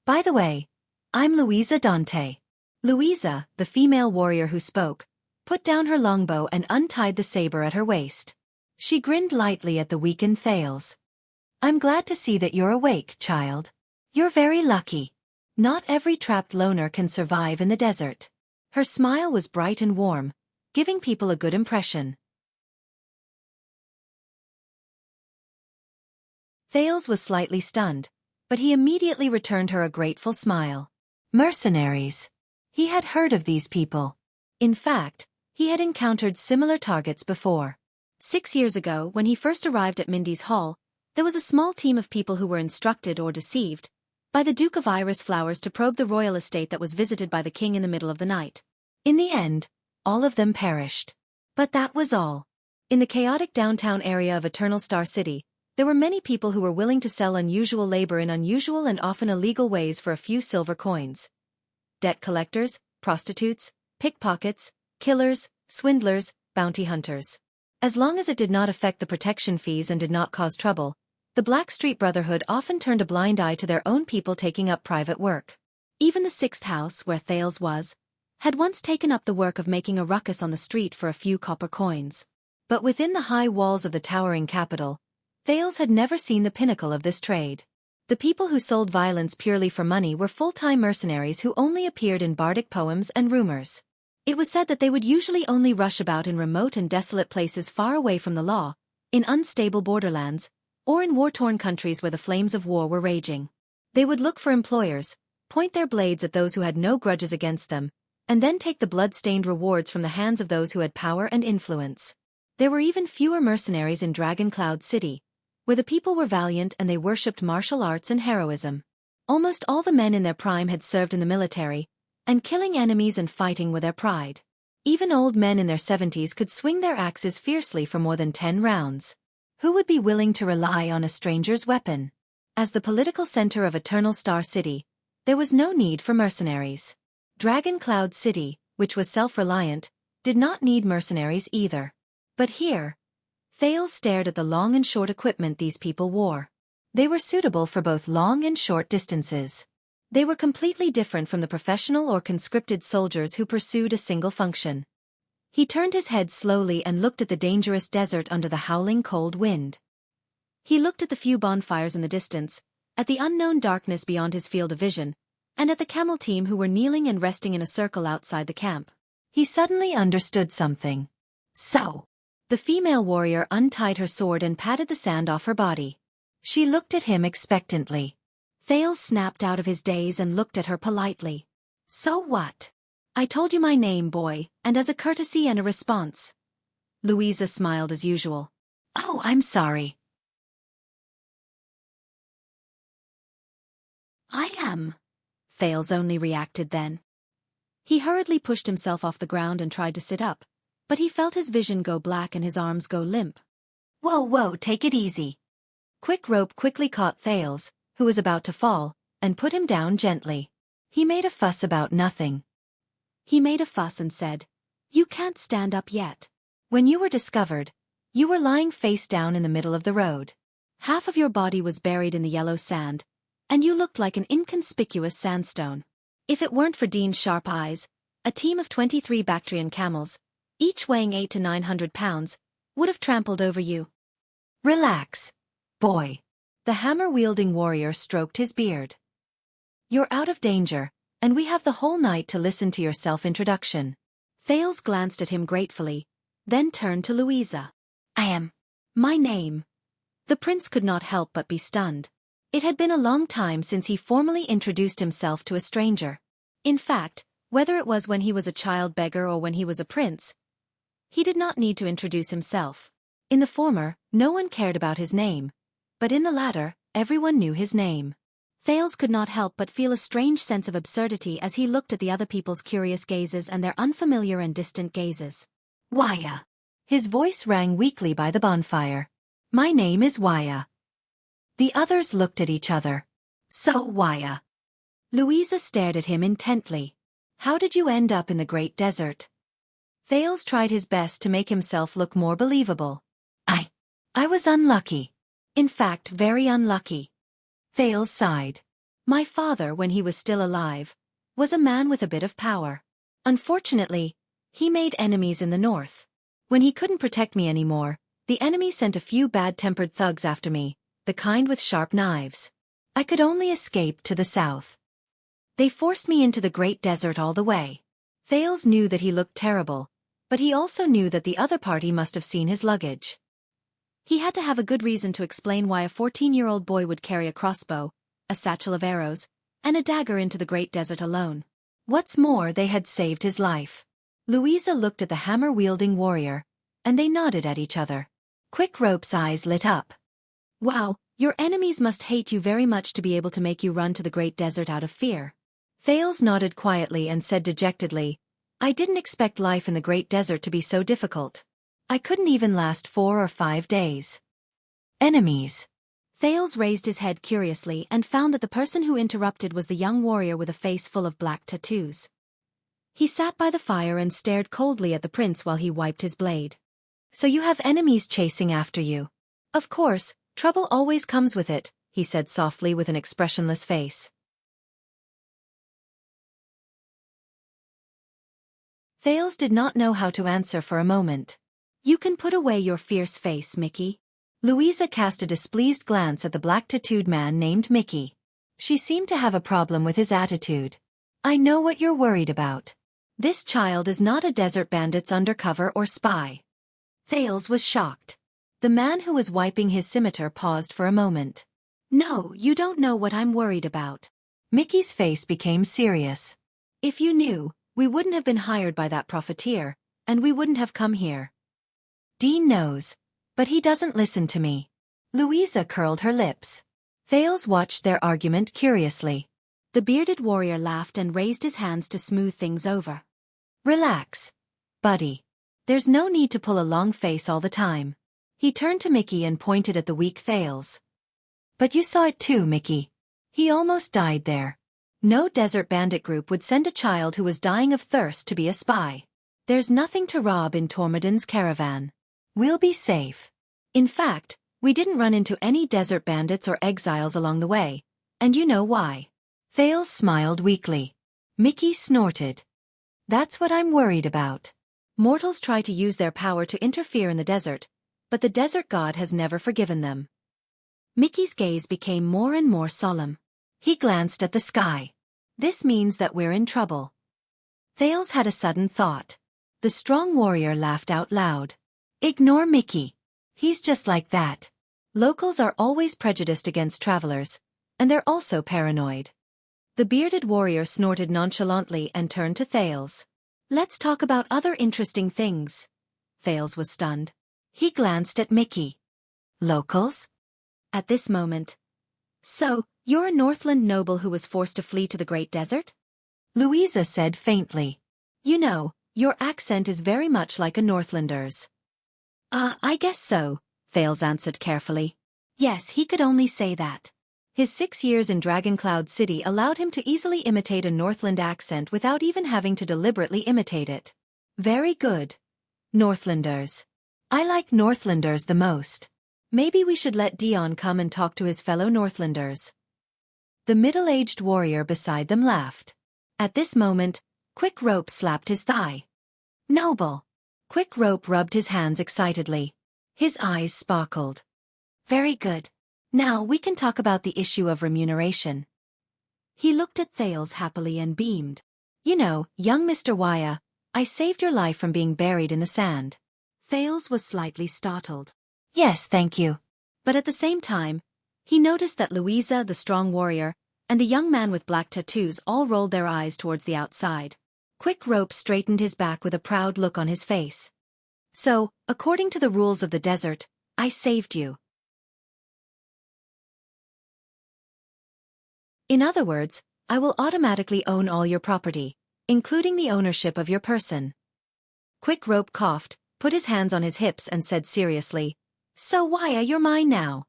"By the way, I'm Louisa Dante." Louisa, the female warrior who spoke, put down her longbow and untied the saber at her waist. She grinned lightly at the weakened Thales. "I'm glad to see that you're awake, child. You're very lucky. Not every trapped loner can survive in the desert." Her smile was bright and warm, giving people a good impression. Thales was slightly stunned, but he immediately returned her a grateful smile. Mercenaries. He had heard of these people. In fact, he had encountered similar targets before. 6 years ago, when he first arrived at Mindy's Hall, there was a small team of people who were instructed or deceived by the Duke of Iris Flowers to probe the royal estate that was visited by the king in the middle of the night. In the end, all of them perished. But that was all. In the chaotic downtown area of Eternal Star City, there were many people who were willing to sell unusual labor in unusual and often illegal ways for a few silver coins. Debt collectors, prostitutes, pickpockets, killers, swindlers, bounty hunters. As long as it did not affect the protection fees and did not cause trouble, the Blackstreet Brotherhood often turned a blind eye to their own people taking up private work. Even the 6th house, where Thales was, had once taken up the work of making a ruckus on the street for a few copper coins. But within the high walls of the towering capital, Thales had never seen the pinnacle of this trade. The people who sold violence purely for money were full-time mercenaries who only appeared in bardic poems and rumors. It was said that they would usually only rush about in remote and desolate places far away from the law, in unstable borderlands, or in war-torn countries where the flames of war were raging. They would look for employers, point their blades at those who had no grudges against them, and then take the blood-stained rewards from the hands of those who had power and influence. There were even fewer mercenaries in Dragon Cloud City, where the people were valiant and they worshipped martial arts and heroism. Almost all the men in their prime had served in the military, and killing enemies and fighting were their pride. Even old men in their 70s could swing their axes fiercely for more than 10 rounds. Who would be willing to rely on a stranger's weapon? As the political center of Eternal Star City, there was no need for mercenaries. Dragon Cloud City, which was self-reliant, did not need mercenaries either. But here, Thales stared at the long and short equipment these people wore. They were suitable for both long and short distances. They were completely different from the professional or conscripted soldiers who pursued a single function. He turned his head slowly and looked at the dangerous desert under the howling cold wind. He looked at the few bonfires in the distance, at the unknown darkness beyond his field of vision, and at the camel team who were kneeling and resting in a circle outside the camp. He suddenly understood something. So, the female warrior untied her sword and patted the sand off her body. She looked at him expectantly. Thales snapped out of his daze and looked at her politely. "So what? I told you my name, boy, and as a courtesy and a response." Louisa smiled as usual. "Oh, I'm sorry." "I am," Thales only reacted then. He hurriedly pushed himself off the ground and tried to sit up, but he felt his vision go black and his arms go limp. Whoa, take it easy." Quickrope quickly caught Thales, who was about to fall, and put him down gently. He made a fuss about nothing. He made a fuss and said, "You can't stand up yet. When you were discovered, you were lying face down in the middle of the road. Half of your body was buried in the yellow sand, and you looked like an inconspicuous sandstone. If it weren't for Dean's sharp eyes, a team of 23 Bactrian camels, each weighing 800 to 900 pounds, would have trampled over you." "Relax, boy." The hammer-wielding warrior stroked his beard. "You're out of danger, and we have the whole night to listen to your self-introduction." Thales glanced at him gratefully, then turned to Louisa. I am. My name. The prince could not help but be stunned. It had been a long time since he formally introduced himself to a stranger. In fact, whether it was when he was a child beggar or when he was a prince, he did not need to introduce himself. In the former, no one cared about his name, but in the latter, everyone knew his name. Thales could not help but feel a strange sense of absurdity as he looked at the other people's curious gazes and their unfamiliar and distant gazes. Wuxia. His voice rang weakly by the bonfire. My name is Wuxia. The others looked at each other. So Wuxia. Louisa stared at him intently. How did you end up in the Great Desert? Thales tried his best to make himself look more believable. I was unlucky. In fact, very unlucky. Thales sighed. My father, when he was still alive, was a man with a bit of power. Unfortunately, he made enemies in the north. When he couldn't protect me anymore, the enemy sent a few bad-tempered thugs after me, the kind with sharp knives. I could only escape to the south. They forced me into the Great Desert all the way. Thales knew that he looked terrible, but he also knew that the other party must have seen his luggage. He had to have a good reason to explain why a 14-year-old boy would carry a crossbow, a satchel of arrows, and a dagger into the Great Desert alone. What's more, they had saved his life. Louisa looked at the hammer-wielding warrior, and they nodded at each other. Quick Rope's eyes lit up. Wow, your enemies must hate you very much to be able to make you run to the Great Desert out of fear. Thales nodded quietly and said dejectedly, I didn't expect life in the Great Desert to be so difficult. I couldn't even last 4 or 5 days. Enemies. Thales raised his head curiously and found that the person who interrupted was the young warrior with a face full of black tattoos. He sat by the fire and stared coldly at the prince while he wiped his blade. So you have enemies chasing after you. Of course, trouble always comes with it, he said softly with an expressionless face. Thales did not know how to answer for a moment. You can put away your fierce face, Mickey. Louisa cast a displeased glance at the black-tattooed man named Mickey. She seemed to have a problem with his attitude. I know what you're worried about. This child is not a desert bandit's undercover or spy. Thales was shocked. The man who was wiping his scimitar paused for a moment. No, you don't know what I'm worried about. Mickey's face became serious. If you knew, we wouldn't have been hired by that profiteer, and we wouldn't have come here. Dean knows, but he doesn't listen to me. Louisa curled her lips. Thales watched their argument curiously. The bearded warrior laughed and raised his hands to smooth things over. Relax, buddy. There's no need to pull a long face all the time. He turned to Mickey and pointed at the weak Thales. But you saw it too, Mickey. He almost died there. No desert bandit group would send a child who was dying of thirst to be a spy. There's nothing to rob in Tormodin's caravan. We'll be safe. In fact, we didn't run into any desert bandits or exiles along the way, and you know why. Thales smiled weakly. Mickey snorted. That's what I'm worried about. Mortals try to use their power to interfere in the desert, but the desert god has never forgiven them. Mickey's gaze became more and more solemn. He glanced at the sky. This means that we're in trouble. Thales had a sudden thought. The strong warrior laughed out loud. Ignore Mickey. He's just like that. Locals are always prejudiced against travelers, and they're also paranoid. The bearded warrior snorted nonchalantly and turned to Thales. Let's talk about other interesting things. Thales was stunned. He glanced at Mickey. Locals? At this moment. So, you're a Northland noble who was forced to flee to the Great Desert? Louisa said faintly. You know, your accent is very much like a Northlander's. I guess so, Thales answered carefully. Yes, he could only say that. His 6 years in Dragoncloud City allowed him to easily imitate a Northland accent without even having to deliberately imitate it. Very good. Northlanders. I like Northlanders the most. Maybe we should let Dion come and talk to his fellow Northlanders. The middle-aged warrior beside them laughed. At this moment, Quick Rope slapped his thigh. Noble. Quick Rope rubbed his hands excitedly. His eyes sparkled. Very good. Now we can talk about the issue of remuneration. He looked at Thales happily and beamed. You know, young Mr. Wuxia, I saved your life from being buried in the sand. Thales was slightly startled. Yes, thank you. But at the same time, he noticed that Louisa, the strong warrior, and the young man with black tattoos all rolled their eyes towards the outside. Quick Rope straightened his back with a proud look on his face. So, according to the rules of the desert, I saved you. In other words, I will automatically own all your property, including the ownership of your person. Quick Rope coughed, put his hands on his hips and said seriously, So why are you mine now?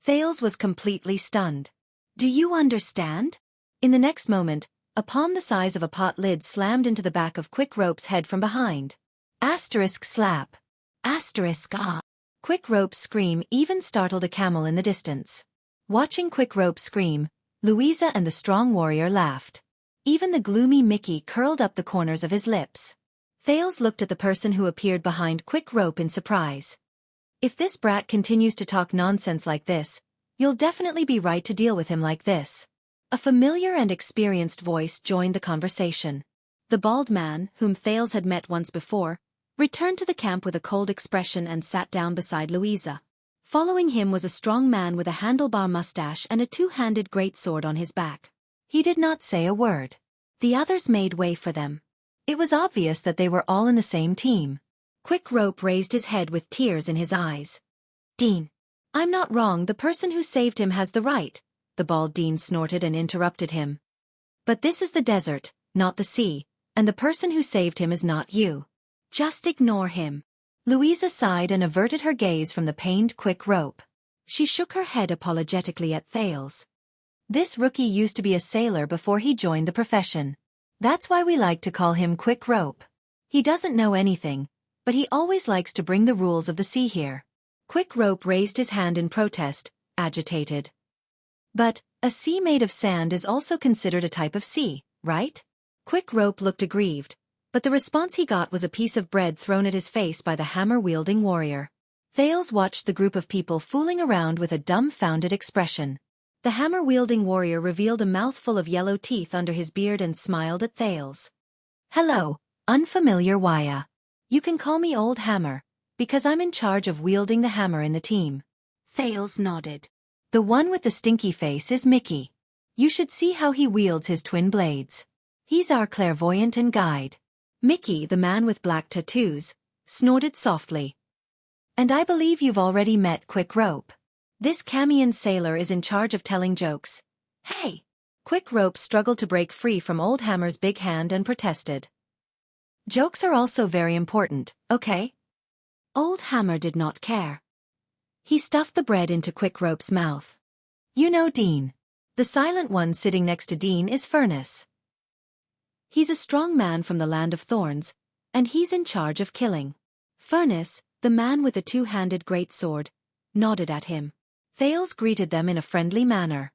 Thales was completely stunned. Do you understand? In the next moment, a palm the size of a pot lid slammed into the back of Quick Rope's head from behind. Asterisk slap. Asterisk ah. Quick Rope's scream even startled a camel in the distance. Watching Quick Rope scream, Louisa and the strong warrior laughed. Even the gloomy Mickey curled up the corners of his lips. Thales looked at the person who appeared behind Quick Rope in surprise. If this brat continues to talk nonsense like this, you'll definitely be right to deal with him like this. A familiar and experienced voice joined the conversation. The bald man, whom Thales had met once before, returned to the camp with a cold expression and sat down beside Louisa. Following him was a strong man with a handlebar mustache and a two-handed greatsword on his back. He did not say a word. The others made way for them. It was obvious that they were all in the same team. Quick Rope raised his head with tears in his eyes. Dean. I'm not wrong, the person who saved him has the right. The bald Dean snorted and interrupted him. But this is the desert, not the sea, and the person who saved him is not you. Just ignore him. Louisa sighed and averted her gaze from the pained Quick Rope. She shook her head apologetically at Thales. This rookie used to be a sailor before he joined the profession. That's why we like to call him Quick Rope. He doesn't know anything, but he always likes to bring the rules of the sea here. Quick Rope raised his hand in protest, agitated. But, a sea made of sand is also considered a type of sea, right? Quick Rope looked aggrieved, but the response he got was a piece of bread thrown at his face by the hammer-wielding warrior. Thales watched the group of people fooling around with a dumbfounded expression. The hammer-wielding warrior revealed a mouthful of yellow teeth under his beard and smiled at Thales. Hello, unfamiliar Wuxia. You can call me Old Hammer, because I'm in charge of wielding the hammer in the team. Thales nodded. The one with the stinky face is Mickey. You should see how he wields his twin blades. He's our clairvoyant and guide. Mickey, the man with black tattoos, snorted softly. And I believe you've already met Quick Rope. This Camian sailor is in charge of telling jokes. Hey! Quick Rope struggled to break free from Old Hammer's big hand and protested. Jokes are also very important, okay? Old Hammer did not care. He stuffed the bread into Quick Rope's mouth. You know Dean. The silent one sitting next to Dean is Furnace. He's a strong man from the land of thorns, and he's in charge of killing. Furnace, the man with the two-handed great sword, nodded at him. Thales greeted them in a friendly manner.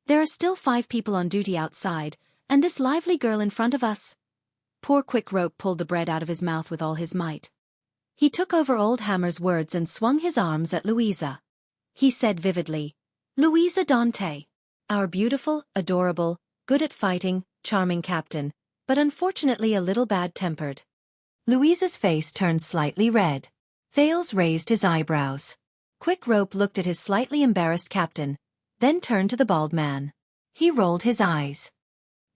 There are still 5 people on duty outside, and this lively girl in front of us. Poor Quick Rope pulled the bread out of his mouth with all his might. He took over Old Hammer's words and swung his arms at Louisa. He said vividly, Louisa Dante. Our beautiful, adorable, good at fighting, charming captain, but unfortunately a little bad-tempered. Louisa's face turned slightly red. Thales raised his eyebrows. Quick Rope looked at his slightly embarrassed captain, then turned to the bald man. He rolled his eyes.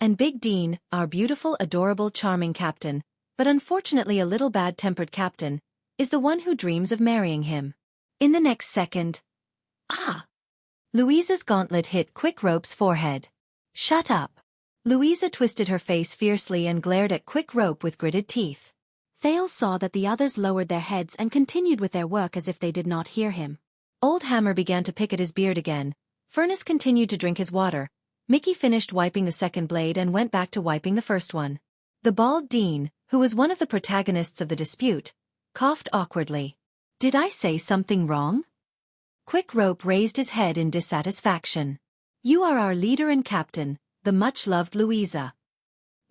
And Big Dean, our beautiful, adorable, charming captain, but unfortunately a little bad-tempered captain, is the one who dreams of marrying him. In the next second... Ah! Louisa's gauntlet hit Quick Rope's forehead. Shut up. Louisa twisted her face fiercely and glared at Quick Rope with gritted teeth. Thales saw that the others lowered their heads and continued with their work as if they did not hear him. Old Hammer began to pick at his beard again. Furnace continued to drink his water. Mickey finished wiping the second blade and went back to wiping the first one. The bald Dean, who was one of the protagonists of the dispute, coughed awkwardly. Did I say something wrong? Quick Rope raised his head in dissatisfaction. You are our leader and captain, the much-loved Louisa.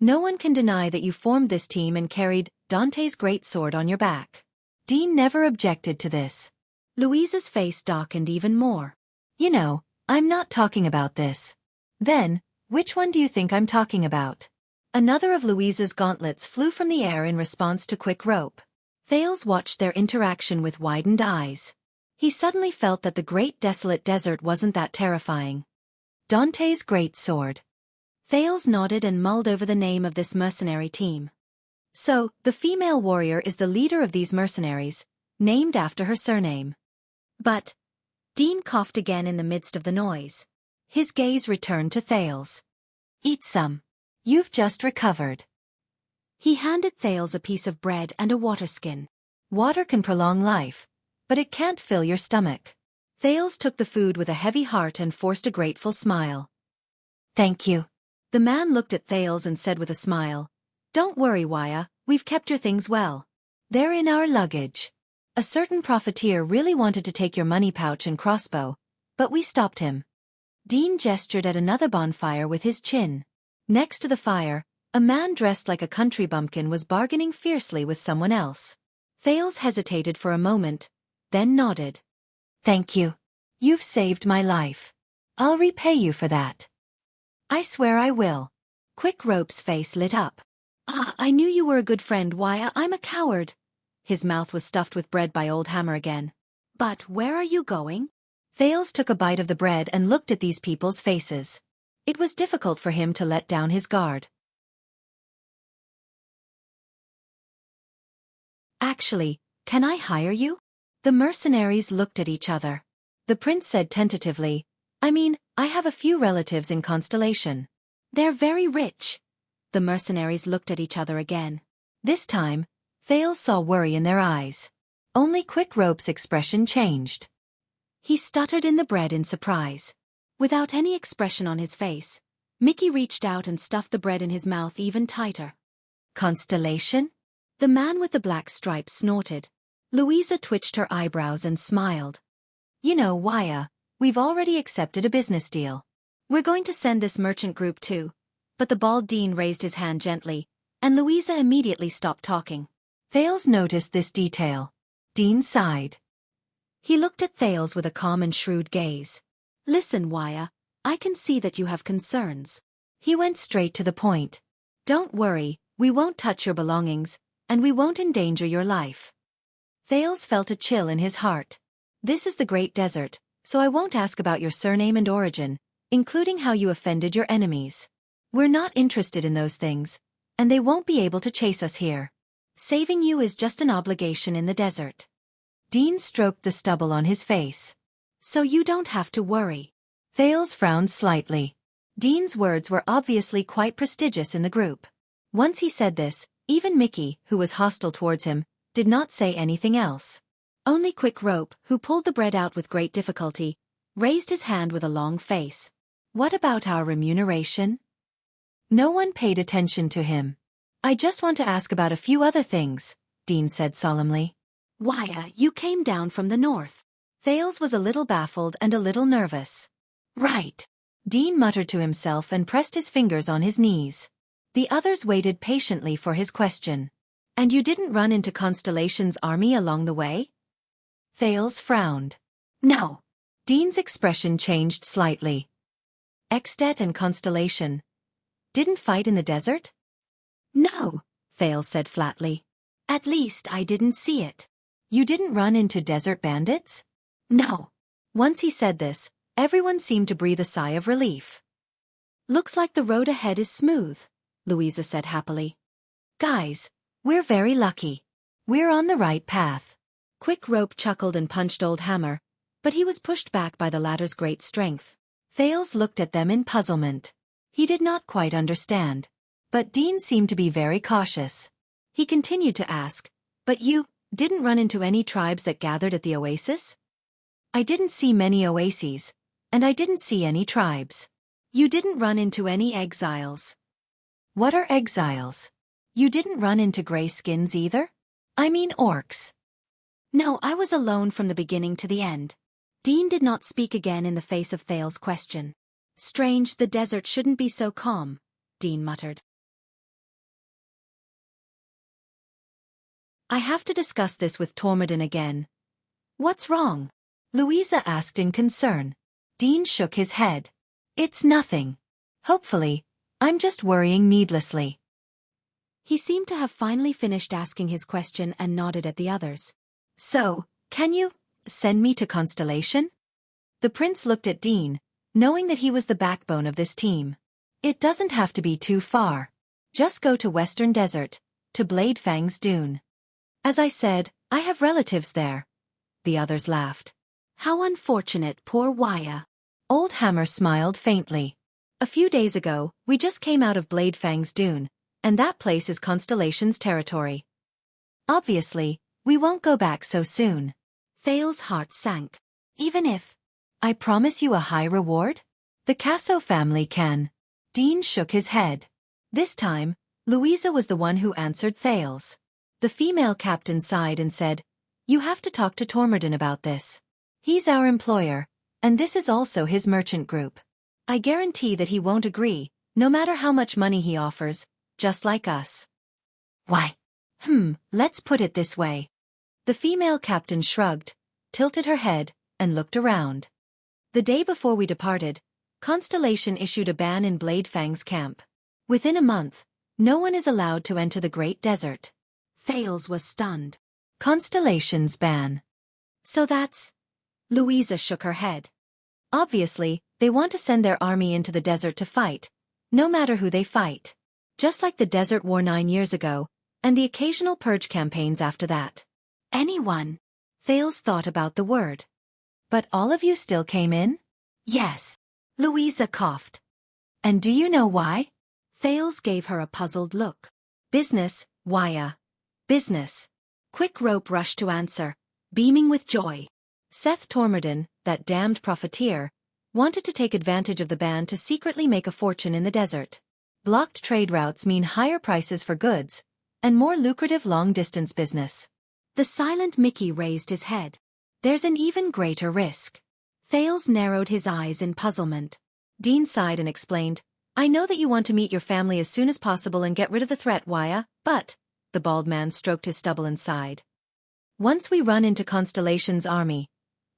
No one can deny that you formed this team and carried Dante's great sword on your back. Dean never objected to this. Louisa's face darkened even more. You know, I'm not talking about this. Then, Which one do you think I'm talking about? Another of Louisa's gauntlets flew from the air in response to Quick Rope. Thales watched their interaction with widened eyes. He suddenly felt that the great desolate desert wasn't that terrifying. Dante's great sword. Thales nodded and mulled over the name of this mercenary team. So, the female warrior is the leader of these mercenaries, named after her surname. But, Dean coughed again in the midst of the noise. His gaze returned to Thales. Eat some. You've just recovered. He handed Thales a piece of bread and a water skin. Water can prolong life, but it can't fill your stomach. Thales took the food with a heavy heart and forced a grateful smile. Thank you. The man looked at Thales and said with a smile, Don't worry, Wuxia, we've kept your things well. They're in our luggage. A certain profiteer really wanted to take your money pouch and crossbow, but we stopped him. Dean gestured at another bonfire with his chin. Next to the fire, a man dressed like a country bumpkin was bargaining fiercely with someone else. Thales hesitated for a moment, then nodded. Thank you. You've saved my life. I'll repay you for that. I swear I will. Quick Rope's face lit up. I knew you were a good friend, Wuxia. I'm a coward. His mouth was stuffed with bread by Old Hammer again. But where are you going? Thales took a bite of the bread and looked at these people's faces. It was difficult for him to let down his guard. Actually, can I hire you? The mercenaries looked at each other. The prince said tentatively, I have a few relatives in Constellation. They're very rich. The mercenaries looked at each other again. This time, Thales saw worry in their eyes. Only Quick Rope's expression changed. He stuttered in the bread in surprise. Without any expression on his face, Mickey reached out and stuffed the bread in his mouth even tighter. Constellation? The man with the black stripes snorted. Louisa twitched her eyebrows and smiled. You know, Wuxia, we've already accepted a business deal. We're going to send this merchant group too. But the bald Dean raised his hand gently, and Louisa immediately stopped talking. Thales noticed this detail. Dean sighed. He looked at Thales with a calm and shrewd gaze. Listen, Wuxia, I can see that you have concerns. He went straight to the point. Don't worry, we won't touch your belongings, and we won't endanger your life. Thales felt a chill in his heart. This is the Great Desert, so I won't ask about your surname and origin, including how you offended your enemies. We're not interested in those things, and they won't be able to chase us here. Saving you is just an obligation in the desert. Dean stroked the stubble on his face. So you don't have to worry. Thales frowned slightly. Dean's words were obviously quite prestigious in the group. Once he said this, even Mickey, who was hostile towards him, did not say anything else. Only Quick Rope, who pulled the bread out with great difficulty, raised his hand with a long face. What about our remuneration? No one paid attention to him. I just want to ask about a few other things, Dean said solemnly. Wuxia, you came down from the north. Thales was a little baffled and a little nervous. Right. Dean muttered to himself and pressed his fingers on his knees. The others waited patiently for his question. And you didn't run into Constellation's army along the way? Thales frowned. No. Dean's expression changed slightly. At and Constellation didn't fight in the desert? No, Thales said flatly. At least I didn't see it. You didn't run into desert bandits? No. Once he said this, everyone seemed to breathe a sigh of relief. Looks like the road ahead is smooth, Louisa said happily. Guys, we're very lucky. We're on the right path. Quick Rope chuckled and punched Old Hammer, but he was pushed back by the latter's great strength. Thales looked at them in puzzlement. He did not quite understand. But Dean seemed to be very cautious. He continued to ask, But you didn't run into any tribes that gathered at the oasis? I didn't see many oases, and I didn't see any tribes. You didn't run into any exiles. What are exiles? You didn't run into gray skins either? I mean orcs. No, I was alone from the beginning to the end. Dean did not speak again in the face of Thales' question. Strange, the desert shouldn't be so calm, Dean muttered. I have to discuss this with Tormodin again. What's wrong? Louisa asked in concern. Dean shook his head. It's nothing. Hopefully, I'm just worrying needlessly. He seemed to have finally finished asking his question and nodded at the others. So, can you send me to Constellation? The prince looked at Dean, knowing that he was the backbone of this team. It doesn't have to be too far. Just go to Western Desert, to Bladefang's Dune. As I said, I have relatives there. The others laughed. How unfortunate, poor Wuxia. Old Hammer smiled faintly. A few days ago, we just came out of Bladefang's Dune, and that place is Constellation's territory. Obviously, we won't go back so soon. Thales's heart sank. Even if I promise you a high reward? The Casso family can. Dean shook his head. This time, Louisa was the one who answered Thales. The female captain sighed and said, You have to talk to Tormodin about this. He's our employer, and this is also his merchant group. I guarantee that he won't agree, no matter how much money he offers, just like us. Why? Let's put it this way. The female captain shrugged, tilted her head, and looked around. The day before we departed, Constellation issued a ban in Bladefang's camp. Within a month, no one is allowed to enter the Great Desert. Thales was stunned. Constellation's ban. So that's... Louisa shook her head. Obviously, they want to send their army into the desert to fight, no matter who they fight. Just like the Desert War 9 years ago, and the occasional purge campaigns after that. Anyone? Thales thought about the word. But all of you still came in? Yes. Louisa coughed. And do you know why? Thales gave her a puzzled look. Business, Wuxia. Business. Quick Rope rushed to answer, beaming with joy. Seth Tormodin, that damned profiteer, wanted to take advantage of the ban to secretly make a fortune in the desert. Blocked trade routes mean higher prices for goods, and more lucrative long-distance business. The silent Mickey raised his head. There's an even greater risk. Thales narrowed his eyes in puzzlement. Dean sighed and explained, I know that you want to meet your family as soon as possible and get rid of the threat, Wuxia, but... The bald man stroked his stubble and sighed. Once we run into Constellation's army,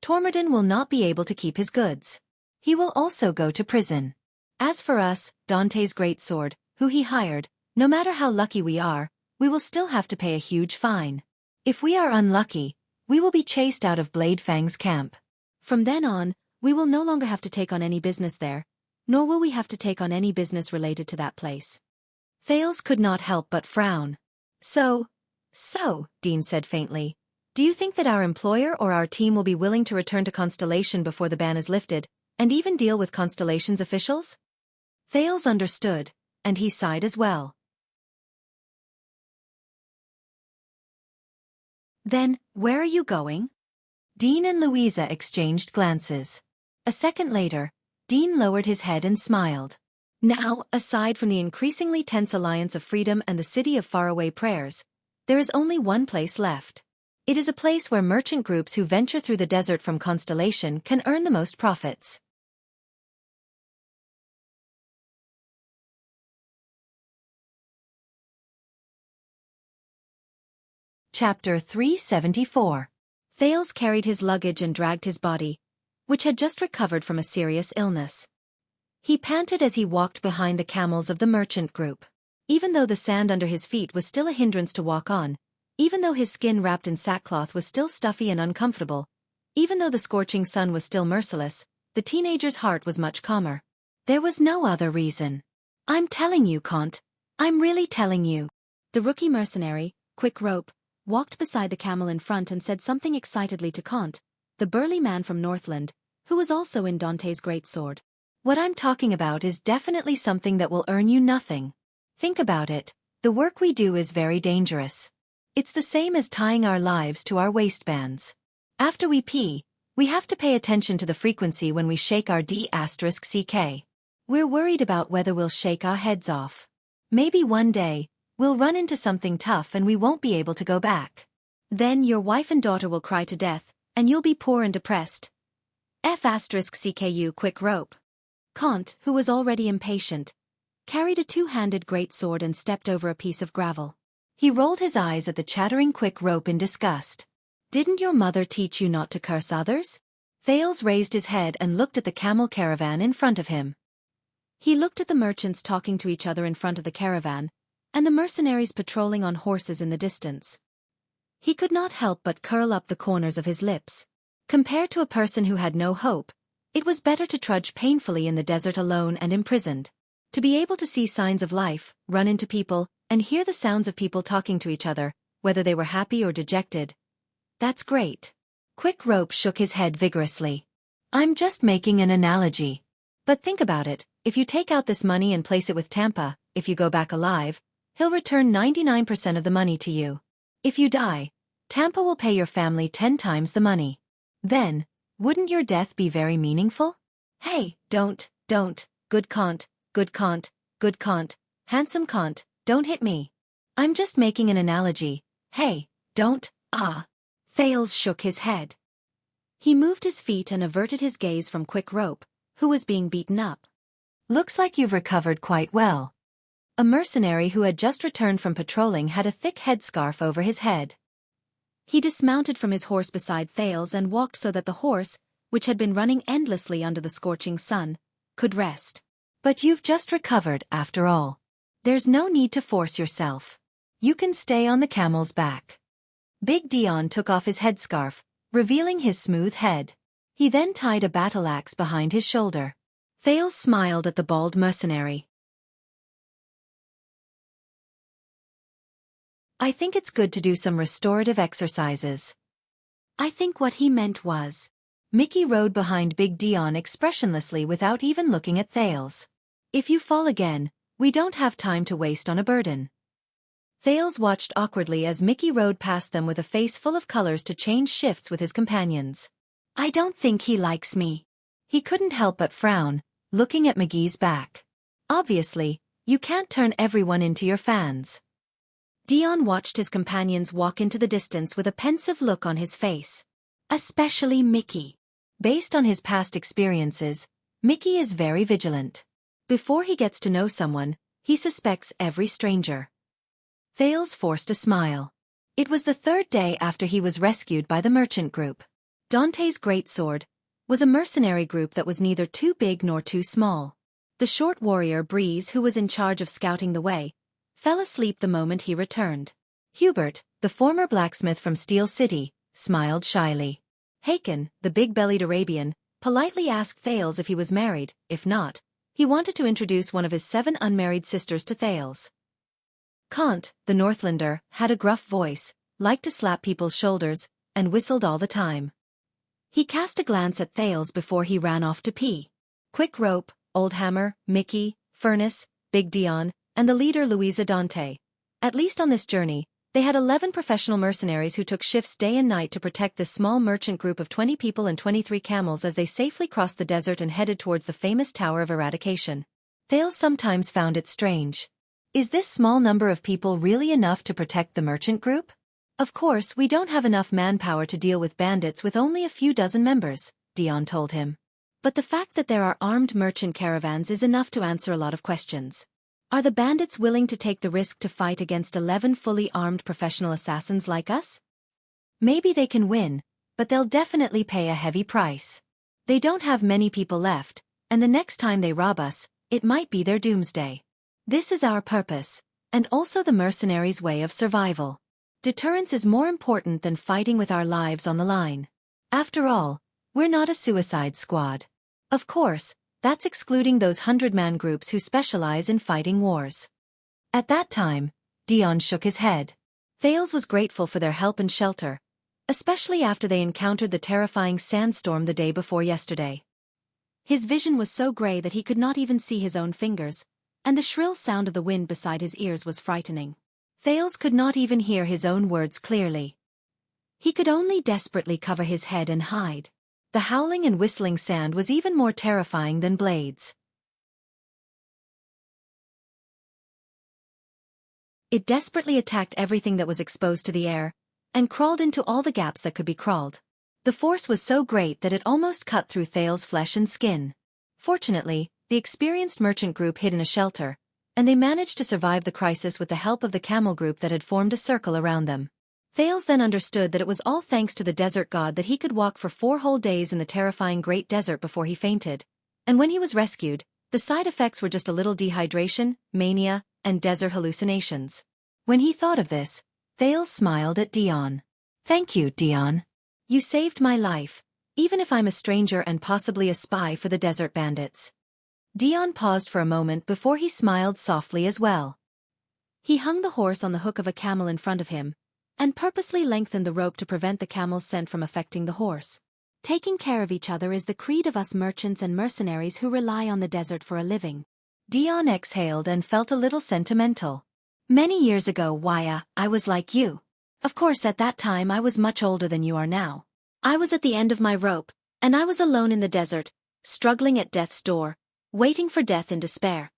Tormodin will not be able to keep his goods. He will also go to prison. As for us, Dante's greatsword, who he hired, no matter how lucky we are, we will still have to pay a huge fine. If we are unlucky, we will be chased out of Bladefang's camp. From then on, we will no longer have to take on any business there, nor will we have to take on any business related to that place. Thales could not help but frown. So, Dean said faintly, do you think that our employer or our team will be willing to return to Constellation before the ban is lifted, and even deal with Constellation's officials? Thales understood, and he sighed as well. Then, where are you going? Dean and Louisa exchanged glances. A second later, Dean lowered his head and smiled. Now, aside from the increasingly tense alliance of freedom and the city of faraway prayers, there is only one place left. It is a place where merchant groups who venture through the desert from Constellation can earn the most profits. Chapter 374. Thales carried his luggage and dragged his body, which had just recovered from a serious illness. He panted as he walked behind the camels of the merchant group. Even though the sand under his feet was still a hindrance to walk on, even though his skin wrapped in sackcloth was still stuffy and uncomfortable, even though the scorching sun was still merciless, the teenager's heart was much calmer. There was no other reason. I'm telling you, Kant. I'm really telling you. The rookie mercenary, Quick Rope, walked beside the camel in front and said something excitedly to Kant, the burly man from Northland, who was also in Dante's greatsword. What I'm talking about is definitely something that will earn you nothing. Think about it, the work we do is very dangerous. It's the same as tying our lives to our waistbands. After we pee, we have to pay attention to the frequency when we shake our D***ck. We're worried about whether we'll shake our heads off. Maybe one day, we'll run into something tough and we won't be able to go back. Then your wife and daughter will cry to death, and you'll be poor and depressed. F***cku Quick Rope. Kant, who was already impatient, carried a two-handed greatsword and stepped over a piece of gravel. He rolled his eyes at the chattering Quick Rope in disgust. Didn't your mother teach you not to curse others? Thales raised his head and looked at the camel caravan in front of him. He looked at the merchants talking to each other in front of the caravan, and the mercenaries patrolling on horses in the distance. He could not help but curl up the corners of his lips. Compared to a person who had no hope, it was better to trudge painfully in the desert alone and imprisoned. To be able to see signs of life, run into people, and hear the sounds of people talking to each other, whether they were happy or dejected. That's great. Quick Rope shook his head vigorously. I'm just making an analogy. But think about it, if you take out this money and place it with Tampa, if you go back alive, he'll return 99% of the money to you. If you die, Tampa will pay your family 10 times the money. Then, wouldn't your death be very meaningful? Hey, don't, good can't, handsome can't, don't hit me. I'm just making an analogy. Hey, don't, Thales shook his head. He moved his feet and averted his gaze from Quick Rope, who was being beaten up. Looks like you've recovered quite well. A mercenary who had just returned from patrolling had a thick headscarf over his head. He dismounted from his horse beside Thales and walked so that the horse, which had been running endlessly under the scorching sun, could rest. But you've just recovered, after all. There's no need to force yourself. You can stay on the camel's back. Big Dion took off his headscarf, revealing his smooth head. He then tied a battle axe behind his shoulder. Thales smiled at the bald mercenary. I think it's good to do some restorative exercises. I think what he meant was. Mickey rode behind Big Dion expressionlessly without even looking at Thales. If you fall again, we don't have time to waste on a burden. Thales watched awkwardly as Mickey rode past them with a face full of colors to change shifts with his companions. I don't think he likes me. He couldn't help but frown, looking at McGee's back. Obviously, you can't turn everyone into your fans. Dion watched his companions walk into the distance with a pensive look on his face. Especially Mickey. Based on his past experiences, Mickey is very vigilant. Before he gets to know someone, he suspects every stranger. Thales forced a smile. It was the third day after he was rescued by the merchant group. Dante's greatsword was a mercenary group that was neither too big nor too small. The short warrior Breeze, who was in charge of scouting the way, fell asleep the moment he returned. Hubert, the former blacksmith from Steel City, smiled shyly. Haken, the big-bellied Arabian, politely asked Thales if he was married. If not, he wanted to introduce one of his 7 unmarried sisters to Thales. Kant, the Northlander, had a gruff voice, liked to slap people's shoulders, and whistled all the time. He cast a glance at Thales before he ran off to pee. Quick Rope, Old Hammer, Mickey, Furnace, Big Dion, and the leader Louisa Dante. At least on this journey, they had 11 professional mercenaries who took shifts day and night to protect this small merchant group of 20 people and 23 camels as they safely crossed the desert and headed towards the famous Tower of Eradication. Thales sometimes found it strange. Is this small number of people really enough to protect the merchant group? Of course, we don't have enough manpower to deal with bandits with only a few dozen members, Dion told him. But the fact that there are armed merchant caravans is enough to answer a lot of questions. Are the bandits willing to take the risk to fight against 11 fully armed professional assassins like us? Maybe they can win, but they'll definitely pay a heavy price. They don't have many people left, and the next time they rob us, it might be their doomsday. This is our purpose, and also the mercenaries' way of survival. Deterrence is more important than fighting with our lives on the line. After all, we're not a suicide squad. Of course, that's excluding those 100-man groups who specialize in fighting wars. At that time, Dion shook his head. Thales was grateful for their help and shelter, especially after they encountered the terrifying sandstorm the day before yesterday. His vision was so gray that he could not even see his own fingers, and the shrill sound of the wind beside his ears was frightening. Thales could not even hear his own words clearly. He could only desperately cover his head and hide. The howling and whistling sand was even more terrifying than blades. It desperately attacked everything that was exposed to the air, and crawled into all the gaps that could be crawled. The force was so great that it almost cut through Thales' flesh and skin. Fortunately, the experienced merchant group hid in a shelter, and they managed to survive the crisis with the help of the camel group that had formed a circle around them. Thales then understood that it was all thanks to the desert god that he could walk for 4 whole days in the terrifying Great Desert before he fainted, and when he was rescued, The side effects were just a little dehydration, mania, and desert hallucinations. When he thought of this, Thales smiled at Dion. "Thank you, Dion. You saved my life, even if I'm a stranger and possibly a spy for the desert bandits." Dion paused for a moment before he smiled softly as well. He hung the horse on the hook of a camel in front of him, and purposely lengthened the rope to prevent the camel's scent from affecting the horse. Taking care of each other is the creed of us merchants and mercenaries who rely on the desert for a living. Dion exhaled and felt a little sentimental. "Many years ago, Wuxia, I was like you. Of course at that time I was much older than you are now. I was at the end of my rope, and I was alone in the desert, struggling at death's door, waiting for death in despair."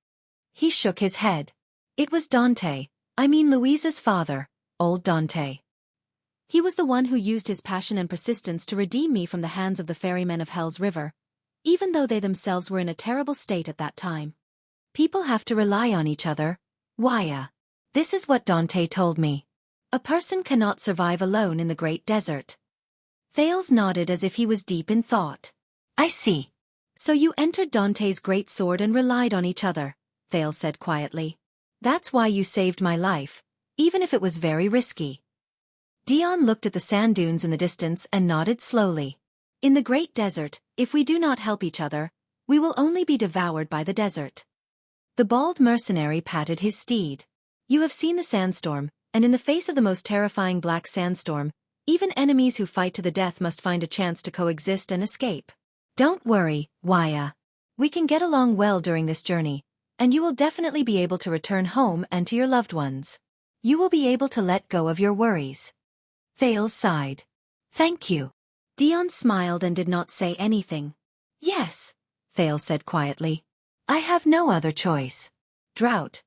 He shook his head. "It was Dante, I mean Louisa's father, old Dante. He was the one who used his passion and persistence to redeem me from the hands of the ferrymen of Hell's River, even though they themselves were in a terrible state at that time. People have to rely on each other, Wuxia. This is what Dante told me. A person cannot survive alone in the great desert." Thales nodded as if he was deep in thought. "I see. So you entered Dante's great sword and relied on each other," Thales said quietly. "That's why you saved my life, even if it was very risky." Dion looked at the sand dunes in the distance and nodded slowly. "In the great desert, if we do not help each other, we will only be devoured by the desert." The bald mercenary patted his steed. "You have seen the sandstorm, and in the face of the most terrifying black sandstorm, even enemies who fight to the death must find a chance to coexist and escape. Don't worry, Wuxia. We can get along well during this journey, and you will definitely be able to return home and to your loved ones. You will be able to let go of your worries." Thales sighed. "Thank you." Dion smiled and did not say anything. "Yes," Thales said quietly. "I have no other choice. Drought,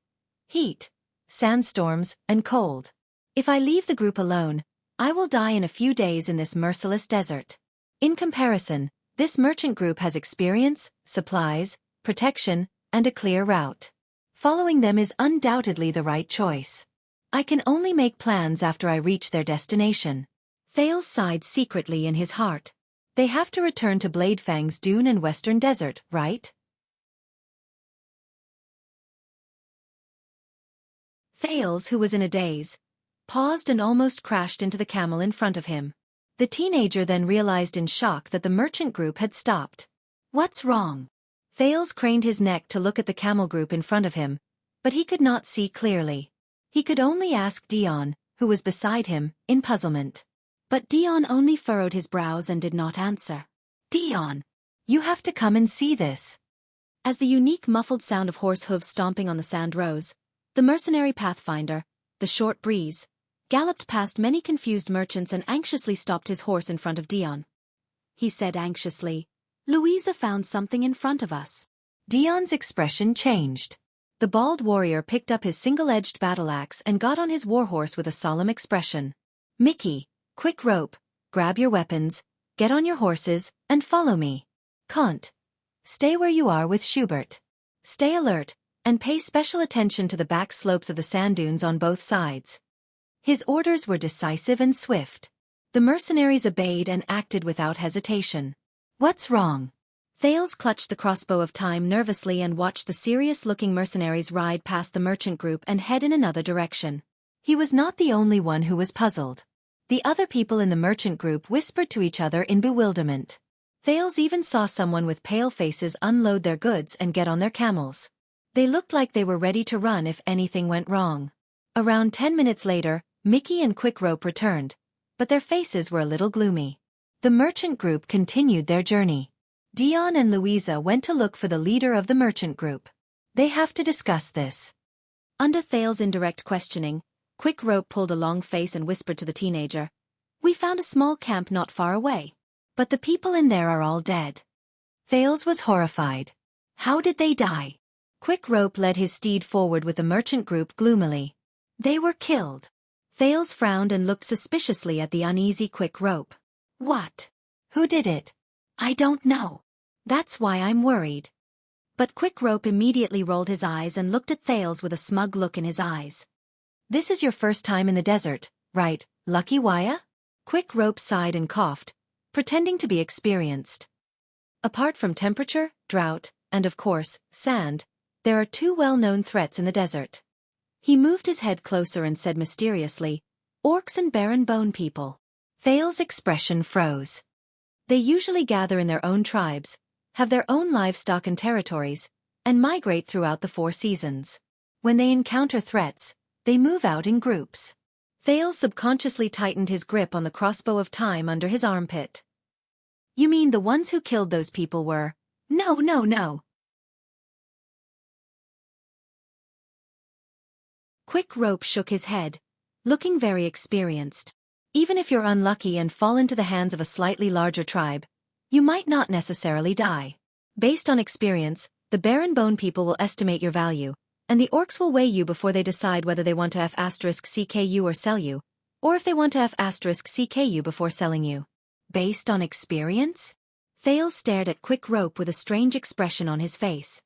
heat, sandstorms, and cold. If I leave the group alone, I will die in a few days in this merciless desert. In comparison, this merchant group has experience, supplies, protection, and a clear route. Following them is undoubtedly the right choice. I can only make plans after I reach their destination." Thales sighed secretly in his heart. They have to return to Bladefang's dune and western desert, right? Thales, who was in a daze, paused and almost crashed into the camel in front of him. The teenager then realized in shock that the merchant group had stopped. "What's wrong?" Thales craned his neck to look at the camel group in front of him, but he could not see clearly. He could only ask Dion, who was beside him, in puzzlement. But Dion only furrowed his brows and did not answer. "Dion, you have to come and see this." As the unique muffled sound of horse hooves stomping on the sand rose, the mercenary pathfinder, the short breeze, galloped past many confused merchants and anxiously stopped his horse in front of Dion. He said anxiously, "Louisa found something in front of us." Dion's expression changed. The bald warrior picked up his single-edged battle-axe and got on his warhorse with a solemn expression. "Mickey, quick rope, grab your weapons, get on your horses, and follow me. Kant, stay where you are with Schubert. Stay alert, and pay special attention to the back slopes of the sand dunes on both sides." His orders were decisive and swift. The mercenaries obeyed and acted without hesitation. "What's wrong?" Thales clutched the crossbow of time nervously and watched the serious-looking mercenaries ride past the merchant group and head in another direction. He was not the only one who was puzzled. The other people in the merchant group whispered to each other in bewilderment. Thales even saw someone with pale faces unload their goods and get on their camels. They looked like they were ready to run if anything went wrong. Around 10 minutes later, Mickey and Quick Rope returned, but their faces were a little gloomy. The merchant group continued their journey. Dion and Louisa went to look for the leader of the merchant group. "They have to discuss this." Under Thales' indirect questioning, Quick Rope pulled a long face and whispered to the teenager, "We found a small camp not far away. But the people in there are all dead." Thales was horrified. "How did they die?" Quick Rope led his steed forward with the merchant group gloomily. "They were killed." Thales frowned and looked suspiciously at the uneasy Quick Rope. "What? Who did it?" "I don't know. That's why I'm worried." But Quick Rope immediately rolled his eyes and looked at Thales with a smug look in his eyes. "This is your first time in the desert, right, Lucky Wuxia?" Quick Rope sighed and coughed, pretending to be experienced. "Apart from temperature, drought, and of course, sand, there are two well-known threats in the desert. He moved his head closer and said mysteriously, "Orcs and barren bone people." Thales's expression froze. They usually gather in their own tribes, have their own livestock and territories, and migrate throughout the 4 seasons. When they encounter threats, they move out in groups. Thales subconsciously tightened his grip on the crossbow of time under his armpit. "You mean the ones who killed those people were—" "No, no, no." Quick Rope shook his head, looking very experienced. "Even if you're unlucky and fall into the hands of a slightly larger tribe, you might not necessarily die. Based on experience, the barren bone people will estimate your value, and the orcs will weigh you before they decide whether they want to F***ck you or sell you, or if they want to F***ck you before selling you." Based on experience? Thales stared at Quick Rope with a strange expression on his face.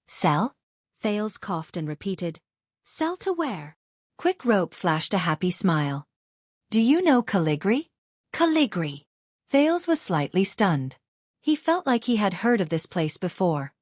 "Sell?" Thales coughed and repeated, "Sell to where?" Quick Rope flashed a happy smile. "Do you know Caligri?" "Caligri?" Thales was slightly stunned. He felt like he had heard of this place before.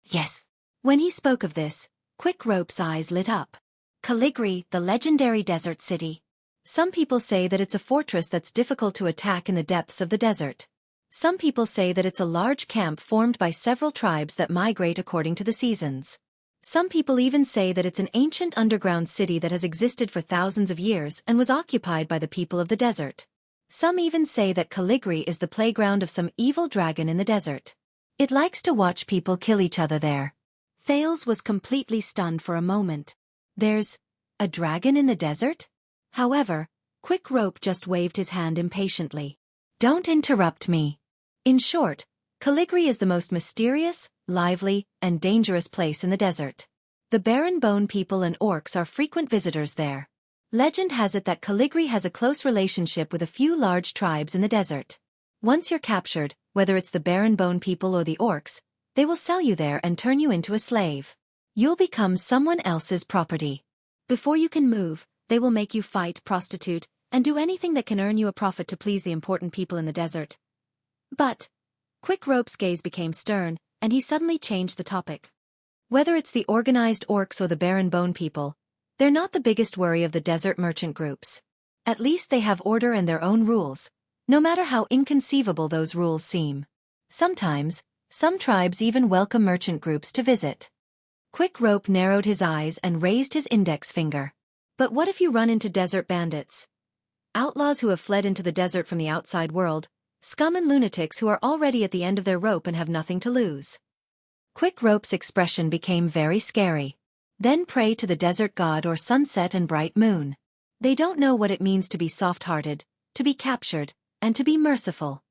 "Yes." When he spoke of this, Quick Rope's eyes lit up. "Caligri, the legendary desert city. Some people say that it's a fortress that's difficult to attack in the depths of the desert. Some people say that it's a large camp formed by several tribes that migrate according to the seasons. Some people even say that it's an ancient underground city that has existed for thousands of years and was occupied by the people of the desert. Some even say that Caligri is the playground of some evil dragon in the desert. It likes to watch people kill each other there." Thales was completely stunned for a moment. "There's a dragon in the desert?" However, Quick Rope just waved his hand impatiently. "Don't interrupt me. In short, Caligri is the most mysterious, lively, and dangerous place in the desert. The barren bone people and orcs are frequent visitors there. Legend has it that Caligri has a close relationship with a few large tribes in the desert. Once you're captured, whether it's the barren bone people or the orcs, they will sell you there and turn you into a slave. You'll become someone else's property. Before you can move, they will make you fight, prostitute, and do anything that can earn you a profit to please the important people in the desert." But Quick Rope's gaze became stern, and he suddenly changed the topic. "Whether it's the organized orcs or the barren bone people, they're not the biggest worry of the desert merchant groups. At least they have order and their own rules, no matter how inconceivable those rules seem. Sometimes, some tribes even welcome merchant groups to visit." Quick Rope narrowed his eyes and raised his index finger. "But what if you run into desert bandits? Outlaws who have fled into the desert from the outside world, scum and lunatics who are already at the end of their rope and have nothing to lose." Quick Rope's expression became very scary. "Then pray to the desert god or sunset and bright moon. They don't know what it means to be soft-hearted, to be captured, and to be merciful."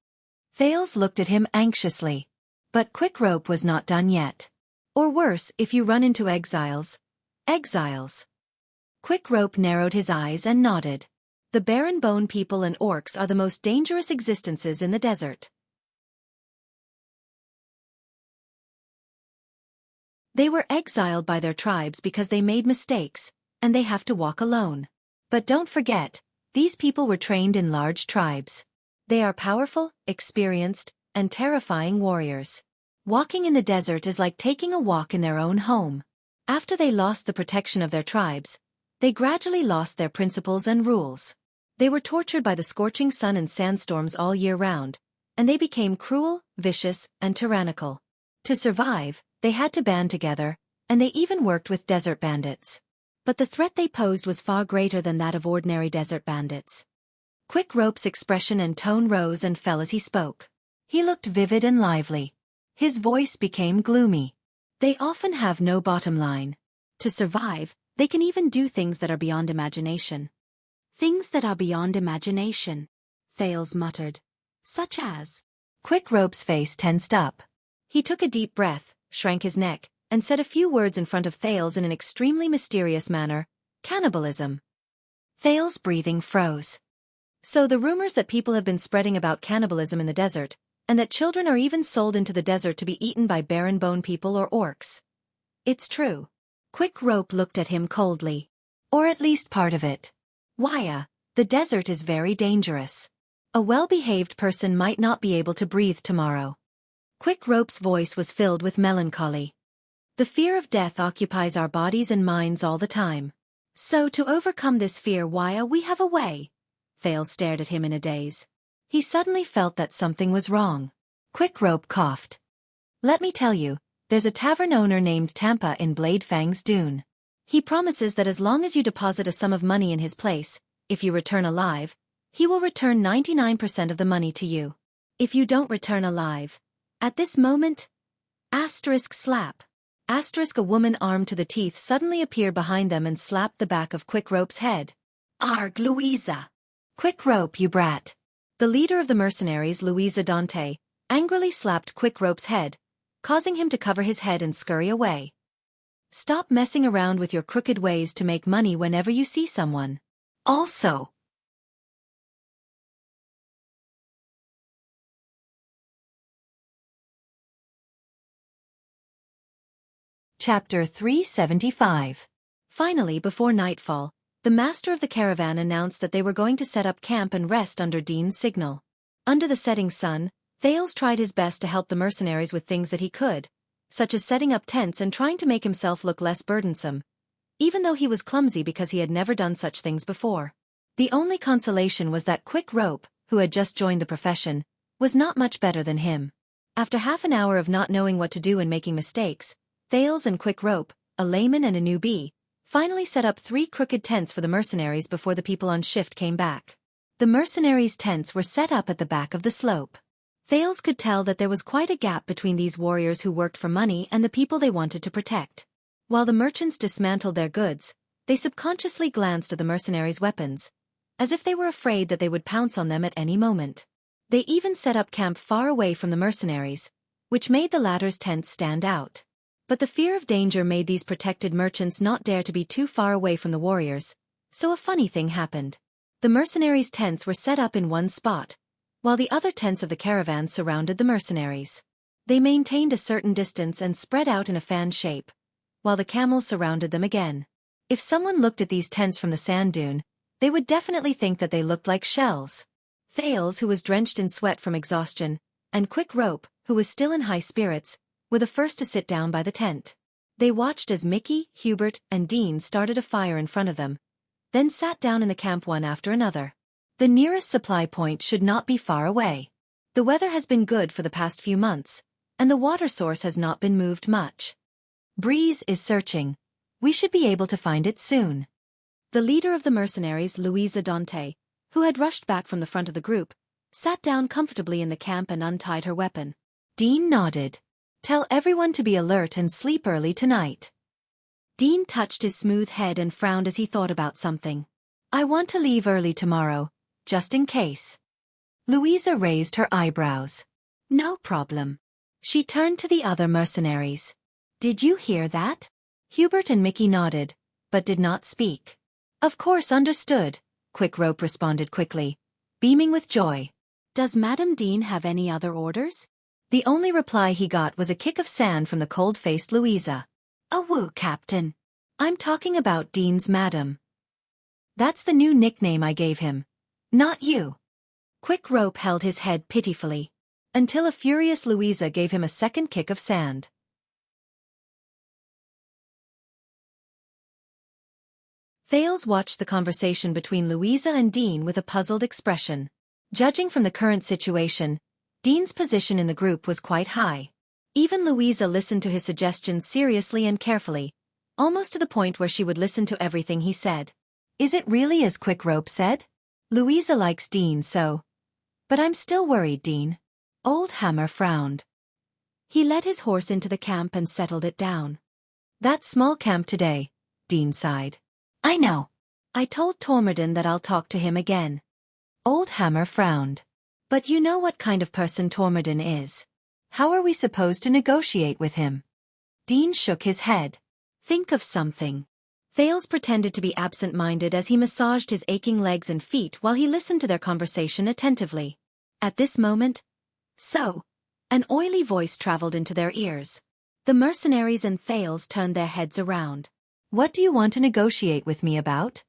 Thales looked at him anxiously. But Quick Rope was not done yet. "Or worse, if you run into exiles." "Exiles?" Quick Rope narrowed his eyes and nodded. "The barren bone people and orcs are the most dangerous existences in the desert. They were exiled by their tribes because they made mistakes, and they have to walk alone. But don't forget, these people were trained in large tribes. They are powerful, experienced, and terrifying warriors. Walking in the desert is like taking a walk in their own home. After they lost the protection of their tribes, they gradually lost their principles and rules. They were tortured by the scorching sun and sandstorms all year round, and they became cruel, vicious, and tyrannical. To survive, they had to band together, and they even worked with desert bandits. But the threat they posed was far greater than that of ordinary desert bandits." Quick Rope's expression and tone rose and fell as he spoke. He looked vivid and lively. His voice became gloomy. "They often have no bottom line. To survive, they can even do things that are beyond imagination." "Things that are beyond imagination," Thales muttered. "Such as?" Quick Rope's face tensed up. He took a deep breath, shrank his neck, and said a few words in front of Thales in an extremely mysterious manner. "Cannibalism." Thales' breathing froze. "So the rumors that people have been spreading about cannibalism in the desert, and that children are even sold into the desert to be eaten by barren bone people or orcs. It's true." Quick Rope looked at him coldly. "Or at least part of it. Why, the desert is very dangerous. A well-behaved person might not be able to breathe tomorrow." Quick Rope's voice was filled with melancholy. The fear of death occupies our bodies and minds all the time. So to overcome this fear, we have a way. Thales stared at him in a daze. He suddenly felt that something was wrong. Quick Rope coughed. Let me tell you, there's a tavern owner named Tampa in Blade Fang's Dune. He promises that as long as you deposit a sum of money in his place, if you return alive, he will return 99% of the money to you. If you don't return alive, at this moment, slap. A woman armed to the teeth suddenly appeared behind them and slapped the back of Quick Rope's head. Arg, Louisa! Quick Rope, you brat! The leader of the mercenaries, Louisa angrily slapped Quick Rope's head, causing him to cover his head and scurry away. Stop messing around with your crooked ways to make money whenever you see someone. Also. Chapter 375. Finally, before nightfall, the master of the caravan announced that they were going to set up camp and rest under Dean's signal. Under the setting sun, Thales tried his best to help the mercenaries with things that he could, such as setting up tents and trying to make himself look less burdensome, even though he was clumsy because he had never done such things before. The only consolation was that Quick Rope, who had just joined the profession, was not much better than him. After half an hour of not knowing what to do and making mistakes, Thales and Quick Rope, a layman and a newbie, finally set up 3 crooked tents for the mercenaries before the people on shift came back. The mercenaries' tents were set up at the back of the slope. Thales could tell that there was quite a gap between these warriors who worked for money and the people they wanted to protect. While the merchants dismantled their goods, they subconsciously glanced at the mercenaries' weapons, as if they were afraid that they would pounce on them at any moment. They even set up camp far away from the mercenaries, which made the latter's tents stand out. But the fear of danger made these protected merchants not dare to be too far away from the warriors, so a funny thing happened. The mercenaries' tents were set up in one spot, while the other tents of the caravan surrounded the mercenaries. They maintained a certain distance and spread out in a fan shape, while the camels surrounded them again. If someone looked at these tents from the sand dune, they would definitely think that they looked like shells. Thales, who was drenched in sweat from exhaustion, and Quick Rope, who was still in high spirits, were the first to sit down by the tent. They watched as Mickey, Hubert, and Dean started a fire in front of them, then sat down in the camp one after another. The nearest supply point should not be far away. The weather has been good for the past few months, and the water source has not been moved much. Breeze is searching. We should be able to find it soon. The leader of the mercenaries, Louisa, who had rushed back from the front of the group, sat down comfortably in the camp and untied her weapon. Dean nodded. Tell everyone to be alert and sleep early tonight. Dean touched his smooth head and frowned as he thought about something. I want to leave early tomorrow, just in case. Louisa raised her eyebrows. No problem. She turned to the other mercenaries. Did you hear that? Hubert and Mickey nodded, but did not speak. Of course, understood, Quick Rope responded quickly, beaming with joy. Does Madame Dean have any other orders? The only reply he got was a kick of sand from the cold-faced Louisa. A woo, Captain. I'm talking about Dean's madam. That's the new nickname I gave him. Not you. Quick Rope held his head pitifully, until a furious Louisa gave him a second kick of sand. Thales watched the conversation between Louisa and Dean with a puzzled expression. Judging from the current situation, Dean's position in the group was quite high. Even Louisa listened to his suggestions seriously and carefully, almost to the point where she would listen to everything he said. Is it really as Quick Rope said? Louisa likes Dean so. But I'm still worried, Dean. Old Hammer frowned. He led his horse into the camp and settled it down. That small camp today, Dean sighed. I know. I told Tormodin that I'll talk to him again. Old Hammer frowned. But you know what kind of person Tormodin is. How are we supposed to negotiate with him? Dean shook his head. Think of something. Thales pretended to be absent-minded as he massaged his aching legs and feet while he listened to their conversation attentively. At this moment, an oily voice traveled into their ears. The mercenaries and Thales turned their heads around. What do you want to negotiate with me about?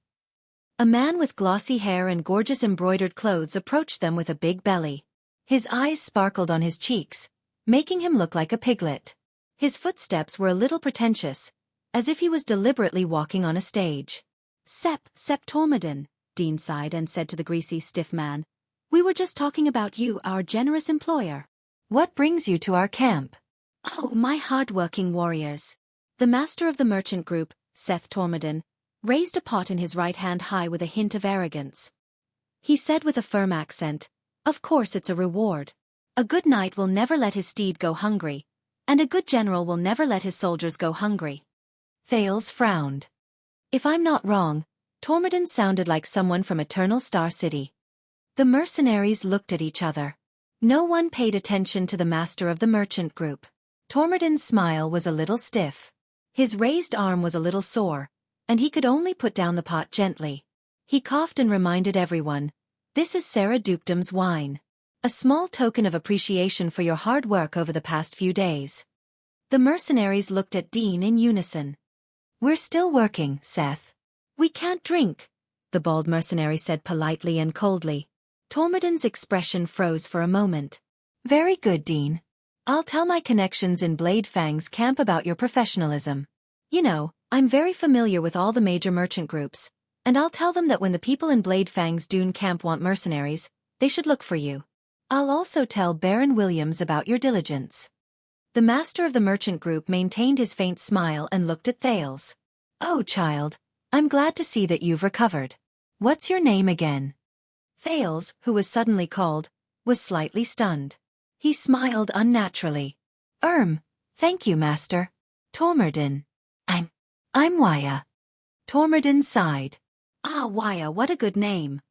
A man with glossy hair and gorgeous embroidered clothes approached them with a big belly. His eyes sparkled on his cheeks, making him look like a piglet. His footsteps were a little pretentious, as if he was deliberately walking on a stage. Sep Tormodin, Dean sighed and said to the greasy, stiff man, "We were just talking about you, our generous employer. What brings you to our camp?" "Oh, my hard-working warriors." The master of the merchant group, Seth Tormodin, raised a pot in his right hand high with a hint of arrogance. He said with a firm accent, "Of course it's a reward. A good knight will never let his steed go hungry, and a good general will never let his soldiers go hungry." Thales frowned. If I'm not wrong, Tormodin sounded like someone from Eternal Star City. The mercenaries looked at each other. No one paid attention to the master of the merchant group. Tormodin's smile was a little stiff. His raised arm was a little sore, and he could only put down the pot gently. He coughed and reminded everyone, "This is Sarah Dukedom's wine. A small token of appreciation for your hard work over the past few days." The mercenaries looked at Dean in unison. "We're still working, Seth. We can't drink," the bald mercenary said politely and coldly. Tormodin's expression froze for a moment. "Very good, Dean. I'll tell my connections in Blade Fang's camp about your professionalism. You know, I'm very familiar with all the major merchant groups, and I'll tell them that when the people in Blade Fang's Dune camp want mercenaries, they should look for you. I'll also tell Baron Williams about your diligence." The master of the merchant group maintained his faint smile and looked at Thales. "Oh, child, I'm glad to see that you've recovered. What's your name again?" Thales, who was suddenly called, was slightly stunned. He smiled unnaturally. Thank you, Master. Tormodin. I'm Waya." Tormodin sighed. "Ah, Waya, what a good name."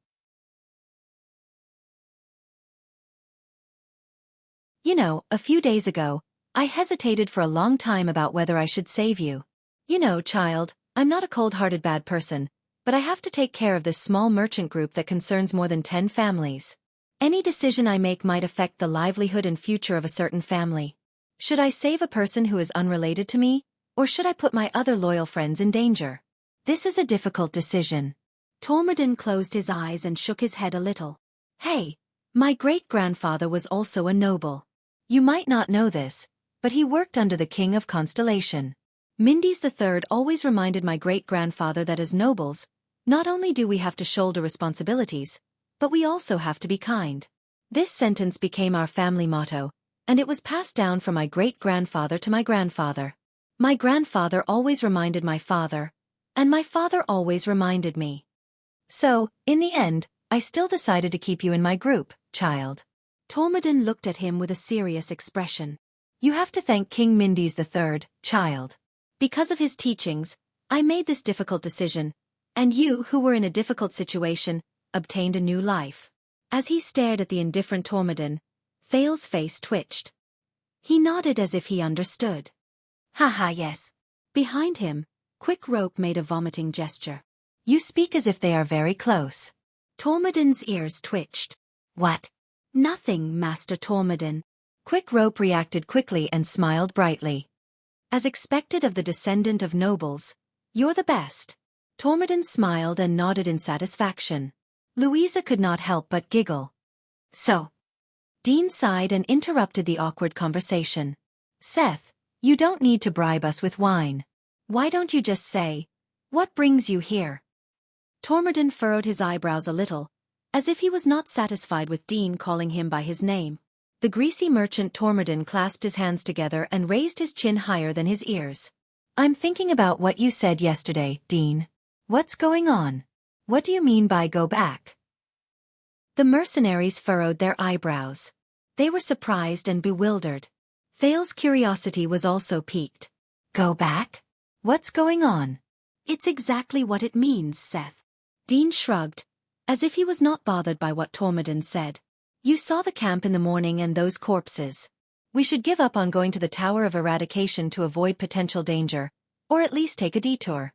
"You know, a few days ago, I hesitated for a long time about whether I should save you. You know, child, I'm not a cold-hearted bad person, but I have to take care of this small merchant group that concerns more than 10 families. Any decision I make might affect the livelihood and future of a certain family. Should I save a person who is unrelated to me, or should I put my other loyal friends in danger? This is a difficult decision." Tormodin closed his eyes and shook his head a little. "Hey, my great-grandfather was also a noble. You might not know this, but he worked under the King of Constellation. Mindes III always reminded my great-grandfather that as nobles, not only do we have to shoulder responsibilities, but we also have to be kind. This sentence became our family motto, and it was passed down from my great-grandfather to my grandfather. My grandfather always reminded my father, and my father always reminded me. So, in the end, I still decided to keep you in my group, child." Tormodin looked at him with a serious expression. "You have to thank King Mindes III, child. Because of his teachings, I made this difficult decision, and you, who were in a difficult situation, obtained a new life." As he stared at the indifferent Tormodin, Thales' face twitched. He nodded as if he understood. "Haha, yes." Behind him, Quick Rope made a vomiting gesture. "You speak as if they are very close." Tormodin's ears twitched. "What?" "Nothing, Master Tormodin." Quick Rope reacted quickly and smiled brightly. "As expected of the descendant of nobles, you're the best." Tormodin smiled and nodded in satisfaction. Louisa could not help but giggle. "So?" Dean sighed and interrupted the awkward conversation. "Seth, you don't need to bribe us with wine. Why don't you just say, 'What brings you here?'" Tormodin furrowed his eyebrows a little, as if he was not satisfied with Dean calling him by his name. The greasy merchant Tormodin clasped his hands together and raised his chin higher than his ears. "I'm thinking about what you said yesterday, Dean. What's going on? What do you mean by go back?" The mercenaries furrowed their eyebrows. They were surprised and bewildered. Thales' curiosity was also piqued. "Go back? What's going on?" "It's exactly what it means, Seth." Dean shrugged, as if he was not bothered by what Tormodin said. "You saw the camp in the morning and those corpses. We should give up on going to the Tower of Eradication to avoid potential danger, or at least take a detour."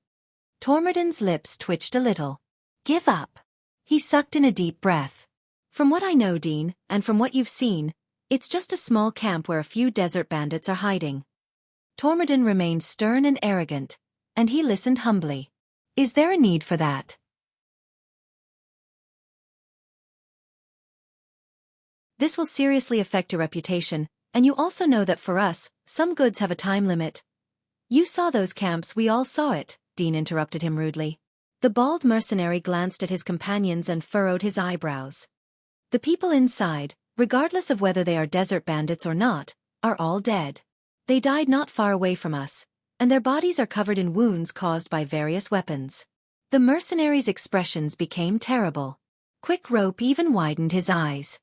Tormodin's lips twitched a little. "Give up?" He sucked in a deep breath. "From what I know, Dean, and from what you've seen, it's just a small camp where a few desert bandits are hiding." Tormodin remained stern and arrogant, and he listened humbly. "Is there a need for that?" "This will seriously affect your reputation, And you also know that for us, some goods have a time limit. You saw those camps, we all saw it, Dean interrupted him rudely. The bald mercenary glanced at his companions and furrowed his eyebrows. The people inside, regardless of whether they are desert bandits or not, are all dead. They died not far away from us, and their bodies are covered in wounds caused by various weapons. The mercenary's expressions became terrible. Quick Rope even widened his eyes.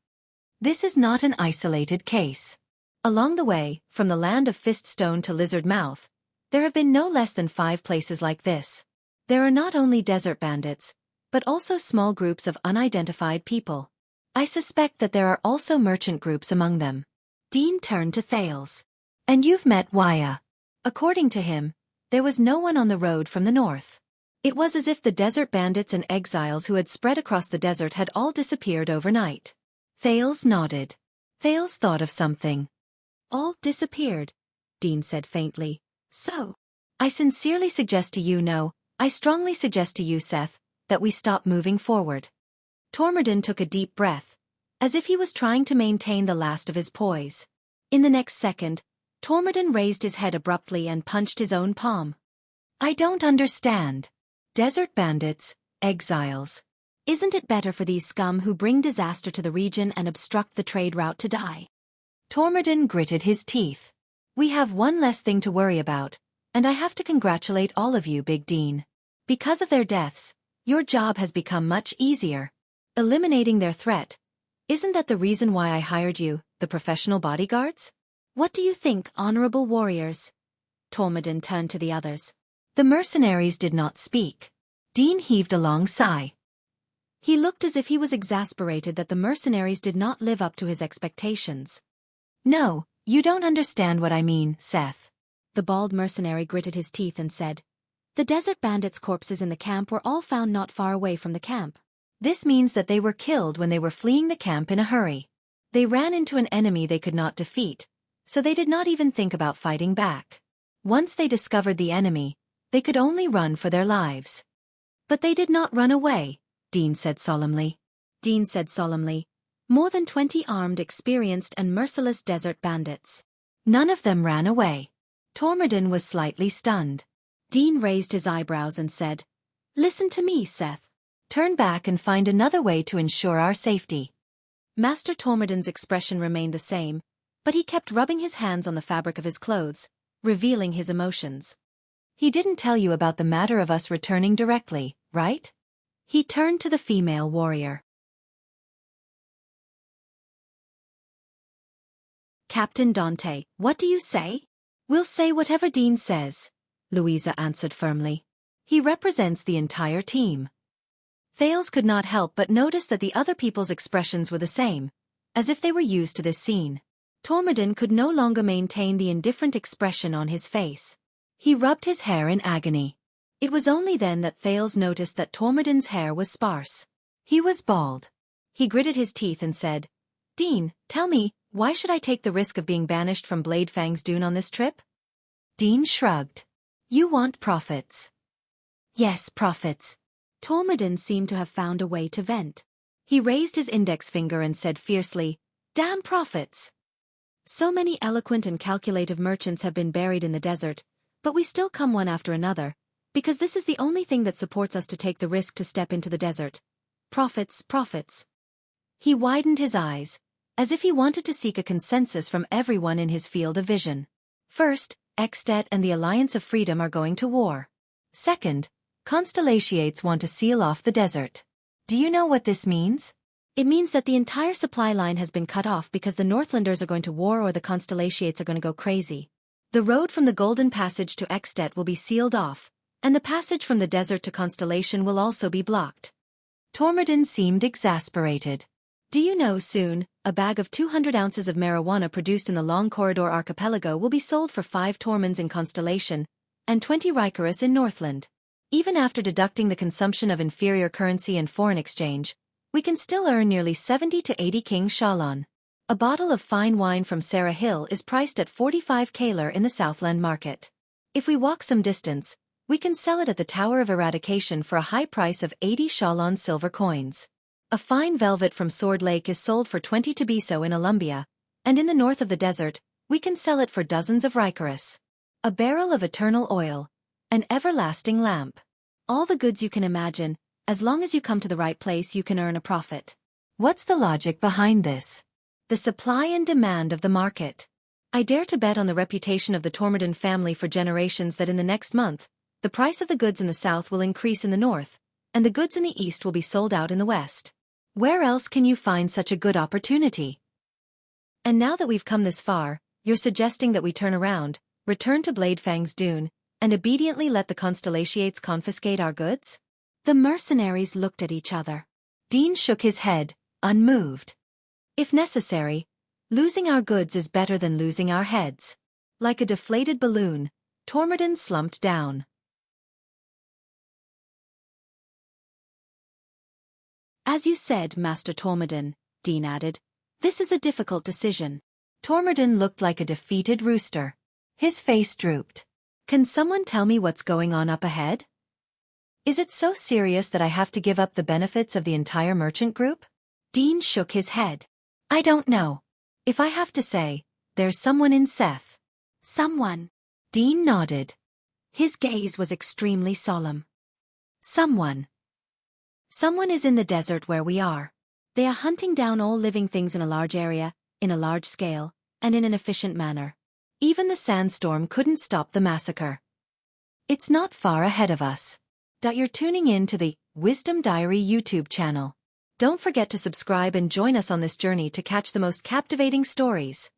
This is not an isolated case. Along the way, from the land of Fiststone to Lizard Mouth, there have been no less than 5 places like this. There are not only desert bandits, but also small groups of unidentified people. I suspect that there are also merchant groups among them. Dean turned to Thales. And you've met Wuxia. According to him, there was no one on the road from the north. It was as if the desert bandits and exiles who had spread across the desert had all disappeared overnight. Thales nodded. Thales thought of something. All disappeared, Dean said faintly. So, I sincerely suggest to you I strongly suggest to you, Seth, that we stop moving forward. Tormodin took a deep breath, as if he was trying to maintain the last of his poise. In the next second, Tormodin raised his head abruptly and punched his own palm. I don't understand. Desert bandits, exiles. Isn't it better for these scum who bring disaster to the region and obstruct the trade route to die? Tormodin gritted his teeth. We have one less thing to worry about, and I have to congratulate all of you, Big Dean. Because of their deaths, your job has become much easier. Eliminating their threat. Isn't that the reason why I hired you, the professional bodyguards? What do you think, honorable warriors? Tormodin turned to the others. The mercenaries did not speak. Dean heaved a long sigh. He looked as if he was exasperated that the mercenaries did not live up to his expectations. No, you don't understand what I mean, Seth. The bald mercenary gritted his teeth and said, the desert bandits' corpses in the camp were all found not far away from the camp. This means that they were killed when they were fleeing the camp in a hurry. They ran into an enemy they could not defeat, so they did not even think about fighting back. Once they discovered the enemy, they could only run for their lives. But they did not run away, Dean said solemnly. More than 20 armed, experienced and merciless desert bandits. None of them ran away. Tormodin was slightly stunned. Dean raised his eyebrows and said, listen to me, Seth. Turn back and find another way to ensure our safety. Master Tormodin's expression remained the same, but he kept rubbing his hands on the fabric of his clothes, revealing his emotions. He didn't tell you about the matter of us returning directly, right? He turned to the female warrior. Captain Dante, what do you say? We'll say whatever Dean says, Louisa answered firmly. He represents the entire team. Thales could not help but notice that the other people's expressions were the same, as if they were used to this scene. Tormodin could no longer maintain the indifferent expression on his face. He rubbed his hair in agony. It was only then that Thales noticed that Tormodin's hair was sparse. He was bald. He gritted his teeth and said, Dean, tell me, why should I take the risk of being banished from Bladefang's dune on this trip? Dean shrugged. You want profits. Yes, profits. Tormodin seemed to have found a way to vent. He raised his index finger and said fiercely, damn profits. So many eloquent and calculative merchants have been buried in the desert, but we still come one after another, because this is the only thing that supports us to take the risk to step into the desert. Profits, profits. He widened his eyes, as if he wanted to seek a consensus from everyone in his field of vision. First, At and the Alliance of Freedom are going to war. Second, Constellations want to seal off the desert. Do you know what this means? It means that the entire supply line has been cut off because the Northlanders are going to war or the Constellations are going to go crazy. The road from the Golden Passage to At will be sealed off, and the passage from the desert to Constellation will also be blocked. Tormodin seemed exasperated. Do you know soon, a bag of 200 ounces of marijuana produced in the Long Corridor Archipelago will be sold for 5 tormans in Constellation, and 20 Rikerus in Northland. Even after deducting the consumption of inferior currency and foreign exchange, we can still earn nearly 70 to 80 King Shalon. A bottle of fine wine from Sarah Hill is priced at 45 Kaler in the Southland market. If we walk some distance, we can sell it at the Tower of Eradication for a high price of 80 Shalon silver coins. A fine velvet from Sword Lake is sold for 20 Tabiso in Olumbia, And in the north of the desert, we can sell it for dozens of riceras. A barrel of eternal oil. An everlasting lamp. All the goods you can imagine, as long as you come to the right place you can earn a profit. What's the logic behind this? The supply and demand of the market. I dare to bet on the reputation of the Tormodin family for generations that in the next month, the price of the goods in the south will increase in the north, and the goods in the east will be sold out in the west. Where else can you find such a good opportunity? And now that we've come this far, you're suggesting that we turn around, return to Bladefang's dune, and obediently let the Constellations confiscate our goods? The mercenaries looked at each other. Dean shook his head, unmoved. If necessary, losing our goods is better than losing our heads. Like a deflated balloon, Tormodin slumped down. As you said, Master Tormodin, Dean added, this is a difficult decision. Tormodin looked like a defeated rooster. His face drooped. Can someone tell me what's going on up ahead? Is it so serious that I have to give up the benefits of the entire merchant group? Dean shook his head. I don't know. If I have to say, there's someone in Seth. Someone. Dean nodded. His gaze was extremely solemn. Someone. Someone is in the desert where we are. They are hunting down all living things in a large area, in a large scale, and in an efficient manner. Even the sandstorm couldn't stop the massacre. It's not far ahead of us. You're tuning in to the Wisdom Diary YouTube channel. Don't forget to subscribe and join us on this journey to catch the most captivating stories.